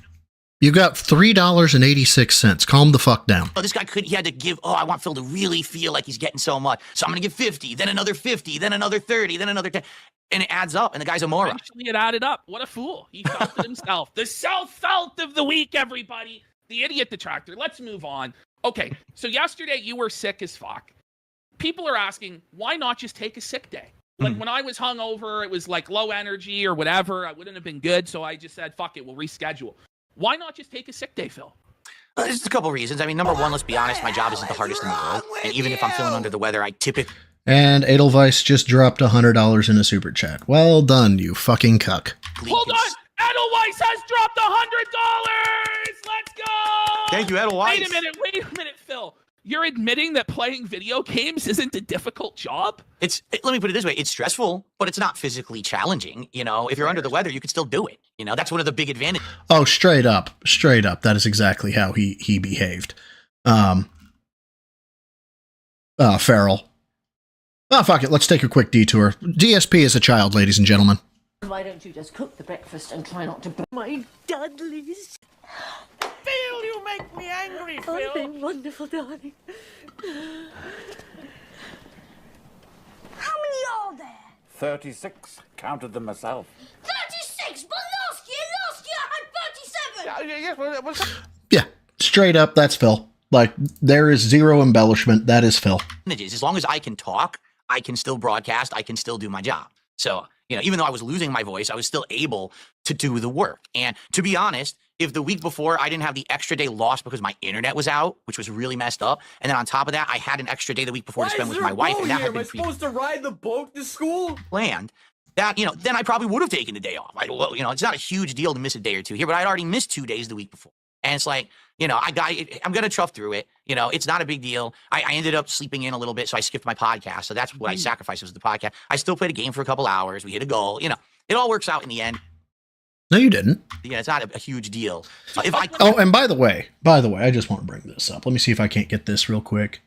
S4: You got $3.86. Calm the fuck down.
S3: Oh, this guy he had to give, I want Phil to really feel like he's getting so much. So I'm going to give 50, then another 50, then another 30, then another 10. And it adds up, and the guy's a moron.
S7: Eventually it added up. What a fool. He felt it himself. The self-felt of the week, everybody. The idiot detractor. Let's move on. Okay, so yesterday you were sick as fuck. People are asking, why not just take a sick day? Like when I was hungover, it was like low energy or whatever. I wouldn't have been good, so I just said, fuck it, we'll reschedule. Why not just take a sick day, Phil?
S3: There's a couple reasons. I mean, number one, let's be honest, my job isn't the hardest in the world. And even if I'm feeling under the weather, I typically...
S4: And Edelweiss just dropped $100 in a super chat. Well done, you fucking cuck.
S7: Hold on! Edelweiss has dropped $100! Let's go!
S3: Thank you, Edelweiss.
S7: Wait a minute, Phil. You're admitting that playing video games isn't a difficult job?
S3: Let me put it this way. It's stressful, but it's not physically challenging. You know, if you're under the weather, you can still do it. You know, that's one of the big advantages.
S4: Oh, straight up. That is exactly how he behaved. Farrell. Oh, fuck it. Let's take a quick detour. DSP is a child, ladies and gentlemen.
S9: Why don't you just cook the breakfast and try not to burn my Dudleys? Phil, you make me angry, Phil. Oh, they're wonderful, darling.
S13: How many are there?
S22: 36. Counted them myself.
S13: 36, but last year I had 37.
S4: Yeah, straight up, that's Phil. Like, there is zero embellishment. That is Phil.
S3: As long as I can talk, I can still broadcast, I can still do my job. So, you know, even though I was losing my voice, I was still able to do the work. And to be honest, if the week before I didn't have the extra day lost because my internet was out, which was really messed up, and then on top of that, I had an extra day the week before to spend with my wife, and that had been
S6: supposed to ride the boat to school?
S3: Planned. That, you know, then I probably would have taken the day off. You know, it's not a huge deal to miss a day or two here, but I'd already missed 2 days the week before. And it's like, you know, I'm going to tough through it. You know, it's not a big deal. I ended up sleeping in a little bit, so I skipped my podcast. So that's what I sacrificed, was the podcast. I still played a game for a couple hours. We hit a goal. You know, it all works out in the end.
S4: No, you didn't.
S3: Yeah, it's not a huge deal.
S4: And by the way, I just want to bring this up. Let me see if I can't get this real quick.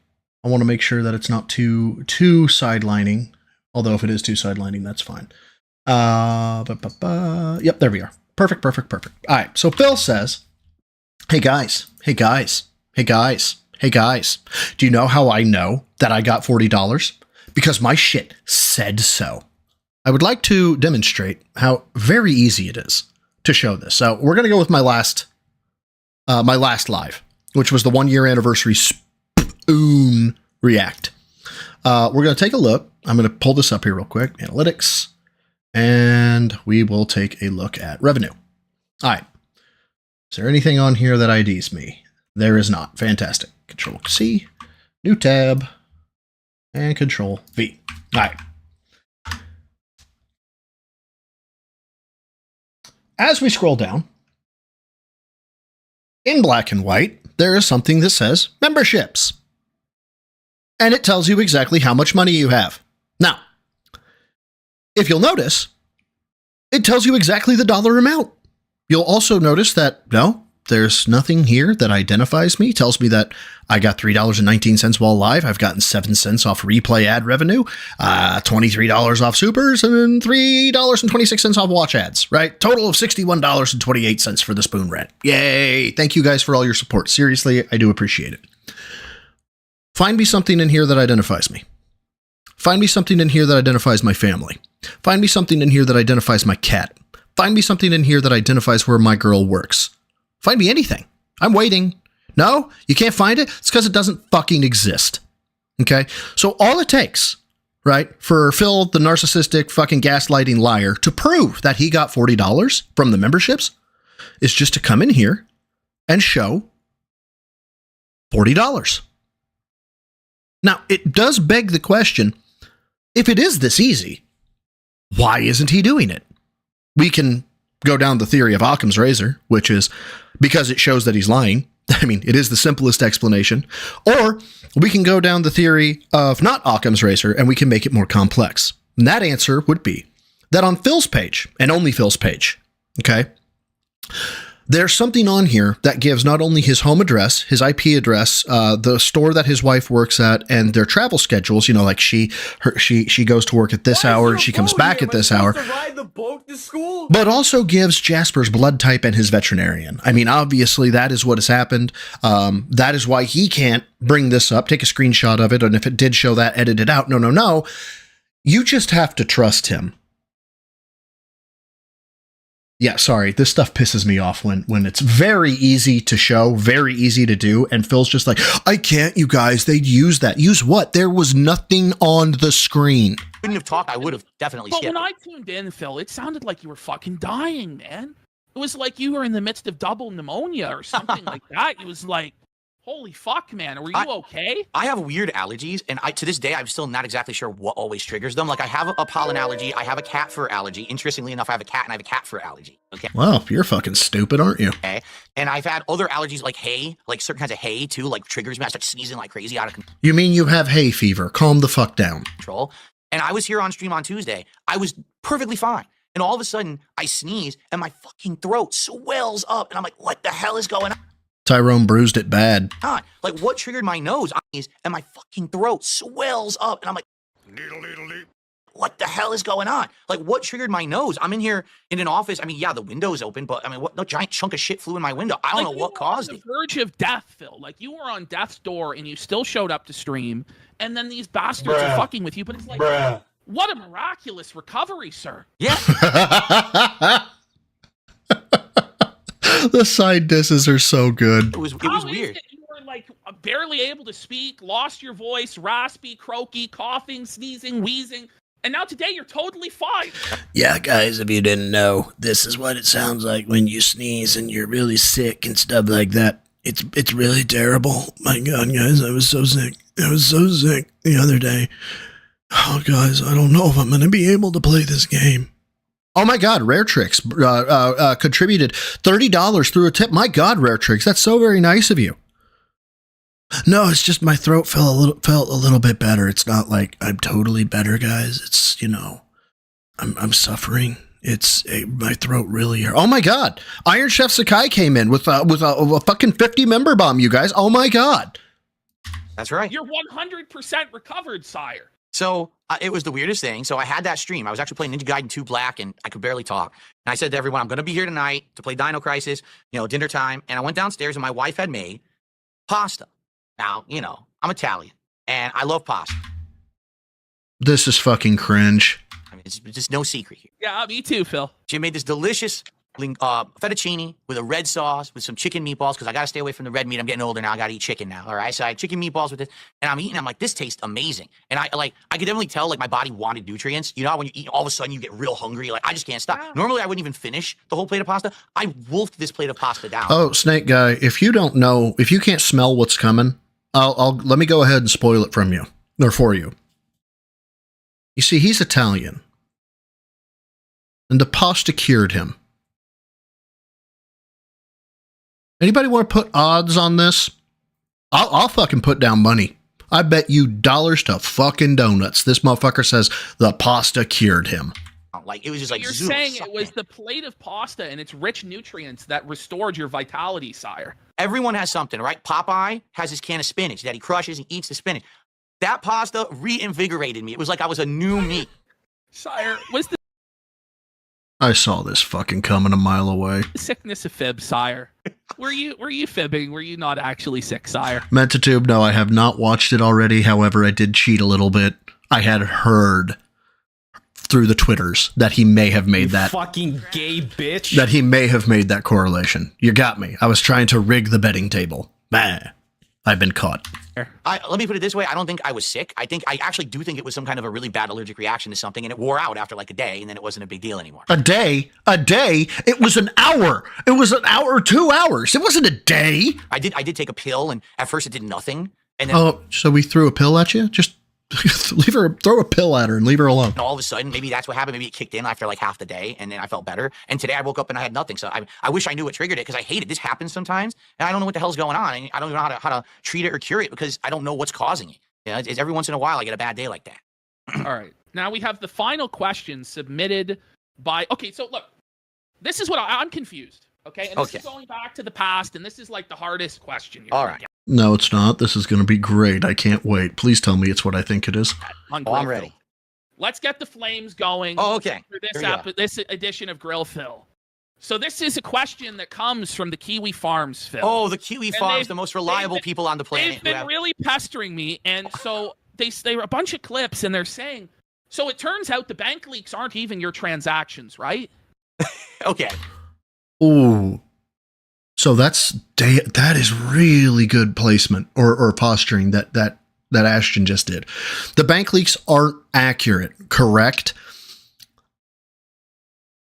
S4: I want to make sure that it's not too sidelining. Although if it is too sidelining, that's fine. Yep, there we are. Perfect. All right. So Phil says, Hey guys. Do you know how I know that I got $40? Because my shit said so. I would like to demonstrate how very easy it is to show this. So we're going to go with my last live, which was the 1 year anniversary spoon react. We're going to take a look. I'm going to pull this up here real quick. Analytics. And we will take a look at revenue. All right. Is there anything on here that IDs me? There is not. Fantastic. Control C, new tab, and Control V. All right. As we scroll down, in black and white, there is something that says memberships. And it tells you exactly how much money you have. Now, if you'll notice, it tells you exactly the dollar amount. You'll also notice that, no, there's nothing here that identifies me. Tells me that I got $3.19 while live. I've gotten 7 cents off replay ad revenue, $23 off supers, and $3.26 off watch ads, right? Total of $61.28 for the spoon rent. Yay. Thank you guys for all your support. Seriously, I do appreciate it. Find me something in here that identifies me. Find me something in here that identifies my family. Find me something in here that identifies my cat. Find me something in here that identifies where my girl works. Find me anything. I'm waiting. No, you can't find it? It's because it doesn't fucking exist. Okay? So all it takes right? For Phil, the narcissistic fucking gaslighting liar, to prove that he got $40 from the memberships is just to come in here and show $40. Now, it does beg the question, if it is this easy, why isn't he doing it? We can go down the theory of Occam's razor, which is because it shows that he's lying. I mean, it is the simplest explanation. Or we can go down the theory of not Occam's razor, and we can make it more complex. And that answer would be that on Phil's page, and only Phil's page, okay, there's something on here that gives not only his home address, his IP address, the store that his wife works at, and their travel schedules. You know, like she goes to work at this hour and she comes back at this hour.
S6: Ride the boat to school?
S4: But also gives Jasper's blood type and his veterinarian. I mean, obviously that is what has happened. That is why he can't bring this up, take a screenshot of it, and if it did show that, edit it out. No. You just have to trust him. Yeah, sorry. This stuff pisses me off when it's very easy to show, very easy to do, and Phil's just like, I can't, you guys. They'd use that. Use what? There was nothing on the screen.
S3: Couldn't have talked. I would have definitely
S7: But
S3: skipped.
S7: when I tuned in, Phil, it sounded like you were fucking dying, man. It was like you were in the midst of double pneumonia or something like that. It was like, holy fuck, man. Were you okay?
S3: I have weird allergies, and to this day, I'm still not exactly sure what always triggers them. Like, I have a pollen allergy. I have a cat fur allergy. Interestingly enough, I have a cat, and I have a cat fur allergy. Okay.
S4: Wow, you're fucking stupid, aren't you?
S3: Okay. And I've had other allergies like hay, like certain kinds of hay, too, like triggers me. I start sneezing like crazy out of
S4: You mean you have hay fever? Calm the fuck down.
S3: control. And I was here on stream on Tuesday. I was perfectly fine. And all of a sudden, I sneeze, and my fucking throat swells up. And I'm like, what the hell is going on?
S4: Tyrone bruised it bad.
S3: Like, what triggered my nose? And my fucking throat swells up. And I'm like, what the hell is going on? Like, what triggered my nose? I'm in here in an office. I mean, yeah, the window's open, but I mean, what? No giant chunk of shit flew in my window. I don't know what caused it.
S7: You were on the verge of death, Phil. Like, you were on death's door, and you still showed up to stream, and then these bastards are fucking with you. But it's like, what a miraculous recovery, sir.
S3: Yeah.
S4: The side disses are so good.
S3: It was weird.
S7: You were like barely able to speak, lost your voice, raspy, croaky, coughing, sneezing, wheezing, and now today you're totally fine.
S8: Yeah, guys, if you didn't know, this is what it sounds like when you sneeze and you're really sick and stuff like that. It's really terrible. My God, guys, I was so sick. I was so sick the other day. Oh, guys, I don't know if I'm going to be able to play this game.
S4: Oh my God, Rare Tricks contributed $30 through a tip. My God, Rare Tricks, that's so very nice of you.
S8: No, it's just my throat felt a little bit better. It's not like I'm totally better, guys. It's, you know, I'm suffering. My throat really hurt.
S4: Oh my God, Iron Chef Sakai came in with a fucking 50 member bomb, you guys. Oh my God.
S3: That's right.
S7: You're 100% recovered, sire.
S3: So it was the weirdest thing. So I had that stream. I was actually playing Ninja Gaiden 2 Black, and I could barely talk. And I said to everyone, I'm going to be here tonight to play Dino Crisis, dinner time. And I went downstairs, and my wife had made pasta. Now, I'm Italian, and I love pasta.
S4: This is fucking cringe.
S3: I mean, it's just no secret here.
S7: Yeah, me too, Phil.
S3: She made this delicious fettuccine with a red sauce with some chicken meatballs, because I got to stay away from the red meat. I'm getting older now. I got to eat chicken now. All right. So I had chicken meatballs with this, and I'm eating. I'm like, this tastes amazing. And I could definitely tell, like, my body wanted nutrients. You know, when you eat, all of a sudden you get real hungry. Like, I just can't stop. Normally I wouldn't even finish the whole plate of pasta. I wolfed this plate of pasta down.
S4: Oh, Snake Guy, if you don't know, if you can't smell what's coming, let me go ahead and spoil it from you, or for you. You see, he's Italian, and the pasta cured him. Anybody want to put odds on this? I'll fucking put down money. I bet you dollars to fucking donuts. This motherfucker says the pasta cured him.
S3: Like, it was just like,
S7: you're saying it was the plate of pasta and its rich nutrients that restored your vitality, sire.
S3: Everyone has something, right? Popeye has his can of spinach that he crushes and eats the spinach. That pasta reinvigorated me. It was like I was a new me.
S7: Sire, was the
S4: I saw this fucking coming a mile away.
S7: sickness a fib, sire? Were you fibbing? Were you not actually sick, sire?
S4: Mentatube, no, I have not watched it already. However, I did cheat a little bit. I had heard through the Twitters that he may have made that
S10: fucking gay bitch.
S4: That he may have made that correlation. You got me. I was trying to rig the betting table. Bah. I've been caught.
S3: Let me put it this way. I don't think I was sick. I actually do think it was some kind of a really bad allergic reaction to something, and it wore out after like a day, and then it wasn't a big deal anymore.
S4: A day? It was an hour. It was an hour, 2 hours. It wasn't a day.
S3: I did take a pill, and at first it did nothing. And then
S4: so we threw a pill at you? Just throw a pill at her and leave her alone.
S3: all of a sudden, maybe that's what happened. Maybe it kicked in after like half the day, and then I felt better. And today I woke up and I had nothing. So I wish I knew what triggered it, because I hate it. This happens sometimes, and I don't know what the hell's going on. And I don't know how to treat it or cure it, because I don't know what's causing it. You know, it's every once in a while I get a bad day like that.
S7: All right. Now we have the final question submitted by. Okay, so look, this is what I'm confused. Okay, and this is going back to the past, and this is like the hardest question.
S3: All right.
S4: No, it's not. This is going to be great. I can't wait. Please tell me it's what I think it is.
S3: I'm ready.
S7: Let's get the flames going.
S3: Oh, okay.
S7: For this edition of Grill Phil. So this is a question that comes from the Kiwi Farms, Phil.
S3: Oh, the Kiwi Farms, the most reliable people on the planet.
S7: They've been really pestering me, and so they a bunch of clips, and they're saying, so it turns out the bank leaks aren't even your transactions, right?
S3: Okay.
S4: Ooh. So that is really good placement or posturing that Ashton just did. The bank leaks aren't accurate, correct?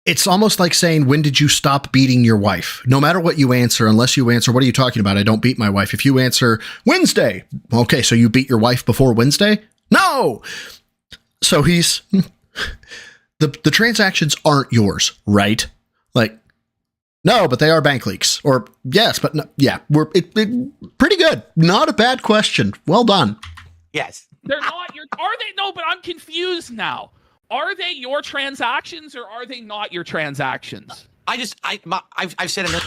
S4: It's almost like saying, when did you stop beating your wife? No matter what you answer, unless you answer, what are you talking about? I don't beat my wife. If you answer Wednesday, okay, so you beat your wife before Wednesday? No! So he's, the transactions aren't yours, right? Like, no, but they are bank leaks. Or yes, but no, yeah, pretty good. Not a bad question. Well done.
S3: Yes.
S7: They're not your. Are they? No, but I'm confused now. Are they your transactions or are they not your transactions?
S3: I've said enough.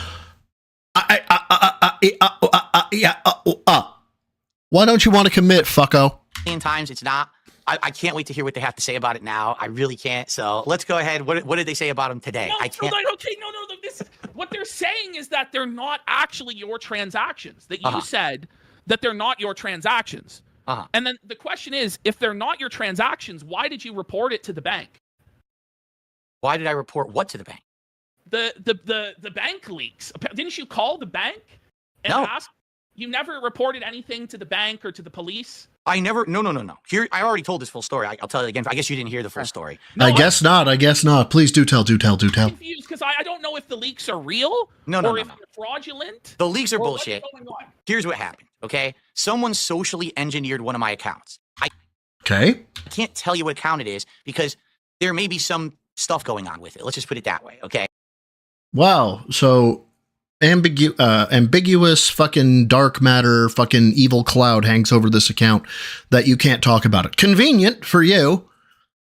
S4: Why don't you want to commit, fucko?
S3: Times it's not. I can't wait to hear what they have to say about it now. I really can't. So let's go ahead. What did they say about them today?
S7: No,
S3: I can't.
S7: Okay, no. What they're saying is that they're not actually your transactions. That you said that they're not your transactions. And then the question is, if they're not your transactions, why did you report it to the bank?
S3: Why did I report what to the bank?
S7: The bank leaks. Didn't you call the bank and ask? You never reported anything to the bank or to the police?
S3: I never. No. Here, I already told this full story. I'll tell it again. I guess you didn't hear the full story.
S4: No, I guess not. Please do tell.
S7: I'm confused because I don't know if the leaks are real or if they're fraudulent.
S3: The leaks are bullshit. Here's what happened. Okay, someone socially engineered one of my accounts. I can't tell you what account it is because there may be some stuff going on with it. Let's just put it that way. Okay.
S4: Wow. So ambiguous fucking dark matter fucking evil cloud hangs over this account that you can't talk about it. Convenient for you,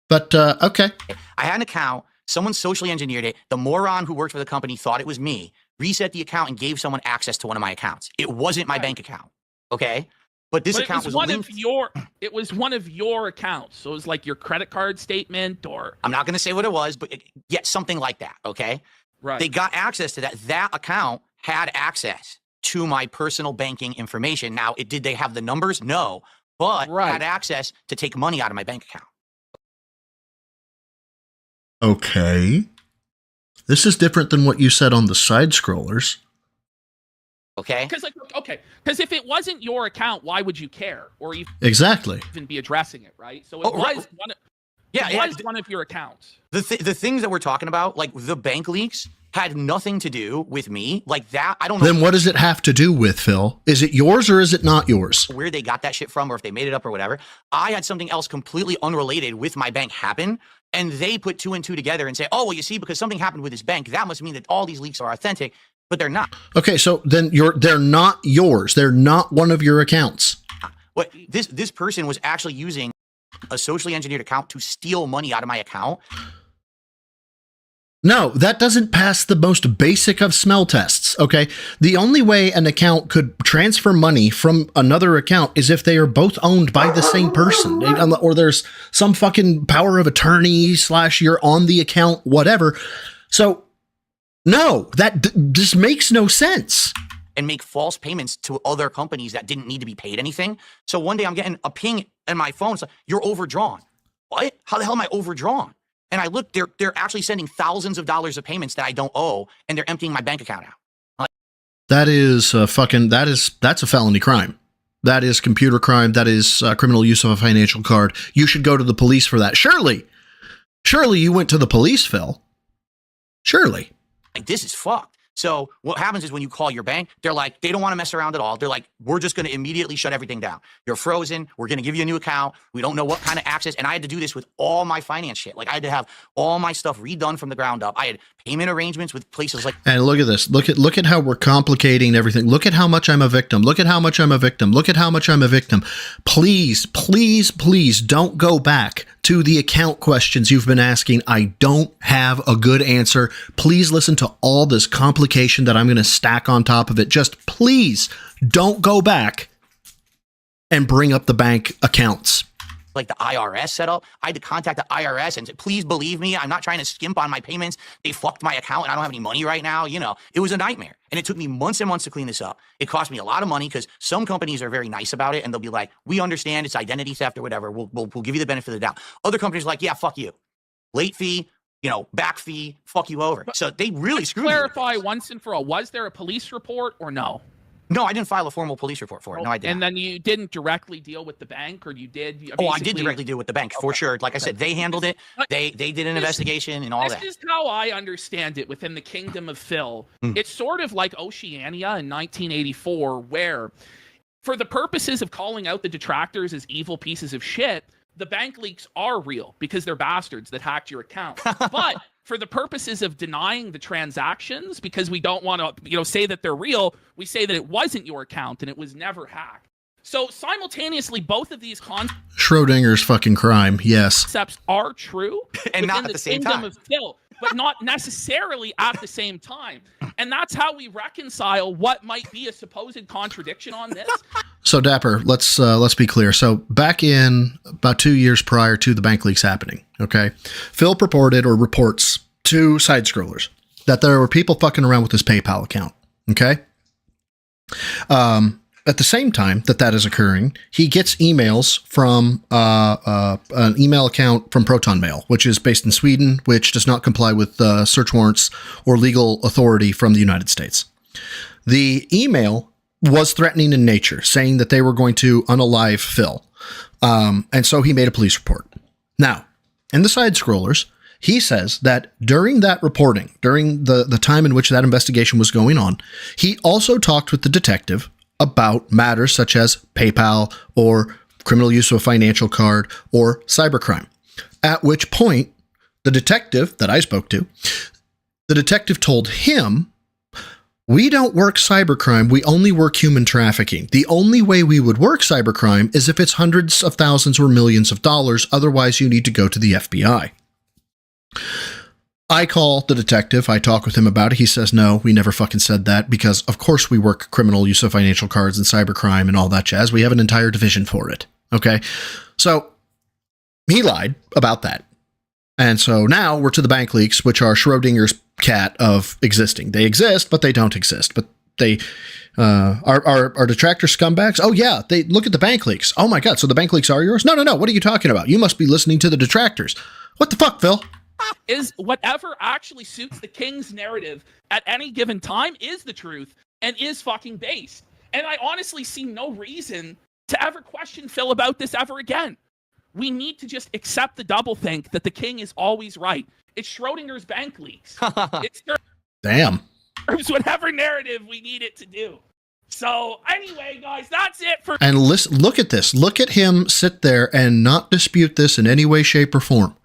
S4: but okay.
S3: I had an account. Someone socially engineered it. The moron who worked for the company thought it was me, reset the account and gave someone access to one of my accounts. It wasn't my bank account. Okay. But this account was
S7: one of your. It was one of your accounts, so it was like your credit card statement, or
S3: I'm not going to say what it was, but something like that. Okay.
S7: Right.
S3: They got access to that. That account had access to my personal banking information. Now, did they have the numbers? No, but had access to take money out of my bank account.
S4: Okay. This is different than what you said on the side scrollers.
S3: Okay.
S7: Because if it wasn't your account, why would you care or even be addressing it, right? So it was one of your accounts.
S3: The things that we're talking about, like the bank leaks, had nothing to do with me. Like that, I don't know.
S4: Then what does it have to do with, Phil? Is it yours or is it not yours?
S3: Where they got that shit from or if they made it up or whatever. I had something else completely unrelated with my bank happen, and they put two and two together and say, oh, well, you see, because something happened with this bank, that must mean that all these leaks are authentic, but they're not.
S4: Okay, so then they're not yours. They're not one of your accounts.
S3: What this person was actually using a socially engineered account to steal money out of my account.
S4: No, that doesn't pass the most basic of smell tests, okay? The only way an account could transfer money from another account is if they are both owned by the same person, or there's some fucking power of attorney / you're on the account, whatever. So, no, that just makes no sense.
S3: And make false payments to other companies that didn't need to be paid anything. So one day I'm getting a ping in my phone. It's like, you're overdrawn. What? How the hell am I overdrawn? And I look, they're actually sending thousands of dollars of payments that I don't owe, and they're emptying my bank account out.
S4: That is that's a felony crime. That is computer crime. That is criminal use of a financial card. You should go to the police for that. Surely you went to the police, Phil. Surely.
S3: Like, this is fucked. So what happens is when you call your bank, they're like, they don't want to mess around at all. They're like, we're just going to immediately shut everything down. You're frozen. We're going to give you a new account. We don't know what kind of access. And I had to do this with all my finance shit. Like, I had to have all my stuff redone from the ground up. I had payment arrangements with places like.
S4: And look at this. Look at how we're complicating everything. Look at how much I'm a victim. Look at how much I'm a victim. Look at how much I'm a victim. Please, please, please don't go back to the account questions you've been asking. I don't have a good answer. Please listen to all this complication that I'm going to stack on top of it. Just please don't go back and bring up the bank accounts.
S3: Like the IRS set up. I had to contact the IRS and say, please believe me, I'm not trying to skimp on my payments. They fucked my account and I don't have any money right now. You know, it was a nightmare. And it took me months and months to clean this up. It cost me a lot of money because some companies are very nice about it and they'll be like, we understand it's identity theft or whatever. We'll give you the benefit of the doubt. Other companies are like, yeah, fuck you. Late fee, back fee, fuck you over. So they really screwed me.
S7: Clarify once and for all, was there a police report or no?
S3: No, I didn't file a formal police report for it. No, I didn't.
S7: And then you didn't directly deal with the bank, or you did?
S3: I did directly deal with the bank, for sure. Like I said, they handled it. They did an investigation and all that.
S7: This is how I understand it within the kingdom of Phil. It's sort of like Oceania in 1984, where for the purposes of calling out the detractors as evil pieces of shit, the bank leaks are real because they're bastards that hacked your account. But for the purposes of denying the transactions, because we don't want to, say that they're real, we say that it wasn't your account and it was never hacked. So simultaneously, both of these
S4: Schrodinger's fucking crime, yes.
S7: concepts are true
S3: and not at the same time.
S7: Of Phil, but not necessarily at the same time. And that's how we reconcile what might be a supposed contradiction on this.
S4: So Dapper, let's be clear. So back in about 2 years prior to the bank leaks happening, okay, Phil purported or reports to side scrollers that there were people fucking around with his PayPal account, okay? At the same time that is occurring, he gets emails from an email account from Proton Mail, which is based in Sweden, which does not comply with search warrants or legal authority from the United States. The email was threatening in nature, saying that they were going to unalive Phil. And so he made a police report. Now, in the side scrollers, he says that during that reporting, during the time in which that investigation was going on, he also talked with the detective about matters such as PayPal or criminal use of a financial card or cybercrime. At which point, the detective that I spoke to, the detective told him, we don't work cybercrime, we only work human trafficking. The only way we would work cybercrime is if it's hundreds of thousands or millions of dollars, otherwise you need to go to the FBI. I call the detective, I talk with him about it, he says, no, we never fucking said that, because of course we work criminal use of financial cards and cybercrime and all that jazz, we have an entire division for it, okay? So, he lied about that. And so now we're to the bank leaks, which are Schrodinger's cat of existing. They exist, but they don't exist. But they are detractor scumbags. Oh yeah, they look at the bank leaks. Oh my god, so the bank leaks are yours? No. What are you talking about? You must be listening to the detractors. What the fuck, Phil?
S7: Is whatever actually suits the king's narrative at any given time is the truth and is fucking based. And I honestly see no reason to ever question Phil about this ever again. We need to just accept the doublethink that the king is always right. It's Schrodinger's bank leaks.
S4: Damn.
S7: It's whatever narrative we need it to do. So anyway, guys, that's it for.
S4: And listen, look at this. Look at him sit there and not dispute this in any way, shape, or form.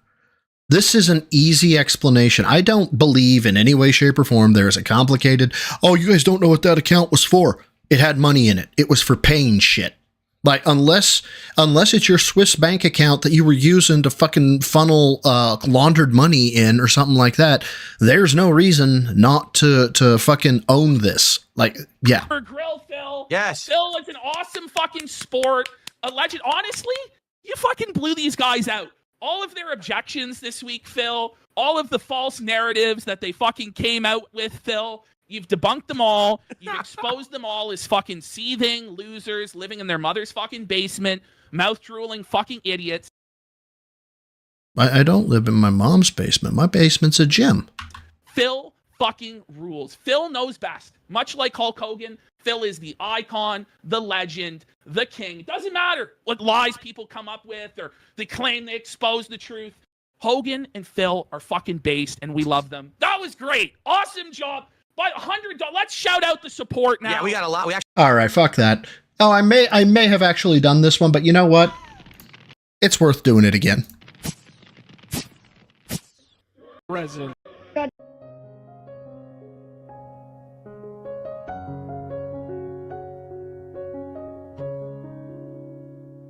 S4: This is an easy explanation. I don't believe in any way, shape, or form there is a complicated, oh, you guys don't know what that account was for. It had money in it. It was for paying shit. Like, unless it's your Swiss bank account that you were using to fucking funnel laundered money in or something like that, there's no reason not to fucking own this. Like, yeah.
S7: For Grill, Phil.
S3: Yes.
S7: Phil is an awesome fucking sport. A legend. Honestly, you fucking blew these guys out. All of their objections this week, Phil, all of the false narratives that they fucking came out with, Phil, you've debunked them all. You've exposed them all as fucking seething losers living in their mother's fucking basement, mouth-drooling fucking idiots.
S4: I don't live in my mom's basement. My basement's a gym.
S7: Phil fucking rules. Phil knows best. Much like Hulk Hogan, Phil is the icon, the legend, the king. It doesn't matter what lies people come up with or they claim they expose the truth. Hogan and Phil are fucking based, and we love them. That was great. Awesome job. But $100. Let's shout out the support now.
S3: Yeah, we got a lot. We actually.
S4: All right, fuck that. Oh, I may have actually done this one, but you know what? It's worth doing it again.
S6: Present.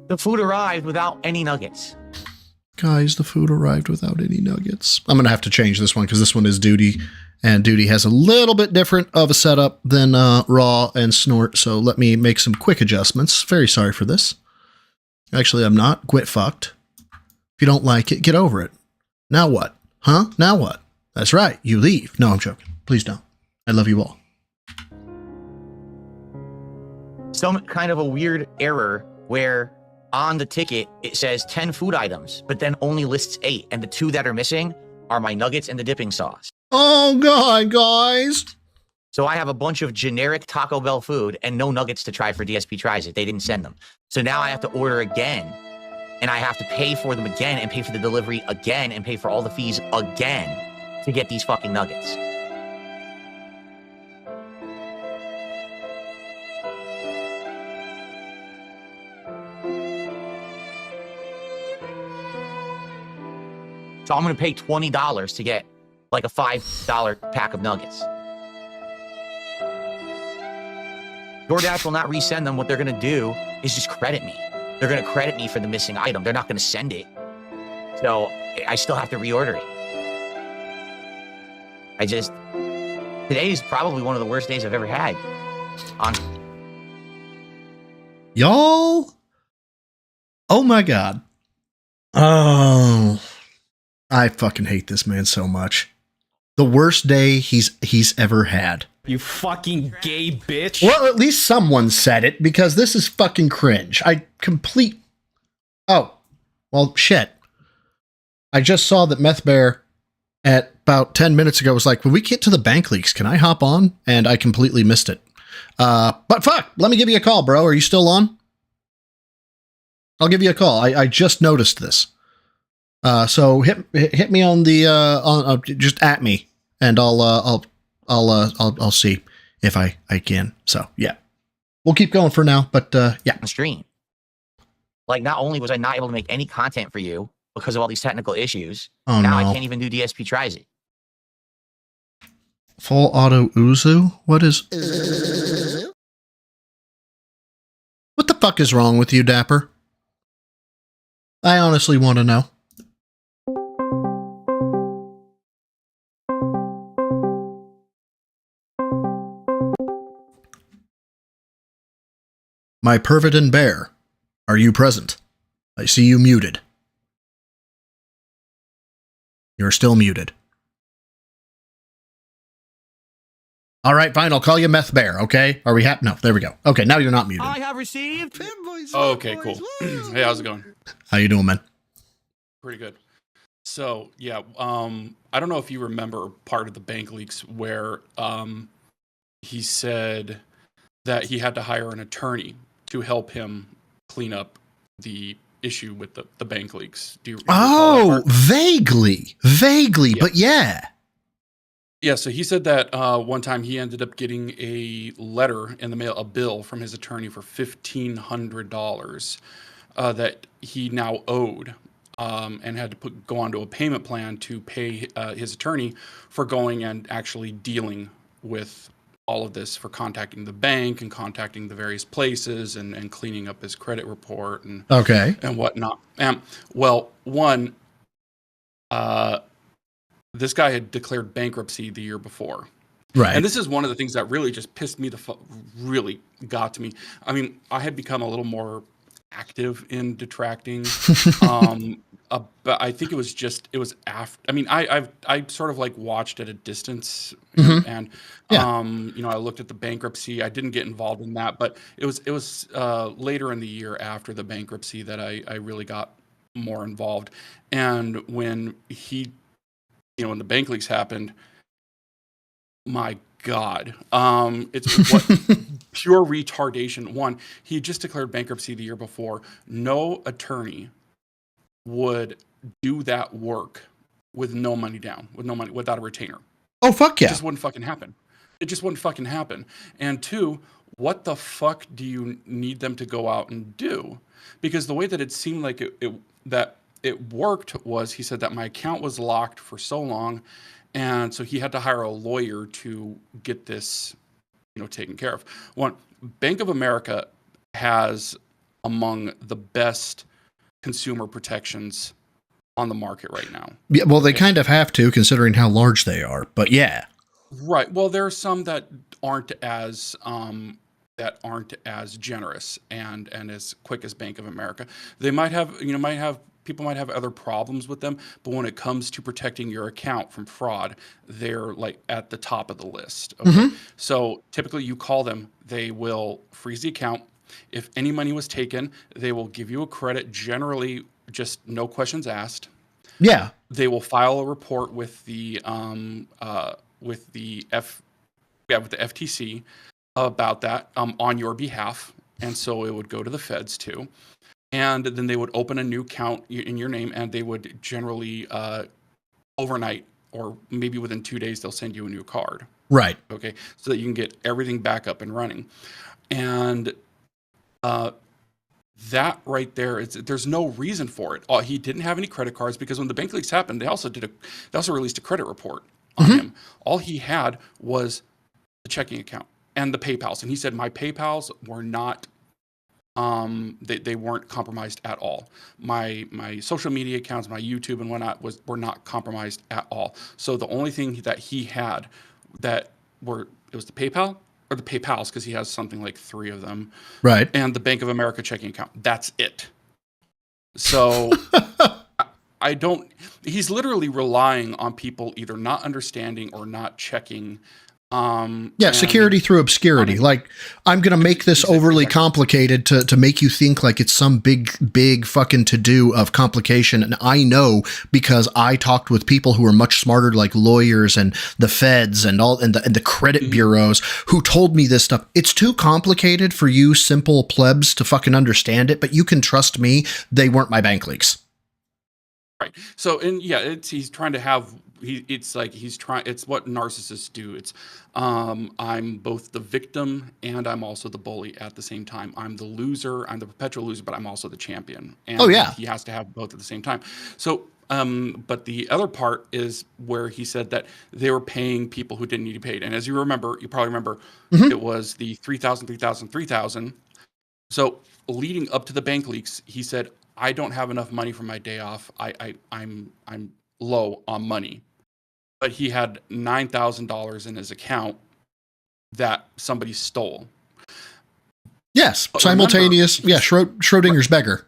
S3: The food arrived without any nuggets.
S4: Guys, the food arrived without any nuggets. I'm going to have to change this one because this one is Duty, and Duty has a little bit different of a setup than Raw and Snort, so let me make some quick adjustments. Very sorry for this. Actually, I'm not. Quit fucked. If you don't like it, get over it. Now what? Huh? Now what? That's right. You leave. No, I'm joking. Please don't. I love you all.
S3: Some kind of a weird error where on the ticket it says 10 food items, but then only lists 8, and the 2 that are missing are my nuggets and the dipping sauce.
S4: Oh god, guys.
S3: So I have a bunch of generic Taco Bell food and no nuggets to try for DSP Tries It. They didn't send them. So now I have to order again, and I have to pay for them again and pay for the delivery again and pay for all the fees again to get these fucking nuggets. So I'm going to pay $20 to get like a $5 pack of nuggets. DoorDash will not resend them. What they're going to do is just credit me. They're going to credit me for the missing item. They're not going to send it. So I still have to reorder it. Today is probably one of the worst days I've ever had.
S4: Y'all? Oh my god. Oh. I fucking hate this man so much. The worst day he's ever had.
S6: You fucking gay bitch.
S4: Well, at least someone said it, because this is fucking cringe. Oh. Well, shit. I just saw that Meth Bear at about 10 minutes ago was like, when we get to the bank leaks, can I hop on? And I completely missed it. But fuck, let me give you a call, bro. Are you still on? I'll give you a call. I just noticed this. So hit me on the just at me, and I'll see if I can. So yeah, we'll keep going for now. But yeah,
S3: stream. Like, not only was I not able to make any content for you because of all these technical issues,
S4: oh,
S3: now
S4: no.
S3: I can't even do DSP Tries It.
S4: Full auto Uzu? What is? What the fuck is wrong with you, Dapper? I honestly want to know. My Pervitin Bear, are you present? I see you muted. You're still muted. All right, fine. I'll call you Meth Bear, okay? Are we happy? No, there we go. Okay, now you're not muted.
S3: I have received.
S10: Okay, cool. Hey, how's it going?
S4: How you doing, man?
S10: Pretty good. So, yeah, I don't know if you remember part of the bank leaks where he said that he had to hire an attorney to help him clean up the issue with the bank leaks. Do you recall that part?
S4: Vaguely, yeah. But yeah.
S10: Yeah, so he said that one time he ended up getting a letter in the mail, a bill from his attorney for $1,500 that he now owed, and had to go onto a payment plan to pay his attorney for going and actually dealing with all of this, for contacting the bank and contacting the various places and cleaning up his credit report and whatnot. Well, one, this guy had declared bankruptcy the year before.
S4: Right.
S10: And this is one of the things that really just pissed me really got to me. I mean, I had become a little more active in detracting. But I think it was after. I mean, I sort of like watched at a distance, and you know, I looked at the bankruptcy. I didn't get involved in that, but it was later in the year after the bankruptcy that I really got more involved. And when when the bank leaks happened, My God. It's what pure retardation. One, he just declared bankruptcy the year before. No attorney would do that work with no money down, with no money, without a retainer.
S4: Oh, fuck yeah.
S10: It just wouldn't fucking happen. It just wouldn't fucking happen. And two, what the fuck do you need them to go out and do? Because the way that it seemed like it worked was, he said that my account was locked for so long, and so he had to hire a lawyer to get this, taken care of. One, Bank of America has among the best consumer protections on the market right now.
S4: Yeah, well, they kind of have to, considering how large they are. But yeah,
S10: Right. Well, there are some that aren't as generous and as quick as Bank of America. They might have, people might have other problems with them, but when it comes to protecting your account from fraud, they're like at the top of the list. Okay. So typically you call them, they will freeze the account. If any money was taken, they will give you a credit, generally just no questions asked.
S4: Yeah.
S10: They will file a report with the FTC about that on your behalf, and so it would go to the feds too, and then they would open a new account in your name, and they would generally overnight or maybe within 2 days they'll send you a new card.
S4: Right.
S10: Okay, so that you can get everything back up and running, and that right there, there's no reason for it. He didn't have any credit cards because when the bank leaks happened, they also released a credit report on him. All he had was the checking account and the PayPals, and he said my PayPals were not, they weren't compromised at all. My social media accounts, my YouTube and whatnot were not compromised at all. So the only thing that he had it was the PayPal. Or the PayPals, because he has something like 3 of them.
S4: Right.
S10: And the Bank of America checking account. That's it. So he's literally relying on people either not understanding or not checking.
S4: Security through obscurity. Like, I'm going to make this overly complicated to make you think like it's some big fucking to-do of complication. And I know because I talked with people who are much smarter, like lawyers and the feds and the credit bureaus, who told me this stuff. It's too complicated for you simple plebs to fucking understand it, but you can trust me. They weren't my bank leaks.
S10: Right. So, and yeah, he's trying to have, it's what narcissists do. It's, I'm both the victim and I'm also the bully at the same time. I'm the loser, I'm the perpetual loser, but I'm also the champion. And he has to have both at the same time. So, but the other part is where he said that they were paying people who didn't need to be paid. And as you probably remember, it was the 3,000, 3,000, 3,000. So leading up to the bank leaks, he said, I don't have enough money for my day off. I'm low on money. But he had $9,000 in his account that somebody stole.
S4: Yes,
S10: But
S4: simultaneous. Schrodinger's beggar.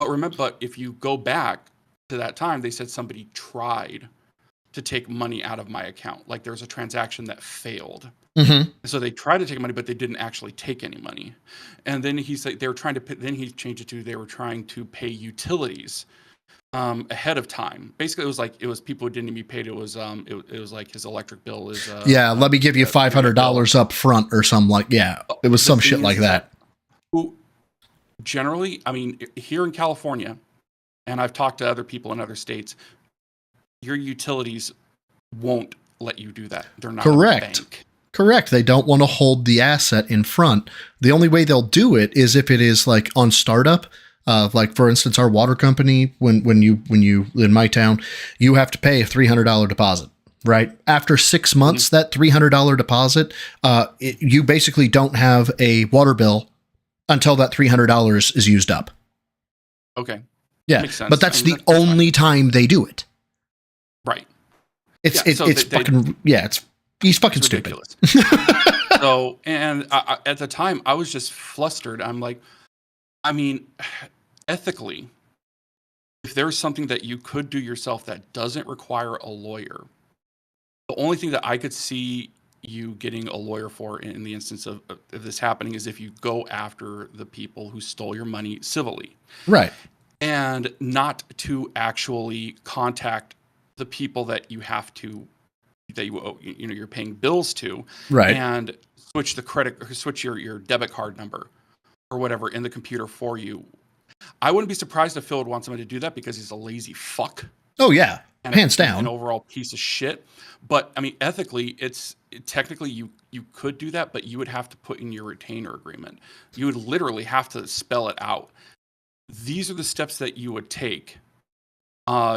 S10: But if you go back to that time, they said somebody tried to take money out of my account. Like there was a transaction that failed. So they tried to take money, but they didn't actually take any money. And then he said they were trying to. Then he changed it to they were trying to pay utilities ahead of time. Basically, it was people who didn't be paid. It was like his electric bill is.
S4: Let me give you $500 up front or something like. Yeah, it was some shit like that.
S10: Who generally, I mean, here in California, and I've talked to other people in other states, your utilities won't let you do that. They're not
S4: correct.
S10: A bank.
S4: Correct. They don't want to hold the asset in front. The only way they'll do it is if it is like on startup. Like for instance, our water company, when you in my town, you have to pay a $300 deposit, right? After 6 months, that $300 deposit, you basically don't have a water bill until that $300 is used up.
S10: Okay.
S4: Yeah.
S10: Makes sense.
S4: But that's the only time they do it.
S10: Right.
S4: It's he's fucking stupid.
S10: So, and at the time I was just flustered. I'm like, I mean, ethically, if there's something that you could do yourself that doesn't require a lawyer, the only thing that I could see you getting a lawyer for in the instance of this happening is if you go after the people who stole your money civilly.
S4: Right.
S10: And not to actually contact the people that you have to that you owe, you're paying bills to,
S4: Right.
S10: and switch your debit card number or whatever in the computer for you. I wouldn't be surprised if Phil would want somebody to do that because he's a lazy fuck.
S4: Oh yeah,
S10: And
S4: hands down.
S10: An overall piece of shit. But I mean, ethically, technically you could do that, but you would have to put in your retainer agreement. You would literally have to spell it out. These are the steps that you would take.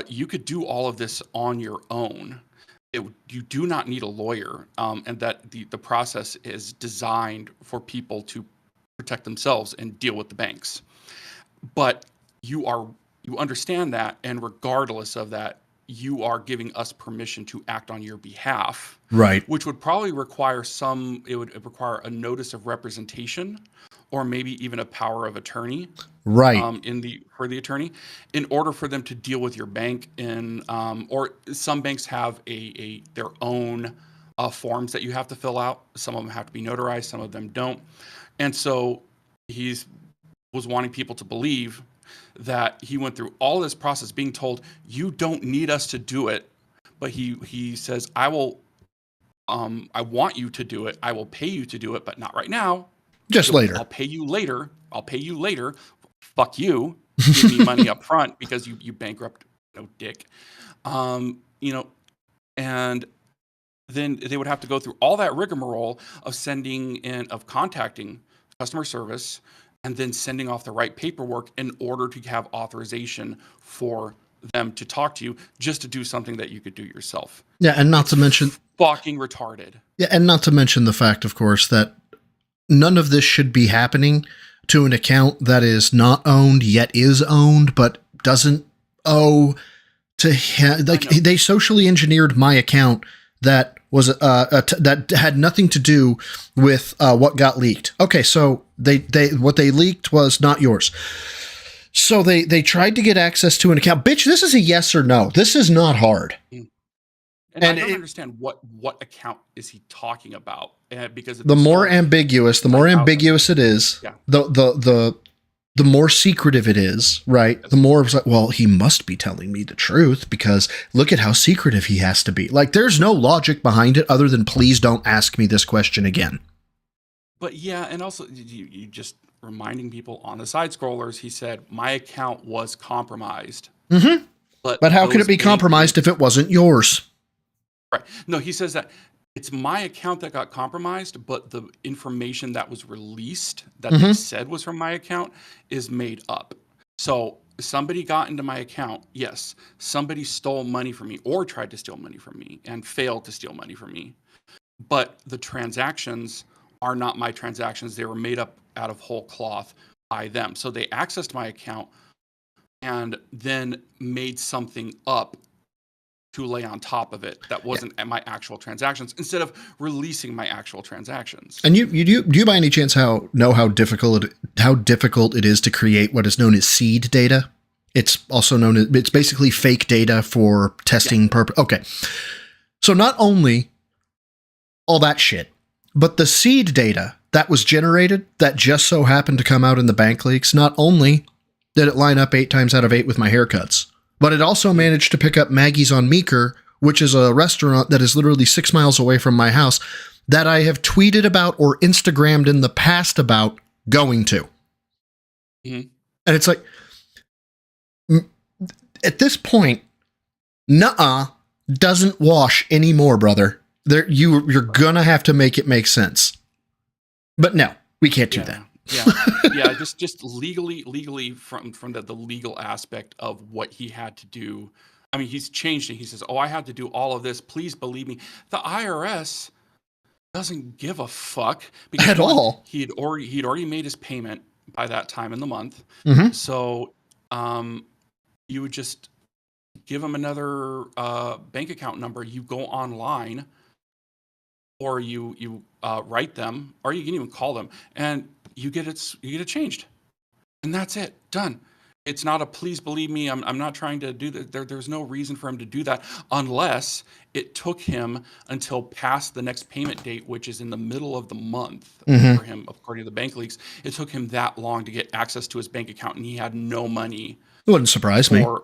S10: You could do all of this on your own. You do not need a lawyer, and that the process is designed for people to protect themselves and deal with the banks. But you understand that, and regardless of that, you are giving us permission to act on your behalf.
S4: Right.
S10: Which would probably require it would require a notice of representation, or maybe even a power of attorney.
S4: Right.
S10: For the attorney, in order for them to deal with your bank, or some banks have their own forms that you have to fill out. Some of them have to be notarized, some of them don't. And so was wanting people to believe that he went through all this process being told, you don't need us to do it. But he says, I want you to do it. I will pay you to do it, but not right now.
S4: Just later.
S10: I'll pay you later. Fuck you. Give me money up front because you bankrupt, dick. And then they would have to go through all that rigmarole of contacting customer service and then sending off the right paperwork in order to have authorization for them to talk to you, just to do something that you could do yourself.
S4: Yeah, and not to mention
S10: fucking retarded.
S4: Yeah, and not to mention the fact, of course, that none of this should be happening to an account that is not owned yet is owned, but doesn't owe to him. Like, they socially engineered my account that was that had nothing to do with what got leaked. Okay, so what they leaked was not yours. So they tried to get access to an account. Bitch, this is a yes or no. This is not hard.
S10: And I don't understand what account is he talking about, because
S4: the more ambiguous it is,
S10: yeah.
S4: the more secretive it is, right? The more it's like, well, he must be telling me the truth because look at how secretive he has to be. Like, there's no logic behind it other than please don't ask me this question again.
S10: But yeah, and also you just reminding people on the side scrollers, he said my account was compromised.
S4: Mm-hmm. But how could it be compromised if it wasn't yours?
S10: Right. No, he says that it's my account that got compromised, but the information that was released that they said was from my account is made up. So somebody got into my account. Yes, somebody stole money from me or tried to steal money from me and failed to steal money from me. But the transactions are not my transactions. They were made up out of whole cloth by them. So they accessed my account and then made something up to lay on top of it that wasn't my actual transactions, instead of releasing my actual transactions.
S4: And do you by any chance know how difficult it is to create what is known as seed data? It's also known as, it's basically fake data for testing purpose. Okay. So not only all that shit, but the seed data that was generated that just so happened to come out in the bank leaks, not only did it line up 8 times out of 8 with my haircuts, but it also managed to pick up Maggie's on Meeker, which is a restaurant that is literally 6 miles away from my house that I have tweeted about or Instagrammed in the past about going to.
S10: Mm-hmm.
S4: And it's like, at this point, nuh-uh doesn't wash anymore, brother. You're gonna have to make it make sense. But no, we can't do that.
S10: Yeah, just legally from the legal aspect of what he had to do. I mean, he's changed it. He says, "Oh, I had to do all of this. Please believe me." The IRS doesn't give a fuck because
S4: at all.
S10: He'd already made his payment by that time in the month.
S4: Mm-hmm.
S10: So, you would just give him another bank account number. You go online, or you write them, or you can even call them, and you get it changed, and that's it, done. It's not a please believe me. I'm not trying to do that. There's no reason for him to do that unless it took him until past the next payment date, which is in the middle of the month for him, according to the bank leaks. It took him that long to get access to his bank account, and he had no money.
S4: It wouldn't surprise me.
S10: For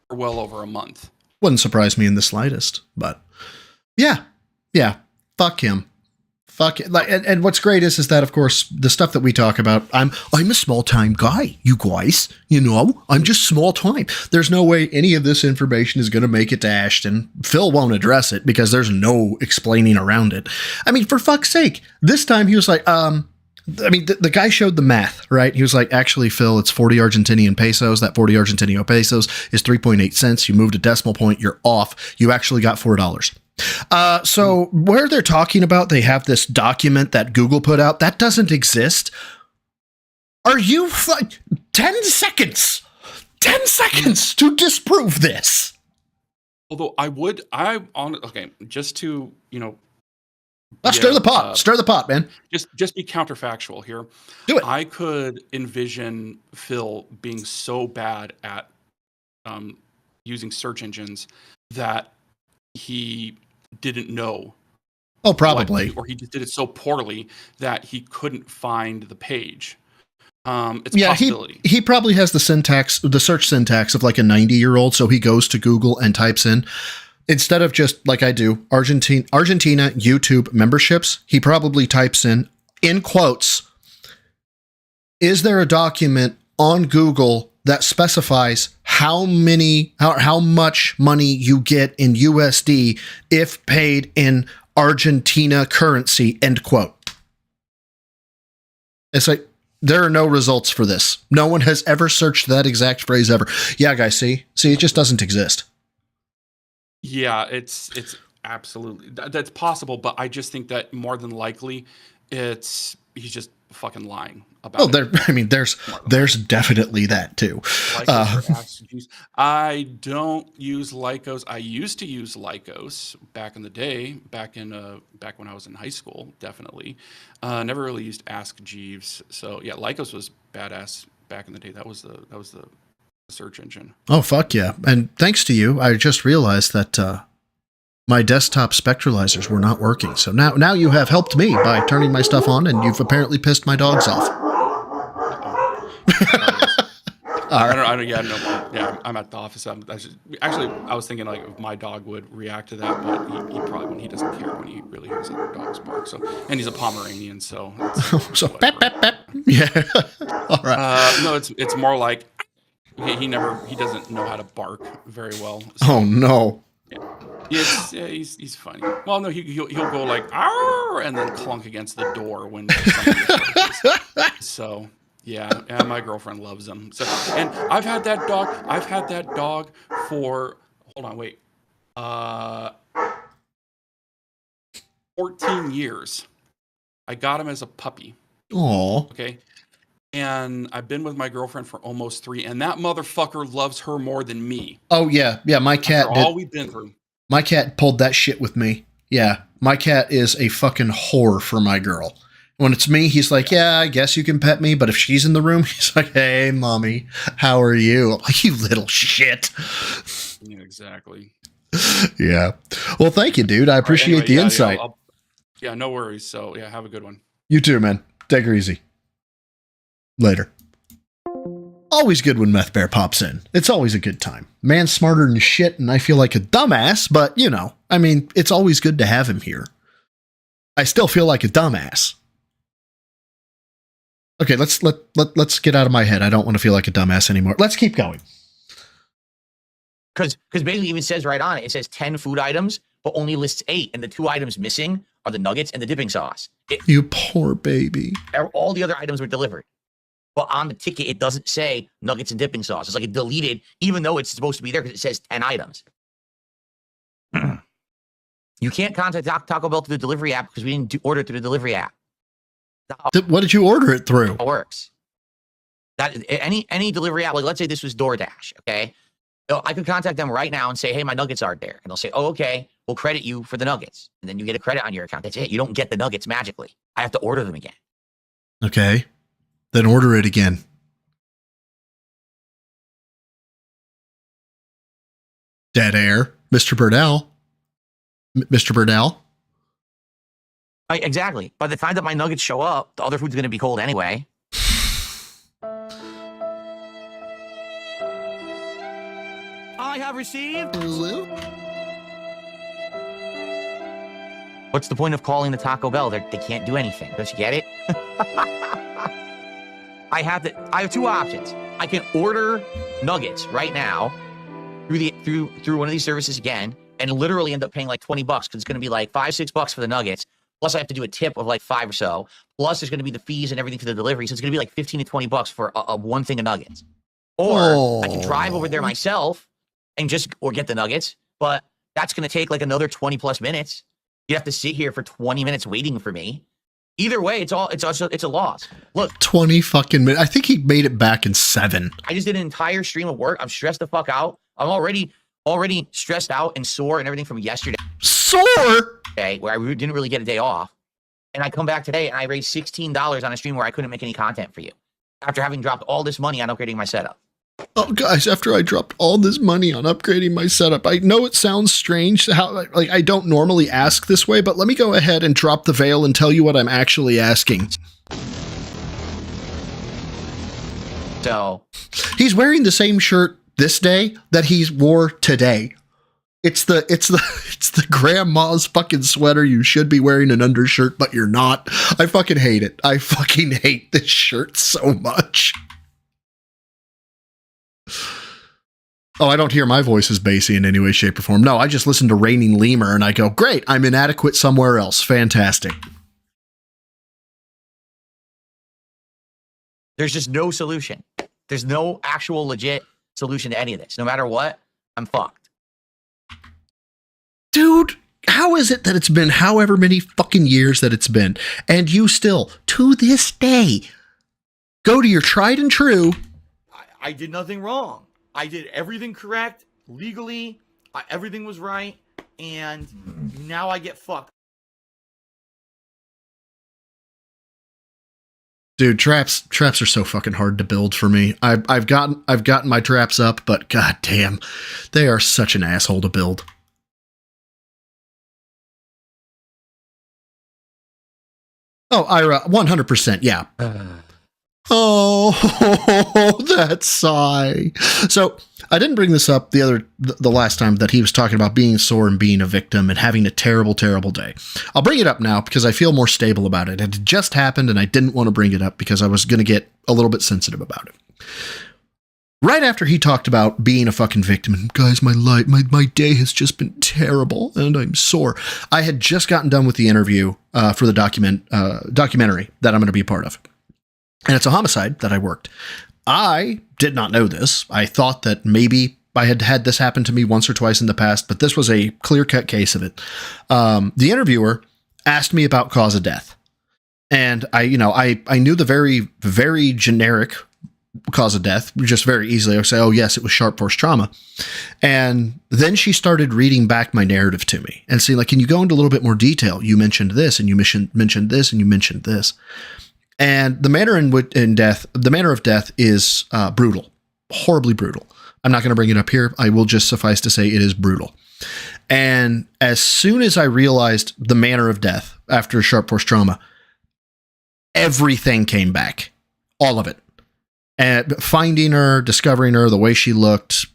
S10: well over a month.
S4: Wouldn't surprise me in the slightest, but Yeah. Yeah. Fuck him. Fuck it. Like, and what's great is that, of course, the stuff that we talk about, I'm a small time guy, you guys. You know, I'm just small time. There's no way any of this information is going to make it to Ashton. Phil won't address it because there's no explaining around it. I mean, for fuck's sake, this time he was like, the guy showed the math, right? He was like, actually, Phil, it's 40 Argentinian pesos. That 40 Argentinian pesos is 3.8 cents. You moved a decimal point, you're off. You actually got $4. So where they're talking about, they have this document that Google put out that doesn't exist. Are you 10 seconds to disprove this?
S10: Although just to,
S4: Stir the pot, man.
S10: Just be counterfactual here.
S4: Do it.
S10: I could envision Phil being so bad at using search engines that he didn't know.
S4: Oh, probably.
S10: Or he just did it so poorly that he couldn't find the page. It's a possibility.
S4: He probably has the search syntax of like a 90-year-old, so he goes to Google and types in, instead of just like I do, Argentina YouTube memberships, he probably types in quotes, is there a document on Google that specifies how much money you get in USD if paid in Argentina currency, end quote. It's like, there are no results for this. No one has ever searched that exact phrase ever. Yeah, guys, see, it just doesn't exist.
S10: Yeah, it's absolutely, that's possible, but I just think that more than likely he's just fucking lying about it.
S4: There's definitely that too.
S10: I don't use Lycos. I used to use Lycos back in the day, back when I was in high school, definitely. Never really used Ask Jeeves. So yeah, Lycos was badass back in the day. That was the search engine.
S4: Oh fuck yeah. And thanks to you, I just realized that my desktop spectralizers were not working. So now you have helped me by turning my stuff on, and you've apparently pissed my dogs off.
S10: I'm at the office. I was thinking like if my dog would react to that, but he probably wouldn't. He doesn't care when he really hears other dogs bark. So, and he's a Pomeranian, so
S4: pep, pep, pep. Yeah. All right.
S10: No, it's more like he doesn't know how to bark very well. So.
S4: Oh no.
S10: He's funny. Well, no, he'll go like "Arr!" and then clunk against the door when somebody approaches. So yeah, my girlfriend loves him. So, and I've had that dog for 14 years. I got him as a puppy.
S4: Aw.
S10: Okay. And I've been with my girlfriend for almost 3, and that motherfucker loves her more than me.
S4: Oh yeah, my cat
S10: After
S4: did.
S10: all we've been through.
S4: My cat pulled that shit with me. Yeah, my cat is a fucking whore for my girl. When it's me, he's like, yeah, I guess you can pet me. But if she's in the room, he's like, hey, mommy, how are you? I'm like, you little shit.
S10: Yeah, exactly.
S4: Yeah. Well, thank you, dude. I appreciate the insight.
S10: Yeah, no worries. So yeah, have a good one.
S4: You too, man. Take her easy. Later. Always good when Meth Bear pops in. It's always a good time. Man's smarter than shit, and I feel like a dumbass, but it's always good to have him here. I still feel like a dumbass. Okay, let's get out of my head. I don't want to feel like a dumbass anymore. Let's keep going.
S3: Because basically even says right on it, it says 10 food items, but only lists 8, and the 2 items missing are the nuggets and the dipping sauce.
S4: You poor baby.
S3: All the other items were delivered. But on the ticket, it doesn't say nuggets and dipping sauce. It's like it deleted, even though it's supposed to be there because it says 10 items. You can't contact Taco Bell through the delivery app because we didn't order through the delivery app.
S4: What did you order it through?
S3: It works. That any delivery app, like let's say this was DoorDash, okay? So I could contact them right now and say, hey, my nuggets aren't there. And they'll say, oh, okay, we'll credit you for the nuggets. And then you get a credit on your account. That's it. You don't get the nuggets magically. I have to order them again.
S4: Okay. Then order it again. Dead air. Mr. Burdell. Mr. Burdell.
S3: Exactly. By the time that my nuggets show up, the other food's going to be cold anyway. I have received What's the point of calling the Taco Bell? They can't do anything. Don't you get it? I have two options. I can order nuggets right now through one of these services again, and literally end up paying like $20 because it's going to be like $5-6 for the nuggets. Plus, I have to do a tip of like $5 or so. Plus, there's going to be the fees and everything for the delivery, so it's going to be like $15 to $20 for a one thing of nuggets. Or I can drive over there myself and or get the nuggets, but that's going to take like another 20 plus minutes. You have to sit here for 20 minutes waiting for me. Either way, it's a loss. Look,
S4: 20 fucking minutes. I think he made it back in 7.
S3: I just did an entire stream of work. I'm stressed the fuck out. I'm already stressed out and sore and everything from yesterday.
S4: Sore?
S3: Okay, where I didn't really get a day off. And I come back today and I raised $16 on a stream where I couldn't make any content for you after having dropped all this money on upgrading my setup.
S4: Oh, guys, after I dropped all this money on upgrading my setup, I know it sounds strange how, like, I don't normally ask this way, but let me go ahead and drop the veil and tell you what I'm actually asking.
S3: So,
S4: he's wearing the same shirt this day that he wore today. It's the grandma's fucking sweater you should be wearing an undershirt, but you're not. I fucking hate it. I fucking hate this shirt so much. Oh, I don't hear my voice as bassy in any way, shape, or form. No, I just listen to Raining Lemur and I go, great, I'm inadequate somewhere else. Fantastic.
S3: There's just no solution. There's no actual legit solution to any of this. No matter what, I'm fucked.
S4: Dude, how is it that it's been however many fucking years that it's been, and you still, to this day, go to your tried and true.
S6: I did nothing wrong. I did everything correct, legally, everything was right, and now I get fucked.
S4: Dude, traps are so fucking hard to build for me. I've gotten my traps up, but goddamn, they are such an asshole to build. Oh, Ira, 100%, yeah. Oh, that sigh. So I didn't bring this up the last time that he was talking about being sore and being a victim and having a terrible, terrible day. I'll bring it up now because I feel more stable about it. It just happened and I didn't want to bring it up because I was going to get a little bit sensitive about it. Right after he talked about being a fucking victim, and guys, my day has just been terrible and I'm sore. I had just gotten done with the interview for the documentary that I'm going to be a part of. And it's a homicide that I worked. I did not know this. I thought that maybe I had had this happen to me once or twice in the past, but this was a clear-cut case of it. The interviewer asked me about cause of death. And I knew the very, very generic cause of death, just very easily. I would say, oh yes, it was sharp force trauma. And then she started reading back my narrative to me and saying, like, can you go into a little bit more detail? You mentioned this and you mentioned this and you mentioned this. And the manner of death is brutal, horribly brutal. I'm not going to bring it up here. I will just suffice to say it is brutal. And as soon as I realized the manner of death after sharp force trauma, everything came back, all of it. And finding her, discovering her, the way she looked,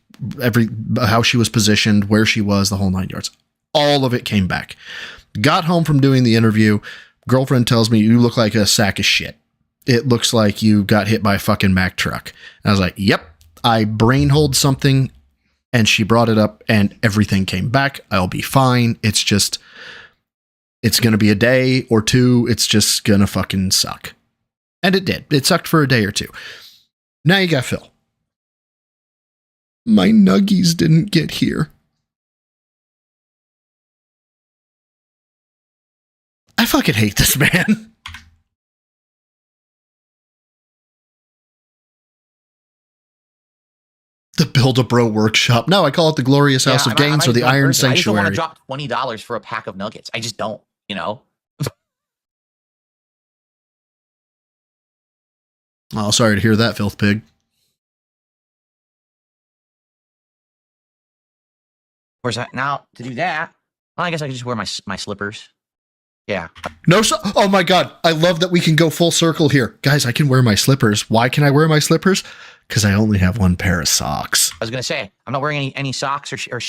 S4: how she was positioned, where she was, the whole 9 yards, all of it came back. Got home from doing the interview. Girlfriend tells me, you look like a sack of shit. It looks like you got hit by a fucking Mack truck. And I was like, yep, I brain-holed something. And she brought it up and everything came back. I'll be fine. It's going to be a day or two. It's just going to fucking suck. And it did. It sucked for a day or two. Now you got Phil. My nuggies didn't get here. I fucking hate this man. The Build-A-Bro Workshop. No, I call it the Glorious House of Gains or the Iron Sanctuary.
S3: I just don't want to drop $20 for a pack of nuggets. I just don't,
S4: Oh, sorry to hear that, filth pig.
S3: Of course, now to do that, well, I guess I could just wear my slippers. Yeah.
S4: No, oh my God. I love that we can go full circle here. Guys, I can wear my slippers. Why can I wear my slippers? Because I only have one pair of socks.
S3: I was going to say, I'm not wearing any socks or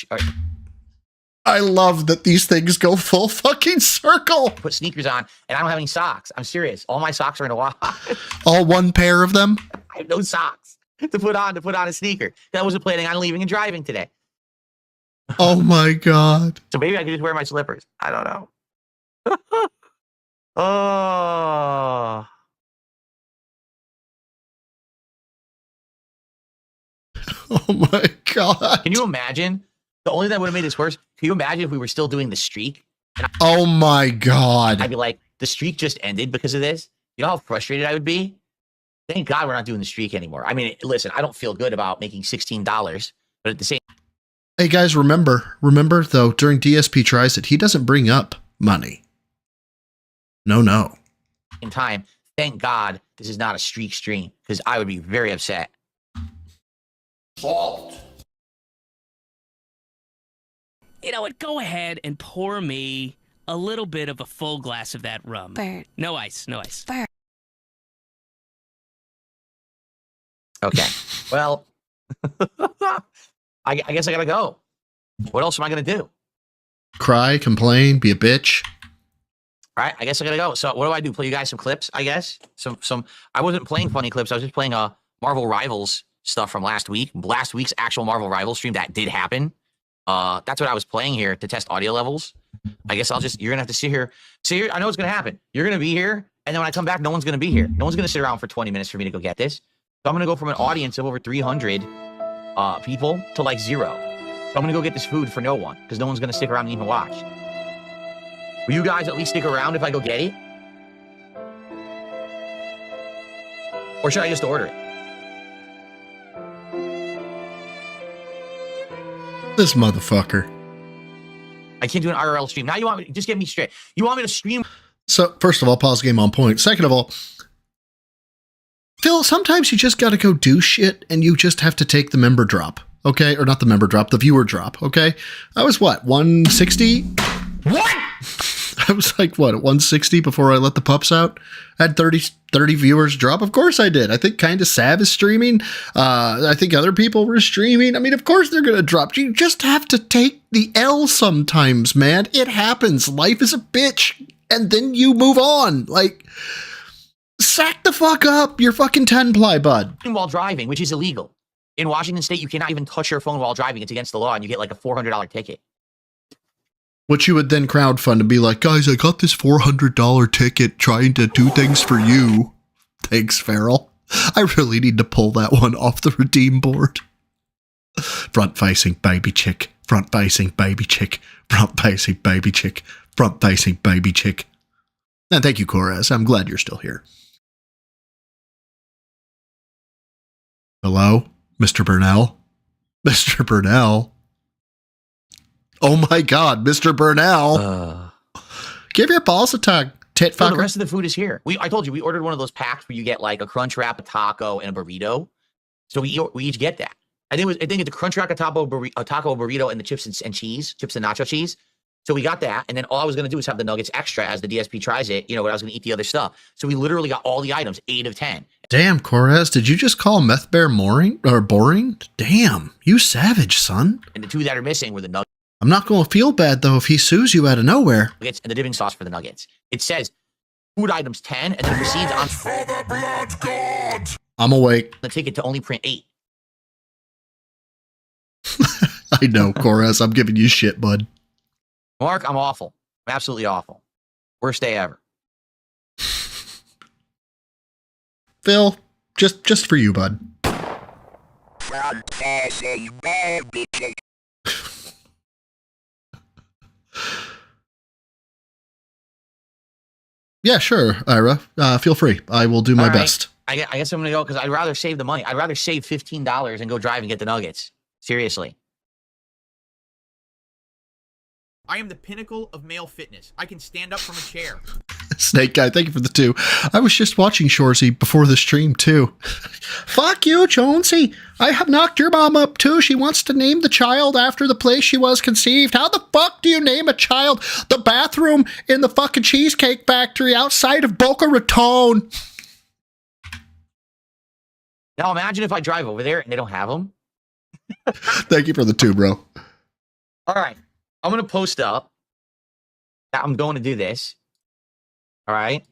S4: I love that these things go full fucking circle.
S3: Put sneakers on, and I don't have any socks. I'm serious. All my socks are in a wash.
S4: All one pair of them?
S3: I have no socks to put on a sneaker. I wasn't planning on leaving and driving today.
S4: Oh my God.
S3: So maybe I could just wear my slippers. I don't know. Oh.
S4: Oh my God.
S3: Can you imagine? The only thing that would have made this worse, can you imagine if we were still doing the streak?
S4: Oh my God.
S3: I'd be like, the streak just ended because of this. You know how frustrated I would be? Thank God we're not doing the streak anymore. I mean, listen, I don't feel good about making $16, but at the same
S4: Hey guys, remember though, during DSP Tries It, he doesn't bring up money. No.
S3: time, thank God this is not a streak stream, because I would be very upset.
S14: Salt.
S12: You know what? Go ahead and pour me a little bit of a full glass of that rum.
S9: Bert.
S12: No ice, no ice.
S9: Bert.
S3: Okay. Well, I guess I gotta go. What else am I gonna do?
S4: Cry, complain, be a bitch.
S3: All right, I guess I gotta go. So what do? Play you guys some clips, I guess? Some I wasn't playing funny clips, I was just playing Marvel Rivals stuff from last week. Last week's actual Marvel Rivals stream that did happen. That's what I was playing here to test audio levels. I guess you're gonna have to sit here. I know what's gonna happen. You're gonna be here, and then when I come back, no one's gonna be here. No one's gonna sit around for 20 minutes for me to go get this. So I'm gonna go from an audience of over 300 people to like 0. So I'm gonna go get this food for no one, because no one's gonna stick around and even watch. Will you guys at least stick around if I go get it? Or should I just order it?
S4: This motherfucker.
S3: I can't do an IRL stream. Now you want me to just get me straight. You want me to stream?
S4: So, first of all, pause game on point. Second of all, Phil, sometimes you just got to go do shit and you just have to take the member drop, okay? Or not the member drop, the viewer drop, okay? I was what, 160?
S3: What?
S4: I was like, what, at 160 before I let the pups out? I had 30 viewers drop. Of course I did. I think Kinda Sav is streaming. I think other people were streaming. I mean, of course they're going to drop. You just have to take the L sometimes, man. It happens. Life is a bitch. And then you move on. Like, sack the fuck up. You're fucking 10-ply, bud.
S3: While driving, which is illegal. In Washington State, you cannot even touch your phone while driving. It's against the law, and you get like a $400 ticket.
S4: Which you would then crowdfund and be like, guys, I got this $400 ticket trying to do things for you. Thanks, Farrell. I really need to pull that one off the redeem board. Front-facing baby chick. Front-facing baby chick. Front-facing baby chick. Front-facing baby chick. And thank you, Korez. I'm glad you're still here. Hello, Mr. Burnell? Mr. Burnell? Oh my God, Mr. Burnell. Give your balls a tug, tit fucker.
S3: No, the rest of the food is here. I told you, we ordered one of those packs where you get like a crunch wrap, a taco, and a burrito. So we each get that. I think it's a crunch wrap, a taco, burrito, and the chips and nacho cheese. So we got that, and then all I was going to do was have the nuggets extra as the DSP tries it, but I was going to eat the other stuff. So we literally got all the items, 8 of 10.
S4: Damn, Korez, did you just call Meth Bear boring? Damn, you savage, son.
S3: And the 2 that are missing were the nuggets.
S4: I'm not going to feel bad, though, if he sues you out of nowhere.
S3: And the dipping sauce for the nuggets. It says food items 10, and then it proceeds on
S17: For the blood god.
S4: I'm awake.
S3: the ticket to only print 8.
S4: I know, Korez, I'm giving you shit, bud.
S3: Mark, I'm awful. I'm absolutely awful. Worst day ever.
S4: Phil, just for you, bud. Yeah, sure, Ira. Feel free. I will do my
S3: All right.
S4: best.
S3: I guess I'm going to go because I'd rather save the money. I'd rather save $15 and go drive and get the nuggets. Seriously.
S14: I am the pinnacle of male fitness. I can stand up from a chair.
S4: Snake Guy, thank you for the 2. I was just watching Shorzy before the stream, too. Fuck you, Jonesy. I have knocked your mom up, too. She wants to name the child after the place she was conceived. How the fuck do you name a child the bathroom in the fucking Cheesecake Factory outside of Boca Raton?
S3: Now imagine if I drive over there and they don't have them.
S4: Thank you for the 2, bro.
S3: All right. I'm going to post up that I'm going to do this. All right.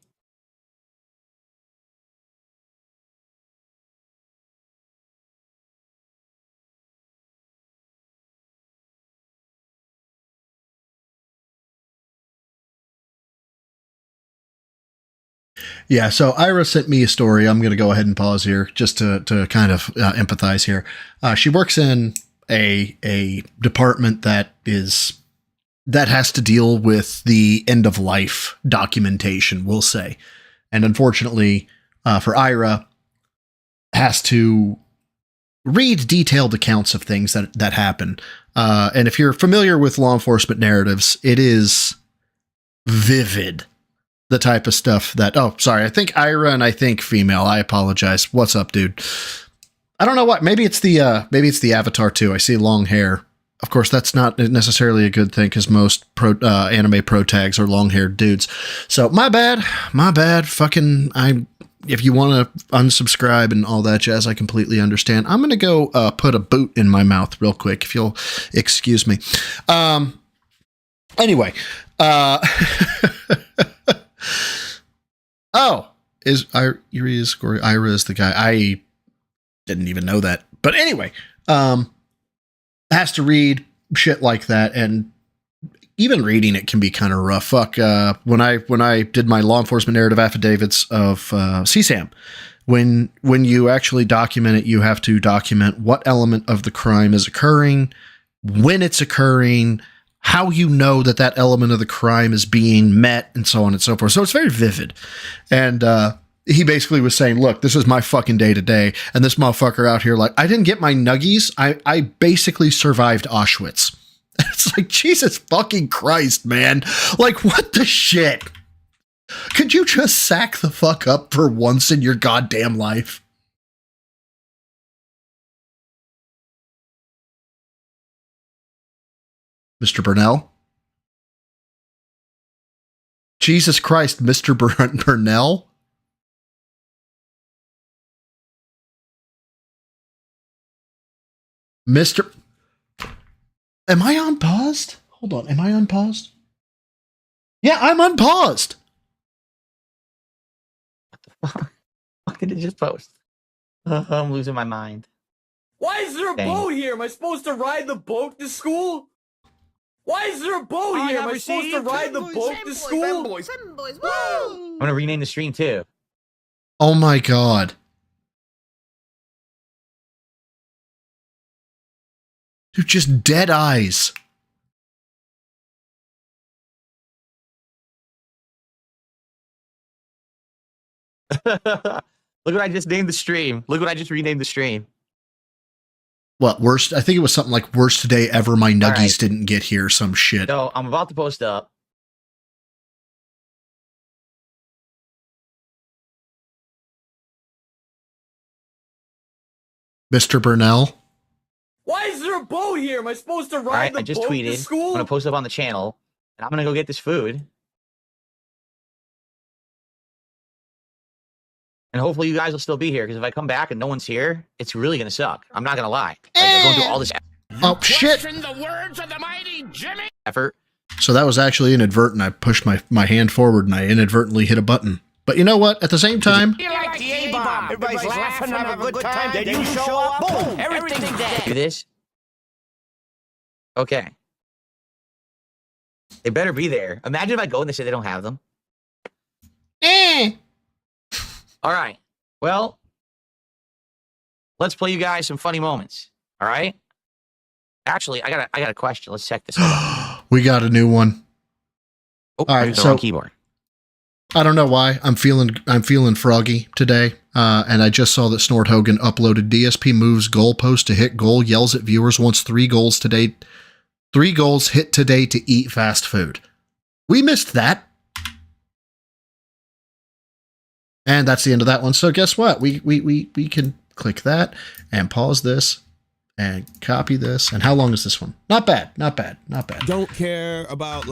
S4: Yeah, so Ira sent me a story. I'm going to go ahead and pause here just to kind of empathize here. She works in a department that has to deal with the end of life documentation, we'll say. And unfortunately, for Ira, has to read detailed accounts of things that happen. And if you're familiar with law enforcement narratives, it is vivid. The type of stuff that, oh, sorry, I think Ira and I think female. I apologize. What's up, dude? I don't know what. Maybe it's the avatar too. I see long hair. Of course, that's not necessarily a good thing because most anime pro tags are long haired dudes. So my bad. Fucking, if you want to unsubscribe and all that jazz, I completely understand. I'm going to go put a boot in my mouth real quick, if you'll excuse me. Anyway, oh, Ira is the guy. I didn't even know that. But anyway, has to read shit like that, and even reading it can be kind of rough. Fuck, when I did my law enforcement narrative affidavits of CSAM, when you actually document it, you have to document what element of the crime is occurring, when it's occurring, how you know that element of the crime is being met, and so on and so forth. So it's very vivid. And he basically was saying, look, this is my fucking day to day. And this motherfucker out here, like, I didn't get my nuggies. I basically survived Auschwitz. It's like, Jesus fucking Christ, man. Like, what the shit? Could you just sack the fuck up for once in your goddamn life? Mr. Burnell? Jesus Christ, Mr. Burnell? Mr. Am I unpaused? Hold on, am I unpaused? Yeah, I'm unpaused.
S3: What the fuck? What did it just post? I'm losing my mind.
S15: Why is there a boat here? Am I supposed to ride the boat to school? Why is there a boat here? Am I supposed to ride the boat to school?
S3: I'm gonna rename the stream too.
S4: Oh my god. Dude, just dead eyes.
S3: Look what I just named the stream. Look what I just renamed the stream.
S4: What, worst? I think it was something like worst day ever. My nuggies didn't get here. Some shit.
S3: So I'm about to post up.
S4: Mr. Burnell.
S15: Why is there a boat here? Am I supposed to ride the
S3: I just
S15: boat
S3: tweeted.
S15: to school?
S3: I'm gonna post up on the channel, and I'm gonna go get this food. And hopefully you guys will still be here, because if I come back and no one's here, it's really gonna suck. I'm not gonna lie. Like, I'm going through all this
S4: Oh shit!
S1: The words of the mighty Jimmy.
S3: effort.
S4: So that was actually inadvertent. I pushed my hand forward and I inadvertently hit a button. But you know what? At the same time,
S1: You like the A-bomb. Everybody's laughing and having a good time. Then you show up, boom, everything's dead.
S3: Do this. Okay. They better be there. Imagine if I go and they say they don't have them. All right. Well, let's play you guys some funny moments. All right. Actually, I got a question. Let's check this out.
S4: we got a new one.
S3: Oh,
S4: all right,
S3: the
S4: so
S3: wrong keyboard.
S4: I don't know why I'm feeling froggy today, and I just saw that Snort Hogan uploaded DSP moves goalpost to hit goal, yells at viewers, wants 3 goals today. 3 goals hit today to eat fast food. We missed that. And that's the end of that one. So guess what? We can click that and pause this and copy this. And how long is this one? Not bad. Not bad. Not bad.
S16: Don't care about.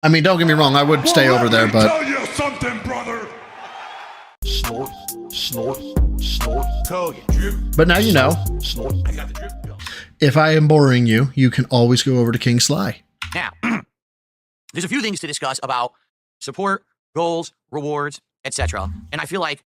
S4: I mean, don't get me wrong. I would stay over there, but
S17: Tell you something, brother.
S18: Snort, snort, snort.
S17: Hogan, drip.
S4: But now you know.
S18: Snort.
S17: I got the drip bill.
S4: If I am boring you, you can always go over to King Sly.
S3: Now, there's a few things to discuss about support, goals, rewards, etc. And I feel like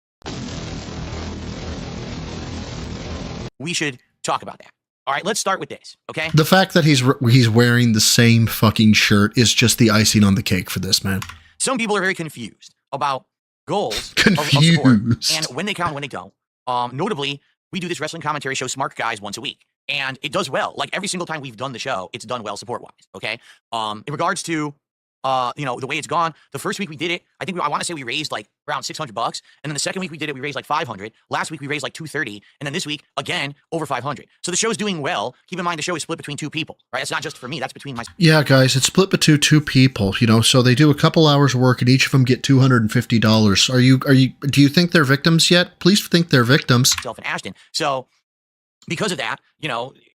S3: we should talk about that. All right, let's start with this, okay?
S4: The fact that he's wearing the same fucking shirt is just the icing on the cake for this, man.
S3: Some people are very confused about goals
S4: Confused.
S3: of support and when they count and when they don't. Notably, we do this wrestling commentary show, Smart Guys, once a week, and it does well. Like every single time we've done the show, it's done well support-wise, okay? In regards to the way it's gone, the first week we did it, I want to say we raised like around $600, and then the second week we did it, we raised like 500. Last week we raised like 230, and then this week again over 500. So the show's doing well. Keep in mind the show is split between two people, right? It's not just for me. That's between my.
S4: Yeah, guys, it's split between two people. So they do a couple hours of work, and each of them get $250. Do you think they're victims yet? Please think they're victims.
S3: Myself and Ashton. So because of that,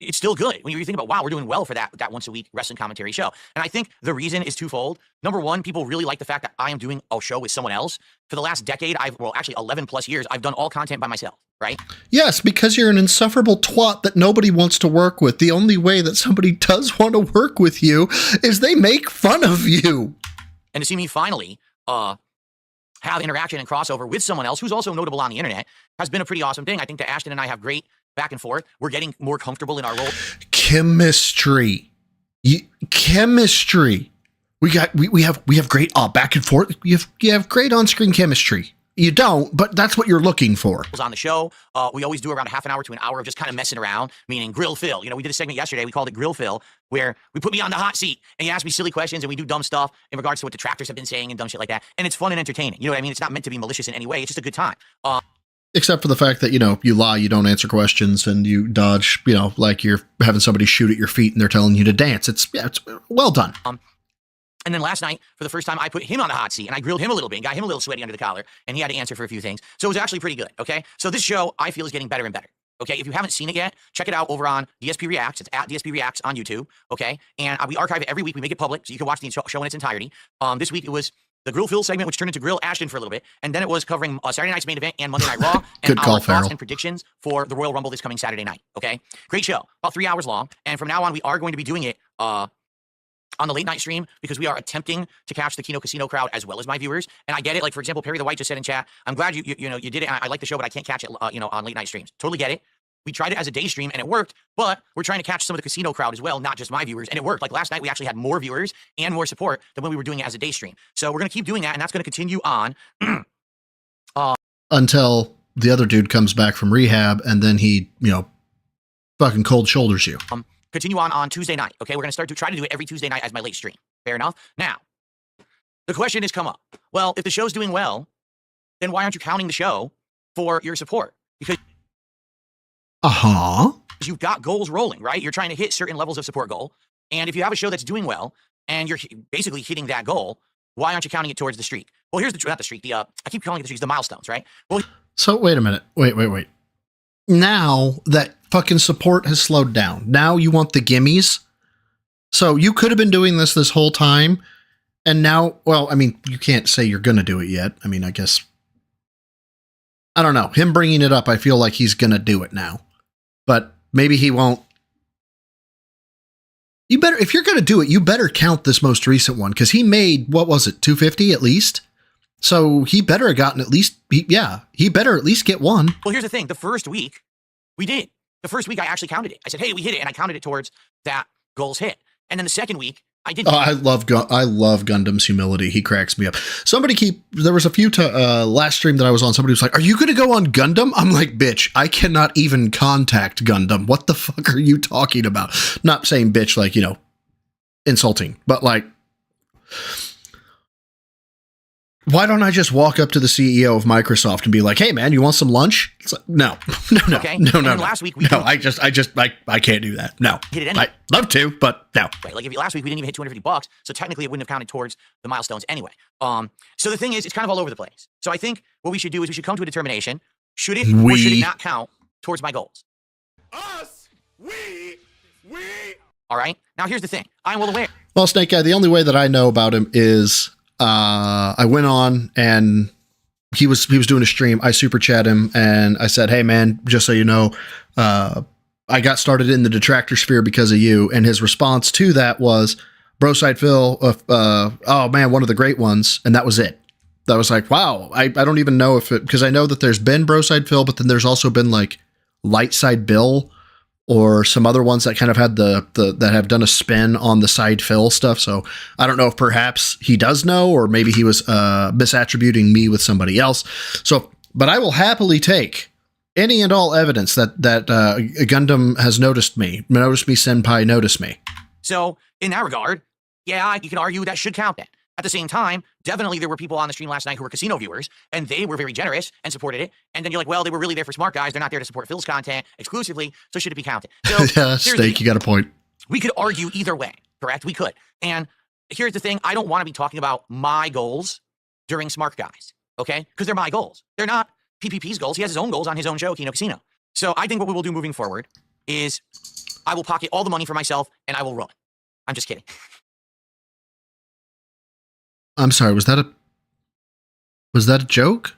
S3: it's still good when you think about, wow, we're doing well for that once a week wrestling commentary show. And I think the reason is twofold. Number one, people really like the fact that I am doing a show with someone else. For the last decade, actually 11 plus years, I've done all content by myself, right?
S4: Yes, because you're an insufferable twat that nobody wants to work with. The only way that somebody does want to work with you is they make fun of you.
S3: And to see me finally have interaction and crossover with someone else who's also notable on the internet has been a pretty awesome thing. I think that Ashton and I have great back and forth. We're getting more comfortable in our role.
S4: Chemistry. Chemistry. We have great back and forth. You have great on-screen chemistry. You don't, but that's what you're looking for.
S3: On the show, we always do around a half an hour to an hour of just kind of messing around, meaning Grill Phil. We did a segment yesterday, we called it Grill Phil, where we put me on the hot seat and you ask me silly questions and we do dumb stuff in regards to what detractors have been saying and dumb shit like that. And it's fun and entertaining. You know what I mean? It's not meant to be malicious in any way. It's just a good time.
S4: Except for the fact that, you lie, you don't answer questions, and you dodge, like you're having somebody shoot at your feet and they're telling you to dance. It's well done.
S3: And then last night, for the first time, I put him on the hot seat and I grilled him a little bit and got him a little sweaty under the collar, and he had to answer for a few things. So it was actually pretty good, okay? So this show, I feel, is getting better and better. Okay, if you haven't seen it yet, check it out over on DSP Reacts. It's at DSP Reacts on YouTube, okay? And we archive it every week. We make it public, so you can watch the show in its entirety. This week, it was the Grill Phil segment, which turned into Grill Ashton for a little bit. And then it was covering Saturday night's main event and Monday Night Raw.
S4: Good
S3: and
S4: call,
S3: our thoughts
S4: Farrell.
S3: and predictions for the Royal Rumble this coming Saturday night, okay? Great show. About 3 hours long. And from now on, we are going to be doing it on the late night stream because we are attempting to catch the Kino Casino crowd as well as my viewers. And I get it. Like, for example, Perry the White just said in chat, I'm glad you did it. And I like the show, but I can't catch it, on late night streams. Totally get it. We tried it as a day stream and it worked, but we're trying to catch some of the casino crowd as well, not just my viewers. And it worked. Like last night, we actually had more viewers and more support than when we were doing it as a day stream. So we're going to keep doing that. And that's going to continue on.
S4: Until the other dude comes back from rehab and then he, fucking cold shoulders you.
S3: Continue on Tuesday night. Okay. We're going to try to do it every Tuesday night as my late stream. Fair enough. Now, the question has come up. Well, if the show's doing well, then why aren't you counting the show for your support? Because you've got goals rolling, right? You're trying to hit certain levels of support goal. And if you have a show that's doing well and you're basically hitting that goal, why aren't you counting it towards the streak? Well, here's not the streak. I keep calling it the streaks, the milestones, right? Well,
S4: so wait a minute. Wait. Now that fucking support has slowed down, now you want the gimmies? So you could have been doing this whole time. And now, well, I mean, you can't say you're going to do it yet. I mean, I guess, I don't know. Him bringing it up, I feel like he's going to do it now. But maybe he won't. You better, if you're going to do it, you better count this most recent one, because he made, what was it, 250 at least? So he better have gotten at least, he better at least get one.
S3: Well, here's the thing. The first week, we did. The first week, I actually counted it. I said, hey, we hit it, and I counted it towards that goals hit. And then the second week, I didn't.
S4: Oh, I love Gundam's humility. He cracks me up. There was a few last stream that I was on. Somebody was like, are you going to go on Gundam? I'm like, bitch, I cannot even contact Gundam. What the fuck are you talking about? Not saying bitch like, insulting, but like, why don't I just walk up to the CEO of Microsoft and be like, hey man, you want some lunch? It's like, no.
S3: Okay.
S4: No.
S3: Last week,
S4: I can't do that. No.
S3: Hit it anyway.
S4: I'd love to, but no.
S3: Right. Like last week we didn't even hit $250, so technically it wouldn't have counted towards the milestones anyway. So the thing is, it's kind of all over the place. So I think what we should do is we should come to a determination. Should it or should it not count towards my goals? We. All right. Now here's the thing. I'm well aware.
S4: Well, Snake Guy, the only way that I know about him is I went on and he was doing a stream. I super chat him and I said, hey man, just so you know, I got started in the detractor sphere because of you. And his response to that was, Broside Phil, oh man, one of the great ones, and that was it. That was like, wow, I don't even know if it, because I know that there's been Broside Phil, but then there's also been like Lightside Bill or some other ones that kind of had that have done a spin on the side Phil stuff. So I don't know if perhaps he does know, or maybe he was misattributing me with somebody else. So, but I will happily take any and all evidence that Gundam has noticed me, senpai, notice me.
S3: So in that regard, yeah, you can argue that should count then. At the same time, definitely there were people on the stream last night who were casino viewers, and they were very generous and supported it. And then you're like, well, they were really there for smart guys. They're not there to support Phil's content exclusively, so should it be counted? So,
S4: yeah, Steak, you got a point.
S3: We could argue either way, correct? We could. And here's the thing. I don't want to be talking about my goals during Smart Guys, okay? Because they're my goals. They're not PPP's goals. He has his own goals on his own show, Kino Casino. So I think what we will do moving forward is I will pocket all the money for myself, and I will run. I'm just kidding.
S4: I'm sorry, was that a joke?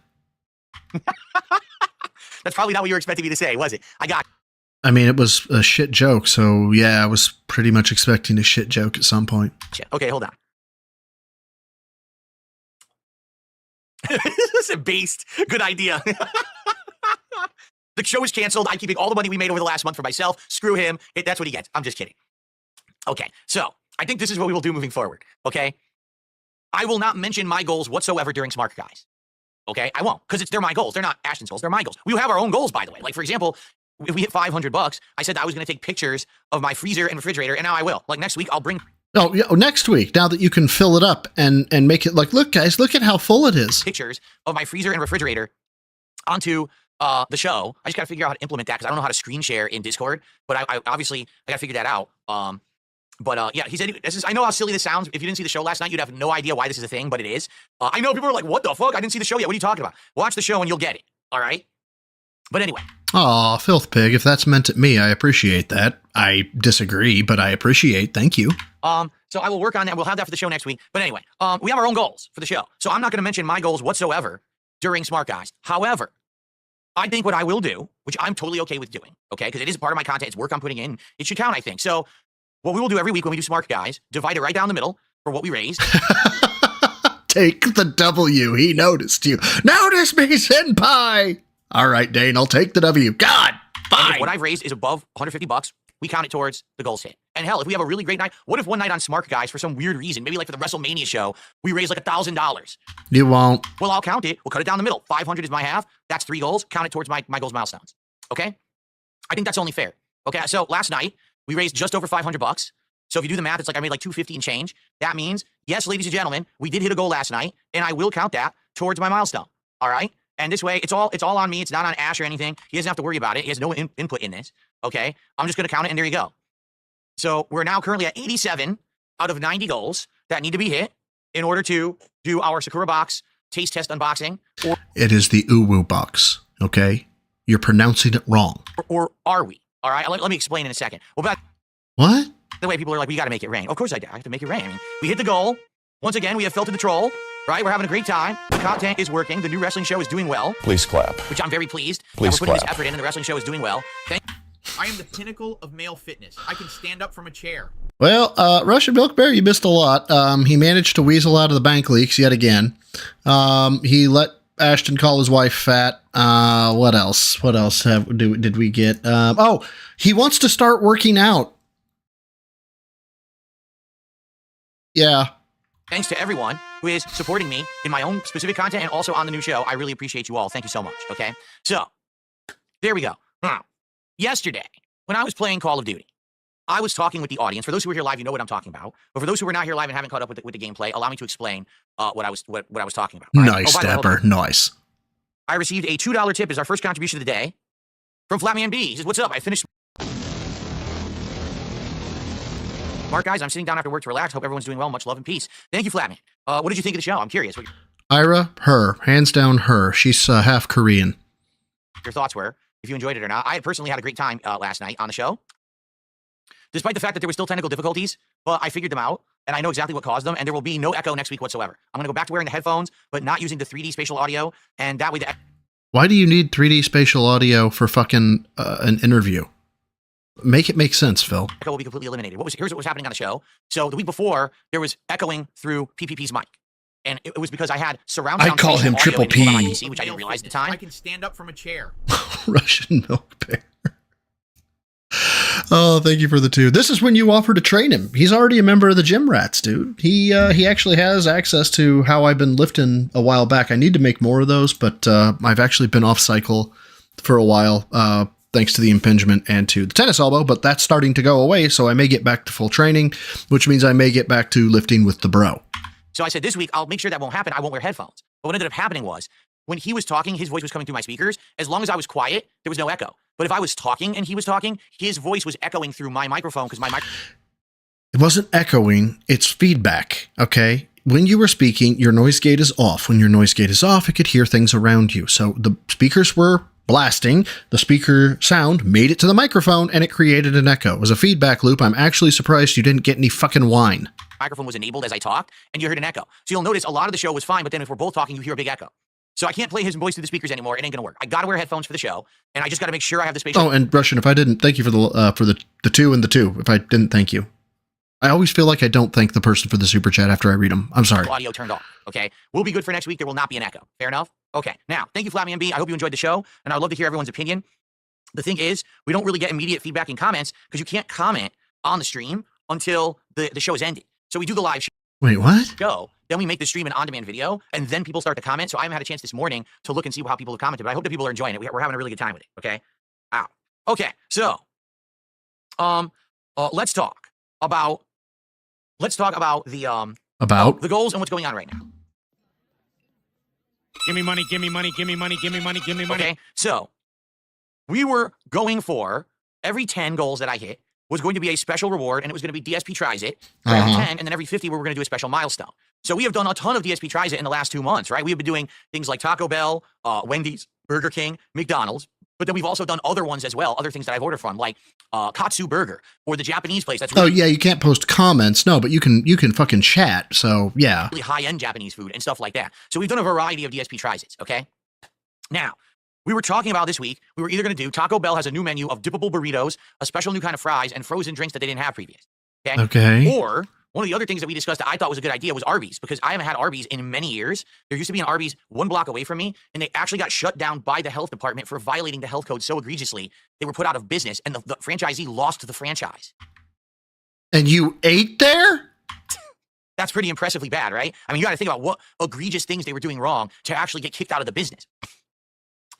S3: That's probably not what you were expecting me to say, was it?
S4: I mean, it was a shit joke, so yeah, I was pretty much expecting a shit joke at some point.
S3: Okay, hold on. This is a based. Good idea. The show is canceled. I'm keeping all the money we made over the last month for myself. Screw him. That's what he gets. I'm just kidding. Okay, so I think this is what we will do moving forward, okay? I will not mention my goals whatsoever during Smart Guys. Okay, I won't, because they're my goals. They're not Ashton's goals. They're my goals. We have our own goals, by the way. Like, for example, if we hit $500, I said that I was going to take pictures of my freezer and refrigerator, and now I will. Like, next week, I'll bring...
S4: Oh, yeah, next week, now that you can fill it up and make it like, look, guys, look at how full it is.
S3: Pictures of my freezer and refrigerator onto the show. I just got to figure out how to implement that, because I don't know how to screen share in Discord, but I obviously, I got to figure that out. But yeah, he said, I know how silly this sounds. If you didn't see the show last night, you'd have no idea why this is a thing, but it is. I know people are like, what the fuck? I didn't see the show yet. What are you talking about? Watch the show and you'll get it. All right? But anyway.
S4: Aw, Filth Pig, if that's meant at me, I appreciate that. I disagree, but I appreciate. Thank you.
S3: So I will work on that. We'll have that for the show next week. But anyway, we have our own goals for the show. So I'm not going to mention my goals whatsoever during Smart Guys. However, I think what I will do, which I'm totally okay with doing, okay, because it is part of my content, it's work I'm putting in, it should count, I think. So what we will do every week when we do Smart Guys, divide it right down the middle for what we raised.
S4: Take the W. He noticed you. Notice me, senpai. All right, Dane, I'll take the W. God, fine.
S3: What I've raised is above $150. We count it towards the goals hit. And hell, if we have a really great night, what if one night on Smart Guys, for some weird reason, maybe like for the WrestleMania show, we raise like $1,000?
S4: You won't.
S3: Well, I'll count it. We'll cut it down the middle. 500 is my half. That's 3 goals. Count it towards my goals milestones. Okay? I think that's only fair. Okay, so last night, we raised just over $500. So if you do the math, it's like I made like $250 and change. That means, yes, ladies and gentlemen, we did hit a goal last night, and I will count that towards my milestone. All right? And this way, it's all on me. It's not on Ash or anything. He doesn't have to worry about it. He has no input in this. Okay? I'm just going to count it, and there you go. So we're now currently at 87 out of 90 goals that need to be hit in order to do our Sakura box taste test unboxing.
S4: It is the Uwu box, okay? You're pronouncing it wrong.
S3: Or are we? All right? Let me explain in a second. Well, back...
S4: What?
S3: The way people are like, we got to make it rain. Of course I have to make it rain. I mean, we hit the goal. Once again, we have filtered the troll, right? We're having a great time. The content is working. The new wrestling show is doing well.
S18: Please clap.
S3: Which I'm very pleased.
S18: Please
S3: we're putting
S18: clap.
S3: this effort in, and the wrestling show is doing well.
S14: I am the pinnacle of male fitness. I can stand up from a chair.
S4: Well, Russian Milk Bear, you missed a lot. He managed to weasel out of the bank leaks yet again. He let Ashton call his wife fat. What else? What else did we get? Oh, he wants to start working out. Yeah.
S3: Thanks to everyone who is supporting me in my own specific content and also on the new show. I really appreciate you all. Thank you so much. Okay. So there we go. Yesterday, when I was playing Call of Duty, I was talking with the audience. For those who are here live, you know what I'm talking about. But for those who are not here live and haven't caught up with the gameplay, allow me to explain what I was talking about. Right?
S4: Nice, Dapper. Nice.
S3: I received a $2 tip as our first contribution of the day from Flatman B. He says, "What's up? I finished." Mark, guys, I'm sitting down after work to relax. Hope everyone's doing well. Much love and peace. Thank you, Flatman. What did you think of the show? I'm curious.
S4: Ira, her. Hands down, her. She's half Korean.
S3: Your thoughts were, if you enjoyed it or not. I personally had a great time last night on the show. Despite the fact that there were still technical difficulties, but I figured them out, and I know exactly what caused them, and there will be no echo next week whatsoever. I'm going to go back to wearing the headphones, but not using the 3D spatial audio, and that way
S4: Why do you need 3D spatial audio for fucking an interview? Make it make sense, Phil.
S3: Echo will be completely eliminated. Here's what was happening on the show. So the week before, there was echoing through PPP's mic. And it was because I had surround sound.
S4: I call him Triple P.
S3: On my PC, which I didn't realize at the time.
S6: I can stand up from a chair.
S4: Russian milk bear. Oh, thank you for the 2. This is when you offer to train him. He's already a member of the Gym Rats, dude. He actually has access to how I've been lifting a while back. I need to make more of those, but I've actually been off cycle for a while, thanks to the impingement and to the tennis elbow, but that's starting to go away, so I may get back to full training, which means I may get back to lifting with the bro.
S3: So I said, this week, I'll make sure that won't happen. I won't wear headphones. But what ended up happening was, when he was talking, his voice was coming through my speakers. As long as I was quiet, there was no echo. But if I was talking and he was talking, his voice was echoing through my microphone because my
S4: It wasn't echoing, it's feedback, okay? When you were speaking, your noise gate is off. When your noise gate is off, it could hear things around you. So the speakers were blasting, the speaker sound made it to the microphone, and it created an echo. It was a feedback loop. I'm actually surprised you didn't get any fucking whine.
S3: microphone was enabled as I talked, and you heard an echo. So you'll notice a lot of the show was fine, but then if we're both talking, you hear a big echo. So I can't play his voice through the speakers anymore. It ain't gonna work. I gotta wear headphones for the show, and I just gotta make sure I have the space.
S4: Oh, and Russian, if I didn't thank you for the 2 and the 2, if I didn't thank you. I always feel like I don't thank the person for the super chat after I read them. I'm sorry.
S3: Audio turned off. Okay, we'll be good for next week. There will not be an echo. Fair enough. Okay. Now, thank you, Flappy MB. I hope you enjoyed the show, and I'd love to hear everyone's opinion. The thing is, we don't really get immediate feedback and comments because you can't comment on the stream until the show is ended. So we do the live show.
S4: Wait, what?
S3: Then we make the stream an on-demand video, and then people start to comment. So I haven't had a chance this morning to look and see how people have commented, but I hope that people are enjoying it. We're having a really good time with it. Okay. Ow. Okay. So, let's talk about the goals and what's going on right now.
S16: Give me money, give me money, give me money, give me money, give me money.
S3: Okay, so we were going for every 10 goals that I hit was going to be a special reward, and it was going to be DSP Tries It for every 10, and then every 50 we were going to do a special milestone. So we have done a ton of DSP Tries It in the last 2 months, right? We have been doing things like Taco Bell, Wendy's, Burger King, McDonald's, but then we've also done other ones as well, other things that I've ordered from, like Katsu Burger or the Japanese place. That's really,
S4: yeah, you can't post comments, no, but you can fucking chat. So yeah,
S3: really high-end Japanese food and stuff like that. So we've done a variety of DSP Tries It. Okay, now we were talking about this week. We were either going to do Taco Bell has a new menu of dippable burritos, a special new kind of fries, and frozen drinks that they didn't have previous.
S4: Okay.
S3: Or one of the other things that we discussed that I thought was a good idea was Arby's, because I haven't had Arby's in many years. There used to be an Arby's 1 block away from me, and they actually got shut down by the health department for violating the health code so egregiously, they were put out of business, and the franchisee lost the franchise.
S4: And you ate there?
S3: That's pretty impressively bad, right? I mean, you got to think about what egregious things they were doing wrong to actually get kicked out of the business.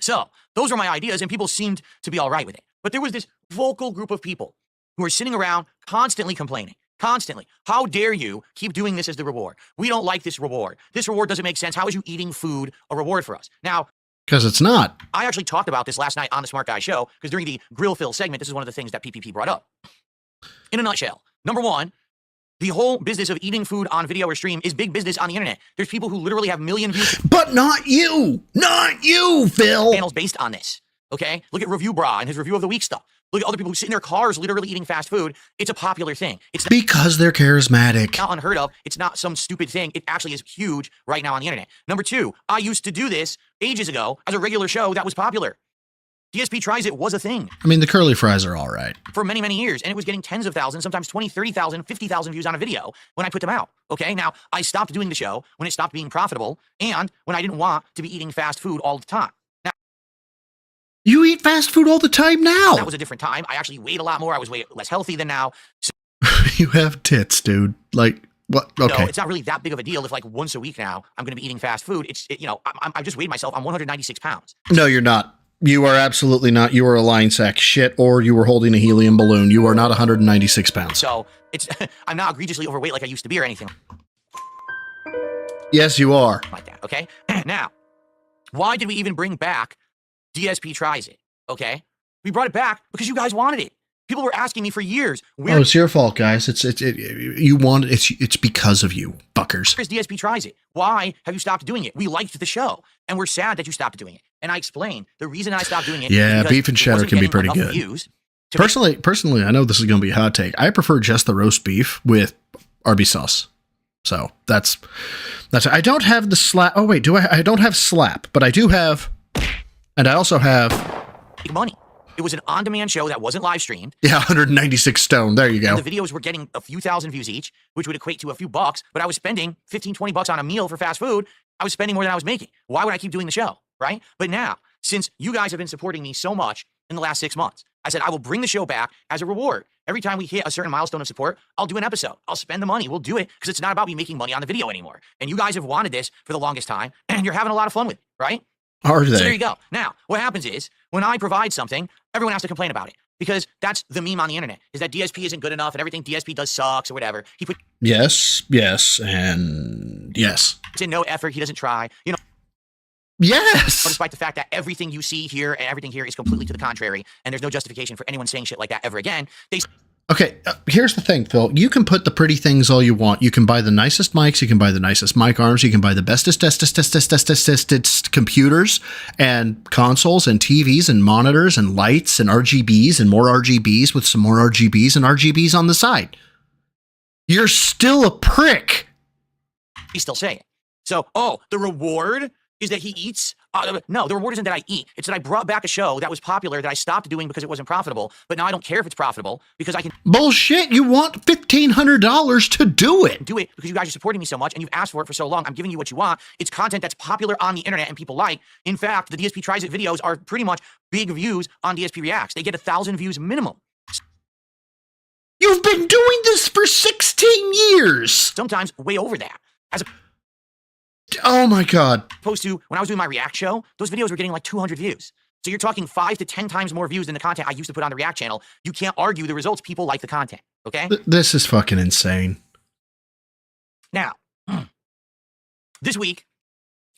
S3: So those were my ideas, and people seemed to be all right with it. But there was this vocal group of people who were sitting around constantly complaining. Constantly. How dare you keep doing this as the reward? We don't like this reward. This reward doesn't make sense. How is you eating food a reward for us? Now,
S4: because it's not.
S3: I actually talked about this last night on the Smart Guy Show, because during the Grill Fill segment, this is one of the things that PPP brought up. In a nutshell, number one, the whole business of eating food on video or stream is big business on the internet. There's people who literally have million views.
S4: But not you! Not you, Phil!
S3: Channels based on this. Okay? Look at Review Bra and his review of the week stuff. Look at other people who sit in their cars literally eating fast food. It's a popular thing. It's not,
S4: because they're charismatic.
S3: Not unheard of. It's not some stupid thing. It actually is huge right now on the internet. Number two, I used to do this ages ago as a regular show that was popular. DSP Tries It was a thing.
S4: I mean, the curly fries are all right.
S3: For many, many years. And it was getting tens of thousands, sometimes 20, 30,000, 50,000 views on a video when I put them out. Okay, now I stopped doing the show when it stopped being profitable and when I didn't want to be eating fast food all the time. Now,
S4: you eat fast food all the time now.
S3: That was a different time. I actually weighed a lot more. I was way less healthy than now. So,
S4: you have tits, dude. Like, what? Okay.
S3: So it's not really that big of a deal if like once a week now I'm going to be eating fast food. I've just weighed myself. I'm 196 pounds.
S4: No, you're not. You are absolutely not. You are a line sack shit, or you were holding a helium balloon. You are not 196 pounds.
S3: So it's I'm not egregiously overweight like I used to be or anything.
S4: Yes, you are.
S3: Like that, okay? Now, why did we even bring back DSP Tries It, okay? We brought it back because you guys wanted it. People were asking me for years.
S4: It's your fault, guys. You want it. It's because of you, fuckers.
S3: Where's DSP Tries It? Why have you stopped doing it? We liked the show, and we're sad that you stopped doing it. And I explained the reason I stopped doing it.
S4: Yeah, beef and cheddar can be pretty good. Personally, I know this is going to be a hot take. I prefer just the roast beef with Arby's sauce. So that's. I don't have the slap. Oh wait, do I? I don't have slap, but I do have, and I also have
S3: money. It was an on-demand show that wasn't live streamed.
S4: Yeah, 196 stone. There you go.
S3: And the videos were getting a few thousand views each, which would equate to a few bucks, but I was spending 15, 20 bucks on a meal for fast food. I was spending more than I was making. Why would I keep doing the show, right? But now, since you guys have been supporting me so much in the last 6 months, I said I will bring the show back as a reward. Every time we hit a certain milestone of support, I'll do an episode. I'll spend the money. We'll do it because it's not about me making money on the video anymore. And you guys have wanted this for the longest time, and you're having a lot of fun with it, right?
S4: Are they?
S3: So there you go. Now, what happens is, when I provide something, everyone has to complain about it. Because that's the meme on the internet, is that DSP isn't good enough and everything DSP does sucks or whatever. He puts
S4: Yes, and yes.
S3: in no effort. He doesn't try. You know.
S4: Yes.
S3: Despite the fact that everything you see here and everything here is completely to the contrary, and there's no justification for anyone saying shit like that ever again.
S4: Okay, here's the thing, Phil. You can put the pretty things all you want. You can buy the nicest mics. You can buy the nicest mic arms. You can buy the bestest computers and consoles and TVs and monitors and lights and RGBs and more RGBs with some more RGBs and RGBs on the side. You're still a prick.
S3: He's still saying it. So, the reward is that he eats. No, the reward isn't that I eat. It's that I brought back a show that was popular that I stopped doing because it wasn't profitable. But now I don't care if it's profitable because I can.
S4: Bullshit. You want $1,500 to do it.
S3: Do it because you guys are supporting me so much and you've asked for it for so long. I'm giving you what you want. It's content that's popular on the internet and people like. In fact, the DSP Tries It videos are pretty much big views on DSP Reacts. They get 1,000 views minimum.
S4: You've been doing this for 16 years.
S3: Sometimes way over that.
S4: Oh my God.
S3: Opposed to when I was doing my React show, those videos were getting like 200 views. So you're talking 5 to 10 times more views than the content I used to put on the React channel. You can't argue the results. People like the content. Okay?
S4: This is fucking insane.
S3: Now, this week,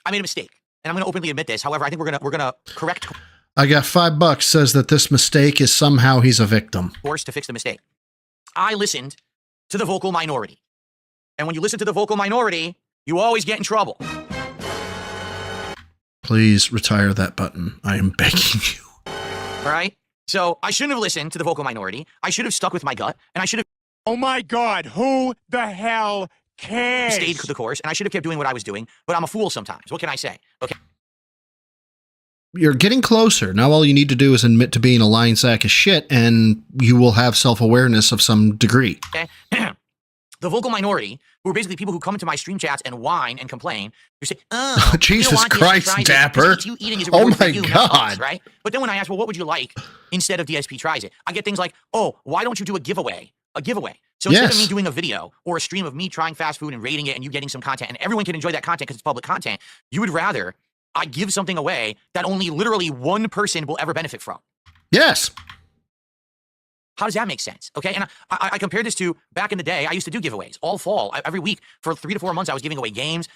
S3: I made a mistake. And I'm going to openly admit this. However, I think we're gonna correct.
S4: I got $5 says that this mistake is somehow he's a victim.
S3: Course to fix the mistake. I listened to the vocal minority. And when you listen to the vocal minority, you always get in trouble.
S4: Please retire that button. I am begging you.
S3: All right? So I shouldn't have listened to the vocal minority. I should have stuck with my gut. And I should have...
S16: Oh my God, who the hell cares?
S3: Stayed the course. And I should have kept doing what I was doing. But I'm a fool sometimes. What can I say? Okay.
S4: You're getting closer. Now all you need to do is admit to being a lying sack of shit, and you will have self-awareness of some degree.
S3: Okay. The vocal minority, who are basically people who come into my stream chats and whine and complain, you say, "Oh,
S4: Jesus Christ, Dapper!
S3: You eating is a
S4: Oh
S3: reward for
S4: my
S3: you, not
S4: God!"
S3: us, right? But then when I ask, well, what would you like instead of DSP Tries It? I get things like, oh, why don't you do a giveaway? A giveaway. So instead of me doing a video or a stream of me trying fast food and rating it and you getting some content and everyone can enjoy that content because it's public content, you would rather I give something away that only literally one person will ever benefit from.
S4: Yes.
S3: How does that make sense? Okay, and I compare this to back in the day. I used to do giveaways all fall. Every week for 3 to 4 months, I was giving away games.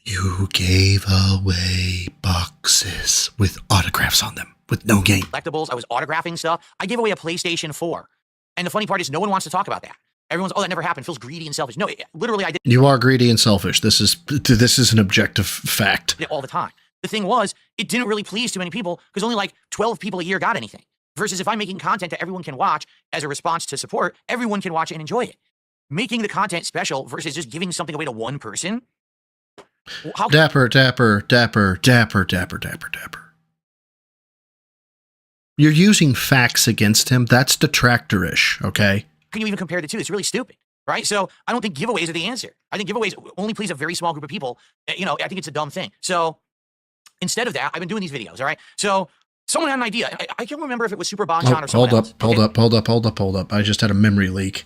S4: You gave away boxes with autographs on them with no game.
S3: Collectibles. I was autographing stuff. I gave away a PlayStation 4. And the funny part is no one wants to talk about that. Everyone's, oh, that never happened. Feels greedy and selfish. No, literally I did.
S4: You are greedy and selfish. This is an objective fact.
S3: All the time. The thing was, it didn't really please too many people because only like 12 people a year got anything. Versus if I'm making content that everyone can watch as a response to support, everyone can watch it and enjoy it. Making the content special versus just giving something away to one person.
S4: Dapper. You're using facts against him. That's detractorish, okay?
S3: Can you even compare the two? It's really stupid, right? So I don't think giveaways are the answer. I think giveaways only please a very small group of people. You know, I think it's a dumb thing. So instead of that, I've been doing these videos, all right? So someone had an idea. I can't remember if it was Super Bonchan or someone else.
S4: Hold up. I just had a memory leak.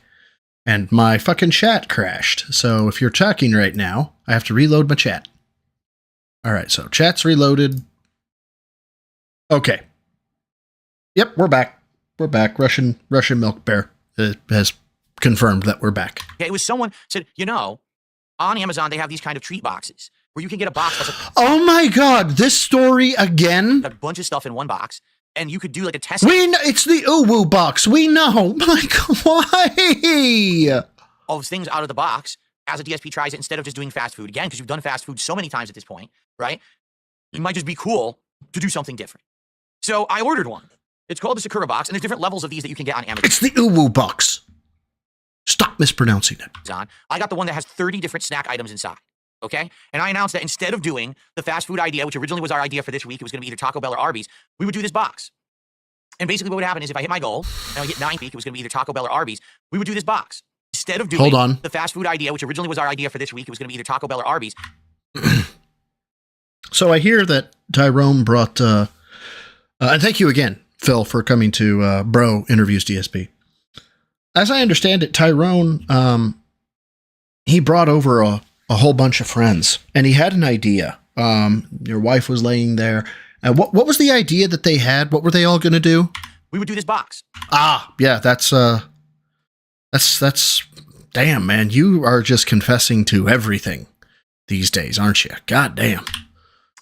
S4: And my fucking chat crashed. So if you're talking right now, I have to reload my chat. All right, so chat's reloaded. Okay. Yep, we're back. We're back. Russian Milk Bear has confirmed that we're back.
S3: Okay, it was someone said, you know, on Amazon, they have these kind of treat boxes where you can get a box that's like,
S4: oh my God, this story again?
S3: A bunch of stuff in one box. And you could do like a test.
S4: It's the Uwu box. We know. Like, why?
S3: All those things out of the box as a DSP Tries It instead of just doing fast food. Again, because you've done fast food so many times at this point, right? It might just be cool to do something different. So I ordered one. It's called the Sakura box, and there's different levels of these that you can get on Amazon.
S4: It's the Uwu box. Stop mispronouncing it.
S3: I got the one that has 30 different snack items inside. Okay? And I announced that instead of doing the fast food idea, which originally was our idea for this week, it was going to be either Taco Bell or Arby's, we would do this box. And basically what would happen is if I hit my goal, and I hit 9 week, it was going to be either Taco Bell or Arby's, we would do this box. Instead of doing
S4: Hold on.
S3: the fast food idea, which originally was our idea for this week, it was going to be either Taco Bell or Arby's.
S4: So I hear that Tyrone brought, and thank you again, Phil, for coming to Bro Interviews DSP. As I understand it, Tyrone, he brought over a whole bunch of friends, and he had an idea. Your wife was laying there. And what was the idea that they had? What were they all going to do?
S3: We would do this box.
S4: Ah, yeah, that's damn, man. You are just confessing to everything these days, aren't you? God damn.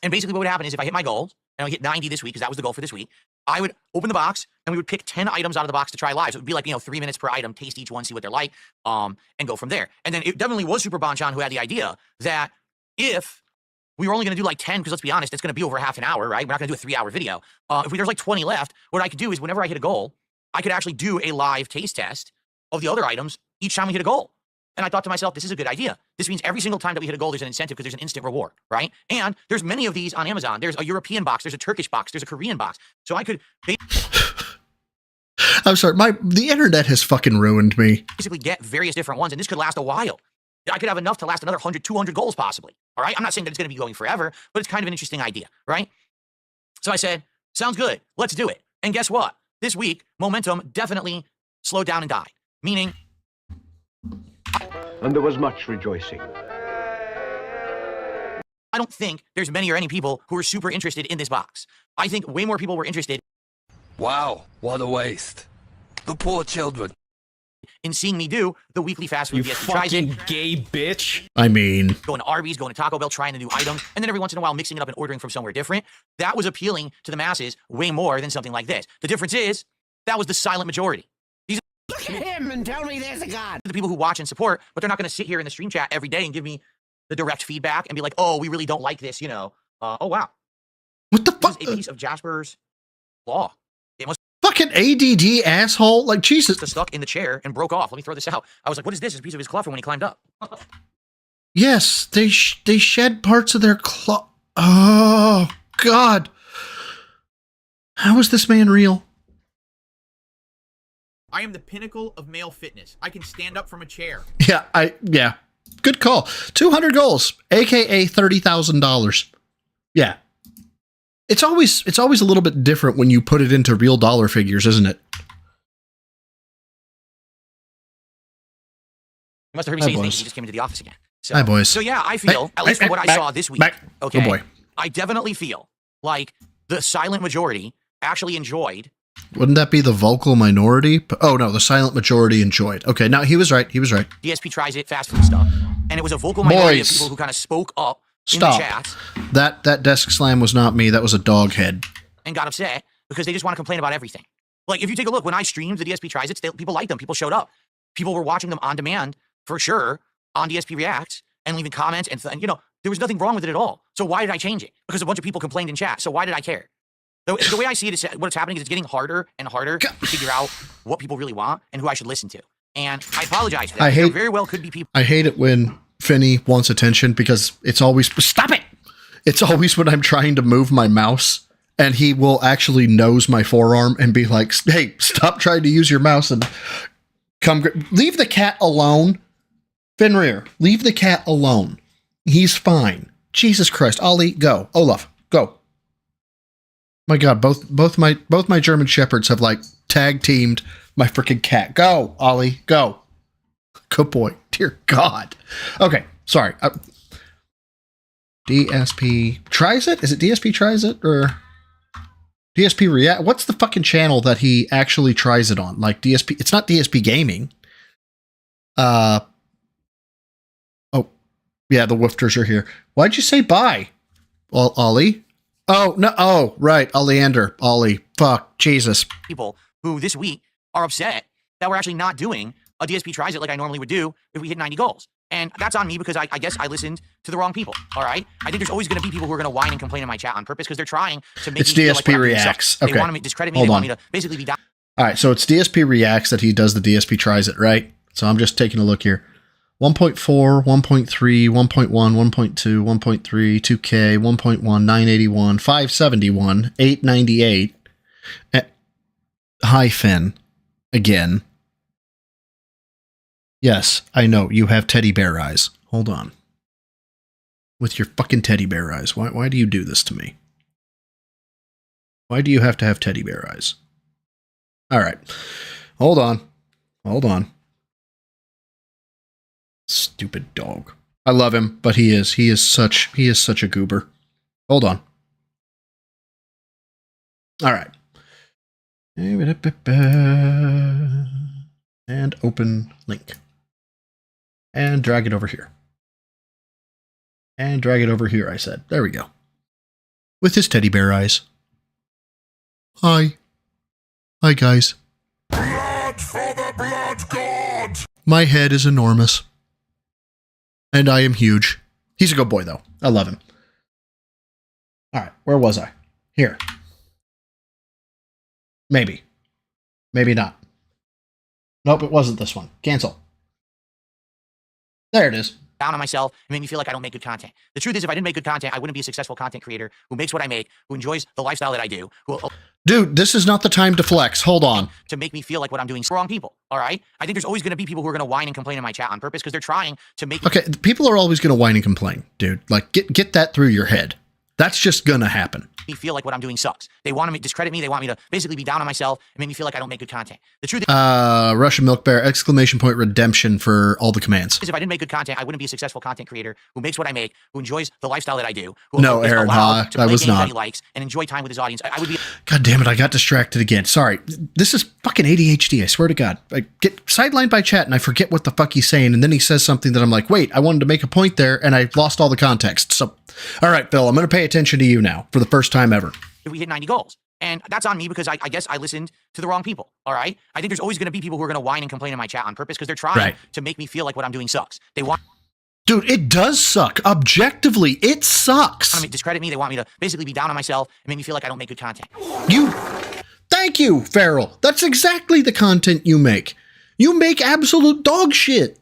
S3: And basically what would happen is if I hit my goal, and I hit 90 this week, because that was the goal for this week, I would open the box, and we would pick 10 items out of the box to try live. So it would be like, 3 minutes per item, taste each one, see what they're like, and go from there. And then it definitely was Super Bonchan who had the idea that if we were only going to do like 10, because let's be honest, it's going to be over half an hour, right? We're not going to do a 3-hour video. If there's like 20 left, what I could do is whenever I hit a goal, I could actually do a live taste test of the other items each time we hit a goal. And I thought to myself, this is a good idea. This means every single time that we hit a goal, there's an incentive because there's an instant reward, right? And there's many of these on Amazon. There's a European box, there's a Turkish box, there's a Korean box. So I could
S4: I'm sorry, the internet has fucking ruined me.
S3: basically get various different ones, and this could last a while. I could have enough to last another 100, 200 goals possibly, all right? I'm not saying that it's going to be going forever, but it's kind of an interesting idea, right? So I said, sounds good, let's do it. And guess what? This week, momentum definitely slowed down and died, meaning...
S11: And there was much rejoicing.
S3: I don't think there's many or any people who are super interested in this box. I think way more people were interested...
S19: Wow, what a waste. The poor children.
S3: ...in seeing me do the weekly fast food DSP tries it.
S19: Gay bitch.
S4: I mean...
S3: Going to Arby's, going to Taco Bell, trying the new items, and then every once in a while mixing it up and ordering from somewhere different. That was appealing to the masses way more than something like this. The difference is, that was the silent majority. These
S2: Look at him and tell me there's a God.
S3: are the people who watch and support, but they're not going to sit here in the stream chat every day and give me the direct feedback and be like, oh, we really don't like this, oh, wow.
S4: What the fuck?
S3: This is a piece of Jasper's law. It must
S4: fucking ADD asshole. Like, Jesus.
S3: Stuck in the chair and broke off. Let me throw this out. I was like, what is this? It's a piece of his cloth from when he climbed up.
S4: Yes, they shed parts of their cloth. Oh, God. How is this man real?
S23: I am the pinnacle of male fitness. I can stand up from a chair.
S4: Yeah. Good call. 200 goals, aka $30,000. Yeah. It's always a little bit different when you put it into real dollar figures, isn't it?
S3: You must have heard me say things. He just came into the office again. So,
S4: Hi, boys.
S3: So yeah, I feel, at least from what I saw this week, okay,
S4: Oh, boy.
S3: I definitely feel like the silent majority actually enjoyed.
S4: Wouldn't that be the vocal minority? Oh, no, the silent majority enjoyed. Okay, now he was right.
S3: DSP tries it, fast food stuff. And it was a vocal minority of people who kind of spoke up in the chat.
S4: That desk slam was not me. That was a dog head.
S3: And got upset because they just want to complain about everything. Like, if you take a look, when I streamed the DSP Tries It, people liked them. People showed up. People were watching them on demand, for sure, on DSP Reacts, and leaving comments. And there was nothing wrong with it at all. So why did I change it? Because a bunch of people complained in chat. So why did I care? The way I see it is what's happening is it's getting harder and harder to figure out what people really want and who I should listen to. And I apologize for that. There very well could be people.
S4: I hate it when Finney wants attention because it's always, stop it! It's always when I'm trying to move my mouse and he will actually nose my forearm and be like, hey, stop trying to use your mouse and leave the cat alone. Fenrir, leave the cat alone. He's fine. Jesus Christ. Ollie, go. Olaf, go. My God, both my German shepherds have like tag teamed my freaking cat. Go, Ollie, go. Good boy. Dear God. Okay, sorry. DSP tries it? Is it DSP tries it or DSP React? What's the fucking channel that he actually tries it on? Like DSP, it's not DSP Gaming. Oh, yeah, the Woofters are here. Why'd you say bye? Well, Ollie? Oh, no. Oh, right. Oleander. Ollie. Fuck. Jesus.
S3: People who this week are upset that we're actually not doing a DSP Tries It like I normally would do if we hit 90 goals. And that's on me because I guess I listened to the wrong people. All right. I think there's always going to be people who are going to whine and complain in my chat on purpose because they're trying to make
S4: it's DSP Reacts.
S3: They
S4: Okay.
S3: want to discredit me.
S4: Hold
S3: They
S4: on.
S3: want me to basically be down.
S4: All right. So it's DSP Reacts that he does the DSP Tries It, right? So I'm just taking a look here. 1.4, 1.3, 1.1, 1.2, 1.3, 2K, 1.1, 981, 571, 898. hi, Finn. Again. Yes, I know, you have teddy bear eyes. Hold on. With your fucking teddy bear eyes. Why do you do this to me? Why do you have to have teddy bear eyes? Alright. Hold on. Hold on. Stupid dog. I love him, but he is such a goober. Hold on. Alright. And open link. And drag it over here. And drag it over here, I said. There we go. With his teddy bear eyes. Hi. Hi, guys.
S17: Blood for the blood god!
S4: My head is enormous. And I am huge. He's a good boy, though. I love him. Alright, where was I? Here. Maybe. Maybe not. Nope, it wasn't this one. Cancel. There it is.
S3: Down on myself and make me feel like I don't make good content. The truth is, if I didn't make good content, I wouldn't be a successful content creator who makes what I make, who enjoys the lifestyle that I do, who
S4: Dude, this is not the time to flex. Hold on.
S3: to make me feel like what I'm doing is wrong people. All right? I think there's always going to be people who are going to whine and complain in my chat on purpose because they're trying to make
S4: Okay, people are always going to whine and complain, dude. Like, get that through your head. That's just gonna happen.
S3: me feel like what I'm doing sucks. They want to discredit me. They want me to basically be down on myself and make me feel like I don't make good content. The truth
S4: Russian Milk Bear, exclamation point redemption for all the commands.
S3: is, if I didn't make good content, I wouldn't be a successful content creator who makes what I make, who enjoys the lifestyle that I do, who
S4: No,
S3: is
S4: Aaron,
S3: allowed to
S4: I
S3: play
S4: was
S3: games that
S4: not.
S3: he likes and enjoy time with his audience. I would be.
S4: God damn it, I got distracted again. Sorry. This is fucking ADHD, I swear to God. I get sidelined by chat and I forget what the fuck he's saying, and then he says something that I'm like, wait, I wanted to make a point there, and I lost all the context. So, all right, Phil, I'm going to pay attention to you now for the first time ever.
S3: If we hit 90 goals. And that's on me because I guess I listened to the wrong people. All right. I think there's always going to be people who are going to whine and complain in my chat on purpose because they're trying to make me feel like what I'm doing sucks. They want.
S4: Dude, it does suck. Objectively, it sucks.
S3: They want to discredit me. They want me to basically be down on myself and make me feel like I don't make good content.
S4: Thank you, Farrell. That's exactly the content you make. You make absolute dog shit.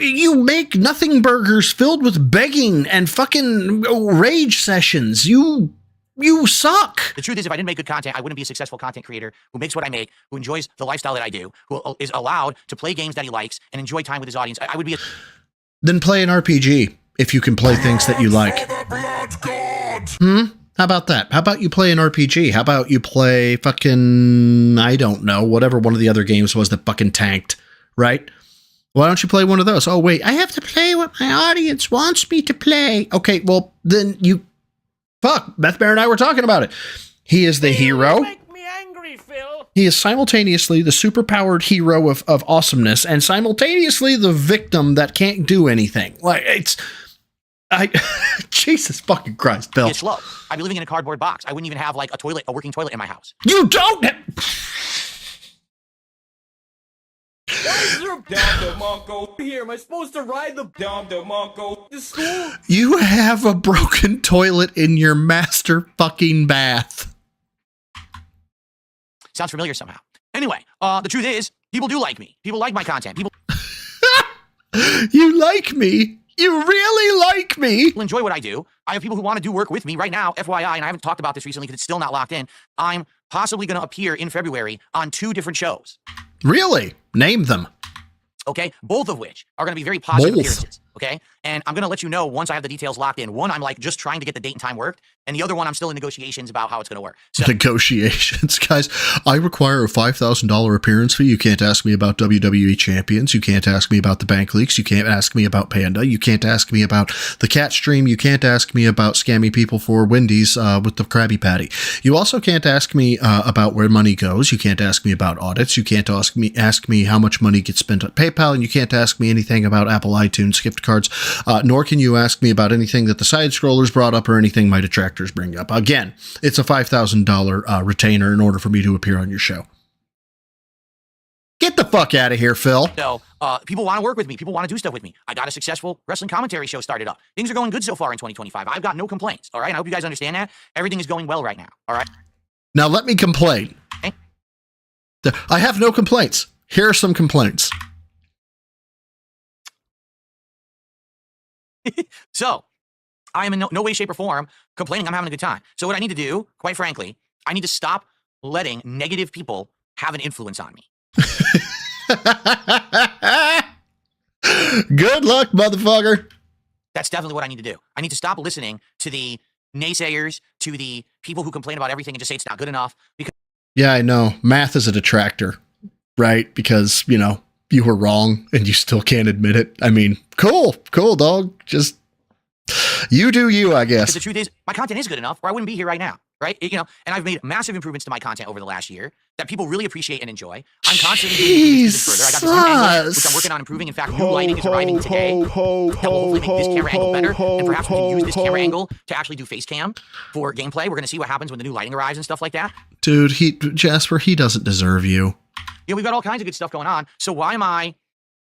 S4: You make nothing burgers filled with begging and fucking rage sessions. You suck.
S3: The truth is, if I didn't make good content, I wouldn't be a successful content creator who makes what I make, who enjoys the lifestyle that I do, who is allowed to play games that he likes and enjoy time with his audience. I would be.
S4: Then play an RPG if you can play things that you like. How about that? How about you play an RPG? How about you play fucking, I don't know, whatever one of the other games was that fucking tanked, right? Why don't you play one of those? Oh, wait, I have to play what my audience wants me to play. Okay, well, then you... Fuck, Beth Bear and I were talking about it. He is the hero. He is simultaneously the superpowered hero of awesomeness and simultaneously the victim that can't do anything. Like, Jesus fucking Christ, Bill.
S3: It's slow. I'd be living in a cardboard box. I wouldn't even have like a working toilet in my house.
S4: You don't
S15: Why is there a down the Monko here? Am I supposed to ride the down the Monko to school?
S4: You have a broken toilet in your master fucking bath.
S3: Sounds familiar somehow. Anyway, the truth is, people do like me. People like my content. People.
S4: You like me? You really like me?
S3: People enjoy what I do. I have people who want to do work with me right now, FYI, and I haven't talked about this recently because it's still not locked in. I'm possibly going to appear in February on 2 different shows.
S4: Really? Name them.
S3: Okay, both of which are going to be very positive appearances. Okay, and I'm going to let you know once I have the details locked in. One, I'm like just trying to get the date and time worked, and the other one, I'm still in negotiations about how it's going to work. So,
S4: Negotiations, guys. I require a $5,000 appearance fee. You can't ask me about WWE champions. You can't ask me about the bank leaks. You can't ask me about Panda. You can't ask me about the cat stream. You can't ask me about scamming people for Wendy's with the Krabby Patty. You also can't ask me about where money goes. You can't ask me about audits. You can't ask me how much money gets spent on PayPal, and you can't ask me anything about Apple iTunes gift cards, nor can you ask me about anything that the side scrollers brought up or anything my detractors bring up. Again, it's a $5,000 retainer in order for me to appear on your show. Get the fuck out of here, Phil.
S3: So, people want to work with me. People want to do stuff with me. I got a successful wrestling commentary show started up. Things are going good so far in 2025. I've got no complaints. All right. And I hope you guys understand that. Everything is going well right now. All right.
S4: Now let me complain.
S3: Okay.
S4: I have no complaints. Here are some complaints.
S3: So, I am in no way, shape, or form complaining I'm having a good time. So what I need to do, quite frankly, I need to stop letting negative people have an influence on me.
S4: Good luck, motherfucker.
S3: That's definitely what I need to do. I need to stop listening to the naysayers, to the people who complain about everything and just say it's not good enough. Because
S4: Yeah, I know. Math is a detractor, right? Because, you know, you were wrong and you still can't admit it. I mean, cool, dog. Just you do you, I guess.
S3: the truth is, my content is good enough, or I wouldn't be here right now, right? You know, and I've made massive improvements to my content over the last year that people really appreciate and enjoy. I'm constantly doing this even further. I got this new angle, which I'm working on improving. In fact, new lighting is arriving today that will hopefully make this camera angle better, and perhaps we can use this camera angle to actually do face cam for gameplay. We're going to see what happens when the new lighting arrives and stuff like that.
S4: Dude, Jasper, he doesn't deserve you.
S3: You know, we've got all kinds of good stuff going on. So why am I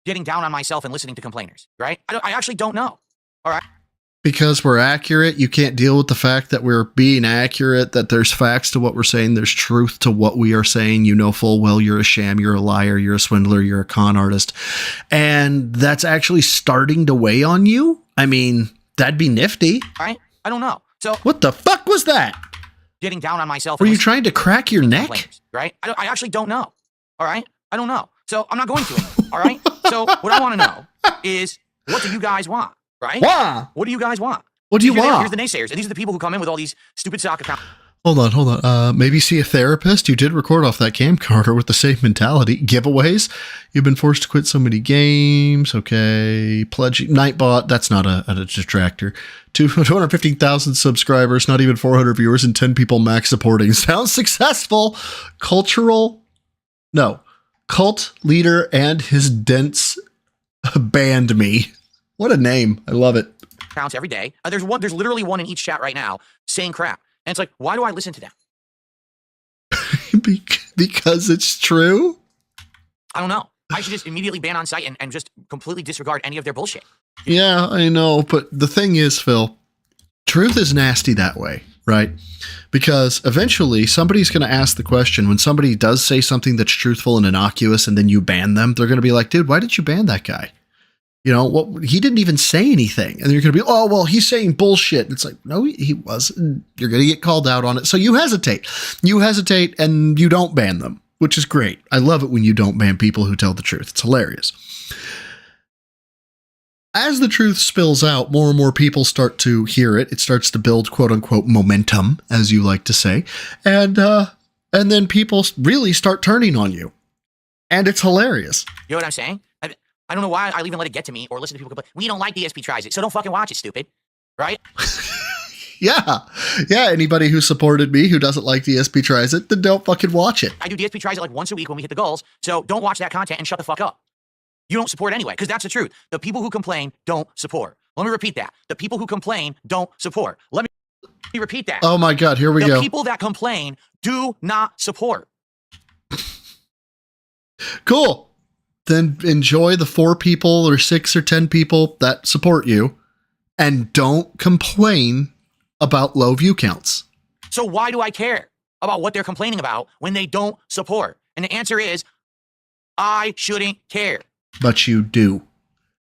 S3: getting down on myself and listening to complainers, right? I actually don't know. All right.
S4: Because we're accurate. You can't deal with the fact that we're being accurate, that there's facts to what we're saying. There's truth to what we are saying. You know full well you're a sham, you're a liar, you're a swindler, you're a con artist. And that's actually starting to weigh on you. I mean, that'd be nifty.
S3: All right. I don't know. So
S4: what the fuck was that?
S3: Getting down on myself.
S4: Were you trying to crack your neck?
S3: Right? I actually don't know. All right? I don't know. So I'm not going to anymore. All right? So what I want to know is, what do you guys want? Right?
S4: Why?
S3: What do you guys want?
S4: What do you want?
S3: Here's the naysayers. And these are the people who come in with all these stupid soccer accounts.
S4: Hold on. Maybe see a therapist. You did record off that camcorder with the same mentality. Giveaways. You've been forced to quit so many games. Okay. Pledge. Nightbot. That's not a detractor. 215,000 subscribers, not even 400 viewers, and 10 people max supporting. Sounds successful. Cult leader and his dents banned me. What a name. I love it.
S3: Counts every day. There's literally one in each chat right now saying crap. And it's like, why do I listen to them?
S4: Because it's true?
S3: I don't know. I should just immediately ban on site and just completely disregard any of their bullshit.
S4: Yeah, I know. But the thing is, Phil, truth is nasty that way, right? Because eventually somebody's going to ask the question when somebody does say something that's truthful and innocuous and then you ban them, they're going to be like, dude, why did you ban that guy? You know, he didn't even say anything. And you're going to be, oh, well, he's saying bullshit. And it's like, no, he wasn't. You're going to get called out on it. So you hesitate. You hesitate and you don't ban them, which is great. I love it when you don't ban people who tell the truth. It's hilarious. As the truth spills out, more and more people start to hear it. It starts to build, quote unquote, momentum, as you like to say. And then people really start turning on you. And it's hilarious.
S3: You know what I'm saying? I don't know why I even let it get to me or listen to people complain. We don't like DSP tries it, so don't fucking watch it, stupid. Right?
S4: Yeah. Anybody who supported me who doesn't like DSP tries it, then don't fucking watch it.
S3: I do DSP tries it like once a week when we hit the goals, so don't watch that content and shut the fuck up. You don't support anyway, because that's the truth. The people who complain don't support. Let me repeat that. The people who complain don't support. Let me repeat that.
S4: Oh my God, here we go.
S3: The people that complain do not support.
S4: Cool. Then enjoy the 4 people or 6 or 10 people that support you and don't complain about low view counts.
S3: So why do I care about what they're complaining about when they don't support? And the answer is, I shouldn't care.
S4: But you do.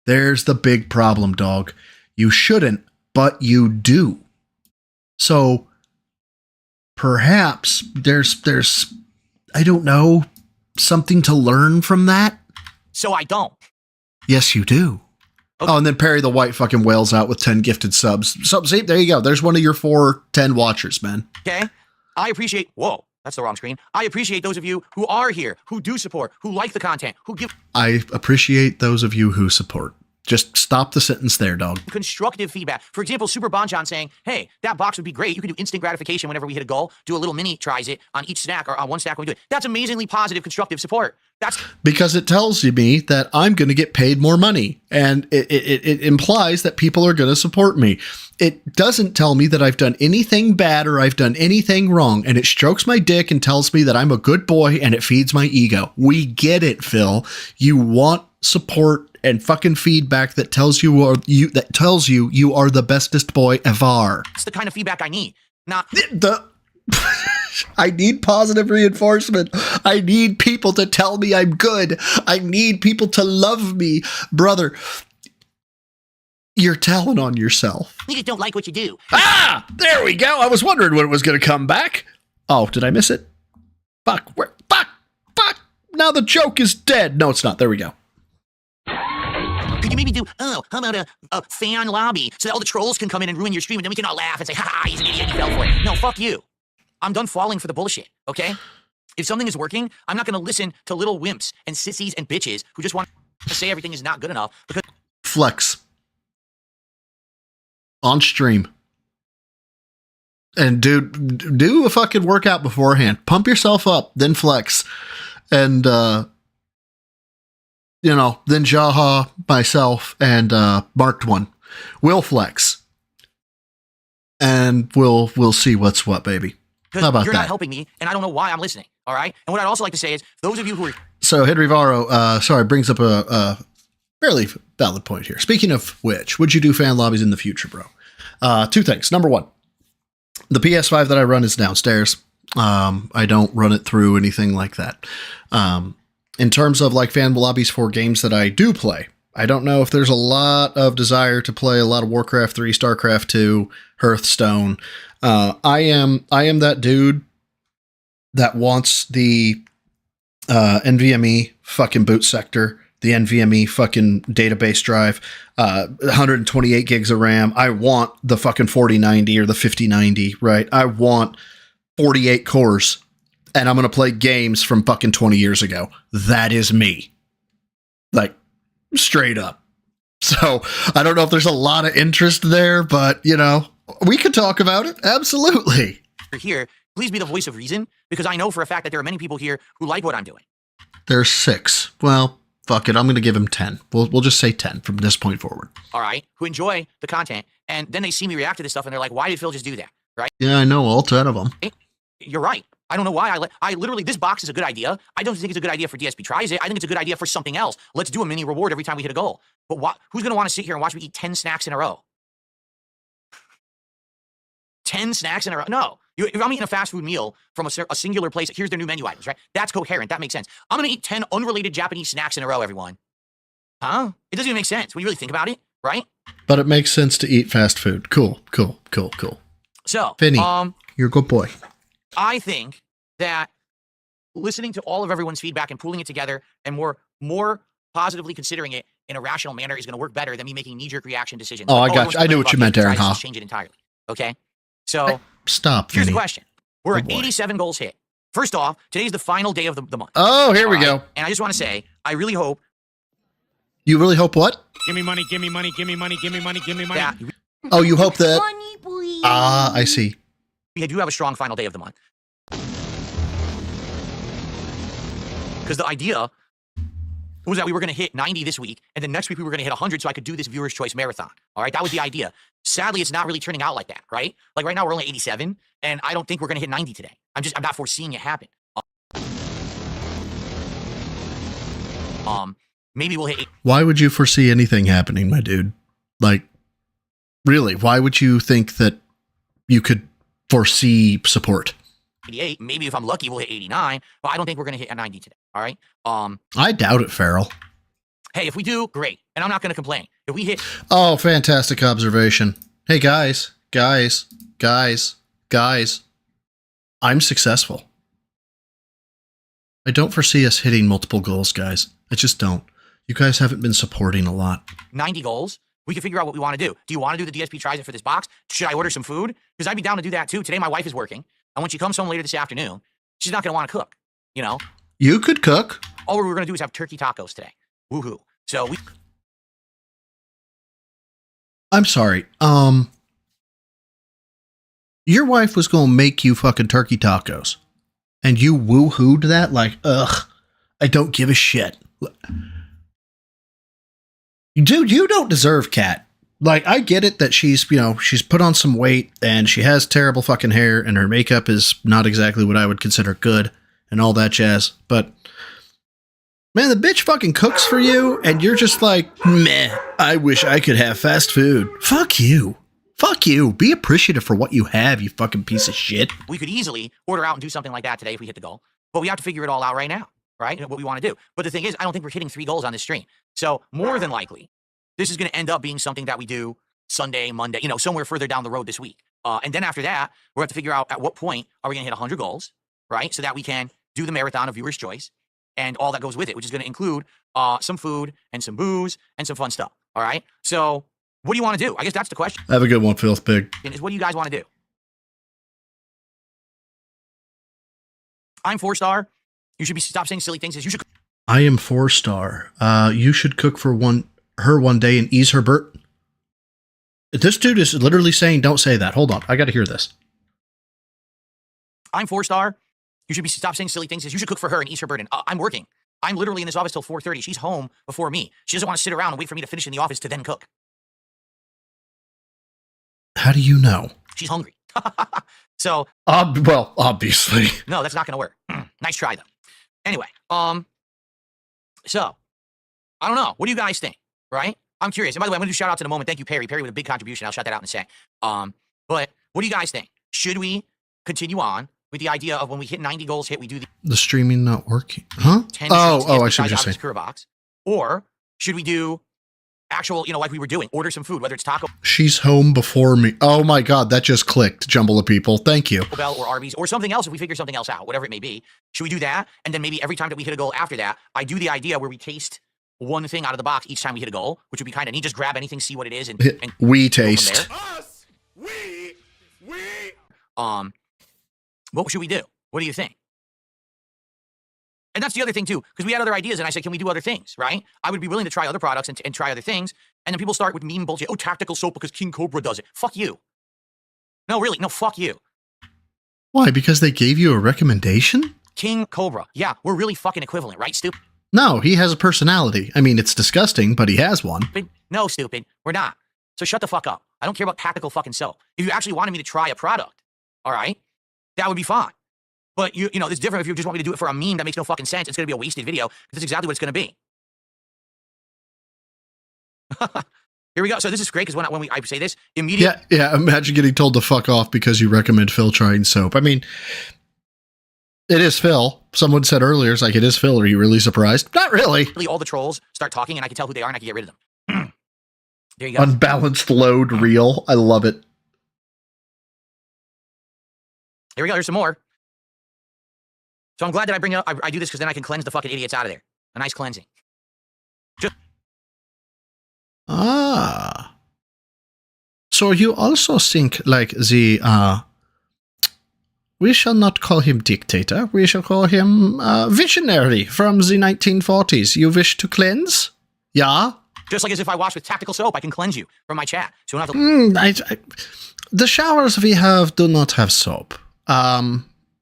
S4: There's the big problem, dog. You shouldn't, but you do. So perhaps there's I don't know, something to learn from that.
S3: So I don't.
S4: Yes, you do. Okay. Oh, and then Perry the White fucking wails out with 10 gifted subs. So, see, there you go. There's one of your 10 watchers, man.
S3: Okay. I appreciate, whoa, that's the wrong screen. I appreciate those of you who are here, who do support, who like the content, who give.
S4: I appreciate those of you who support. Just stop the sentence there, dog.
S3: Constructive feedback. For example, Super Bonjon saying, hey, that box would be great. You could do instant gratification whenever we hit a goal. Do a little mini tries it on each snack or on one snack when we do it. That's amazingly positive, constructive support. That's
S4: because it tells me that I'm going to get paid more money. And it implies that people are going to support me. It doesn't tell me that I've done anything bad or I've done anything wrong. And it strokes my dick and tells me that I'm a good boy and it feeds my ego. We get it, Phil. You want support and fucking feedback that tells you you are the bestest boy ever.
S3: It's the kind of feedback I need. Not
S4: I need positive reinforcement. I need people to tell me I'm good. I need people to love me. Brother, you're telling on yourself.
S3: We just don't like what you do.
S4: Ah, there we go. I was wondering when it was going to come back. Oh, did I miss it? Fuck. Fuck. Now the joke is dead. No, it's not. There we go.
S3: Could you maybe do, how about a fan lobby so that all the trolls can come in and ruin your stream and then we can all laugh and say, ha, he's an idiot, he fell for it. No, fuck you. I'm done falling for the bullshit, okay? If something is working, I'm not going to listen to little wimps and sissies and bitches who just want to say everything is not good enough because...
S4: Flex. On stream. And do a fucking workout beforehand. Pump yourself up, then flex. And, then Jaha, myself, and Marked One will flex. And we'll see what's what, baby. How about
S3: you're
S4: that?
S3: Not helping me, and I don't know why I'm listening, all right? And what I'd also like to say is, those of you who are...
S4: So Henry Varro, brings up a fairly valid point here. Speaking of which, would you do fan lobbies in the future, bro? Two things. Number one, the PS5 that I run is downstairs. I don't run it through anything like that. In terms of like fan lobbies for games that I do play, I don't know if there's a lot of desire to play a lot of Warcraft 3, StarCraft 2, Hearthstone. I am that dude that wants the NVMe fucking boot sector, the NVMe fucking database drive, 128 gigs of RAM. I want the fucking 4090 or the 5090, right? I want 48 cores, and I'm going to play games from fucking 20 years ago. That is me. Like, straight up. So, I don't know if there's a lot of interest there, but, we could talk about it. Absolutely.
S3: Here, please be the voice of reason, because I know for a fact that there are many people here who like what I'm doing.
S4: There's 6. Well, fuck it. I'm going to give him 10. We'll just say 10 from this point forward.
S3: All right. Who enjoy the content, and then they see me react to this stuff, and they're like, why did Phil just do that? Right?
S4: Yeah, I know. All 10 of them.
S3: You're right. I don't know why. I literally, this box is a good idea. I don't think it's a good idea for DSP Tries It. I think it's a good idea for something else. Let's do a mini reward every time we hit a goal. But who's going to want to sit here and watch me eat 10 snacks in a row? 10 snacks in a row? No. If I'm eating a fast food meal from a singular place, here's their new menu items, right? That's coherent. That makes sense. I'm going to eat 10 unrelated Japanese snacks in a row, everyone. Huh? It doesn't even make sense when you really think about it, right?
S4: But it makes sense to eat fast food. Cool.
S3: So,
S4: Vinny, you're a good boy.
S3: I think that listening to all of everyone's feedback and pooling it together and more positively considering it in a rational manner is going to work better than me making knee-jerk reaction decisions.
S4: Oh, I got you. I knew what you meant, Aaron.
S3: Just change it entirely. Okay? So,
S4: stop,
S3: here's
S4: Vinny.
S3: the question. We're at 87 goals hit. First off, today's the final day of the month.
S4: Oh, here we go.
S3: And I just want to say, I really hope...
S4: You really hope what?
S16: Give me money, give me money, give me money, give me money, give me money.
S4: Oh, you hope that... I see.
S3: We do have a strong final day of the month. Because the idea was that we were going to hit 90 this week, and then next week we were going to hit 100 so I could do this Viewer's Choice Marathon. All right? That was the idea. Sadly, it's not really turning out like that, right? Like right now we're only 87, and I don't think we're going to hit 90 today. I'm not foreseeing it happen. Maybe we'll hit...
S4: Why would you foresee anything happening, my dude? Like, really, why would you think that you could foresee support?
S3: 88. Maybe if I'm lucky, we'll hit 89, but I don't think we're going to hit a 90 today. All right?
S4: I doubt it, Farrell.
S3: Hey, if we do, great. And I'm not going to complain. If we hit...
S4: Oh, fantastic observation. Hey, guys. I'm successful. I don't foresee us hitting multiple goals, guys. I just don't. You guys haven't been supporting a lot.
S3: 90 goals. We can figure out what we want to do. Do you want to do the DSP Tries It for this box? Should I order some food? Because I'd be down to do that too. Today my wife is working. And when she comes home later this afternoon, she's not going to want to cook,
S4: You could cook.
S3: All we're going to do is have turkey tacos today. Woohoo. So
S4: I'm sorry. Your wife was going to make you fucking turkey tacos. And you woohooed that? Like, ugh. I don't give a shit. Dude, you don't deserve Kat. Like, I get it that she's put on some weight and she has terrible fucking hair and her makeup is not exactly what I would consider good and all that jazz. But, man, the bitch fucking cooks for you and you're just like, meh, I wish I could have fast food. Fuck you. Fuck you. Be appreciative for what you have, you fucking piece of shit.
S3: We could easily order out and do something like that today if we hit the goal. But we have to figure it all out right now, right? What we want to do. But the thing is, I don't think we're hitting 3 goals on this stream. So more than likely, this is going to end up being something that we do Sunday, Monday, somewhere further down the road this week. And then after that, we'll have to figure out at what point are we going to hit 100 goals, right? So that we can do the marathon of viewer's choice and all that goes with it, which is going to include some food and some booze and some fun stuff. All right. So what do you want to do? I guess that's the question.
S4: Have a good one, Filth Pig.
S3: Is what do you guys want to do? I'm 4-star. You should stop saying silly things. You should.
S4: I am 4-star. You should cook for her one day and ease her burden. This dude is literally saying, don't say that. Hold on. I got to hear this.
S3: I'm 4-star. You should stop saying silly things. You should cook for her and ease her burden. I'm working. I'm literally in this office till 4:30. She's home before me. She doesn't want to sit around and wait for me to finish in the office to then cook.
S4: How do you know?
S3: She's hungry. So.
S4: Well, obviously.
S3: No, that's not going to work. Nice try, though. Anyway, so, I don't know. What do you guys think, right? I'm curious. And by the way, I'm going to do shout outs in a moment. Thank you, Perry. Perry with a big contribution. I'll shout that out in a sec. But what do you guys think? Should we continue on with the idea of when we hit 90 goals hit, we do
S4: the streaming not working? Huh?
S3: 10
S4: I should just say.
S3: Box? Or should we do actual, like we were doing, order some food, whether it's Taco
S4: She's home before me. Oh my God, that just clicked. Jumble of people. Thank you.
S3: Bell or Arby's or something else if we figure something else out, whatever it may be. Should we do that? And then maybe every time that we hit a goal after that, I do the idea where we taste one thing out of the box each time we hit a goal, which would be kind of neat. Just grab anything, see what it is, and
S4: we taste.
S1: Us, we.
S3: What should we do? What do you think? And that's the other thing too, because we had other ideas, and I said, can we do other things, right? I would be willing to try other products and try other things, and then people start with meme bullshit. Oh, tactical soap because King Cobra does it. Fuck you. No, really, no, fuck you.
S4: Why? Because they gave you a recommendation?
S3: King Cobra. Yeah, we're really fucking equivalent, right, stupid?
S4: No, he has a personality. I mean, it's disgusting, but he has one.
S3: No, stupid. We're not. So shut the fuck up. I don't care about tactical fucking soap. If you actually wanted me to try a product, all right, that would be fine. But, it's different if you just want me to do it for a meme that makes no fucking sense. It's going to be a wasted video, because that's exactly what it's going to be. Here we go. So this is great, because when I say this, immediately...
S4: Yeah, imagine getting told to fuck off because you recommend Phil trying soap. I mean, it is Phil. Someone said earlier, it's like, it is Phil. Are you really surprised? Not really.
S3: All the trolls start talking, and I can tell who they are, and I can get rid of them. There you go.
S4: Unbalanced load reel. I love it.
S3: Here we go. There's some more. So I'm glad that I do this, because then I can cleanse the fucking idiots out of there. A nice cleansing.
S4: So you also think like we shall not call him dictator. We shall call him visionary from the 1940s. You wish to cleanse? Yeah?
S3: Just like as if I wash with tactical soap, I can cleanse you from my chat. So you don't have to...
S4: the showers we have do not have soap.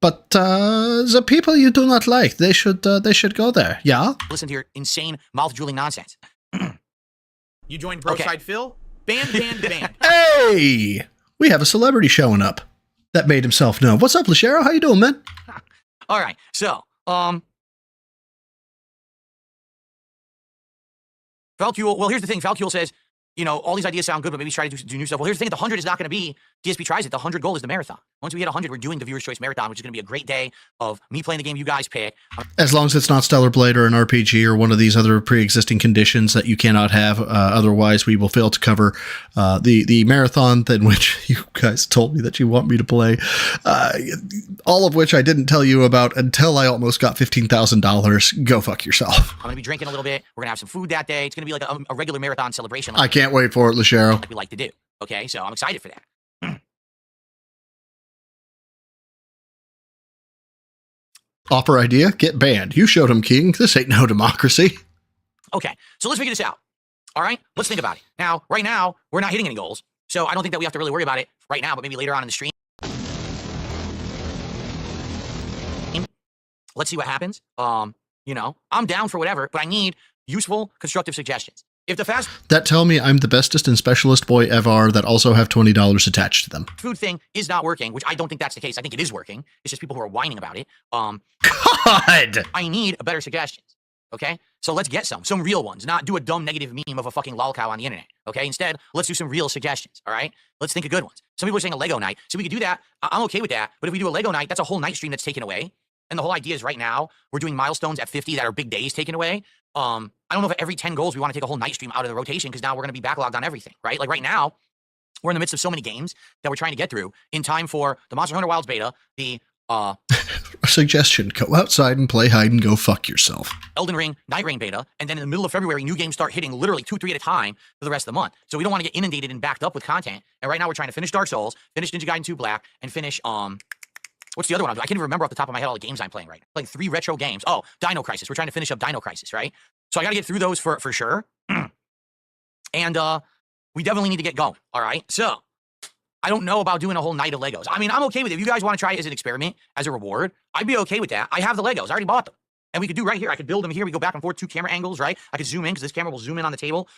S4: But the people you do not like, they should go there. Yeah?
S3: Listen to your insane mouth-drooling nonsense.
S23: You joined Broside Phil? Band.
S4: Hey! We have a celebrity showing up. That made himself known. What's up, Lashero? How you doing, man?
S3: All right. So, Falcule, well, here's the thing. Falcule says, all these ideas sound good, but maybe try to do new stuff. Well, here's the thing. The 100 is not going to be DSP tries it. The 100 goal is the marathon. Once we hit 100, we're doing the Viewer's Choice Marathon, which is going to be a great day of me playing the game you guys pick.
S4: As long as it's not Stellar Blade or an RPG or one of these other pre-existing conditions that you cannot have. Otherwise, we will fail to cover the marathon in which you guys told me that you want me to play. All of which I didn't tell you about until I almost got $15,000. Go fuck yourself.
S3: I'm going to be drinking a little bit. We're going to have some food that day. It's going to be like a regular marathon celebration.
S4: I can't wait for it, Lashero.
S3: Like we like to do. Okay, so I'm excited for that.
S4: Offer idea, get banned. You showed him, King. This ain't no democracy.
S3: Okay, so let's figure this out. All right, let's think about it. Now, right now, we're not hitting any goals, so I don't think that we have to really worry about it right now, but maybe later on in the stream. Let's see what happens. I'm down for whatever, but I need useful, constructive suggestions. If the fast
S4: that tell me I'm the bestest and specialist boy ever that also have $20 attached to them.
S3: Food thing is not working, which I don't think that's the case. I think it is working. It's just people who are whining about it.
S4: God!
S3: I need a better suggestions. Okay? So let's get some real ones, not do a dumb negative meme of a fucking lol cow on the internet. Okay? Instead, let's do some real suggestions. All right? Let's think of good ones. Some people are saying a Lego night. So we could do that. I'm okay with that. But if we do a Lego night, that's a whole night stream that's taken away. And the whole idea is right now, we're doing milestones at 50 that are big days taken away. I don't know if every 10 goals we want to take a whole night stream out of the rotation, because now we're going to be backlogged on everything, right? Like right now, we're in the midst of so many games that we're trying to get through in time for the Monster Hunter Wilds beta, the Uh,
S4: A suggestion: go outside and play hide and go fuck yourself.
S3: Elden Ring, Night Rain beta, and then in the middle of February, new games start hitting literally 2-3 at a time for the rest of the month. So we don't want to get inundated and backed up with content. And right now we're trying to finish Dark Souls, finish Ninja Gaiden 2 Black, and finish what's the other one I'm doing? I can't even remember off the top of my head all the games I'm playing right now. Like 3 retro games. Oh, Dino Crisis. We're trying to finish up Dino Crisis, right? So I got to get through those for sure. And we definitely need to get going. All right. So I don't know about doing a whole night of Legos. I mean, I'm okay with it. If you guys want to try it as an experiment, as a reward, I'd be okay with that. I have the Legos. I already bought them. And we could do right here. I could build them here. We go back and forth, 2 camera angles, right? I could zoom in because this camera will zoom in on the table.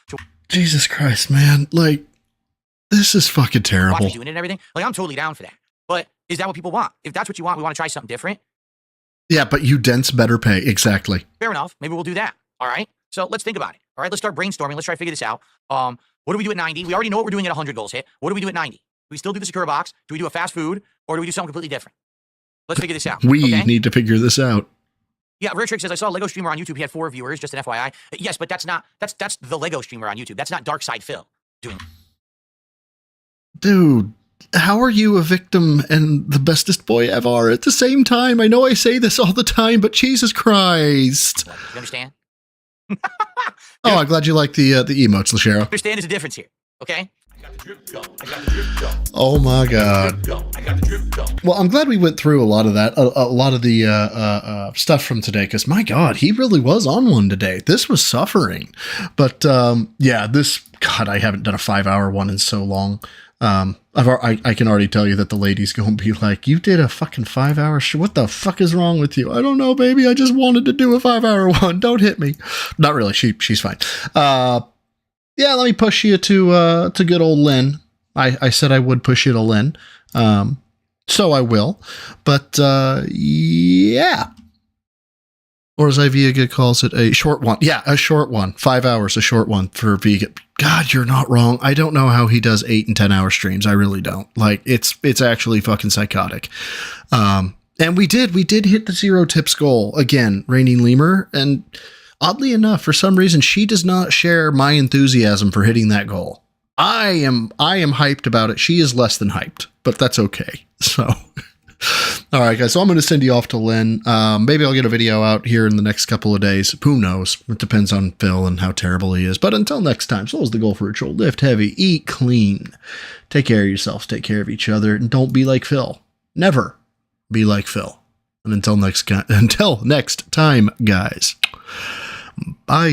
S4: Jesus Christ, man. Like, this is fucking
S3: Watch
S4: terrible.
S3: me doing it and everything. Like, I'm totally down for that. But is that what people want? If that's what you want, we want to try something different.
S4: Yeah, but you dents better pay. Exactly.
S3: Fair enough. Maybe we'll do that. All right. So let's think about it. All right. Let's start brainstorming. Let's try to figure this out. What do we do at 90? We already know what we're doing at 100 goals hit. What do we do at 90? Do we still do the Sakura box? Do we do a fast food? Or do we do something completely different? Let's figure this out.
S4: We
S3: okay?
S4: need to figure this out.
S3: Yeah, Rare says, I saw a Lego streamer on YouTube. He had 4 viewers, just an FYI. Yes, but that's the Lego streamer on YouTube. That's not Dark Side Phil doing.
S4: Dude, how are you a victim and the bestest boy ever at the same time? I know I say this all the time, but Jesus Christ.
S3: You understand?
S4: Oh, I'm glad you like the emotes, Lashero.
S3: Understand there's a difference here, okay?
S4: Oh my God. Well, I'm glad we went through a lot of that, a lot of the stuff from today, because my God, he really was on one today. This was suffering. But yeah, God, I haven't done a 5-hour one in so long. I can already tell you that the lady's going to be like, you did a fucking 5-hour show. What the fuck is wrong with you? I don't know, baby. I just wanted to do a 5-hour one. Don't hit me. Not really. She's fine. Yeah, let me push you to good old Lynn. I said I would push you to Lynn. So I will. But yeah. Or as Iviega calls it, a short one. Yeah, a short one. 5 hours, a short one for Vega. God, you're not wrong. I don't know how he does 8 and 10 hour streams. I really don't. Like, it's actually fucking psychotic. And we did hit the 0 tips goal again, Rainy Lemur. And oddly enough, for some reason, she does not share my enthusiasm for hitting that goal. I am hyped about it. She is less than hyped, but that's okay. So, all right, guys. So I'm going to send you off to Lynn. Maybe I'll get a video out here in the next couple of days. Who knows? It depends on Phil and how terrible he is. But until next time, so is the goal for Ritual. Lift heavy, eat clean, take care of yourselves, take care of each other, and don't be like Phil. Never be like Phil. And until next time, guys. Bye.